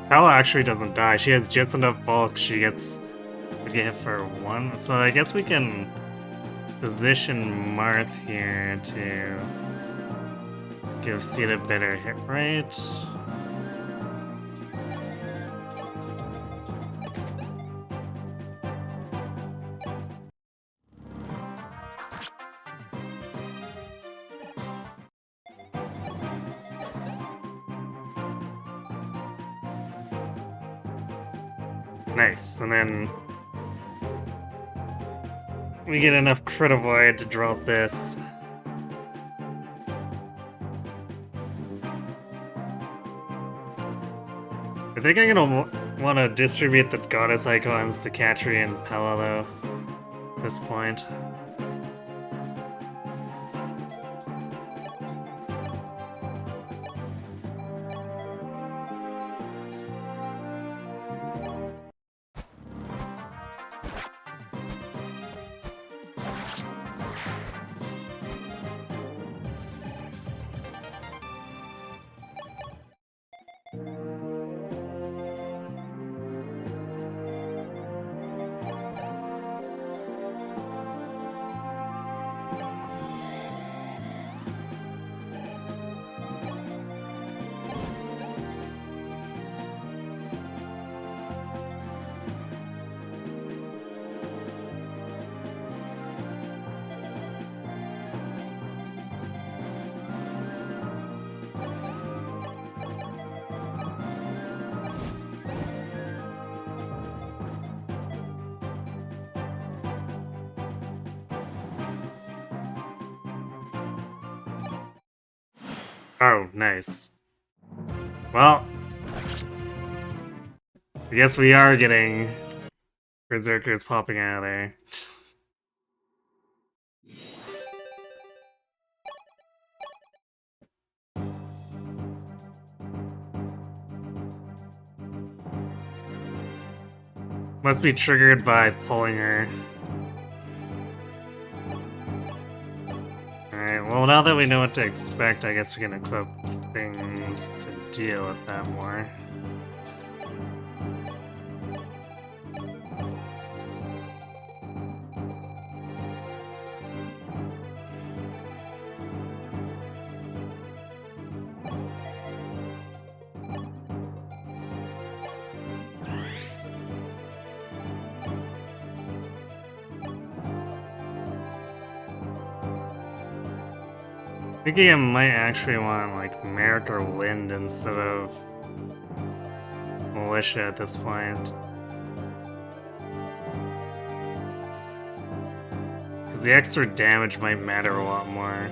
Paula actually doesn't die. She has just enough bulk. She gets to get hit for 1. So I guess we can position Marth here to give Seed a better hit rate. Nice, and then we get enough crit avoid to drop this. I think I'm gonna want to distribute the goddess icons to Katri and Pella though, at this point. Oh, nice. Well, I guess we are getting Berserkers popping out of there. Must be triggered by pulling her. Alright, well now that we know what to expect, I guess we can equip things to deal with that more. Thinking I might actually want like Merrick or Wind instead of Militia at this point. Because the extra damage might matter a lot more.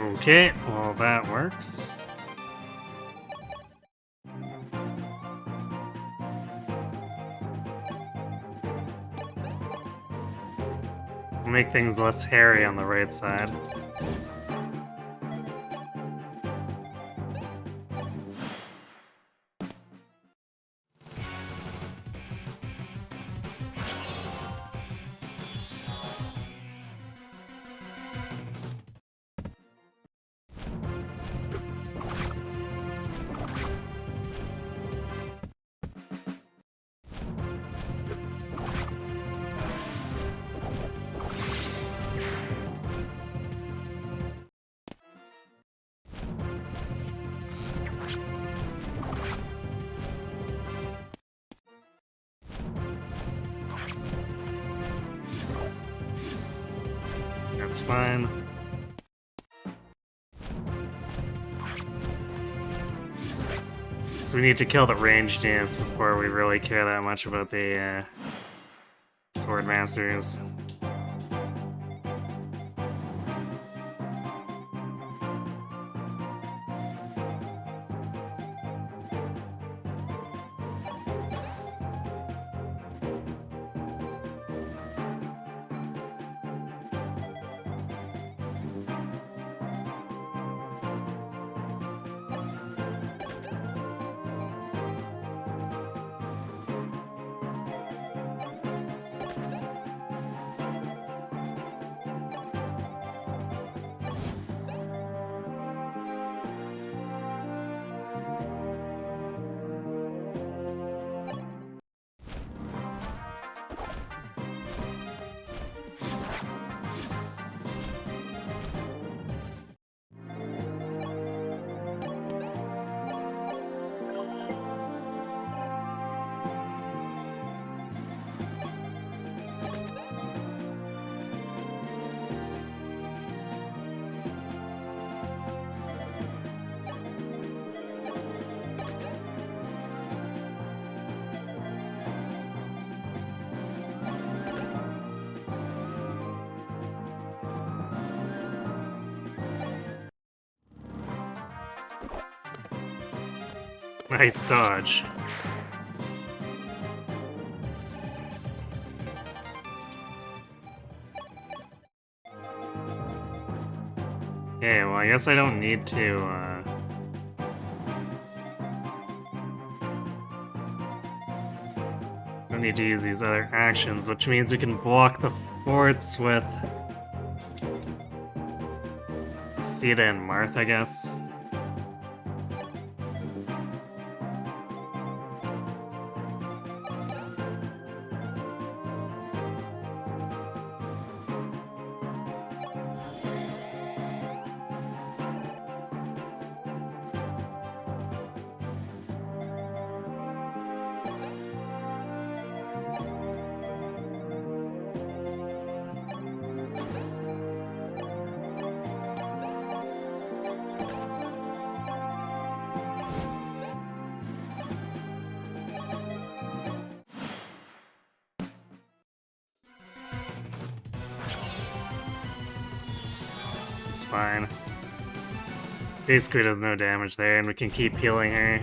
Okay, well that works. Make things less hairy on the right side. That's fine. So we need to kill the range dance before we really care that much about the sword masters. Nice dodge. Okay, well I guess I don't need to, don't need to use these other actions, which means we can block the forts with Sita and Marth, I guess. It's fine. Basically does no damage there, and we can keep healing her.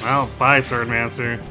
Well, bye, Swordmaster.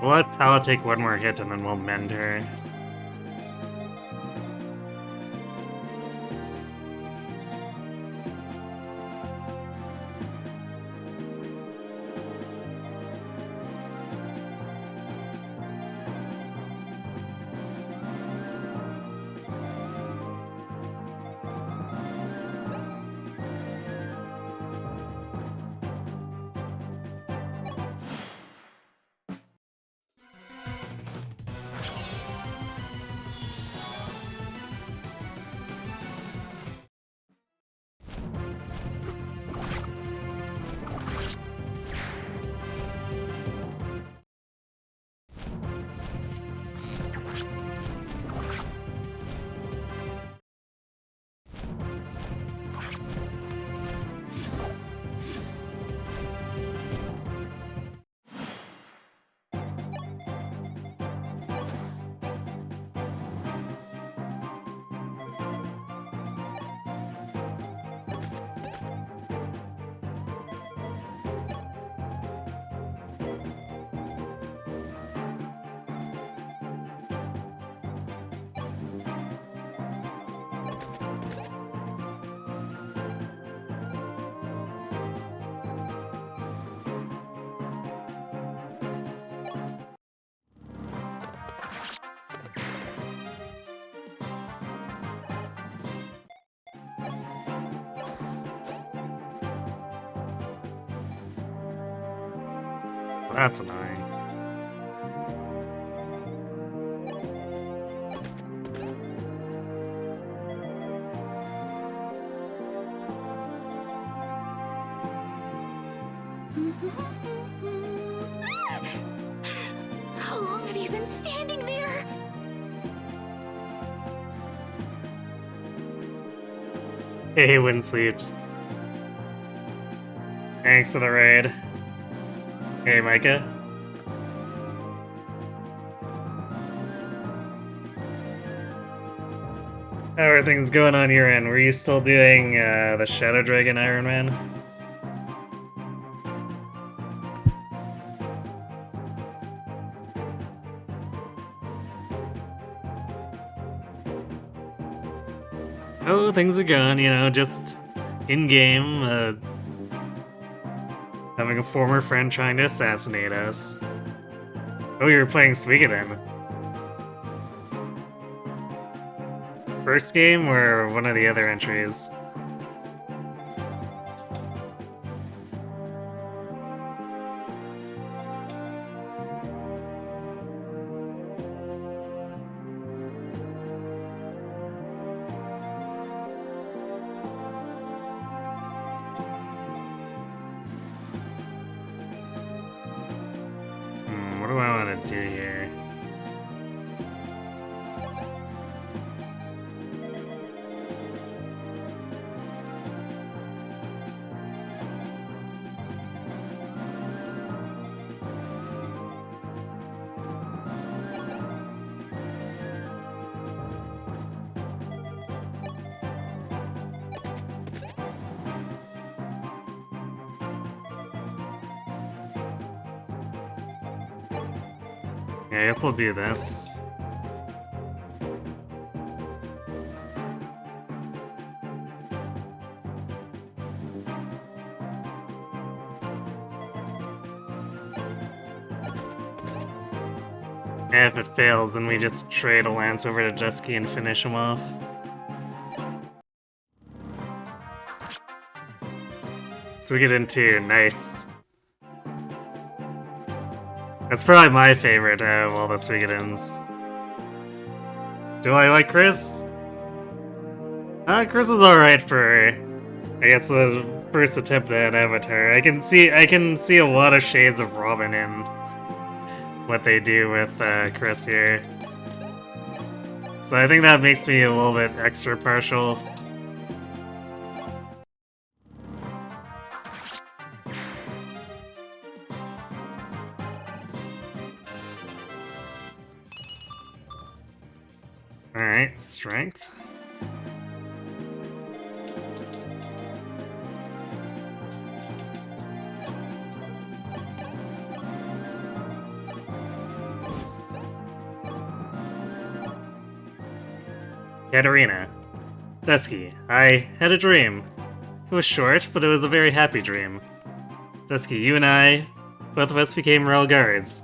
We'll let Pala take one more hit and then we'll mend her. That's annoying. How long have you been standing there? Hey, Windsweep. Thanks for the raid. Hey, Micah. How are things going on your end? Were you still doing the Shadow Dragon Iron Man? Oh, things are going, you know, just in-game, having a former friend trying to assassinate us. Oh, you were playing Suikoden. First game or one of the other entries? What do I want to do here? Yeah, I guess we'll do this. And if it fails, then we just trade a lance over to Dusky and finish him off. So we get into nice. That's probably my favorite of all the Suikodens. Do I like Chris? Chris is alright for, I guess, the first attempt at Avatar. I can see a lot of shades of Robin in what they do with Chris here. So I think that makes me a little bit extra partial. Alright, strength. Katarina. Dusky, I had a dream. It was short, but it was a very happy dream. Dusky, you and I, both of us became royal guards.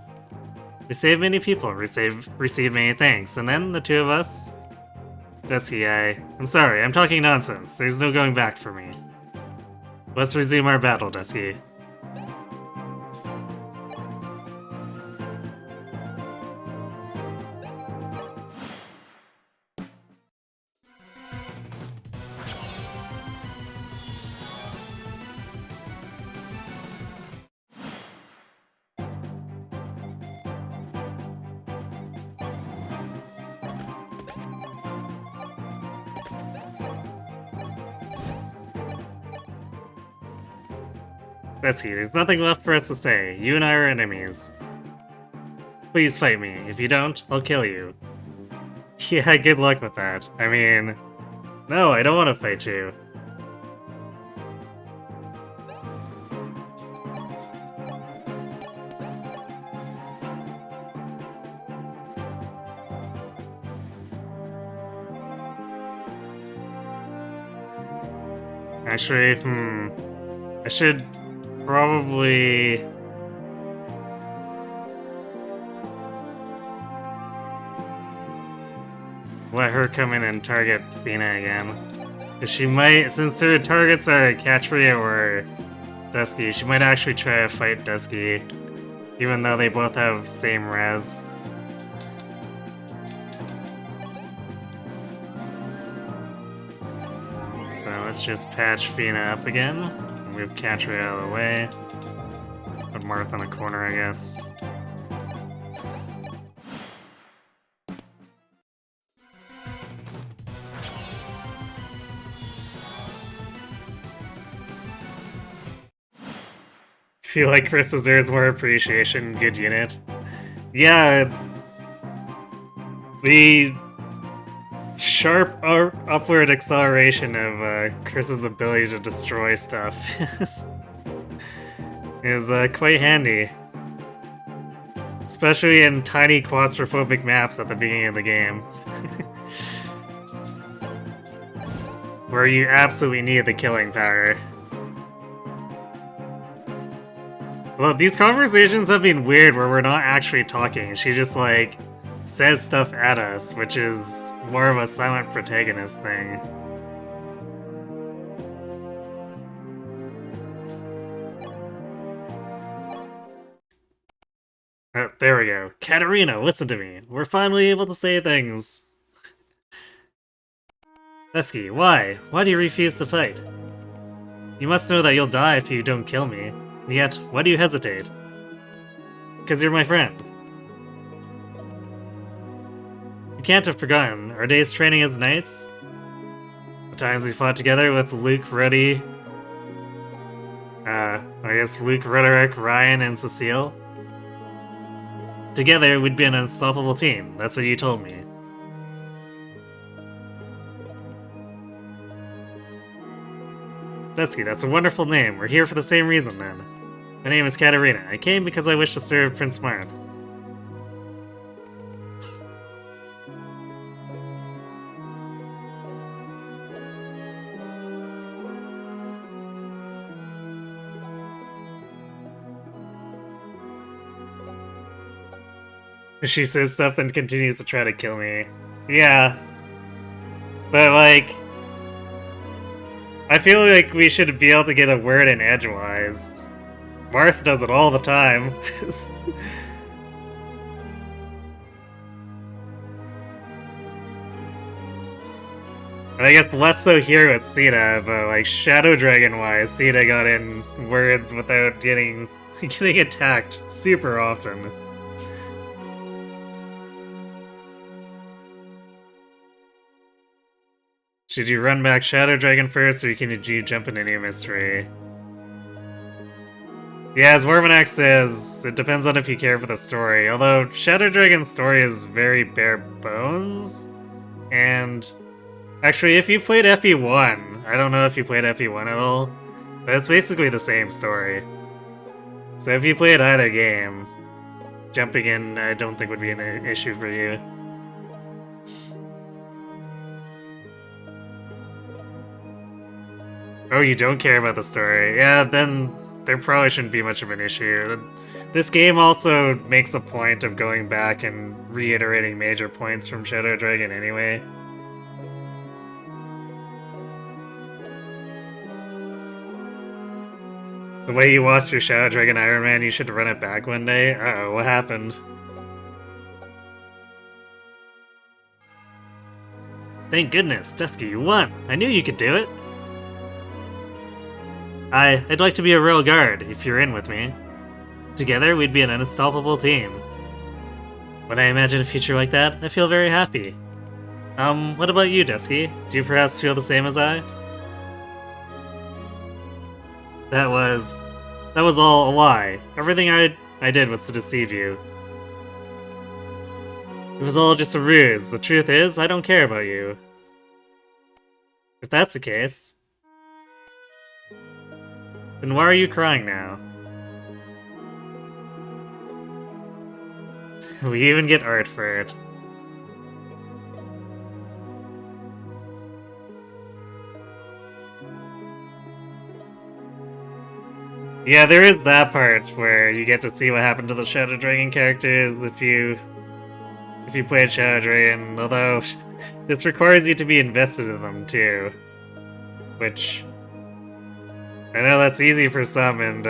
We saved many people, received many thanks, and then the two of us... Dusky, I'm sorry, I'm talking nonsense. There's no going back for me. Let's resume our battle, Dusky. Dusky, there's nothing left for us to say. You and I are enemies. Please fight me. If you don't, I'll kill you. Yeah, good luck with that. I mean... No, I don't want to fight you. Actually, I should probably... let her come in and target Fina again. Cause she might, since their targets are Katria or Dusky, she might actually try to fight Dusky, even though they both have same res. So let's just patch Fina up again, move Katria out of the way, put Marth in the corner, I guess. Feel like Chris deserves more appreciation. Good unit. Yeah. The sharp upward acceleration of Chris's ability to destroy stuff is quite handy. Especially in tiny claustrophobic maps at the beginning of the game. Where you absolutely need the killing power. Well, these conversations have been weird where we're not actually talking. She just, like, says stuff at us, which is more of a silent protagonist thing. Oh, there we go. Katarina, listen to me. We're finally able to say things. Dusky, why? Why do you refuse to fight? You must know that you'll die if you don't kill me. And yet, why do you hesitate? Because you're my friend. You can't have forgotten our days training as knights? The times we fought together with Luke, Ruddy... I guess Luke, Roderick, Ryan, and Cecile? Together, we'd be an unstoppable team. That's what you told me. Dusky, that's a wonderful name. We're here for the same reason, then. My name is Katarina. I came because I wish to serve Prince Marth. She says stuff and continues to try to kill me. Yeah. But, like... I feel like we should be able to get a word in edgewise. Marth does it all the time. And I guess less so here with Sita, but like Shadow Dragon-wise, Sita got in words without getting attacked super often. Should you run back Shadow Dragon first, or can you jump into New Mystery? Yeah, as Warmanak says, it depends on if you care for the story. Although Shadow Dragon's story is very bare bones, and actually, if you played FE1, I don't know if you played FE1 at all, but it's basically the same story. So if you played either game, jumping in I don't think would be an issue for you. Oh, you don't care about the story? Yeah, then there probably shouldn't be much of an issue. This game also makes a point of going back and reiterating major points from Shadow Dragon anyway. The way you lost your Shadow Dragon Iron Man, you should run it back one day? Uh-oh, what happened? Thank goodness, Dusky, you won! I knew you could do it! I'd like to be a royal guard, if you're in with me. Together, we'd be an unstoppable team. When I imagine a future like that, I feel very happy. What about you, Dusky? Do you perhaps feel the same as I? That was all a lie. Everything I did was to deceive you. It was all just a ruse. The truth is, I don't care about you. If that's the case, then why are you crying now? We even get art for it. Yeah, there is that part where you get to see what happened to the Shadow Dragon characters if you played Shadow Dragon, although this requires you to be invested in them too. Which I know that's easy for some and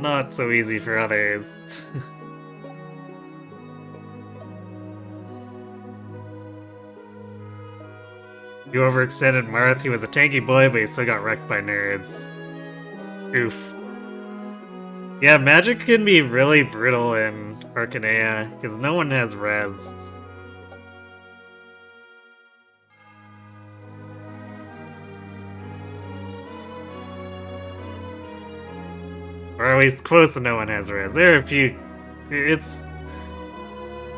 not so easy for others. You overextended Marth. He was a tanky boy, but he still got wrecked by nerds. Oof. Yeah, magic can be really brittle in Arcanea, because no one has res. Or at least close to no one has res. There are a few...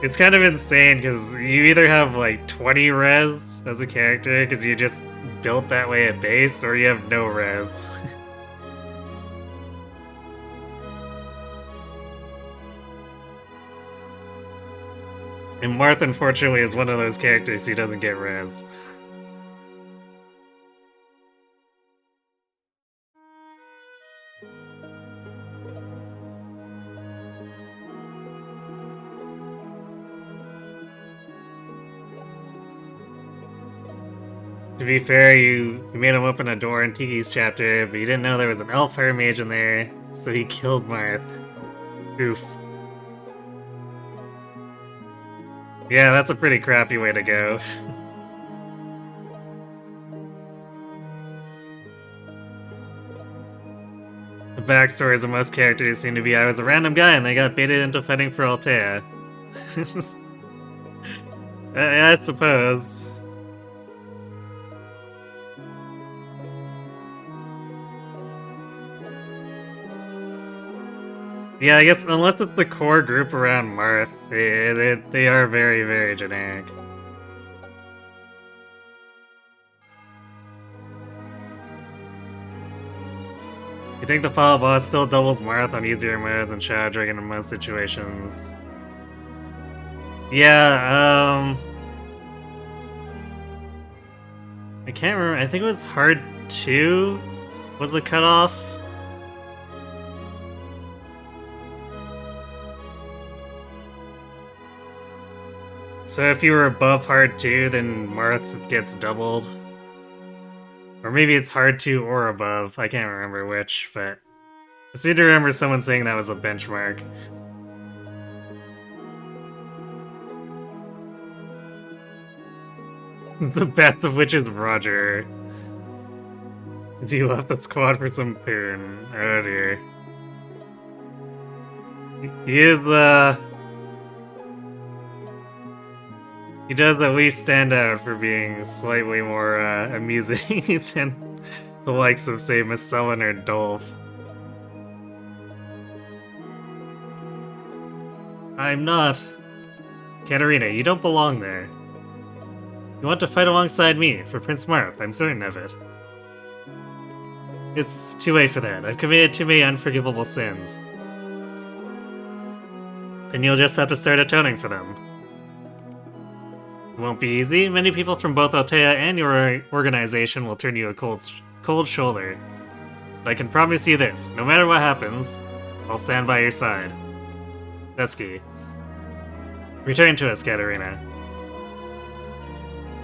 It's kind of insane, because you either have like 20 res as a character, because you just built that way at base, or you have no res. And Marth, unfortunately, is one of those characters who doesn't get res. To be fair, you made him open a door in Tiki's chapter, but you didn't know there was an elf fire mage in there, so he killed Marth. Oof. Yeah, that's a pretty crappy way to go. The backstories of most characters seem to be I was a random guy and they got baited into fighting for Altea. I suppose. Yeah, I guess unless it's the core group around Marth, they are very, very generic. You think the final boss still doubles Marth on easier modes than Shadow Dragon in most situations? Yeah, I can't remember. I think it was hard 2 was the cutoff. So if you were above hard 2, then Marth gets doubled. Or maybe it's hard 2 or above, I can't remember which, but I seem to remember someone saying that was a benchmark. The best of which is Roger. Do you left the squad for some poon? Oh dear. He is, he does at least stand out for being slightly more amusing than the likes of, say, Miss Sullen or Dolph. I'm not. Katarina, you don't belong there. You want to fight alongside me, for Prince Marth, I'm certain of it. It's too late for that. I've committed too many unforgivable sins. Then you'll just have to start atoning for them. It won't be easy. Many people from both Altea and your organization will turn you a cold shoulder. But I can promise you this, no matter what happens, I'll stand by your side. Dusky. Return to us, Katarina.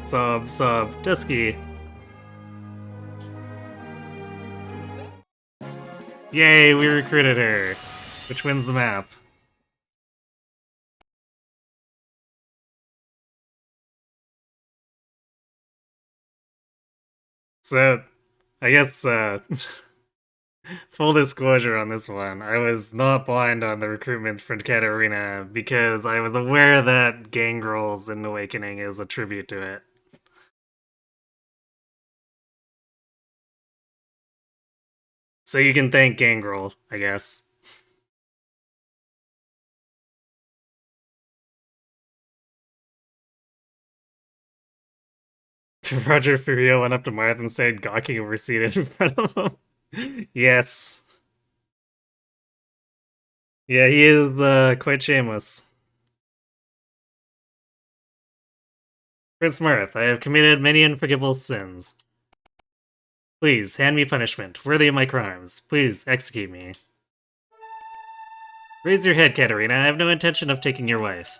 Sob, Dusky. Yay, we recruited her. Which wins the map. So, I guess, full disclosure on this one, I was not blind on the recruitment for Katarina because I was aware that Gangrel's in Awakening is a tribute to it. So you can thank Gangrel, I guess. Roger Furio went up to Marth and started gawking over seated in front of him. Yes. Yeah, he is quite shameless. Prince Marth, I have committed many unforgivable sins. Please, hand me punishment, worthy of my crimes. Please, execute me. Raise your head, Katarina. I have no intention of taking your wife.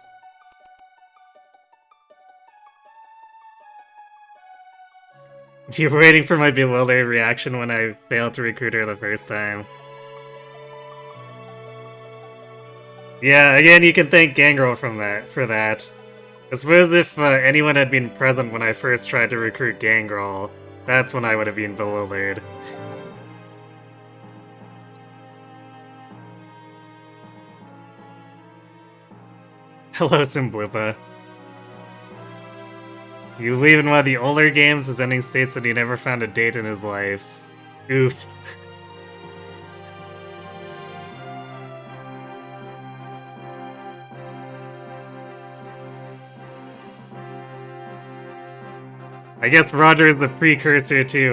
You were waiting for my bewildered reaction when I failed to recruit her the first time. Yeah, again, you can thank Gangrel for that. I suppose if anyone had been present when I first tried to recruit Gangrel, that's when I would have been bewildered. Hello, Simblupa. You leave in one of the older games, his ending states that he never found a date in his life. Oof. I guess Roger is the precursor to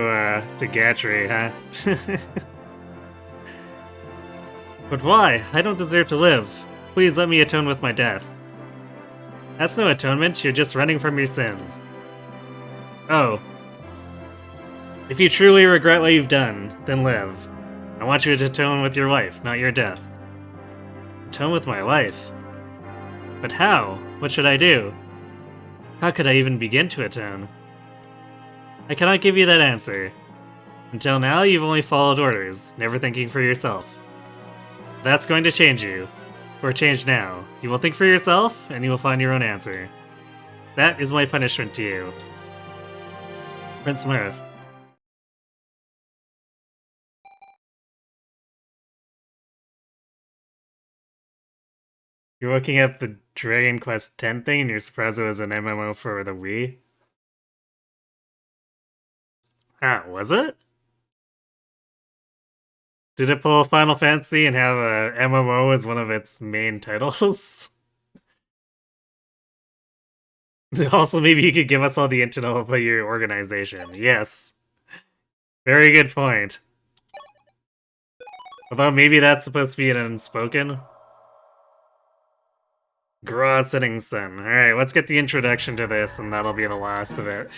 Gatry, huh? But why? I don't deserve to live. Please let me atone with my death. That's no atonement, you're just running from your sins. Oh. If you truly regret what you've done, then live. I want you to atone with your life, not your death. Atone with my life? But how? What should I do? How could I even begin to atone? I cannot give you that answer. Until now, you've only followed orders, never thinking for yourself. That's going to change you. Or change now. You will think for yourself, and you will find your own answer. That is my punishment to you. Prince Mirth. You're looking at the Dragon Quest X thing, and you're surprised it was an MMO for the Wii? Ah, was it? Did it pull Final Fantasy and have a MMO as one of its main titles? Also, maybe you could give us all the intel about your organization. Yes. Very good point. Although maybe that's supposed to be an unspoken. Gra Sitting Sun. Alright, let's get the introduction to this, and that'll be the last of it.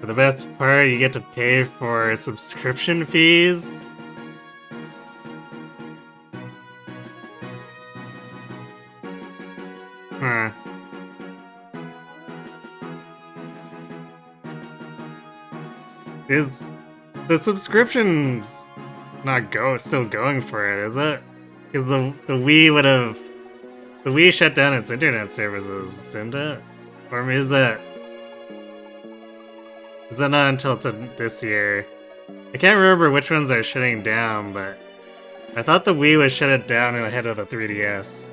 For the best part, you get to pay for subscription fees. Huh. Is the subscription's not still going for it, is it? Because the Wii would have... The Wii shut down its internet services, didn't it? Or is that... Is that not until this year? I can't remember which ones are shutting down, but I thought the Wii was shut it down ahead of the 3DS.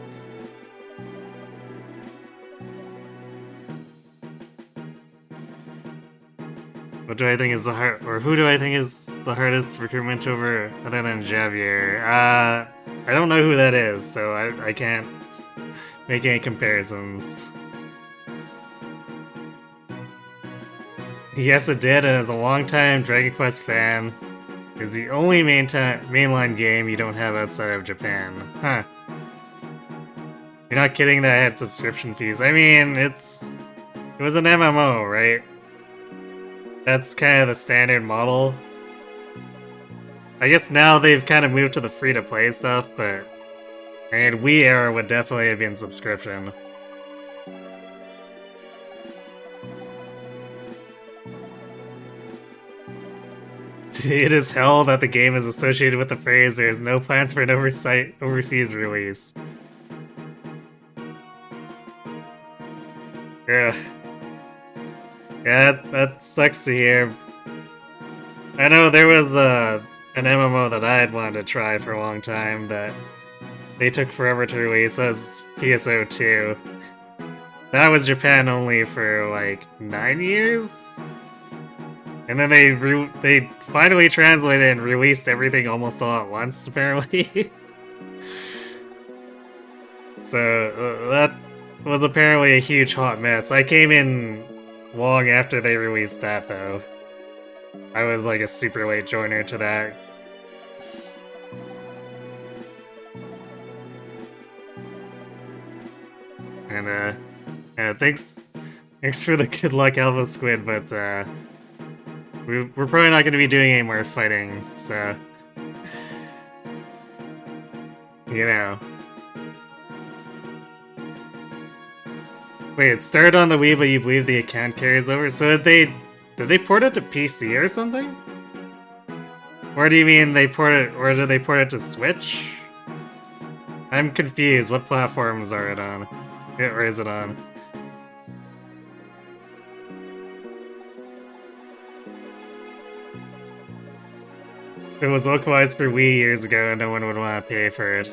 What do I think is the who do I think is the hardest recruitment over other than Javier? I don't know who that is, so I can't make any comparisons. Yes, it did, and as a longtime Dragon Quest fan, it's the only mainline game you don't have outside of Japan. Huh. You're not kidding that I had subscription fees. I mean, it was an MMO, right? That's kind of the standard model. I guess now they've kind of moved to the free-to-play stuff, but I mean, Wii era would definitely have been subscription. It is hell that the game is associated with the phrase "there is no plans for an overseas release." Ugh. Yeah, that sucks to hear. I know there was an MMO that I had wanted to try for a long time that they took forever to release. That was PSO2. That was Japan only for like 9 years? And then they finally translated and released everything almost all at once, apparently. So that was apparently a huge hot mess. I came in long after they released that, though. I was like a super late joiner to that. And thanks for the good luck, Alpha Squid, but we're probably not going to be doing any more fighting, so you know. Wait, it started on the Wii, but you believe the account carries over? So did they port it to PC or something? Or do you mean they port it, or did they port it to Switch? I'm confused. What platforms are it on? Or is it on? If it was localized for Wii years ago, no one would want to pay for it.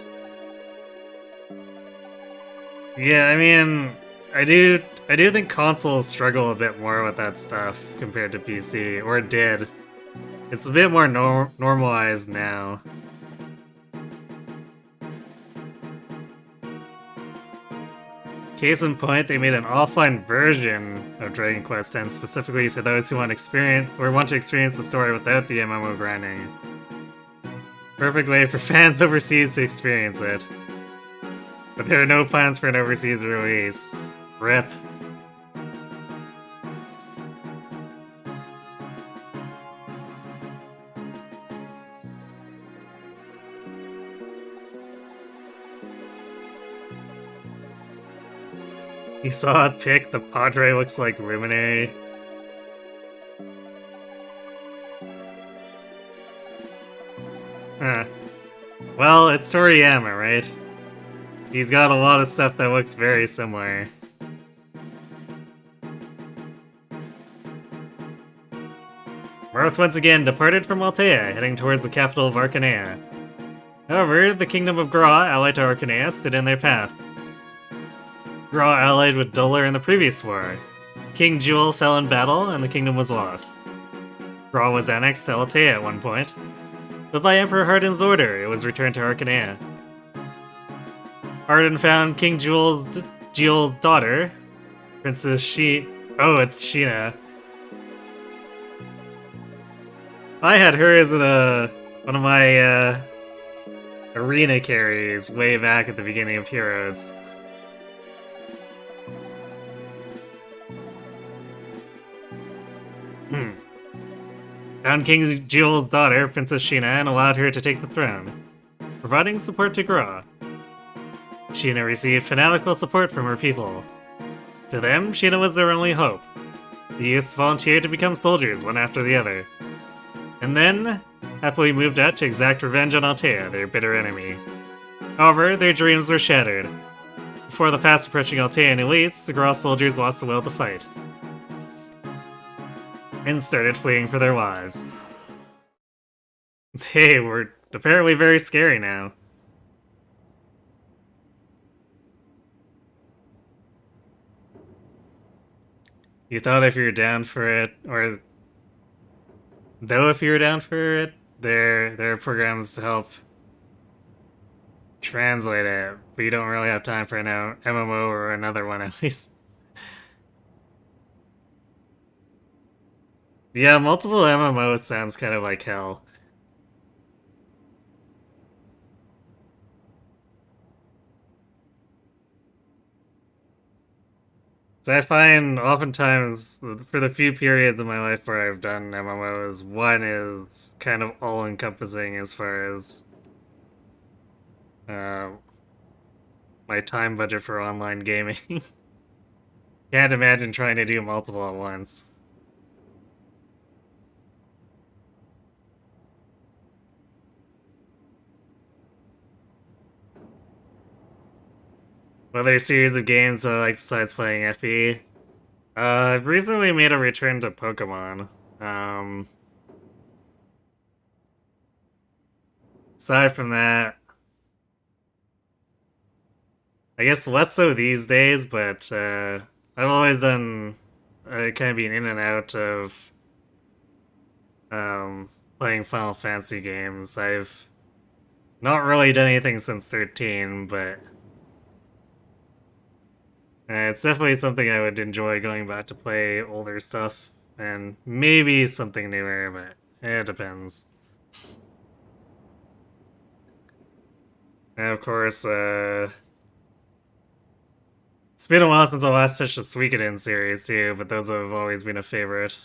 Yeah, I mean, I do think consoles struggle a bit more with that stuff compared to PC, or did. It's a bit more normalized now. Case in point, they made an offline version of Dragon Quest X specifically for those who want to experience the story without the MMO grinding. Perfect way for fans overseas to experience it. But there are no plans for an overseas release. RIP. You saw a pic, the Padre looks like Luminary. Huh. Well, it's Toriyama, right? He's got a lot of stuff that looks very similar. Marth once again departed from Altea, heading towards the capital of Arcanea. However, the kingdom of Gra, allied to Arcanea, stood in their path. Gra allied with Duller in the previous war. King Jewel fell in battle, and the kingdom was lost. Gra was annexed to Altea at one point, but by Emperor Hardin's order, it was returned to Arcanea. Hardin found King Jewel's daughter, Princess Oh, it's Sheena. I had her as one of my arena carries way back at the beginning of Heroes. Found King Jewel's daughter, Princess Sheena, and allowed her to take the throne, providing support to Gra. Sheena received fanatical support from her people. To them, Sheena was their only hope. The youths volunteered to become soldiers one after the other, and then happily moved out to exact revenge on Altea, their bitter enemy. However, their dreams were shattered. Before the fast-approaching Altean elites, the Gra soldiers lost the will to fight, and started fleeing for their lives. They were apparently very scary now. You thought if you were down for it, or though if you were down for it, there are programs to help translate it, but you don't really have time for an MMO or another one at least. Yeah, multiple MMOs sounds kind of like hell. So I find oftentimes for the few periods of my life where I've done MMOs, one is kind of all-encompassing as far as uh, my time budget for online gaming. Can't imagine trying to do multiple at once. Other series of games I like besides playing FE. I've recently made a return to Pokemon. Um, Aside from that, I guess less so these days, but I've always done kind of been in and out of playing Final Fantasy games. I've not really done anything since 13, but it's definitely something I would enjoy going back to play older stuff and maybe something newer, but it depends. And of course, it's been a while since I last touched the Suikoden series too, but those have always been a favorite.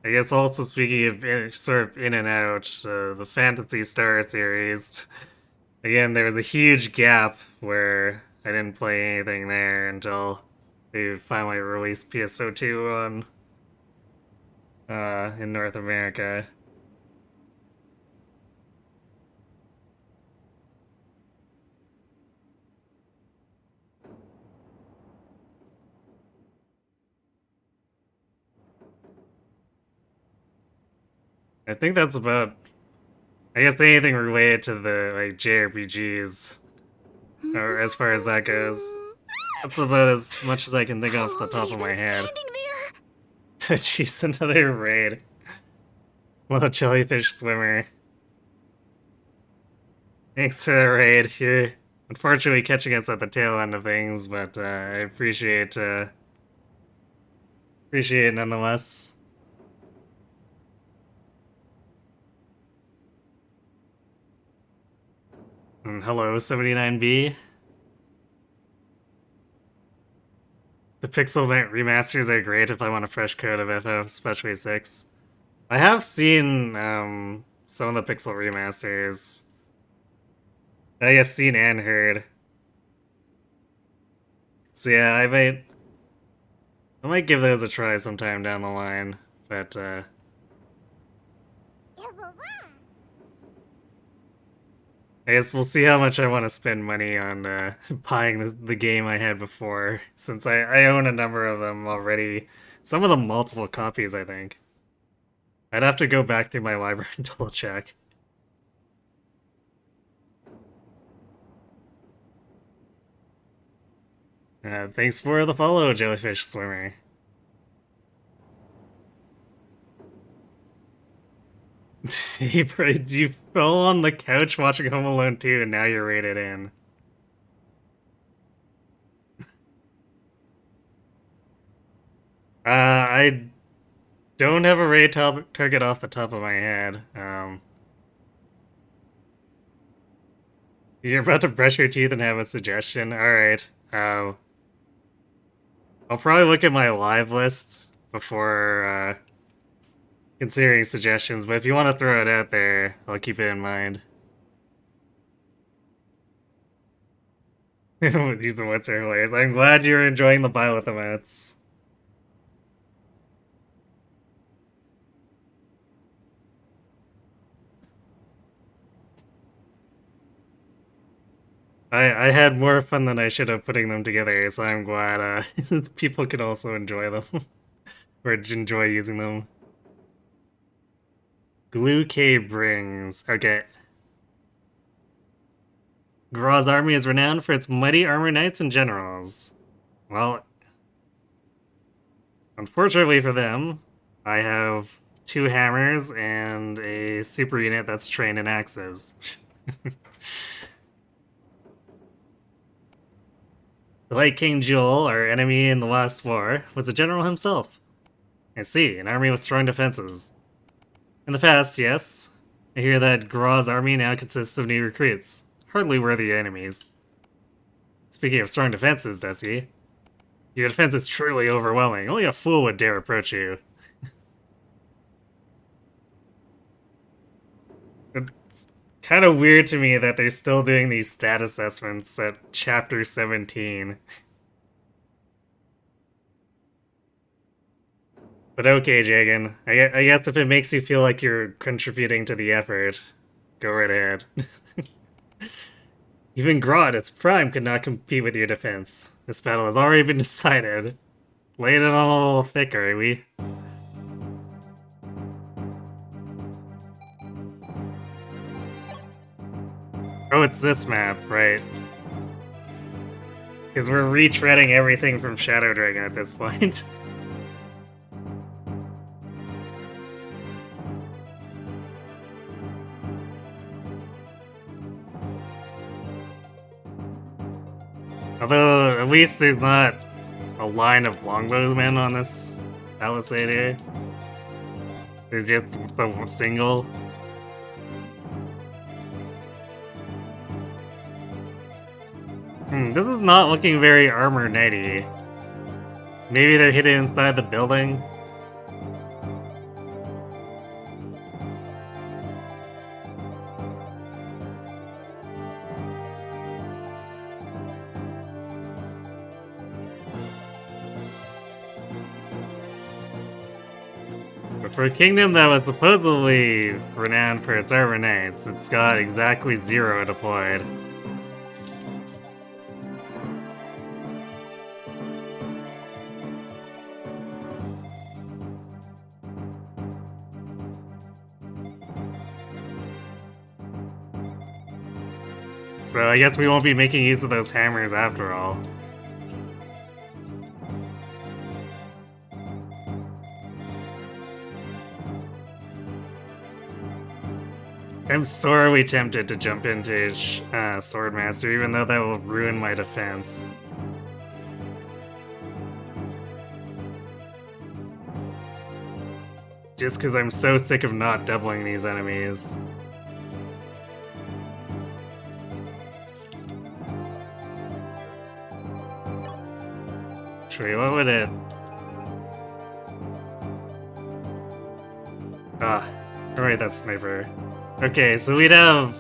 I guess also speaking of sort of in and out, the Fantasy Star series. Again, there was a huge gap where I didn't play anything there until they finally released PSO2 on in North America. I think that's about. I guess anything related to the like JRPGs, or as far as that goes, that's about as much as I can think How off the long top have you of my been head. standing there? Jeez, another raid. Little jellyfish swimmer. Thanks to the raid. You're unfortunately catching us at the tail end of things, but I appreciate it nonetheless. And hello, 79B. The Pixel remasters are great if I want a fresh coat of FF, especially 6. I have seen some of the Pixel remasters. I guess seen and heard. So yeah, I might give those a try sometime down the line, but I guess we'll see how much I want to spend money on buying the game I had before, since I own a number of them already. Some of them multiple copies, I think. I'd have to go back through my library and double check. Thanks for the follow, Jellyfish Swimmer. You fell on the couch watching Home Alone 2 and now you're rated in. I don't have a raid target off the top of my head. You're about to brush your teeth and have a suggestion? Alright. I'll probably look at my live list before considering suggestions, but if you want to throw it out there, I'll keep it in mind. These are what's are hilarious. I'm glad you're enjoying the Bylethemats. I had more fun than I should have putting them together, so I'm glad people can also enjoy them. Or enjoy using them. Glue K brings. Okay. Graw's army is renowned for its mighty armor knights and generals. Well, unfortunately for them, I have 2 hammers and a super unit that's trained in axes. The Light King Jewel, our enemy in the last war, was a general himself. I see, an army with strong defenses. In the past, yes. I hear that Graw's army now consists of new recruits. Hardly worthy enemies. Speaking of strong defenses, Desi, your defense is truly overwhelming. Only a fool would dare approach you. It's kind of weird to me that they're still doing these stat assessments at Chapter 17. But okay, Jagan. I guess if it makes you feel like you're contributing to the effort, go right ahead. Even Graw at its prime could not compete with your defense. This battle has already been decided. Lay it on a little thicker, we. Oh, it's this map, right. Because we're retreading everything from Shadow Dragon at this point. Although, at least there's not a line of longbowmen on this palisade here. There's just a single. This is not looking very armor knighty. Maybe they're hidden inside the building. But for a kingdom that was supposedly renowned for its armor knights, it's got exactly 0 deployed. So I guess we won't be making use of those hammers after all. I'm sorely tempted to jump into Swordmaster, even though that will ruin my defense. Just because I'm so sick of not doubling these enemies. Actually, what would it... alright, that's Sniper. Okay, so we'd have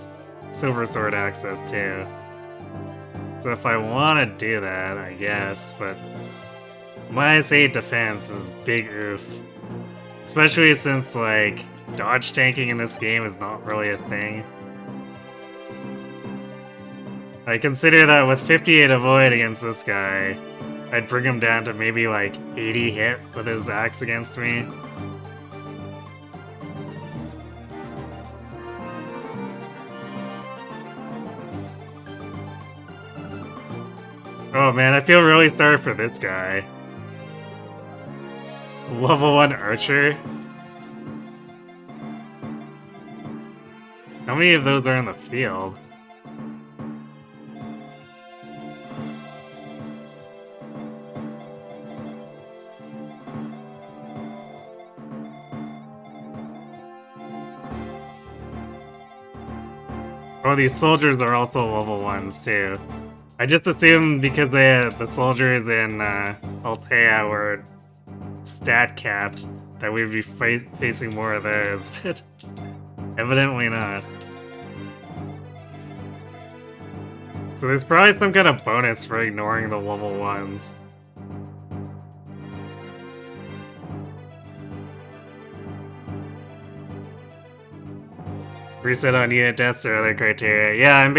Silver Sword access too. So if I want to do that, I guess, but... minus 8 defense is big oof. Especially since, like, dodge tanking in this game is not really a thing. I consider that with 58 avoid against this guy, I'd bring him down to maybe like 80 hit with his axe against me. Oh man, I feel really sorry for this guy. Level 1 archer? How many of those are in the field? Oh, these soldiers are also level 1s too. I just assumed because the soldiers in Altea were stat capped that we'd be facing more of those, but evidently not. So there's probably some kind of bonus for ignoring the level 1s. Reset on unit deaths or other criteria. Yeah, I'm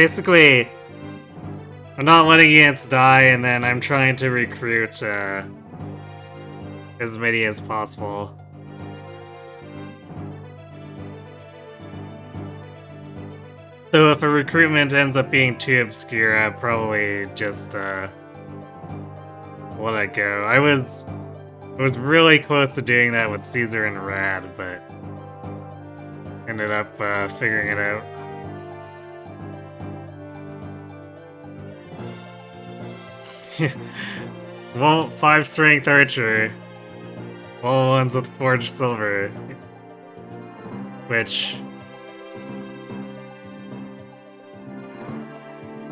not letting units die, and then I'm trying to recruit as many as possible. So if a recruitment ends up being too obscure, I'd probably just let it go. I was really close to doing that with Caesar and Rad, but ended up figuring it out. Well, 5 strength archer. All ones with forged silver. which...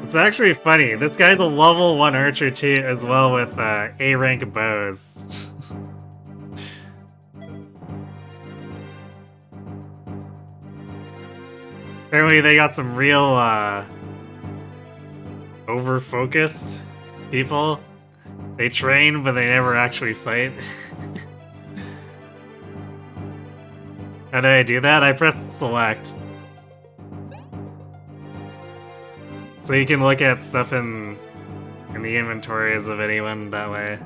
It's actually funny. This guy's a level 1 archer too, as well, with A rank bows. Apparently they got some real over-focused people. They train, but they never actually fight. How did I do that? I pressed select. So you can look at stuff in the inventories of anyone that way.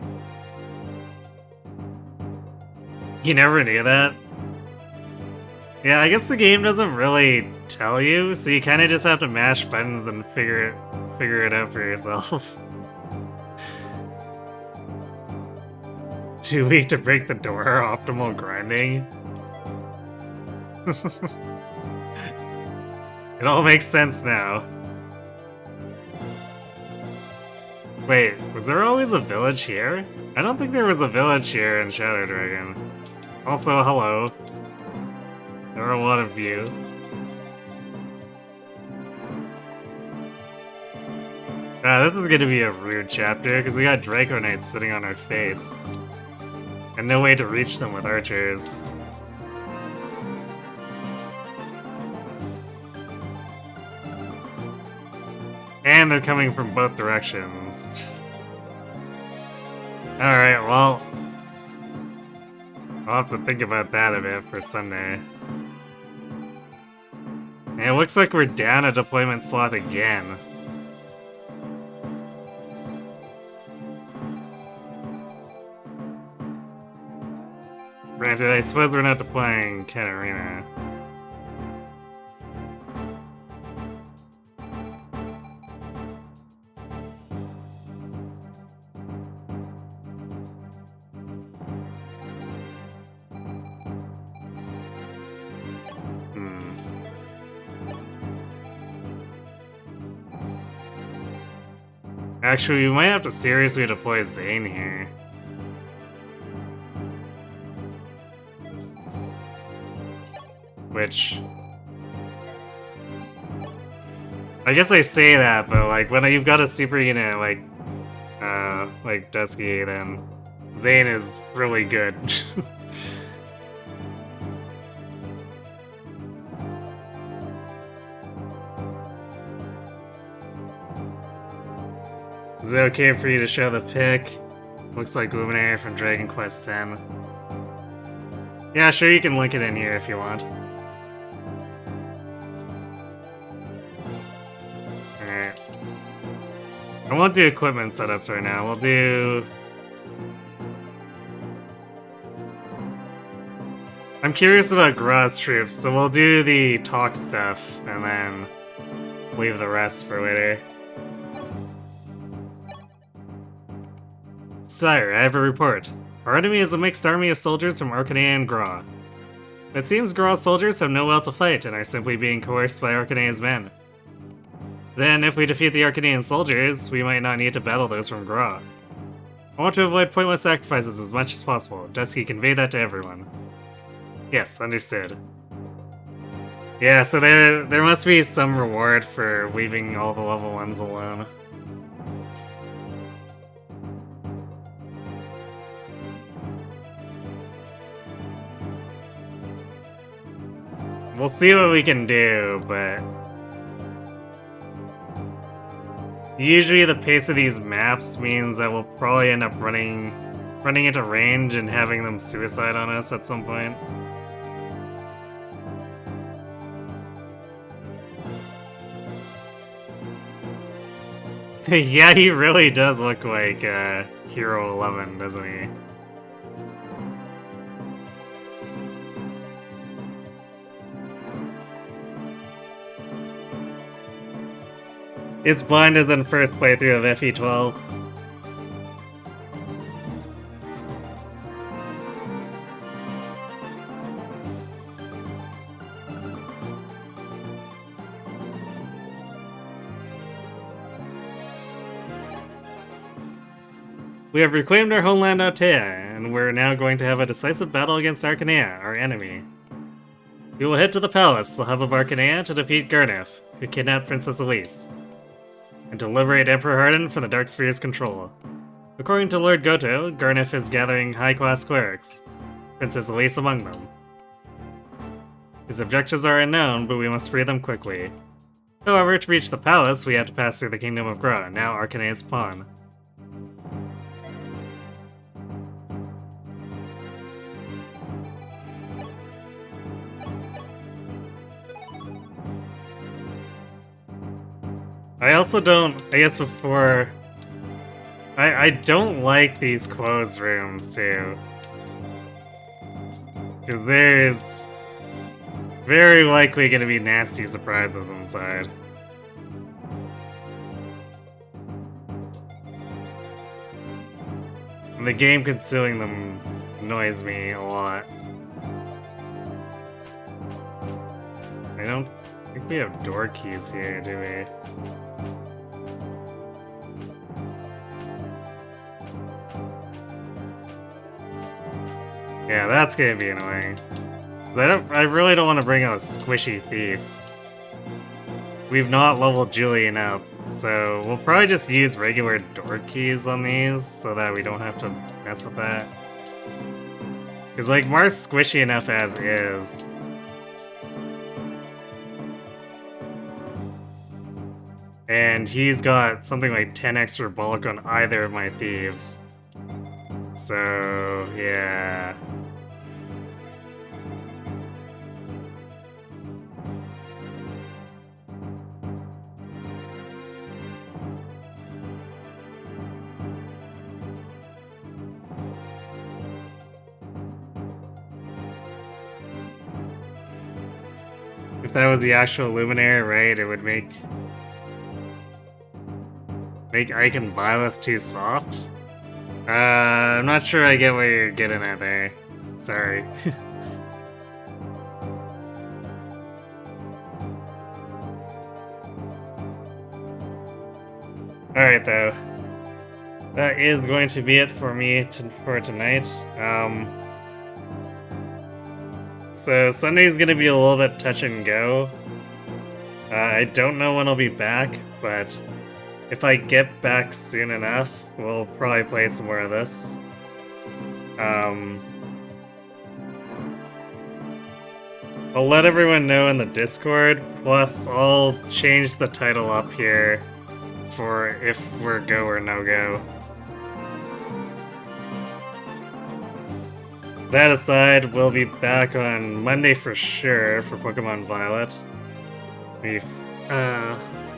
You never knew that? Yeah, I guess the game doesn't really tell you, so you kind of just have to mash buttons and figure it out for yourself. Too weak to break the door, optimal grinding. It all makes sense now. Wait, was there always a village here? I don't think there was a village here in Shadow Dragon. Also, hello. There are a lot of you. This is gonna be a rude chapter, because we got Draco Knights sitting on our face. And no way to reach them with archers. And they're coming from both directions. Alright, well... I'll have to think about that a bit for Sunday. And it looks like we're down a deployment slot again. Granted, I suppose we're not deploying Katarina. Actually, we might have to seriously deploy Zane here. Which... I guess I say that, but like, when you've got a super unit like Dusky, then Zane is really good. Is it okay for you to show the pic? Looks like Luminary from Dragon Quest X. Yeah, sure, you can link it in here if you want. Alright. I won't do equipment setups right now. We'll do... I'm curious about Gra's troops, so we'll do the talk stuff and then leave the rest for later. Sire, I have a report. Our enemy is a mixed army of soldiers from Arcanea and Gra. It seems Gra's soldiers have no will to fight and are simply being coerced by Arcanea's men. Then, if we defeat the Arcanean soldiers, we might not need to battle those from Gra. I want to avoid pointless sacrifices as much as possible. Dusky, convey that to everyone. Yes, understood. Yeah, so there must be some reward for leaving all the level 1s alone. We'll see what we can do, but... Usually the pace of these maps means that we'll probably end up running into range and having them suicide on us at some point. Yeah, he really does look like Hero 11, doesn't he? It's blinded than first playthrough of FE12. We have reclaimed our homeland Altea, and we're now going to have a decisive battle against Arcanea, our enemy. We will head to the palace, the hub of Arcanea, to defeat Garnif, who kidnapped Princess Elise, and to liberate Emperor Hardin from the Dark Sphere's control. According to Lord Goto, Garnif is gathering high-class clerics, Princess Elise among them. His objectives are unknown, but we must free them quickly. However, to reach the palace, we have to pass through the Kingdom of Gra, now Arcanea's pawn. I also don't, I guess before... I don't like these closed rooms, too. Because there's very likely going to be nasty surprises inside. And the game concealing them annoys me a lot. I don't think we have door keys here, do we? Yeah, that's gonna be annoying. I really don't want to bring out a squishy thief. We've not leveled Julian up, so we'll probably just use regular door keys on these so that we don't have to mess with that. Because, like, Mar's squishy enough as is. And he's got something like 10 extra bulk on either of my thieves. So, yeah. If that was the actual Luminary, right, it would make Ike and Byleth too soft? I'm not sure I get what you're getting at there. Sorry. Alright, though. That is going to be it for me for tonight. So Sunday's gonna be a little bit touch and go. I don't know when I'll be back, but if I get back soon enough, we'll probably play some more of this. I'll let everyone know in the Discord, plus I'll change the title up here for if we're go or no go. That aside, we'll be back on Monday for sure for Pokemon Violet. We're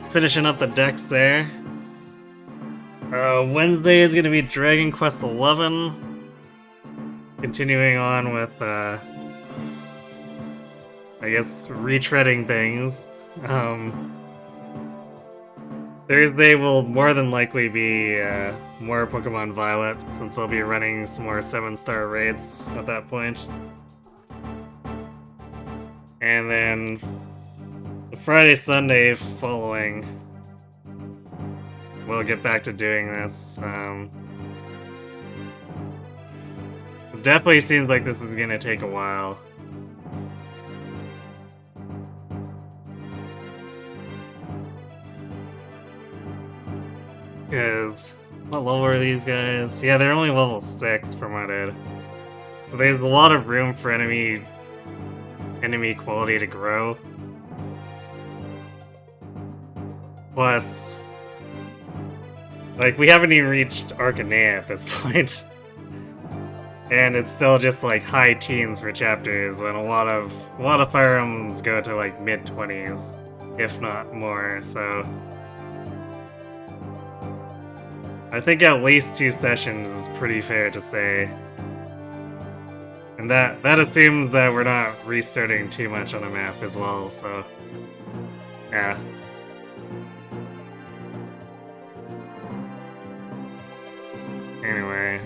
finishing up the decks there. Wednesday is going to be Dragon Quest XI. Continuing on with, I guess, retreading things. Thursday will more than likely be more Pokemon Violet, since I'll be running some more 7-star raids at that point. And then the Friday, Sunday following, we'll get back to doing this. It definitely seems like this is gonna take a while. Because, what level are these guys? Yeah, they're only level 6 from what I did. So there's a lot of room for enemy quality to grow. Plus, like, we haven't even reached Arcanea at this point. And it's still just like high teens for chapters when a lot of Fire Emblems go to like mid-20s, if not more, so I think at least 2 sessions is pretty fair to say. And that assumes that we're not restarting too much on the map as well, so yeah. Anyway,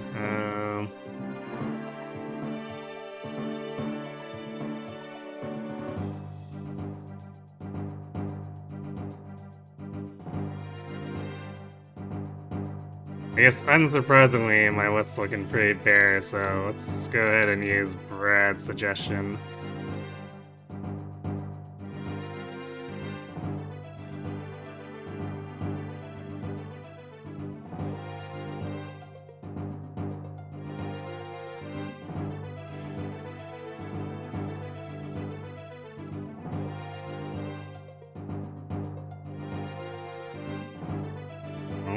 I guess unsurprisingly, my list's looking pretty bare, so let's go ahead and use Brad's suggestion.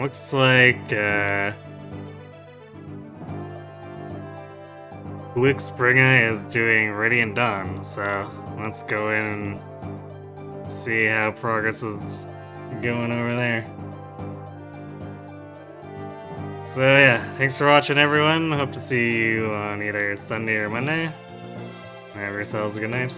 Looks like, Luke Springer is doing Ready and Done, so let's go in and see how progress is going over there. So yeah, thanks for watching everyone. Hope to see you on either Sunday or Monday. Have yourselves a good night.